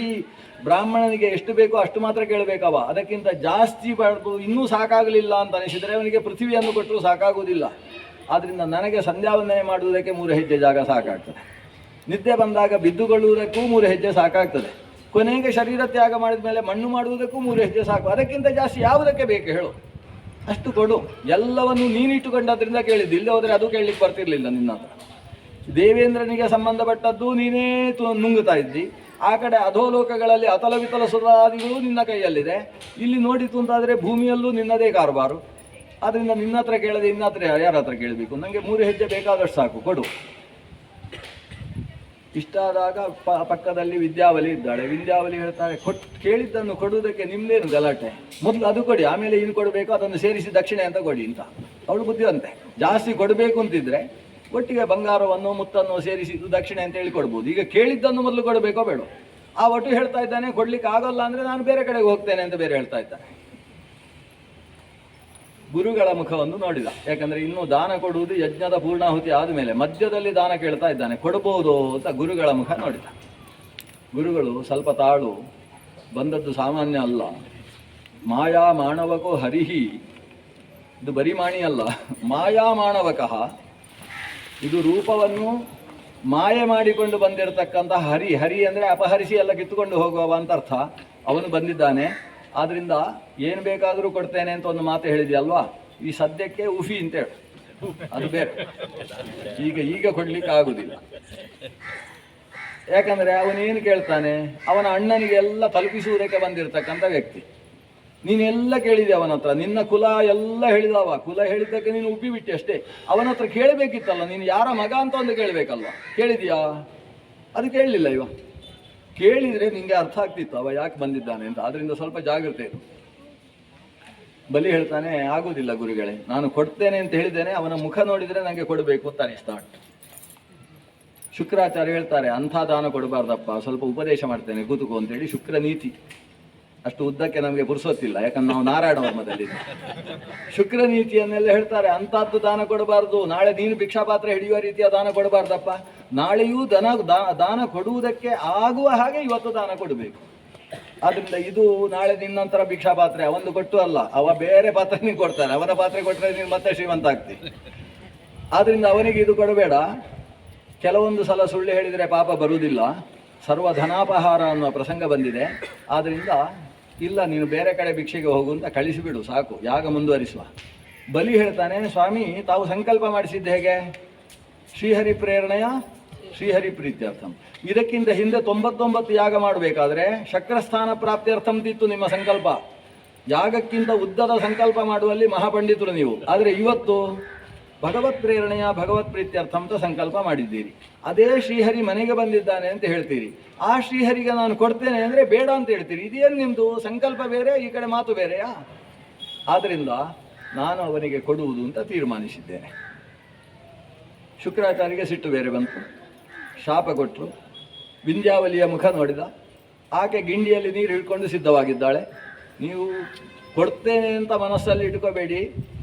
ಬ್ರಾಹ್ಮಣನಿಗೆ ಎಷ್ಟು ಬೇಕೋ ಅಷ್ಟು ಮಾತ್ರ ಕೇಳಬೇಕವ, ಅದಕ್ಕಿಂತ ಜಾಸ್ತಿ ಪಡೆದು ಇನ್ನೂ ಸಾಕಾಗಲಿಲ್ಲ ಅಂತ ಅನಿಸಿದರೆ ಅವನಿಗೆ ಪೃಥ್ವಿಯನ್ನು ಕೊಟ್ಟರೂ ಸಾಕಾಗುವುದಿಲ್ಲ. ಆದ್ದರಿಂದ ನನಗೆ ಸಂಧ್ಯಾವಂದನೆ ಮಾಡುವುದಕ್ಕೆ 3 ಹೆಜ್ಜೆ ಜಾಗ ಸಾಕಾಗ್ತದೆ, ನಿದ್ದೆ ಬಂದಾಗ ಬಿದ್ದುಕೊಳ್ಳುವುದಕ್ಕೂ 3 ಹೆಜ್ಜೆ ಸಾಕಾಗ್ತದೆ, ಕೊನೆಗೆ ಶರೀರ ತ್ಯಾಗ ಮಾಡಿದ ಮೇಲೆ ಮಣ್ಣು ಮಾಡುವುದಕ್ಕೂ 3 ಹೆಜ್ಜೆ ಸಾಕು. ಅದಕ್ಕಿಂತ ಜಾಸ್ತಿ ಯಾವುದಕ್ಕೆ ಬೇಕು ಹೇಳು, ಅಷ್ಟು ಕೊಡು. ಎಲ್ಲವನ್ನು ನೀನಿಟ್ಟುಕೊಂಡದ್ರಿಂದ ಕೇಳಿದ್ದು, ಇಲ್ಲೇ ಹೋದರೆ ಅದು ಕೇಳಲಿಕ್ಕೆ ಬರ್ತಿರ್ಲಿಲ್ಲ ನಿನ್ನ ಹತ್ರ. ದೇವೇಂದ್ರನಿಗೆ ಸಂಬಂಧಪಟ್ಟದ್ದು ನೀನೇ ನುಂಗುತ್ತಾ ಇದ್ದಿ. ಆ ಕಡೆ ಅಧೋಲೋಕಗಳಲ್ಲಿ ಅತಲ ವಿತಲ ಸುರಾದಿಗಳು ನಿನ್ನ ಕೈಯಲ್ಲಿದೆ. ಇಲ್ಲಿ ನೋಡಿತು ಅಂತಾದರೆ ಭೂಮಿಯಲ್ಲೂ ನಿನ್ನದೇ ಕಾರಬಾರು. ಆದ್ದರಿಂದ ನಿನ್ನ ಹತ್ರ ಕೇಳದೆ ಇನ್ನ ಹತ್ರ ಯಾರ ಹತ್ರ ಕೇಳಬೇಕು? ನನಗೆ 3 ಹೆಜ್ಜೆ ಬೇಕಾದಷ್ಟು ಸಾಕು, ಕೊಡು. ಇಷ್ಟಾದಾಗ ಪಕ್ಕದಲ್ಲಿ ವಿದ್ಯಾವಲಿ ಇದ್ದಾಳೆ. ವಿದ್ಯಾವಲಿ ಹೇಳ್ತಾರೆ, ಕೇಳಿದ್ದನ್ನು ಕೊಡುವುದಕ್ಕೆ ನಿಮ್ದೇನು ಗಲಾಟೆ, ಮೊದಲು ಅದು ಕೊಡಿ, ಆಮೇಲೆ ಏನು ಕೊಡಬೇಕು ಅದನ್ನು ಸೇರಿಸಿ ದಕ್ಷಿಣೆ ಅಂತ ಕೊಡಿ ಅಂತ. ಅವಳು ಬುದ್ಧಿವಂತೆ. ಜಾಸ್ತಿ ಕೊಡಬೇಕು ಅಂತಿದ್ರೆ ಒಟ್ಟಿಗೆ ಬಂಗಾರವನ್ನು ಮುತ್ತನ್ನು ಸೇರಿಸಿ ದಕ್ಷಿಣೆ ಅಂತ ಹೇಳಿ ಕೊಡ್ಬೋದು. ಈಗ ಕೇಳಿದ್ದನ್ನು ಮೊದಲು ಕೊಡಬೇಕೋ ಬೇಡ. ಆ ಒಟ್ಟು ಹೇಳ್ತಾ ಇದ್ದಾನೆ ಕೊಡ್ಲಿಕ್ಕೆ ಆಗೋಲ್ಲ ಅಂದರೆ ನಾನು ಬೇರೆ ಕಡೆಗೆ ಹೋಗ್ತೇನೆ ಅಂತ ಬೇರೆ ಹೇಳ್ತಾ ಇದ್ದಾನೆ. ಗುರುಗಳ ಮುಖವನ್ನು ನೋಡಿದ. ಯಾಕಂದರೆ ಇನ್ನೂ ದಾನ ಕೊಡುವುದು ಯಜ್ಞದ ಪೂರ್ಣಾಹುತಿ ಆದಮೇಲೆ ಮಧ್ಯದಲ್ಲಿ ದಾನ ಕೇಳ್ತಾ ಇದ್ದಾನೆ, ಕೊಡಬಹುದು ಅಂತ ಗುರುಗಳ ಮುಖ ನೋಡಿದ. ಗುರುಗಳು ಸ್ವಲ್ಪ ತಾಳು, ಬಂದದ್ದು ಸಾಮಾನ್ಯ ಅಲ್ಲ. ಮಾಯಾ ಮಾಣವಕೋ ಹರಿಹಿ, ಇದು ಬರೀ ಮಾಣಿ ಅಲ್ಲ, ಮಾಯಾ ಮಾಣವಕಃ. ಇದು ರೂಪವನ್ನು ಮಾಯೆ ಮಾಡಿಕೊಂಡು ಬಂದಿರತಕ್ಕಂತಹ ಹರಿ. ಹರಿ ಅಂದರೆ ಅಪಹರಿಸಿ ಎಲ್ಲ ಕಿತ್ತುಕೊಂಡು ಹೋಗುವ ಅಂತ ಅರ್ಥ. ಅವನು ಬಂದಿದ್ದಾನೆ. ಆದ್ದರಿಂದ ಏನು ಬೇಕಾದರೂ ಕೊಡ್ತೇನೆ ಅಂತ ಒಂದು ಮಾತು ಹೇಳಿದೆಯಲ್ವಾ, ಈ ಸದ್ಯಕ್ಕೆ ಉಫಿ ಅಂತೇಳು, ಅದು ಬೇರೆ. ಈಗ ಕೊಡ್ಲಿಕ್ಕೆ ಆಗುದಿಲ್ಲ. ಯಾಕಂದರೆ ಅವನೇನು ಕೇಳ್ತಾನೆ, ಅವನ ಅಣ್ಣನಿಗೆಲ್ಲ ತಲುಪಿಸುವುದಕ್ಕೆ ಬಂದಿರತಕ್ಕಂಥ ವ್ಯಕ್ತಿ. ನೀನೆಲ್ಲ ಕೇಳಿದೆ ಅವನ ಹತ್ರ, ನಿನ್ನ ಕುಲ ಎಲ್ಲ ಹೇಳಿದವ. ಕುಲ ಹೇಳಿದ್ದಕ್ಕೆ ನೀನು ಉಬ್ಬಿ ಬಿಟ್ಟೆ ಅಷ್ಟೇ. ಅವನ ಹತ್ರ ಕೇಳಬೇಕಿತ್ತಲ್ಲ, ನೀನು ಯಾರ ಮಗ ಅಂತ ಒಂದು ಕೇಳಬೇಕಲ್ವ. ಕೇಳಿದ್ಯಾ? ಅದು ಕೇಳಲಿಲ್ಲ. ಇವ ಕೇಳಿದರೆ ನಿಂಗೆ ಅರ್ಥ ಆಗ್ತಿತ್ತು ಅವ ಯಾಕೆ ಬಂದಿದ್ದಾನೆ ಅಂತ. ಅದರಿಂದ ಸ್ವಲ್ಪ ಜಾಗ್ರತೆ ಇರು. ಬಲಿ ಹೇಳ್ತಾನೆ, ಆಗುವುದಿಲ್ಲ ಗುರುಗಳೇ, ನಾನು ಕೊಡ್ತೇನೆ ಅಂತ ಹೇಳಿದ್ದೇನೆ, ಅವನ ಮುಖ ನೋಡಿದರೆ ನನಗೆ ಕೊಡಬೇಕು ಅಂತ ಅನಿಸ್ತಾ ಉಂಟು. ಶುಕ್ರಾಚಾರ್ಯ ಹೇಳ್ತಾರೆ, ಅಂಥ ದಾನ ಕೊಡಬಾರ್ದಪ್ಪ, ಸ್ವಲ್ಪ ಉಪದೇಶ ಮಾಡ್ತೇನೆ ಕೂತುಕೋ ಅಂತೇಳಿ. ಶುಕ್ರ ನೀತಿ ಅಷ್ಟು ಉದ್ದಕ್ಕೆ ನಮಗೆ ಪುರುಸೊತ್ತಿಲ್ಲ, ಯಾಕಂದ್ರೆ ನಾವು ನಾರಾಯಣ ವರ್ಮದಲ್ಲಿ. ಶುಕ್ರ ನೀತಿಯನ್ನೆಲ್ಲ ಹೇಳ್ತಾರೆ, ಅಂಥದ್ದು ದಾನ ಕೊಡಬಾರ್ದು. ನಾಳೆ ನೀನು ಭಿಕ್ಷಾಪಾತ್ರ ಹಿಡಿಯುವ ರೀತಿಯ ದಾನ ಕೊಡಬಾರ್ದಪ್ಪ. ನಾಳೆಯೂ ದಾನ ಕೊಡುವುದಕ್ಕೆ ಆಗುವ ಹಾಗೆ ಇವತ್ತು ದಾನ ಕೊಡಬೇಕು. ಆದ್ರಿಂದ ಇದು ನಾಳೆ ನಿನ್ನಂತರ ಭಿಕ್ಷಾಪಾತ್ರೆ ಅವಂದು ಕೊಟ್ಟು ಅಲ್ಲ, ಅವ ಬೇರೆ ಪಾತ್ರೆ ನೀನು ಕೊಡ್ತಾನೆ. ಅವನ ಪಾತ್ರೆ ಕೊಟ್ಟರೆ ನೀನು ಮತ್ತೆ ಶ್ರೀಮಂತ ಆಗ್ತಿ. ಆದ್ರಿಂದ ಅವನಿಗೆ ಇದು ಕೊಡಬೇಡ. ಕೆಲವೊಂದು ಸಲ ಸುಳ್ಳು ಹೇಳಿದರೆ ಪಾಪ ಬರುವುದಿಲ್ಲ. ಸರ್ವ ಧನಾಪಹಾರ ಅನ್ನುವ ಪ್ರಸಂಗ ಬಂದಿದೆ. ಆದ್ದರಿಂದ ಇಲ್ಲ, ನೀನು ಬೇರೆ ಕಡೆ ಭಿಕ್ಷೆಗೆ ಹೋಗು ಅಂತ ಕಳಿಸಿಬಿಡು ಸಾಕು, ಯಾಗ ಮುಂದುವರಿಸುವ. ಬಲಿ ಹೇಳ್ತಾನೆ, ಸ್ವಾಮಿ ತಾವು ಸಂಕಲ್ಪ ಮಾಡಿಸಿದ್ದು ಹೇಗೆ? ಶ್ರೀಹರಿ ಪ್ರೇರಣೆಯ ಶ್ರೀಹರಿ ಪ್ರೀತ್ಯರ್ಥಂ. ಇದಕ್ಕಿಂತ ಹಿಂದೆ 99 ಯಾಗ ಮಾಡಬೇಕಾದ್ರೆ ಶಕ್ರಸ್ಥಾನ ಪ್ರಾಪ್ತ್ಯರ್ಥಂತಿತ್ತು ನಿಮ್ಮ ಸಂಕಲ್ಪ. ಯಾಗಕ್ಕಿಂತ ಉದ್ದದ ಸಂಕಲ್ಪ ಮಾಡುವಲ್ಲಿ ಮಹಾಪಂಡಿತರು ನೀವು. ಆದರೆ ಇವತ್ತು ಭಗವತ್ ಪ್ರೇರಣೆಯ ಭಗವತ್ ಪ್ರೀತ್ಯರ್ಥ ಅಂತ ಸಂಕಲ್ಪ ಮಾಡಿದ್ದೀರಿ. ಅದೇ ಶ್ರೀಹರಿ ಮನೆಗೆ ಬಂದಿದ್ದಾನೆ ಅಂತ ಹೇಳ್ತೀರಿ. ಆ ಶ್ರೀಹರಿಗೆ ನಾನು ಕೊಡ್ತೇನೆ ಅಂದರೆ ಬೇಡ ಅಂತ ಹೇಳ್ತೀರಿ. ಇದೇನು ನಿಮ್ಮದು ಸಂಕಲ್ಪ ಬೇರೆ, ಈ ಕಡೆ ಮಾತು ಬೇರೆಯಾ? ಆದ್ದರಿಂದ ನಾನು ಅವನಿಗೆ ಕೊಡುವುದು ಅಂತ ತೀರ್ಮಾನಿಸಿದ್ದೇನೆ. ಶುಕ್ರಾಚಾರ್ಯಗೆ ಸಿಟ್ಟು ಬೇರೆ ಬಂತು, ಶಾಪ ಕೊಟ್ಟರು. ವಿಂಧ್ಯಾವಲಿಯ ಮುಖ ನೋಡಿದ. ಆಕೆ ಗಿಂಡಿಯಲ್ಲಿ ನೀರು ಹಿಡ್ಕೊಂಡು ಸಿದ್ಧವಾಗಿದ್ದಾಳೆ. ನೀವು ಕೊಡ್ತೇನೆ ಅಂತ ಮನಸ್ಸಲ್ಲಿ ಇಟ್ಕೋಬೇಡಿ,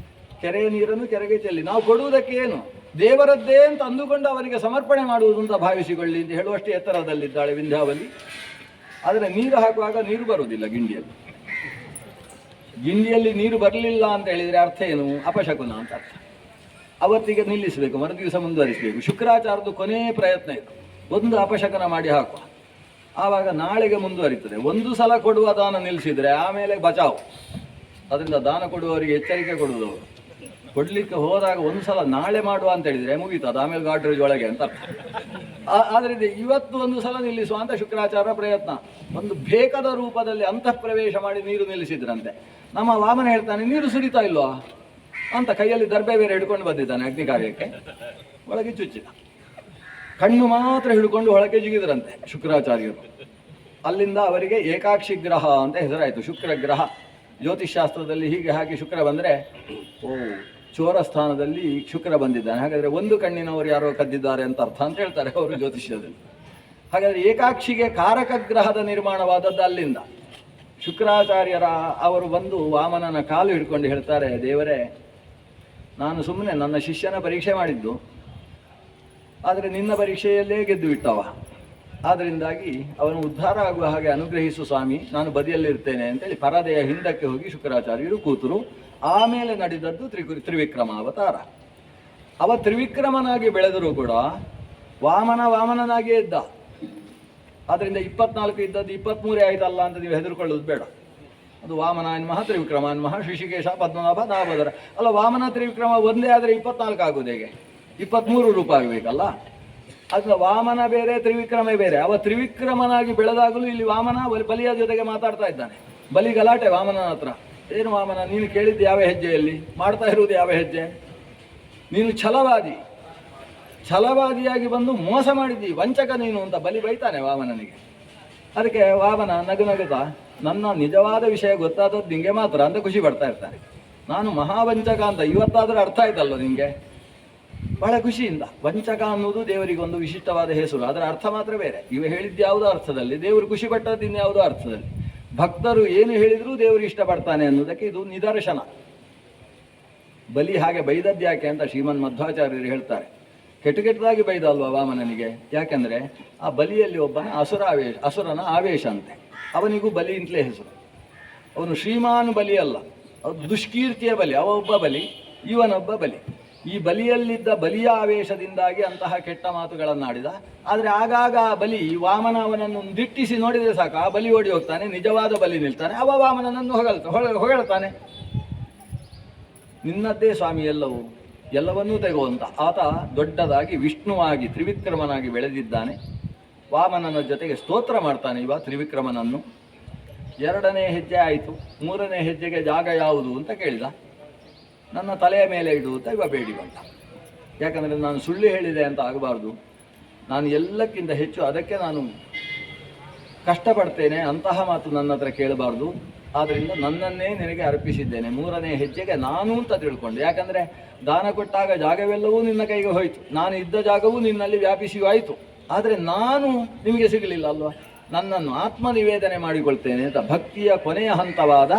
ಕೆರೆಯ ನೀರನ್ನು ಕೆರೆಗೆ ಚೆಲ್ಲಿ. ನಾವು ಕೊಡುವುದಕ್ಕೆ ಏನು ದೇವರದ್ದೇ ಅಂತ ಅಂದುಕೊಂಡು ಅವರಿಗೆ ಸಮರ್ಪಣೆ ಮಾಡುವುದು ಅಂತ ಭಾವಿಸಿಕೊಳ್ಳಿ ಅಂತ ಹೇಳುವಷ್ಟು ಎತ್ತರದಲ್ಲಿದ್ದಾಳೆ ವಿಂಧ್ಯಾವಲಿ. ಆದರೆ ನೀರು ಹಾಕುವಾಗ ನೀರು ಬರುವುದಿಲ್ಲ ಗಿಂಡಿಯಲ್ಲಿ. ಗಿಂಡಿಯಲ್ಲಿ ನೀರು ಬರಲಿಲ್ಲ ಅಂತ ಹೇಳಿದರೆ ಅರ್ಥ ಏನು? ಅಪಶಕುನ ಅಂತ ಅರ್ಥ. ಅವತ್ತಿಗೆ ನಿಲ್ಲಿಸಬೇಕು, ಮರುದಿವಸ ಮುಂದುವರಿಸಬೇಕು. ಶುಕ್ರಾಚಾರ್ಯದ ಕೊನೆಯ ಪ್ರಯತ್ನ ಇದು, ಒಂದು ಅಪಶಕನ ಮಾಡಿ ಹಾಕುವ, ಆವಾಗ ನಾಳೆಗೆ ಮುಂದುವರಿತದೆ. ಒಂದು ಸಲ ಕೊಡುವ ದಾನ ನಿಲ್ಲಿಸಿದರೆ ಆಮೇಲೆ ಬಚಾವು. ಅದರಿಂದ ದಾನ ಕೊಡುವವರಿಗೆ ಎಚ್ಚರಿಕೆ ಕೊಡುವುದವರು. ಕೊಡಲಿಕ್ಕೆ ಹೋದಾಗ ಒಂದು ಸಲ ನಾಳೆ ಮಾಡುವ ಅಂತ ಹೇಳಿದರೆ ಮುಗೀತು, ಅದು ಆಮೇಲೆ ಗಾಡ್ರೇಜ್ ಒಳಗೆ ಅಂತ ಅರ್ಥ. ಆದ್ದರಿಂದ ಇವತ್ತು ಒಂದು ಸಲ ನಿಲ್ಲಿಸುವ ಅಂತ ಶುಕ್ರಾಚಾರ್ಯ ಪ್ರಯತ್ನ. ಒಂದು ಬೇಕಾದ ರೂಪದಲ್ಲಿ ಅಂತಃ ಪ್ರವೇಶ ಮಾಡಿ ನೀರು ನಿಲ್ಲಿಸಿದ್ರಂತೆ. ನಮ್ಮ ವಾಮನ ಹೇಳ್ತಾನೆ, ನೀರು ಸುರಿತಾ ಇಲ್ವಾ ಅಂತ ಕೈಯಲ್ಲಿ ದರ್ಬೆ ಬೇರೆ ಹಿಡ್ಕೊಂಡು ಬಂದಿದ್ದಾನೆ ಅಗ್ನಿ ಕಾರ್ಯಕ್ಕೆ. ಒಳಗೆ ಚುಚ್ಚಿದ. ಕಣ್ಣು ಮಾತ್ರ ಹಿಡ್ಕೊಂಡು ಒಳಗೆ ಜಿಗಿದ್ರಂತೆ ಶುಕ್ರಾಚಾರ್ಯರು. ಅಲ್ಲಿಂದ ಅವರಿಗೆ ಏಕಾಕ್ಷಿ ಗ್ರಹ ಅಂತ ಹೆಸರಾಯಿತು. ಶುಕ್ರ ಗ್ರಹ ಜ್ಯೋತಿಷ್ಶಾಸ್ತ್ರದಲ್ಲಿ ಹೀಗೆ ಹಾಕಿ ಶುಕ್ರ ಬಂದರೆ ಚೋರ ಸ್ಥಾನದಲ್ಲಿ ಶುಕ್ರ ಬಂದಿದ್ದಾನೆ, ಹಾಗಾದರೆ ಒಂದು ಕಣ್ಣಿನವರು ಯಾರೋ ಕದ್ದಿದ್ದಾರೆ ಅಂತ ಅರ್ಥ ಅಂತ ಹೇಳ್ತಾರೆ ಅವರು ಜ್ಯೋತಿಷ್ಯದಲ್ಲಿ. ಹಾಗಾದರೆ ಏಕಾಕ್ಷಿಗೆ ಕಾರಕ ಗ್ರಹದ ನಿರ್ಮಾಣವಾದದ್ದು ಅಲ್ಲಿಂದ. ಶುಕ್ರಾಚಾರ್ಯರ ಅವರು ಬಂದು ವಾಮನನ ಕಾಲು ಹಿಡ್ಕೊಂಡು ಹೇಳ್ತಾರೆ, ದೇವರೇ, ನಾನು ಸುಮ್ಮನೆ ನನ್ನ ಶಿಷ್ಯನ ಪರೀಕ್ಷೆ ಮಾಡಿದ್ದು, ಆದರೆ ನಿನ್ನ ಪರೀಕ್ಷೆಯಲ್ಲೇ ಗೆದ್ದು ಬಿಟ್ಟವ, ಆದ್ದರಿಂದಾಗಿ ಅವನು ಉದ್ಧಾರ ಆಗುವ ಹಾಗೆ ಅನುಗ್ರಹಿಸು ಸ್ವಾಮಿ, ನಾನು ಬದಿಯಲ್ಲಿರ್ತೇನೆ ಅಂತೇಳಿ ಪರದೆಯ ಹಿಂದಕ್ಕೆ ಹೋಗಿ ಶುಕ್ರಾಚಾರ್ಯರು ಕೂತರು. ಆಮೇಲೆ ನಡೆದದ್ದು ತ್ರಿವಿಕ್ರಮಾವತಾರ. ಅವ ತ್ರಿವಿಕ್ರಮನಾಗಿ ಬೆಳೆದರೂ ಕೂಡ ವಾಮನನಾಗಿಯೇ ಇದ್ದ. ಆದ್ದರಿಂದ 24 ಇದ್ದದ್ದು 23 ಆಯ್ತಲ್ಲ ಅಂತ ನೀವು ಹೆದರ್ಕೊಳ್ಳೋದು ಬೇಡ. ಅದು ವಾಮನ ಎನ್ಮಹ ತ್ರಿವಿಕ್ರಮ ಎನ್ಮಹ ಋಷಿಕೇಶ ಪದ್ಮನಾಭ ದಾಮೋದರ ಅಲ್ಲ, ವಾಮನ ತ್ರಿವಿಕ್ರಮ ಒಂದೇ ಆದರೆ 24 ಆಗೋದು ಹೇಗೆ? 23 ರೂಪ ಆಗಬೇಕಲ್ಲ. ಅದನ್ನ ವಾಮನ ಬೇರೆ ತ್ರಿವಿಕ್ರಮ ಬೇರೆ. ಅವ ತ್ರಿವಿಕ್ರಮನಾಗಿ ಬೆಳೆದಾಗಲೂ ಇಲ್ಲಿ ವಾಮನ ಬಲಿಯ ಜೊತೆಗೆ ಮಾತಾಡ್ತಾ ಇದ್ದಾನೆ. ಬಲಿ ಗಲಾಟೆ ವಾಮನನ ಹತ್ರ. ಏನು ವಾಮನ, ನೀನು ಕೇಳಿದ್ದು ಯಾವ ಹೆಜ್ಜೆಯಲ್ಲಿ, ಮಾಡ್ತಾ ಇರುವುದು ಯಾವ ಹೆಜ್ಜೆ? ನೀನು ಛಲವಾದಿಯಾಗಿ ಬಂದು ಮೋಸ ಮಾಡಿದ್ದಿ, ವಂಚಕ ನೀನು ಅಂತ ಬಲಿ ಬೈತಾನೆ ವಾಮನನಿಗೆ. ಅದಕ್ಕೆ ವಾಮನ ನಗುತ್ತಾ, ನನ್ನ ನಿಜವಾದ ವಿಷಯ ಗೊತ್ತಾದದ್ದು ನಿಂಗೆ ಮಾತ್ರ ಅಂತ ಖುಷಿ ಪಡ್ತಾ ಇರ್ತಾನೆ. ನಾನು ಮಹಾವಂಚಕ ಅಂತ ಇವತ್ತಾದರೂ ಅರ್ಥ ಆಯ್ತಲ್ಲ ನಿಂಗೆ, ಬಹಳ ಖುಷಿಯಿಂದ. ವಂಚಕ ಅನ್ನೋದು ದೇವರಿಗೊಂದು ವಿಶಿಷ್ಟವಾದ ಹೆಸರು, ಅದರ ಅರ್ಥ ಮಾತ್ರ ಬೇರೆ. ಇವ ಹೇಳಿದ್ದು ಯಾವುದೋ ಅರ್ಥದಲ್ಲಿ, ದೇವರು ಖುಷಿ ಪಟ್ಟದ್ದು ಇನ್ಯಾವುದೋ ಅರ್ಥದಲ್ಲಿ. ಭಕ್ತರು ಏನು ಹೇಳಿದರೂ ದೇವರು ಇಷ್ಟಪಡ್ತಾನೆ ಅನ್ನೋದಕ್ಕೆ ಇದು ನಿದರ್ಶನ. ಬಲಿ ಹಾಗೆ ಬೈದದ್ದು ಯಾಕೆ ಅಂತ ಶ್ರೀಮನ್ ಮಧ್ವಾಚಾರ್ಯರು ಹೇಳ್ತಾರೆ. ಕೆಟ್ಟದಾಗಿ ಬೈದ ಅಲ್ವಾ ವಾಮನನಿಗೆ? ಯಾಕೆಂದರೆ ಆ ಬಲಿಯಲ್ಲಿ ಒಬ್ಬನ ಅಸುರನ ಆವೇಶ ಅಂತೆ. ಅವನಿಗೂ ಬಲಿ ಅಂತಲೇ ಹೆಸರು. ಅವನು ಶ್ರೀಮಾನ್ ಬಲಿ ಅಲ್ಲ, ಅದು ದುಷ್ಕೀರ್ತಿಯ ಬಲಿ. ಅವ ಒಬ್ಬ ಬಲಿ, ಇವನೊಬ್ಬ ಬಲಿ. ಈ ಬಲಿಯಲ್ಲಿದ್ದ ಬಲಿಯ ಆವೇಶದಿಂದಾಗಿ ಅಂತಹ ಕೆಟ್ಟ ಮಾತುಗಳನ್ನಾಡಿದ. ಆದರೆ ಆಗಾಗ ಆ ಬಲಿ ವಾಮನ ಅವನನ್ನು ದಿಟ್ಟಿಸಿ ನೋಡಿದರೆ ಸಾಕು, ಆ ಬಲಿ ಓಡಿ ಹೋಗ್ತಾನೆ, ನಿಜವಾದ ಬಲಿ ನಿಲ್ತಾನೆ. ಅವ ವಾಮನನನ್ನು ಹೊಗಳ್ತಾನೆ. ನಿನ್ನದ್ದೇ ಸ್ವಾಮಿ ಎಲ್ಲವನ್ನೂ ತೆಗುವಂತ ಆತ ದೊಡ್ಡದಾಗಿ ವಿಷ್ಣುವಾಗಿ ತ್ರಿವಿಕ್ರಮನಾಗಿ ಬೆಳೆದಿದ್ದಾನೆ. ವಾಮನನ ಜೊತೆಗೆ ಸ್ತೋತ್ರ ಮಾಡ್ತಾನೆ ಇವ ತ್ರಿವಿಕ್ರಮನನ್ನು. 2ನೇ ಹೆಜ್ಜೆ ಆಯಿತು. 3ನೇ ಹೆಜ್ಜೆಗೆ ಜಾಗ ಯಾವುದು ಅಂತ ಕೇಳಿದ. ನನ್ನ ತಲೆಯ ಮೇಲೆ ಇಡು ಅಂತ ಇವ ಬೇಡಿ ಬಂದ. ಯಾಕಂದರೆ ನಾನು ಸುಳ್ಳು ಹೇಳಿದೆ ಅಂತ ಆಗಬಾರ್ದು, ನಾನು ಎಲ್ಲಕ್ಕಿಂತ ಹೆಚ್ಚು ಅದಕ್ಕೆ ನಾನು ಕಷ್ಟಪಡ್ತೇನೆ, ಅಂತಹ ಮಾತು ನನ್ನ ಹತ್ರ ಕೇಳಬಾರ್ದು. ಆದ್ದರಿಂದ ನನ್ನನ್ನೇ ನಿನಗೆ ಅರ್ಪಿಸಿದ್ದೇನೆ. 3ನೇ ಹೆಜ್ಜೆಗೆ ನಾನು ಅಂತ ತಿಳ್ಕೊಂಡೆ. ಯಾಕಂದರೆ ದಾನ ಕೊಟ್ಟಾಗ ಜಾಗವೆಲ್ಲವೂ ನಿನ್ನ ಕೈಗೆ ಹೋಯಿತು, ನಾನು ಇದ್ದ ಜಾಗವೂ ನಿನ್ನಲ್ಲಿ ವ್ಯಾಪಿಸಿಯೂ ಆಯಿತು. ಆದರೆ ನಾನು ನಿಮಗೆ ಸಿಗಲಿಲ್ಲ ಅಲ್ವಾ, ನನ್ನನ್ನು ಆತ್ಮನಿವೇದನೆ ಮಾಡಿಕೊಳ್ತೇನೆ ಅಂತ ಭಕ್ತಿಯ ಕೊನೆಯ ಹಂತವಾದ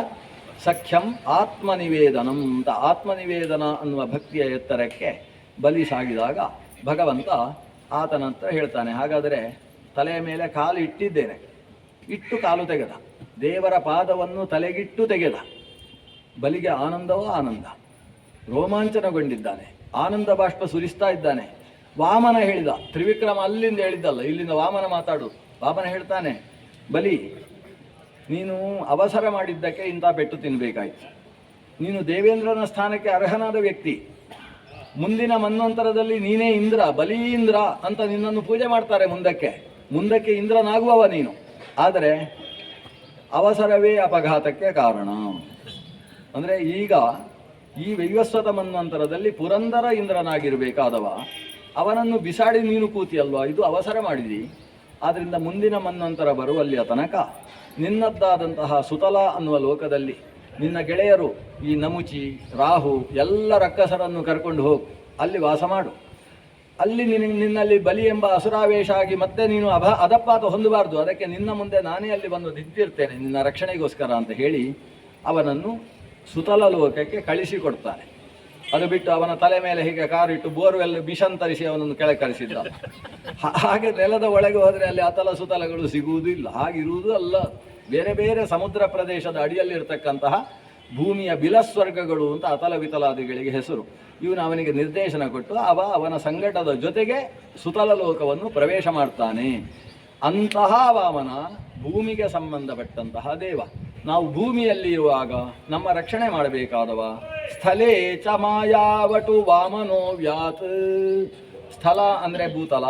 ಸಖ್ಯಂ ಆತ್ಮನಿವೇದನಂ ಅಂತ ಆತ್ಮನಿವೇದನ ಅನ್ನುವ ಭಕ್ತಿಯ ಎತ್ತರಕ್ಕೆ ಬಲಿ ಸಾಗಿದಾಗ ಭಗವಂತ ಆತನ ಹತ್ರ ಹೇಳ್ತಾನೆ, ಹಾಗಾದರೆ ತಲೆಯ ಮೇಲೆ ಕಾಲು ಇಟ್ಟಿದ್ದೇನೆ, ಇಟ್ಟು ಕಾಲು ತೆಗೆದ. ದೇವರ ಪಾದವನ್ನು ತಲೆಗಿಟ್ಟು ತೆಗೆದ. ಬಲಿಗೆ ಆನಂದವೋ ಆನಂದ, ರೋಮಾಂಚನಗೊಂಡಿದ್ದಾನೆ, ಆನಂದ ಬಾಷ್ಪ ಸುರಿಸ್ತಾ ಇದ್ದಾನೆ. ವಾಮನ ಹೇಳಿದ, ತ್ರಿವಿಕ್ರಮ ಅಲ್ಲಿಂದ ಹೇಳಿದ್ದಲ್ಲ, ಇಲ್ಲಿಂದ ವಾಮನ ಮಾತಾಡು. ವಾಮನ ಹೇಳ್ತಾನೆ, ಬಲಿ, ನೀನು ಅವಸರ ಮಾಡಿದ್ದಕ್ಕೆ ಇಂಥ ಪೆಟ್ಟು ತಿನ್ನಬೇಕಾಯ್ತು. ನೀನು ದೇವೇಂದ್ರನ ಸ್ಥಾನಕ್ಕೆ ಅರ್ಹನಾದ ವ್ಯಕ್ತಿ. ಮುಂದಿನ ಮನ್ವಂತರದಲ್ಲಿ ನೀನೇ ಇಂದ್ರ, ಬಲಿ ಇಂದ್ರ ಅಂತ ನಿನ್ನನ್ನು ಪೂಜೆ ಮಾಡ್ತಾರೆ. ಮುಂದಕ್ಕೆ ಇಂದ್ರನಾಗುವವ ನೀನು. ಆದರೆ ಅವಸರವೇ ಅಪಘಾತಕ್ಕೆ ಕಾರಣ. ಅಂದರೆ ಈಗ ಈ ವೈವಸ್ವತ ಮನ್ವಂತರದಲ್ಲಿ ಪುರಂದರ ಇಂದ್ರನಾಗಿರಬೇಕಾದವ ಅವನನ್ನು ಬಿಸಾಡಿ ನೀನು ಕೂತಿಯಲ್ವಾ, ಇದು ಅವಸರ ಮಾಡಿದಿ. ಆದ್ದರಿಂದ ಮುಂದಿನ ಮನ್ವಂತರ ಬರುವಲ್ಲಿಯ ತನಕ ನಿನ್ನದ್ದಾದಂತಹ ಸುತಲ ಅನ್ನುವ ಲೋಕದಲ್ಲಿ ನಿನ್ನ ಗೆಳೆಯರು ಈ ನಮುಚಿ, ರಾಹು ಎಲ್ಲ ರಕ್ಕಸರನ್ನು ಕರ್ಕೊಂಡು ಹೋಗು, ಅಲ್ಲಿ ವಾಸ ಮಾಡು. ಅಲ್ಲಿ ನಿನ್ನಲ್ಲಿ ಬಲಿ ಎಂಬ ಅಸುರಾವೇಶ ಆಗಿ ಮತ್ತೆ ನೀನು ಅದಪ್ಪಾತ ಹೊಂದಬಾರ್ದು. ಅದಕ್ಕೆ ನಿನ್ನ ಮುಂದೆ ನಾನೇ ಅಲ್ಲಿ ಬಂದು ನಿಂತಿರ್ತೇನೆ ನಿನ್ನ ರಕ್ಷಣೆಗೋಸ್ಕರ ಅಂತ ಹೇಳಿ ಅವನನ್ನು ಸುತಲ ಲೋಕಕ್ಕೆ ಕಳಿಸಿಕೊಡ್ತಾನೆ. ಅದು ಬಿಟ್ಟು ಅವನ ತಲೆ ಮೇಲೆ ಹೀಗೆ ಕಾರಿಟ್ಟು ಬೋರ್ವೆಲ್ ಮಿಷನ್ ತರಿಸಿ ಅವನನ್ನು ಕೆಳಗೆ ಕಳಿಸಿದ್ದ. ಹಾಗೆ ನೆಲದ ಒಳಗೆ ಹೋದರೆ ಅಲ್ಲಿ ಅತಲ ಸುತಲಗಳು ಸಿಗುವುದೂ ಇಲ್ಲ, ಹಾಗಿರುವುದೂ ಅಲ್ಲ. ಬೇರೆ ಬೇರೆ ಸಮುದ್ರ ಪ್ರದೇಶದ ಅಡಿಯಲ್ಲಿರ್ತಕ್ಕಂತಹ ಭೂಮಿಯ ಬಿಲಸ್ವರ್ಗಗಳು ಅಂತ ಅತಲ ವಿತಲಾದಿಗಳಿಗೆ ಹೆಸರು. ಇವನು ಅವನಿಗೆ ನಿರ್ದೇಶನ ಕೊಟ್ಟು ಅವನ ಸಂಕಟದ ಜೊತೆಗೆ ಸುತಲ ಲೋಕವನ್ನು ಪ್ರವೇಶ ಮಾಡ್ತಾನೆ. ಅಂತಹ ವಾಮನ ಭೂಮಿಗೆ ಸಂಬಂಧಪಟ್ಟಂತಹ ದೇವ. ನಾವು ಭೂಮಿಯಲ್ಲಿ ಇರುವಾಗ ನಮ್ಮ ರಕ್ಷಣೆ ಮಾಡಬೇಕಾದವ. ಸ್ಥಳೇ ಚ ಮಾಯಾವಟು ವಾಮನೋ ವ್ಯಾತ್. ಸ್ಥಳ ಅಂದರೆ ಭೂತಲ.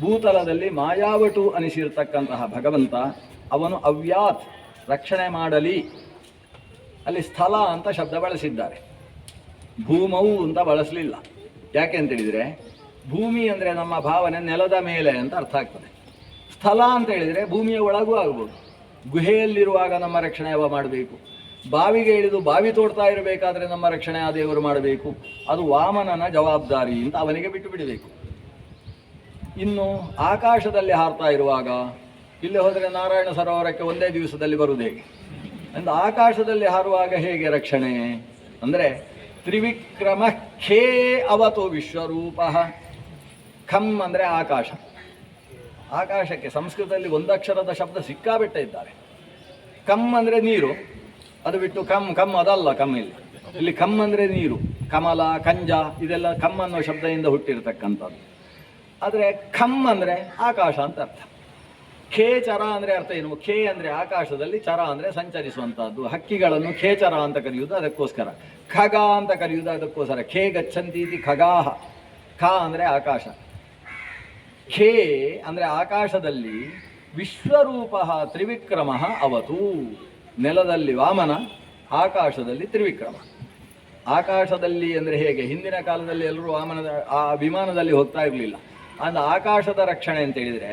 ಭೂತಲದಲ್ಲಿ ಮಾಯಾವಟು ಅನಿಸಿರ್ತಕ್ಕಂತಹ ಭಗವಂತ ಅವನು ಅವ್ಯಾತ್, ರಕ್ಷಣೆ ಮಾಡಲಿ. ಅಲ್ಲಿ ಸ್ಥಳ ಅಂತ ಶಬ್ದ ಬಳಸಿದ್ದಾರೆ, ಭೂಮೌ ಅಂತ ಬಳಸಲಿಲ್ಲ. ಯಾಕೆ ಅಂತೇಳಿದರೆ ಭೂಮಿ ಅಂದರೆ ನಮ್ಮ ಭಾವನೆ ನೆಲದ ಮೇಲೆ ಅಂತ ಅರ್ಥ ಆಗ್ತದೆ. ಸ್ಥಳ ಅಂತ ಹೇಳಿದರೆ ಭೂಮಿಯ ಒಳಗೂ ಆಗ್ಬೋದು. ಗುಹೆಯಲ್ಲಿರುವಾಗ ನಮ್ಮ ರಕ್ಷಣೆ ಯಾವ ಮಾಡಬೇಕು, ಬಾವಿಗೆ ಇಳಿದು ಬಾವಿ ತೋಡ್ತಾ ಇರಬೇಕಾದ್ರೆ ನಮ್ಮ ರಕ್ಷಣೆ ಆ ದೇವರು ಮಾಡಬೇಕು. ಅದು ವಾಮನನ ಜವಾಬ್ದಾರಿ ಅಂತ ಅವನಿಗೆ ಬಿಟ್ಟು ಬಿಡಬೇಕು. ಇನ್ನು ಆಕಾಶದಲ್ಲಿ ಹಾರ್ತಾ ಇರುವಾಗ, ಇಲ್ಲಿ ಹೋದರೆ ನಾರಾಯಣ ಸರೋವರಕ್ಕೆ ಒಂದೇ ದಿವಸದಲ್ಲಿ ಬರುವುದು ಹೇಗೆ ಎಂದು ಆಕಾಶದಲ್ಲಿ ಹಾರುವಾಗ ಹೇಗೆ ರಕ್ಷಣೆ ಅಂದರೆ ತ್ರಿವಿಕ್ರಮ ಖೇ ಅವತು ವಿಶ್ವರೂಪ. ಖಂ ಅಂದರೆ ಆಕಾಶ. ಆಕಾಶಕ್ಕೆ ಸಂಸ್ಕೃತದಲ್ಲಿ ಒಂದಕ್ಷರದ ಶಬ್ದ ಸಿಕ್ಕಾಬಿಟ್ಟ ಇದ್ದಾರೆ. ಕಮ್ ಅಂದರೆ ನೀರು, ಅದು ಬಿಟ್ಟು ಕಮ್ ಅದಲ್ಲ. ಇಲ್ಲಿ ಕಮ್ ಅಂದರೆ ನೀರು, ಕಮಲ, ಕಂಜ ಇದೆಲ್ಲ ಕಮ್ ಅನ್ನೋ ಶಬ್ದದಿಂದ ಹುಟ್ಟಿರ್ತಕ್ಕಂಥದ್ದು. ಆದರೆ ಖಮ್ ಅಂದರೆ ಆಕಾಶ ಅಂತ ಅರ್ಥ. ಖೇಚರ ಅಂದರೆ ಅರ್ಥ ಏನು? ಖೇ ಅಂದರೆ ಆಕಾಶದಲ್ಲಿ, ಚರ ಅಂದರೆ ಸಂಚರಿಸುವಂಥದ್ದು. ಹಕ್ಕಿಗಳನ್ನು ಖೇಚರ ಅಂತ ಕರೆಯುವುದು ಅದಕ್ಕೋಸ್ಕರ, ಖಗ ಅಂತ ಕರೆಯುವುದು ಅದಕ್ಕೋಸ್ಕರ. ಖೇ ಗಚ್ಚಂತೀತಿ ಖಗಾಹ. ಖ ಅಂದರೆ ಆಕಾಶ. ಖೇ ಅಂದರೆ ಆಕಾಶದಲ್ಲಿ ವಿಶ್ವರೂಪ ತ್ರಿವಿಕ್ರಮ ಅವತು. ನೆಲದಲ್ಲಿ ವಾಮನ, ಆಕಾಶದಲ್ಲಿ ತ್ರಿವಿಕ್ರಮ. ಆಕಾಶದಲ್ಲಿ ಅಂದರೆ ಹೇಗೆ? ಹಿಂದಿನ ಕಾಲದಲ್ಲಿ ಎಲ್ಲರೂ ವಾಮನದ ಆ ವಿಮಾನದಲ್ಲಿ ಹೋಗ್ತಾ ಇರಲಿಲ್ಲ. ಅಂದ ಆಕಾಶದ ರಕ್ಷಣೆ ಅಂತ ಹೇಳಿದರೆ,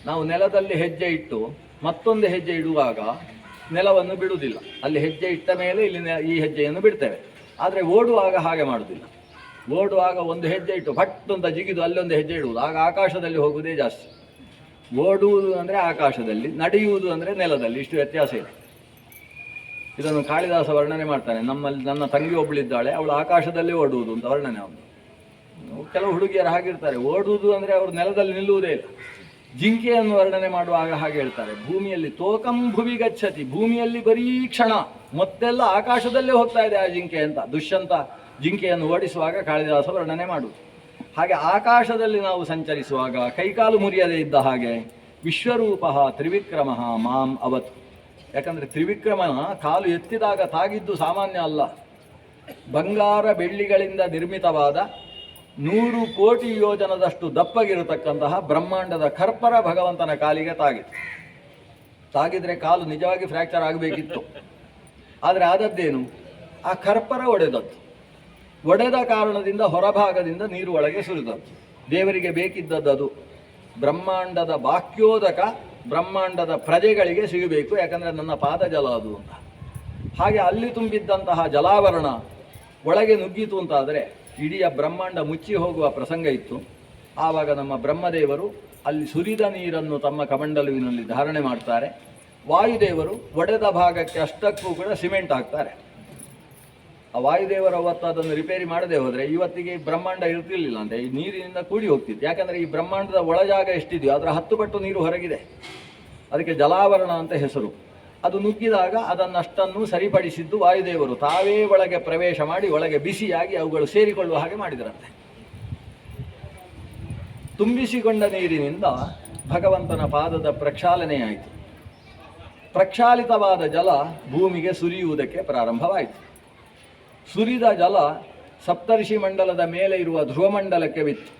ನಾವು ನೆಲದಲ್ಲಿ ಹೆಜ್ಜೆ ಇಟ್ಟು ಮತ್ತೊಂದು ಹೆಜ್ಜೆ ಇಡುವಾಗ ನೆಲವನ್ನು ಬಿಡುವುದಿಲ್ಲ. ಅಲ್ಲಿ ಹೆಜ್ಜೆ ಇಟ್ಟ ಮೇಲೆ ಇಲ್ಲಿ ಈ ಹೆಜ್ಜೆಯನ್ನು ಬಿಡ್ತೇವೆ. ಆದರೆ ಓಡುವಾಗ ಹಾಗೆ ಮಾಡುವುದಿಲ್ಲ. ಓಡುವಾಗ ಒಂದು ಹೆಜ್ಜೆ ಇಟ್ಟು ಭಟ್ ಅಂತ ಜಿಗಿದು ಅಲ್ಲೊಂದು ಹೆಜ್ಜೆ ಇಡುವುದು. ಆಗ ಆಕಾಶದಲ್ಲಿ ಹೋಗುವುದೇ ಜಾಸ್ತಿ. ಓಡುವುದು ಅಂದರೆ ಆಕಾಶದಲ್ಲಿ, ನಡೆಯುವುದು ಅಂದರೆ ನೆಲದಲ್ಲಿ. ಇಷ್ಟು ವ್ಯತ್ಯಾಸ ಇದೆ. ಇದನ್ನು ಕಾಳಿದಾಸ ವರ್ಣನೆ ಮಾಡ್ತಾನೆ. ನನ್ನ ತಂಗಿ ಒಬ್ಬಳಿದ್ದಾಳೆ, ಅವಳು ಆಕಾಶದಲ್ಲಿ ಓಡುವುದು ಅಂತ ವರ್ಣನೆ ಅವನು. ಕೆಲವು ಹುಡುಗಿಯರು ಹಾಗಿರ್ತಾರೆ, ಓಡುವುದು ಅಂದರೆ ಅವರು ನೆಲದಲ್ಲಿ ನಿಲ್ಲುವುದೇ ಇಲ್ಲ. ಜಿಂಕೆಯನ್ನು ವರ್ಣನೆ ಮಾಡುವಾಗ ಹಾಗೆ ಹೇಳ್ತಾರೆ, ಭೂಮಿಯಲ್ಲಿ ತೋಕಂ ಭುವಿ ಗಚ್ಚತಿ, ಭೂಮಿಯಲ್ಲಿ ಬರೀ ಕ್ಷಣ, ಮತ್ತೆಲ್ಲ ಆಕಾಶದಲ್ಲೇ ಹೋಗ್ತಾ ಇದೆ ಆ ಜಿಂಕೆ ಅಂತ. ದುಷ್ಯಂತ ಜಿಂಕೆಯನ್ನು ಓಡಿಸುವಾಗ ಕಾಳಿದಾಸ ವರ್ಣನೆ ಮಾಡುವುದು. ಹಾಗೆ ಆಕಾಶದಲ್ಲಿ ನಾವು ಸಂಚರಿಸುವಾಗ ಕೈಕಾಲು ಮುರಿಯದೇ ಇದ್ದ ಹಾಗೆ ವಿಶ್ವರೂಪ ತ್ರಿವಿಕ್ರಮ ಮಾಂ ಅವತ್. ಯಾಕಂದರೆ ತ್ರಿವಿಕ್ರಮನ ಕಾಲು ಎತ್ತಿದಾಗ ತಾಗಿದ್ದು ಸಾಮಾನ್ಯ ಅಲ್ಲ. ಬಂಗಾರ ಬೆಳ್ಳಿಗಳಿಂದ ನಿರ್ಮಿತವಾದ 100 ಕೋಟಿ ಯೋಜನದಷ್ಟು ದಪ್ಪಗಿರತಕ್ಕಂತಹ ಬ್ರಹ್ಮಾಂಡದ ಕರ್ಪರ ಭಗವಂತನ ಕಾಲಿಗೆ ತಾಗಿದ್ರೆ ಕಾಲು ನಿಜವಾಗಿ ಫ್ರ್ಯಾಕ್ಚರ್ ಆಗಬೇಕಿತ್ತು. ಆದರೆ ಆದದ್ದೇನು? ಆ ಕರ್ಪರ ಒಡೆದ ಕಾರಣದಿಂದ ಹೊರಭಾಗದಿಂದ ನೀರು ಒಳಗೆ ಸುರಿದದ್ದು. ದೇವರಿಗೆ ಬೇಕಿದ್ದದ್ದು ಬ್ರಹ್ಮಾಂಡದ ಬಾಕ್ಯೋದಕ, ಬ್ರಹ್ಮಾಂಡದ ಪ್ರಜೆಗಳಿಗೆ ಸಿಗಬೇಕು. ಯಾಕಂದರೆ ನನ್ನ ಪಾದ ಜಲ ಅದು ಅಂತ. ಹಾಗೆ ಅಲ್ಲಿ ತುಂಬಿದ್ದಂತಹ ಜಲಾವರಣ ಒಳಗೆ ನುಗ್ಗಿತು ಅಂತಾದರೆ ಇಡೀ ಬ್ರಹ್ಮಾಂಡ ಮುಚ್ಚಿ ಹೋಗುವ ಪ್ರಸಂಗ ಇತ್ತು. ಆವಾಗ ನಮ್ಮ ಬ್ರಹ್ಮದೇವರು ಅಲ್ಲಿ ಸುರಿದ ನೀರನ್ನು ತಮ್ಮ ಕಮಂಡಲುವಿನಲ್ಲಿ ಧಾರಣೆ ಮಾಡ್ತಾರೆ. ವಾಯುದೇವರು ಒಡೆದ ಭಾಗಕ್ಕೆ ಅಷ್ಟಕ್ಕೂ ಕೂಡ ಸಿಮೆಂಟ್ ಹಾಕ್ತಾರೆ. ಆ ವಾಯುದೇವರು ಅವತ್ತು ಅದನ್ನು ರಿಪೇರಿ ಮಾಡದೆ ಹೋದರೆ ಇವತ್ತಿಗೆ ಬ್ರಹ್ಮಾಂಡ ಇರ್ತಿರ್ಲಿಲ್ಲ ಅಂತ, ಈ ನೀರಿನಿಂದ ಕೂಡಿ ಹೋಗ್ತಿತ್ತು. ಯಾಕಂದರೆ ಈ ಬ್ರಹ್ಮಾಂಡದ ಒಳಜಾಗ ಎಷ್ಟಿದೆಯೋ ಅದರ 10 ಪಟ್ಟು ನೀರು ಹೊರಗಿದೆ. ಅದಕ್ಕೆ ಜಲಾವರಣ ಅಂತ ಹೆಸರು. ಅದು ನುಗ್ಗಿದಾಗ ಅದನ್ನಷ್ಟನ್ನು ಸರಿಪಡಿಸಿದ್ದು ವಾಯುದೇವರು ತಾವೇ ಒಳಗೆ ಪ್ರವೇಶ ಮಾಡಿ ಒಳಗೆ ಬಿಸಿಯಾಗಿ ಅವುಗಳು ಸೇರಿಕೊಳ್ಳುವ ಹಾಗೆ ಮಾಡಿದರಂತೆ. ತುಂಬಿಸಿಕೊಂಡ ನೀರಿನಿಂದ ಭಗವಂತನ ಪಾದದ ಪ್ರಕ್ಷಾಲನೆಯಾಯಿತು. ಪ್ರಕ್ಷಾಲಿತವಾದ ಜಲ ಭೂಮಿಗೆ ಸುರಿಯುವುದಕ್ಕೆ ಪ್ರಾರಂಭವಾಯಿತು. ಸುರಿದ ಜಲ ಸಪ್ತರ್ಷಿ ಮಂಡಲದ ಮೇಲೆ ಇರುವ ಧ್ರುವಮಂಡಲಕ್ಕೆ ಬಿತ್ತು.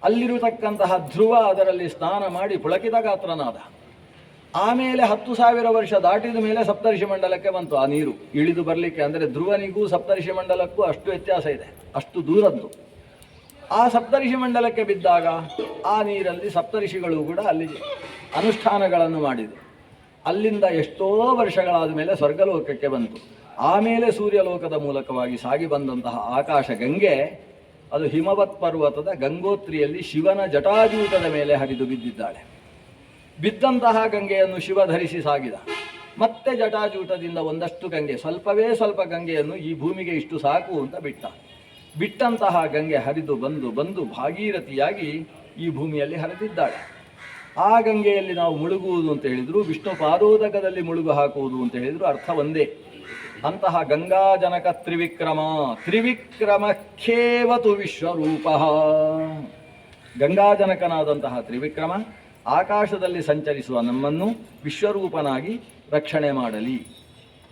ಅಲ್ಲಿರತಕ್ಕಂತಹ ಧ್ರುವ ಅದರಲ್ಲಿ ಸ್ನಾನ ಮಾಡಿ ಪುಳಕಿತ ಗಾತ್ರನಾದ. ಆಮೇಲೆ 10,000 ವರ್ಷ ದಾಟಿದ ಮೇಲೆ ಸಪ್ತರ್ಷಿ ಮಂಡಲಕ್ಕೆ ಬಂತು ಆ ನೀರು ಇಳಿದು ಬರಲಿಕ್ಕೆ. ಅಂದರೆ ಧ್ರುವನಿಗೂ ಸಪ್ತರ್ಷಿ ಮಂಡಲಕ್ಕೂ ಅಷ್ಟು ವ್ಯತ್ಯಾಸ ಇದೆ, ಅಷ್ಟು ದೂರದ್ದು. ಆ ಸಪ್ತರ್ಷಿ ಮಂಡಲಕ್ಕೆ ಬಿದ್ದಾಗ ಆ ನೀರಲ್ಲಿ ಸಪ್ತರ್ಷಿಗಳು ಕೂಡ ಅಲ್ಲಿ ಅನುಷ್ಠಾನಗಳನ್ನು ಮಾಡಿದೆ. ಅಲ್ಲಿಂದ ಎಷ್ಟೋ ವರ್ಷಗಳಾದ ಮೇಲೆ ಸ್ವರ್ಗಲೋಕಕ್ಕೆ ಬಂತು. ಆಮೇಲೆ ಸೂರ್ಯಲೋಕದ ಮೂಲಕವಾಗಿ ಸಾಗಿ ಬಂದಂತಹ ಆಕಾಶ ಗಂಗೆ ಅದು ಹಿಮವತ್ ಪರ್ವತದ ಗಂಗೋತ್ರಿಯಲ್ಲಿ ಶಿವನ ಜಟಾಜೂಟದ ಮೇಲೆ ಹರಿದು ಬಿದ್ದಿದ್ದಾಳೆ. ಬಿದ್ದಂತಹ ಗಂಗೆಯನ್ನು ಶಿವ ಧರಿಸಿ ಸಾಗಿದ. ಮತ್ತೆ ಜಟಾಜೂಟದಿಂದ ಒಂದಷ್ಟು ಗಂಗೆ, ಸ್ವಲ್ಪ ಗಂಗೆಯನ್ನು ಈ ಭೂಮಿಗೆ ಇಷ್ಟು ಸಾಕು ಅಂತ ಬಿಟ್ಟಂತಹ ಗಂಗೆ ಹರಿದು ಬಂದು ಭಾಗೀರಥಿಯಾಗಿ ಈ ಭೂಮಿಯಲ್ಲಿ ಹರಿದಿದ್ದಾಳೆ. ಆ ಗಂಗೆಯಲ್ಲಿ ನಾವು ಮುಳುಗುವುದು ಅಂತ ಹೇಳಿದ್ರು, ವಿಷ್ಣು ಪಾದೋದಕದಲ್ಲಿ ಮುಳುಗು ಹಾಕುವುದು ಅಂತ ಹೇಳಿದ್ರು, ಅರ್ಥ ಒಂದೇ. ಅಂತಹ ಗಂಗಾಜನಕ ತ್ರಿವಿಕ್ರಮಖೇವತು ವಿಶ್ವರೂಪ. ಗಂಗಾಜನಕನಾದಂತಹ ತ್ರಿವಿಕ್ರಮ ಆಕಾಶದಲ್ಲಿ ಸಂಚರಿಸುವ ನಮ್ಮನ್ನು ವಿಶ್ವರೂಪನಾಗಿ ರಕ್ಷಣೆ ಮಾಡಲಿ.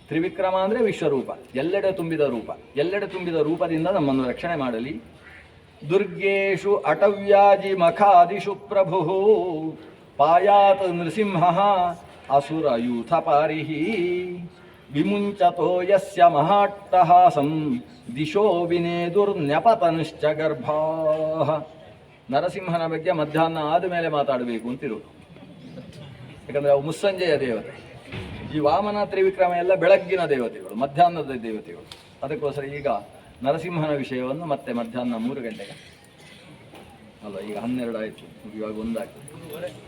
ತ್ರಿವಿಕ್ರಮ ಅಂದರೆ ವಿಶ್ವರೂಪ, ಎಲ್ಲೆಡೆ ತುಂಬಿದ ರೂಪ. ಎಲ್ಲೆಡೆ ತುಂಬಿದ ರೂಪದಿಂದ ನಮ್ಮನ್ನು ರಕ್ಷಣೆ ಮಾಡಲಿ. ದುರ್ಗೇಶು ಅಟವ್ಯಾಜಿ ಮಖಾದಿಷು ಪ್ರಭು ಪಾಯಾತ್ ನೃಸಿಂಹ ಅಸುರ ಯೂಥ ಪಾರಿಹಿ. ವಿಮುಂಚತೋ ಯಸ್ಯ ಮಹಾಟ್ಟಹಾಸಂ ದಿಶೋ ವಿನೇದುರ್ನ್ಯಪತನುಶ್ಚ ಗರ್ಭಾಃ. ನರಸಿಂಹನ ಬಗ್ಗೆ ಮಧ್ಯಾಹ್ನ ಆದಮೇಲೆ ಮಾತಾಡಬೇಕು ಅಂತಿರುವುದು. ಯಾಕಂದರೆ ಅವು ಮುಸ್ಸಂಜೆಯ ದೇವತೆ. ಈ ವಾಮನ ತ್ರಿವಿಕ್ರಮ ಎಲ್ಲ ಬೆಳಗ್ಗಿನ ದೇವತೆಗಳು, ಮಧ್ಯಾಹ್ನದ ದೇವತೆಗಳು. ಅದಕ್ಕೋಸ್ಕರ ಈಗ ನರಸಿಂಹನ ವಿಷಯವನ್ನು ಮತ್ತೆ ಮಧ್ಯಾಹ್ನ 3 ಗಂಟೆಗೆ ಅಲ್ಲ, ಈಗ 12 ಆಯಿತು, ಇವಾಗ 1 ಆಯಿತು,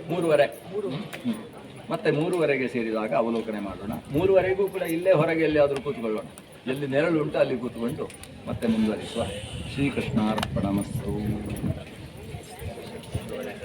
3:30 ಮತ್ತೆ 3:30ಗೆ ಸೇರಿದಾಗ ಅವಲೋಕನೆ ಮಾಡೋಣ. 3:30ಗೂ ಕೂಡ ಇಲ್ಲೇ ಹೊರಗೆ ಎಲ್ಲಿಯಾದರೂ ಕೂತ್ಕೊಳ್ಳೋಣ, ಎಲ್ಲಿ ನೆರಳುಂಟು ಅಲ್ಲಿ ಕೂತ್ಕೊಂಡು ಮತ್ತೆ ಮುಂದುವರಿಸುವ. ಶ್ರೀಕೃಷ್ಣಾರ್ಪಣಮಸ್ತು.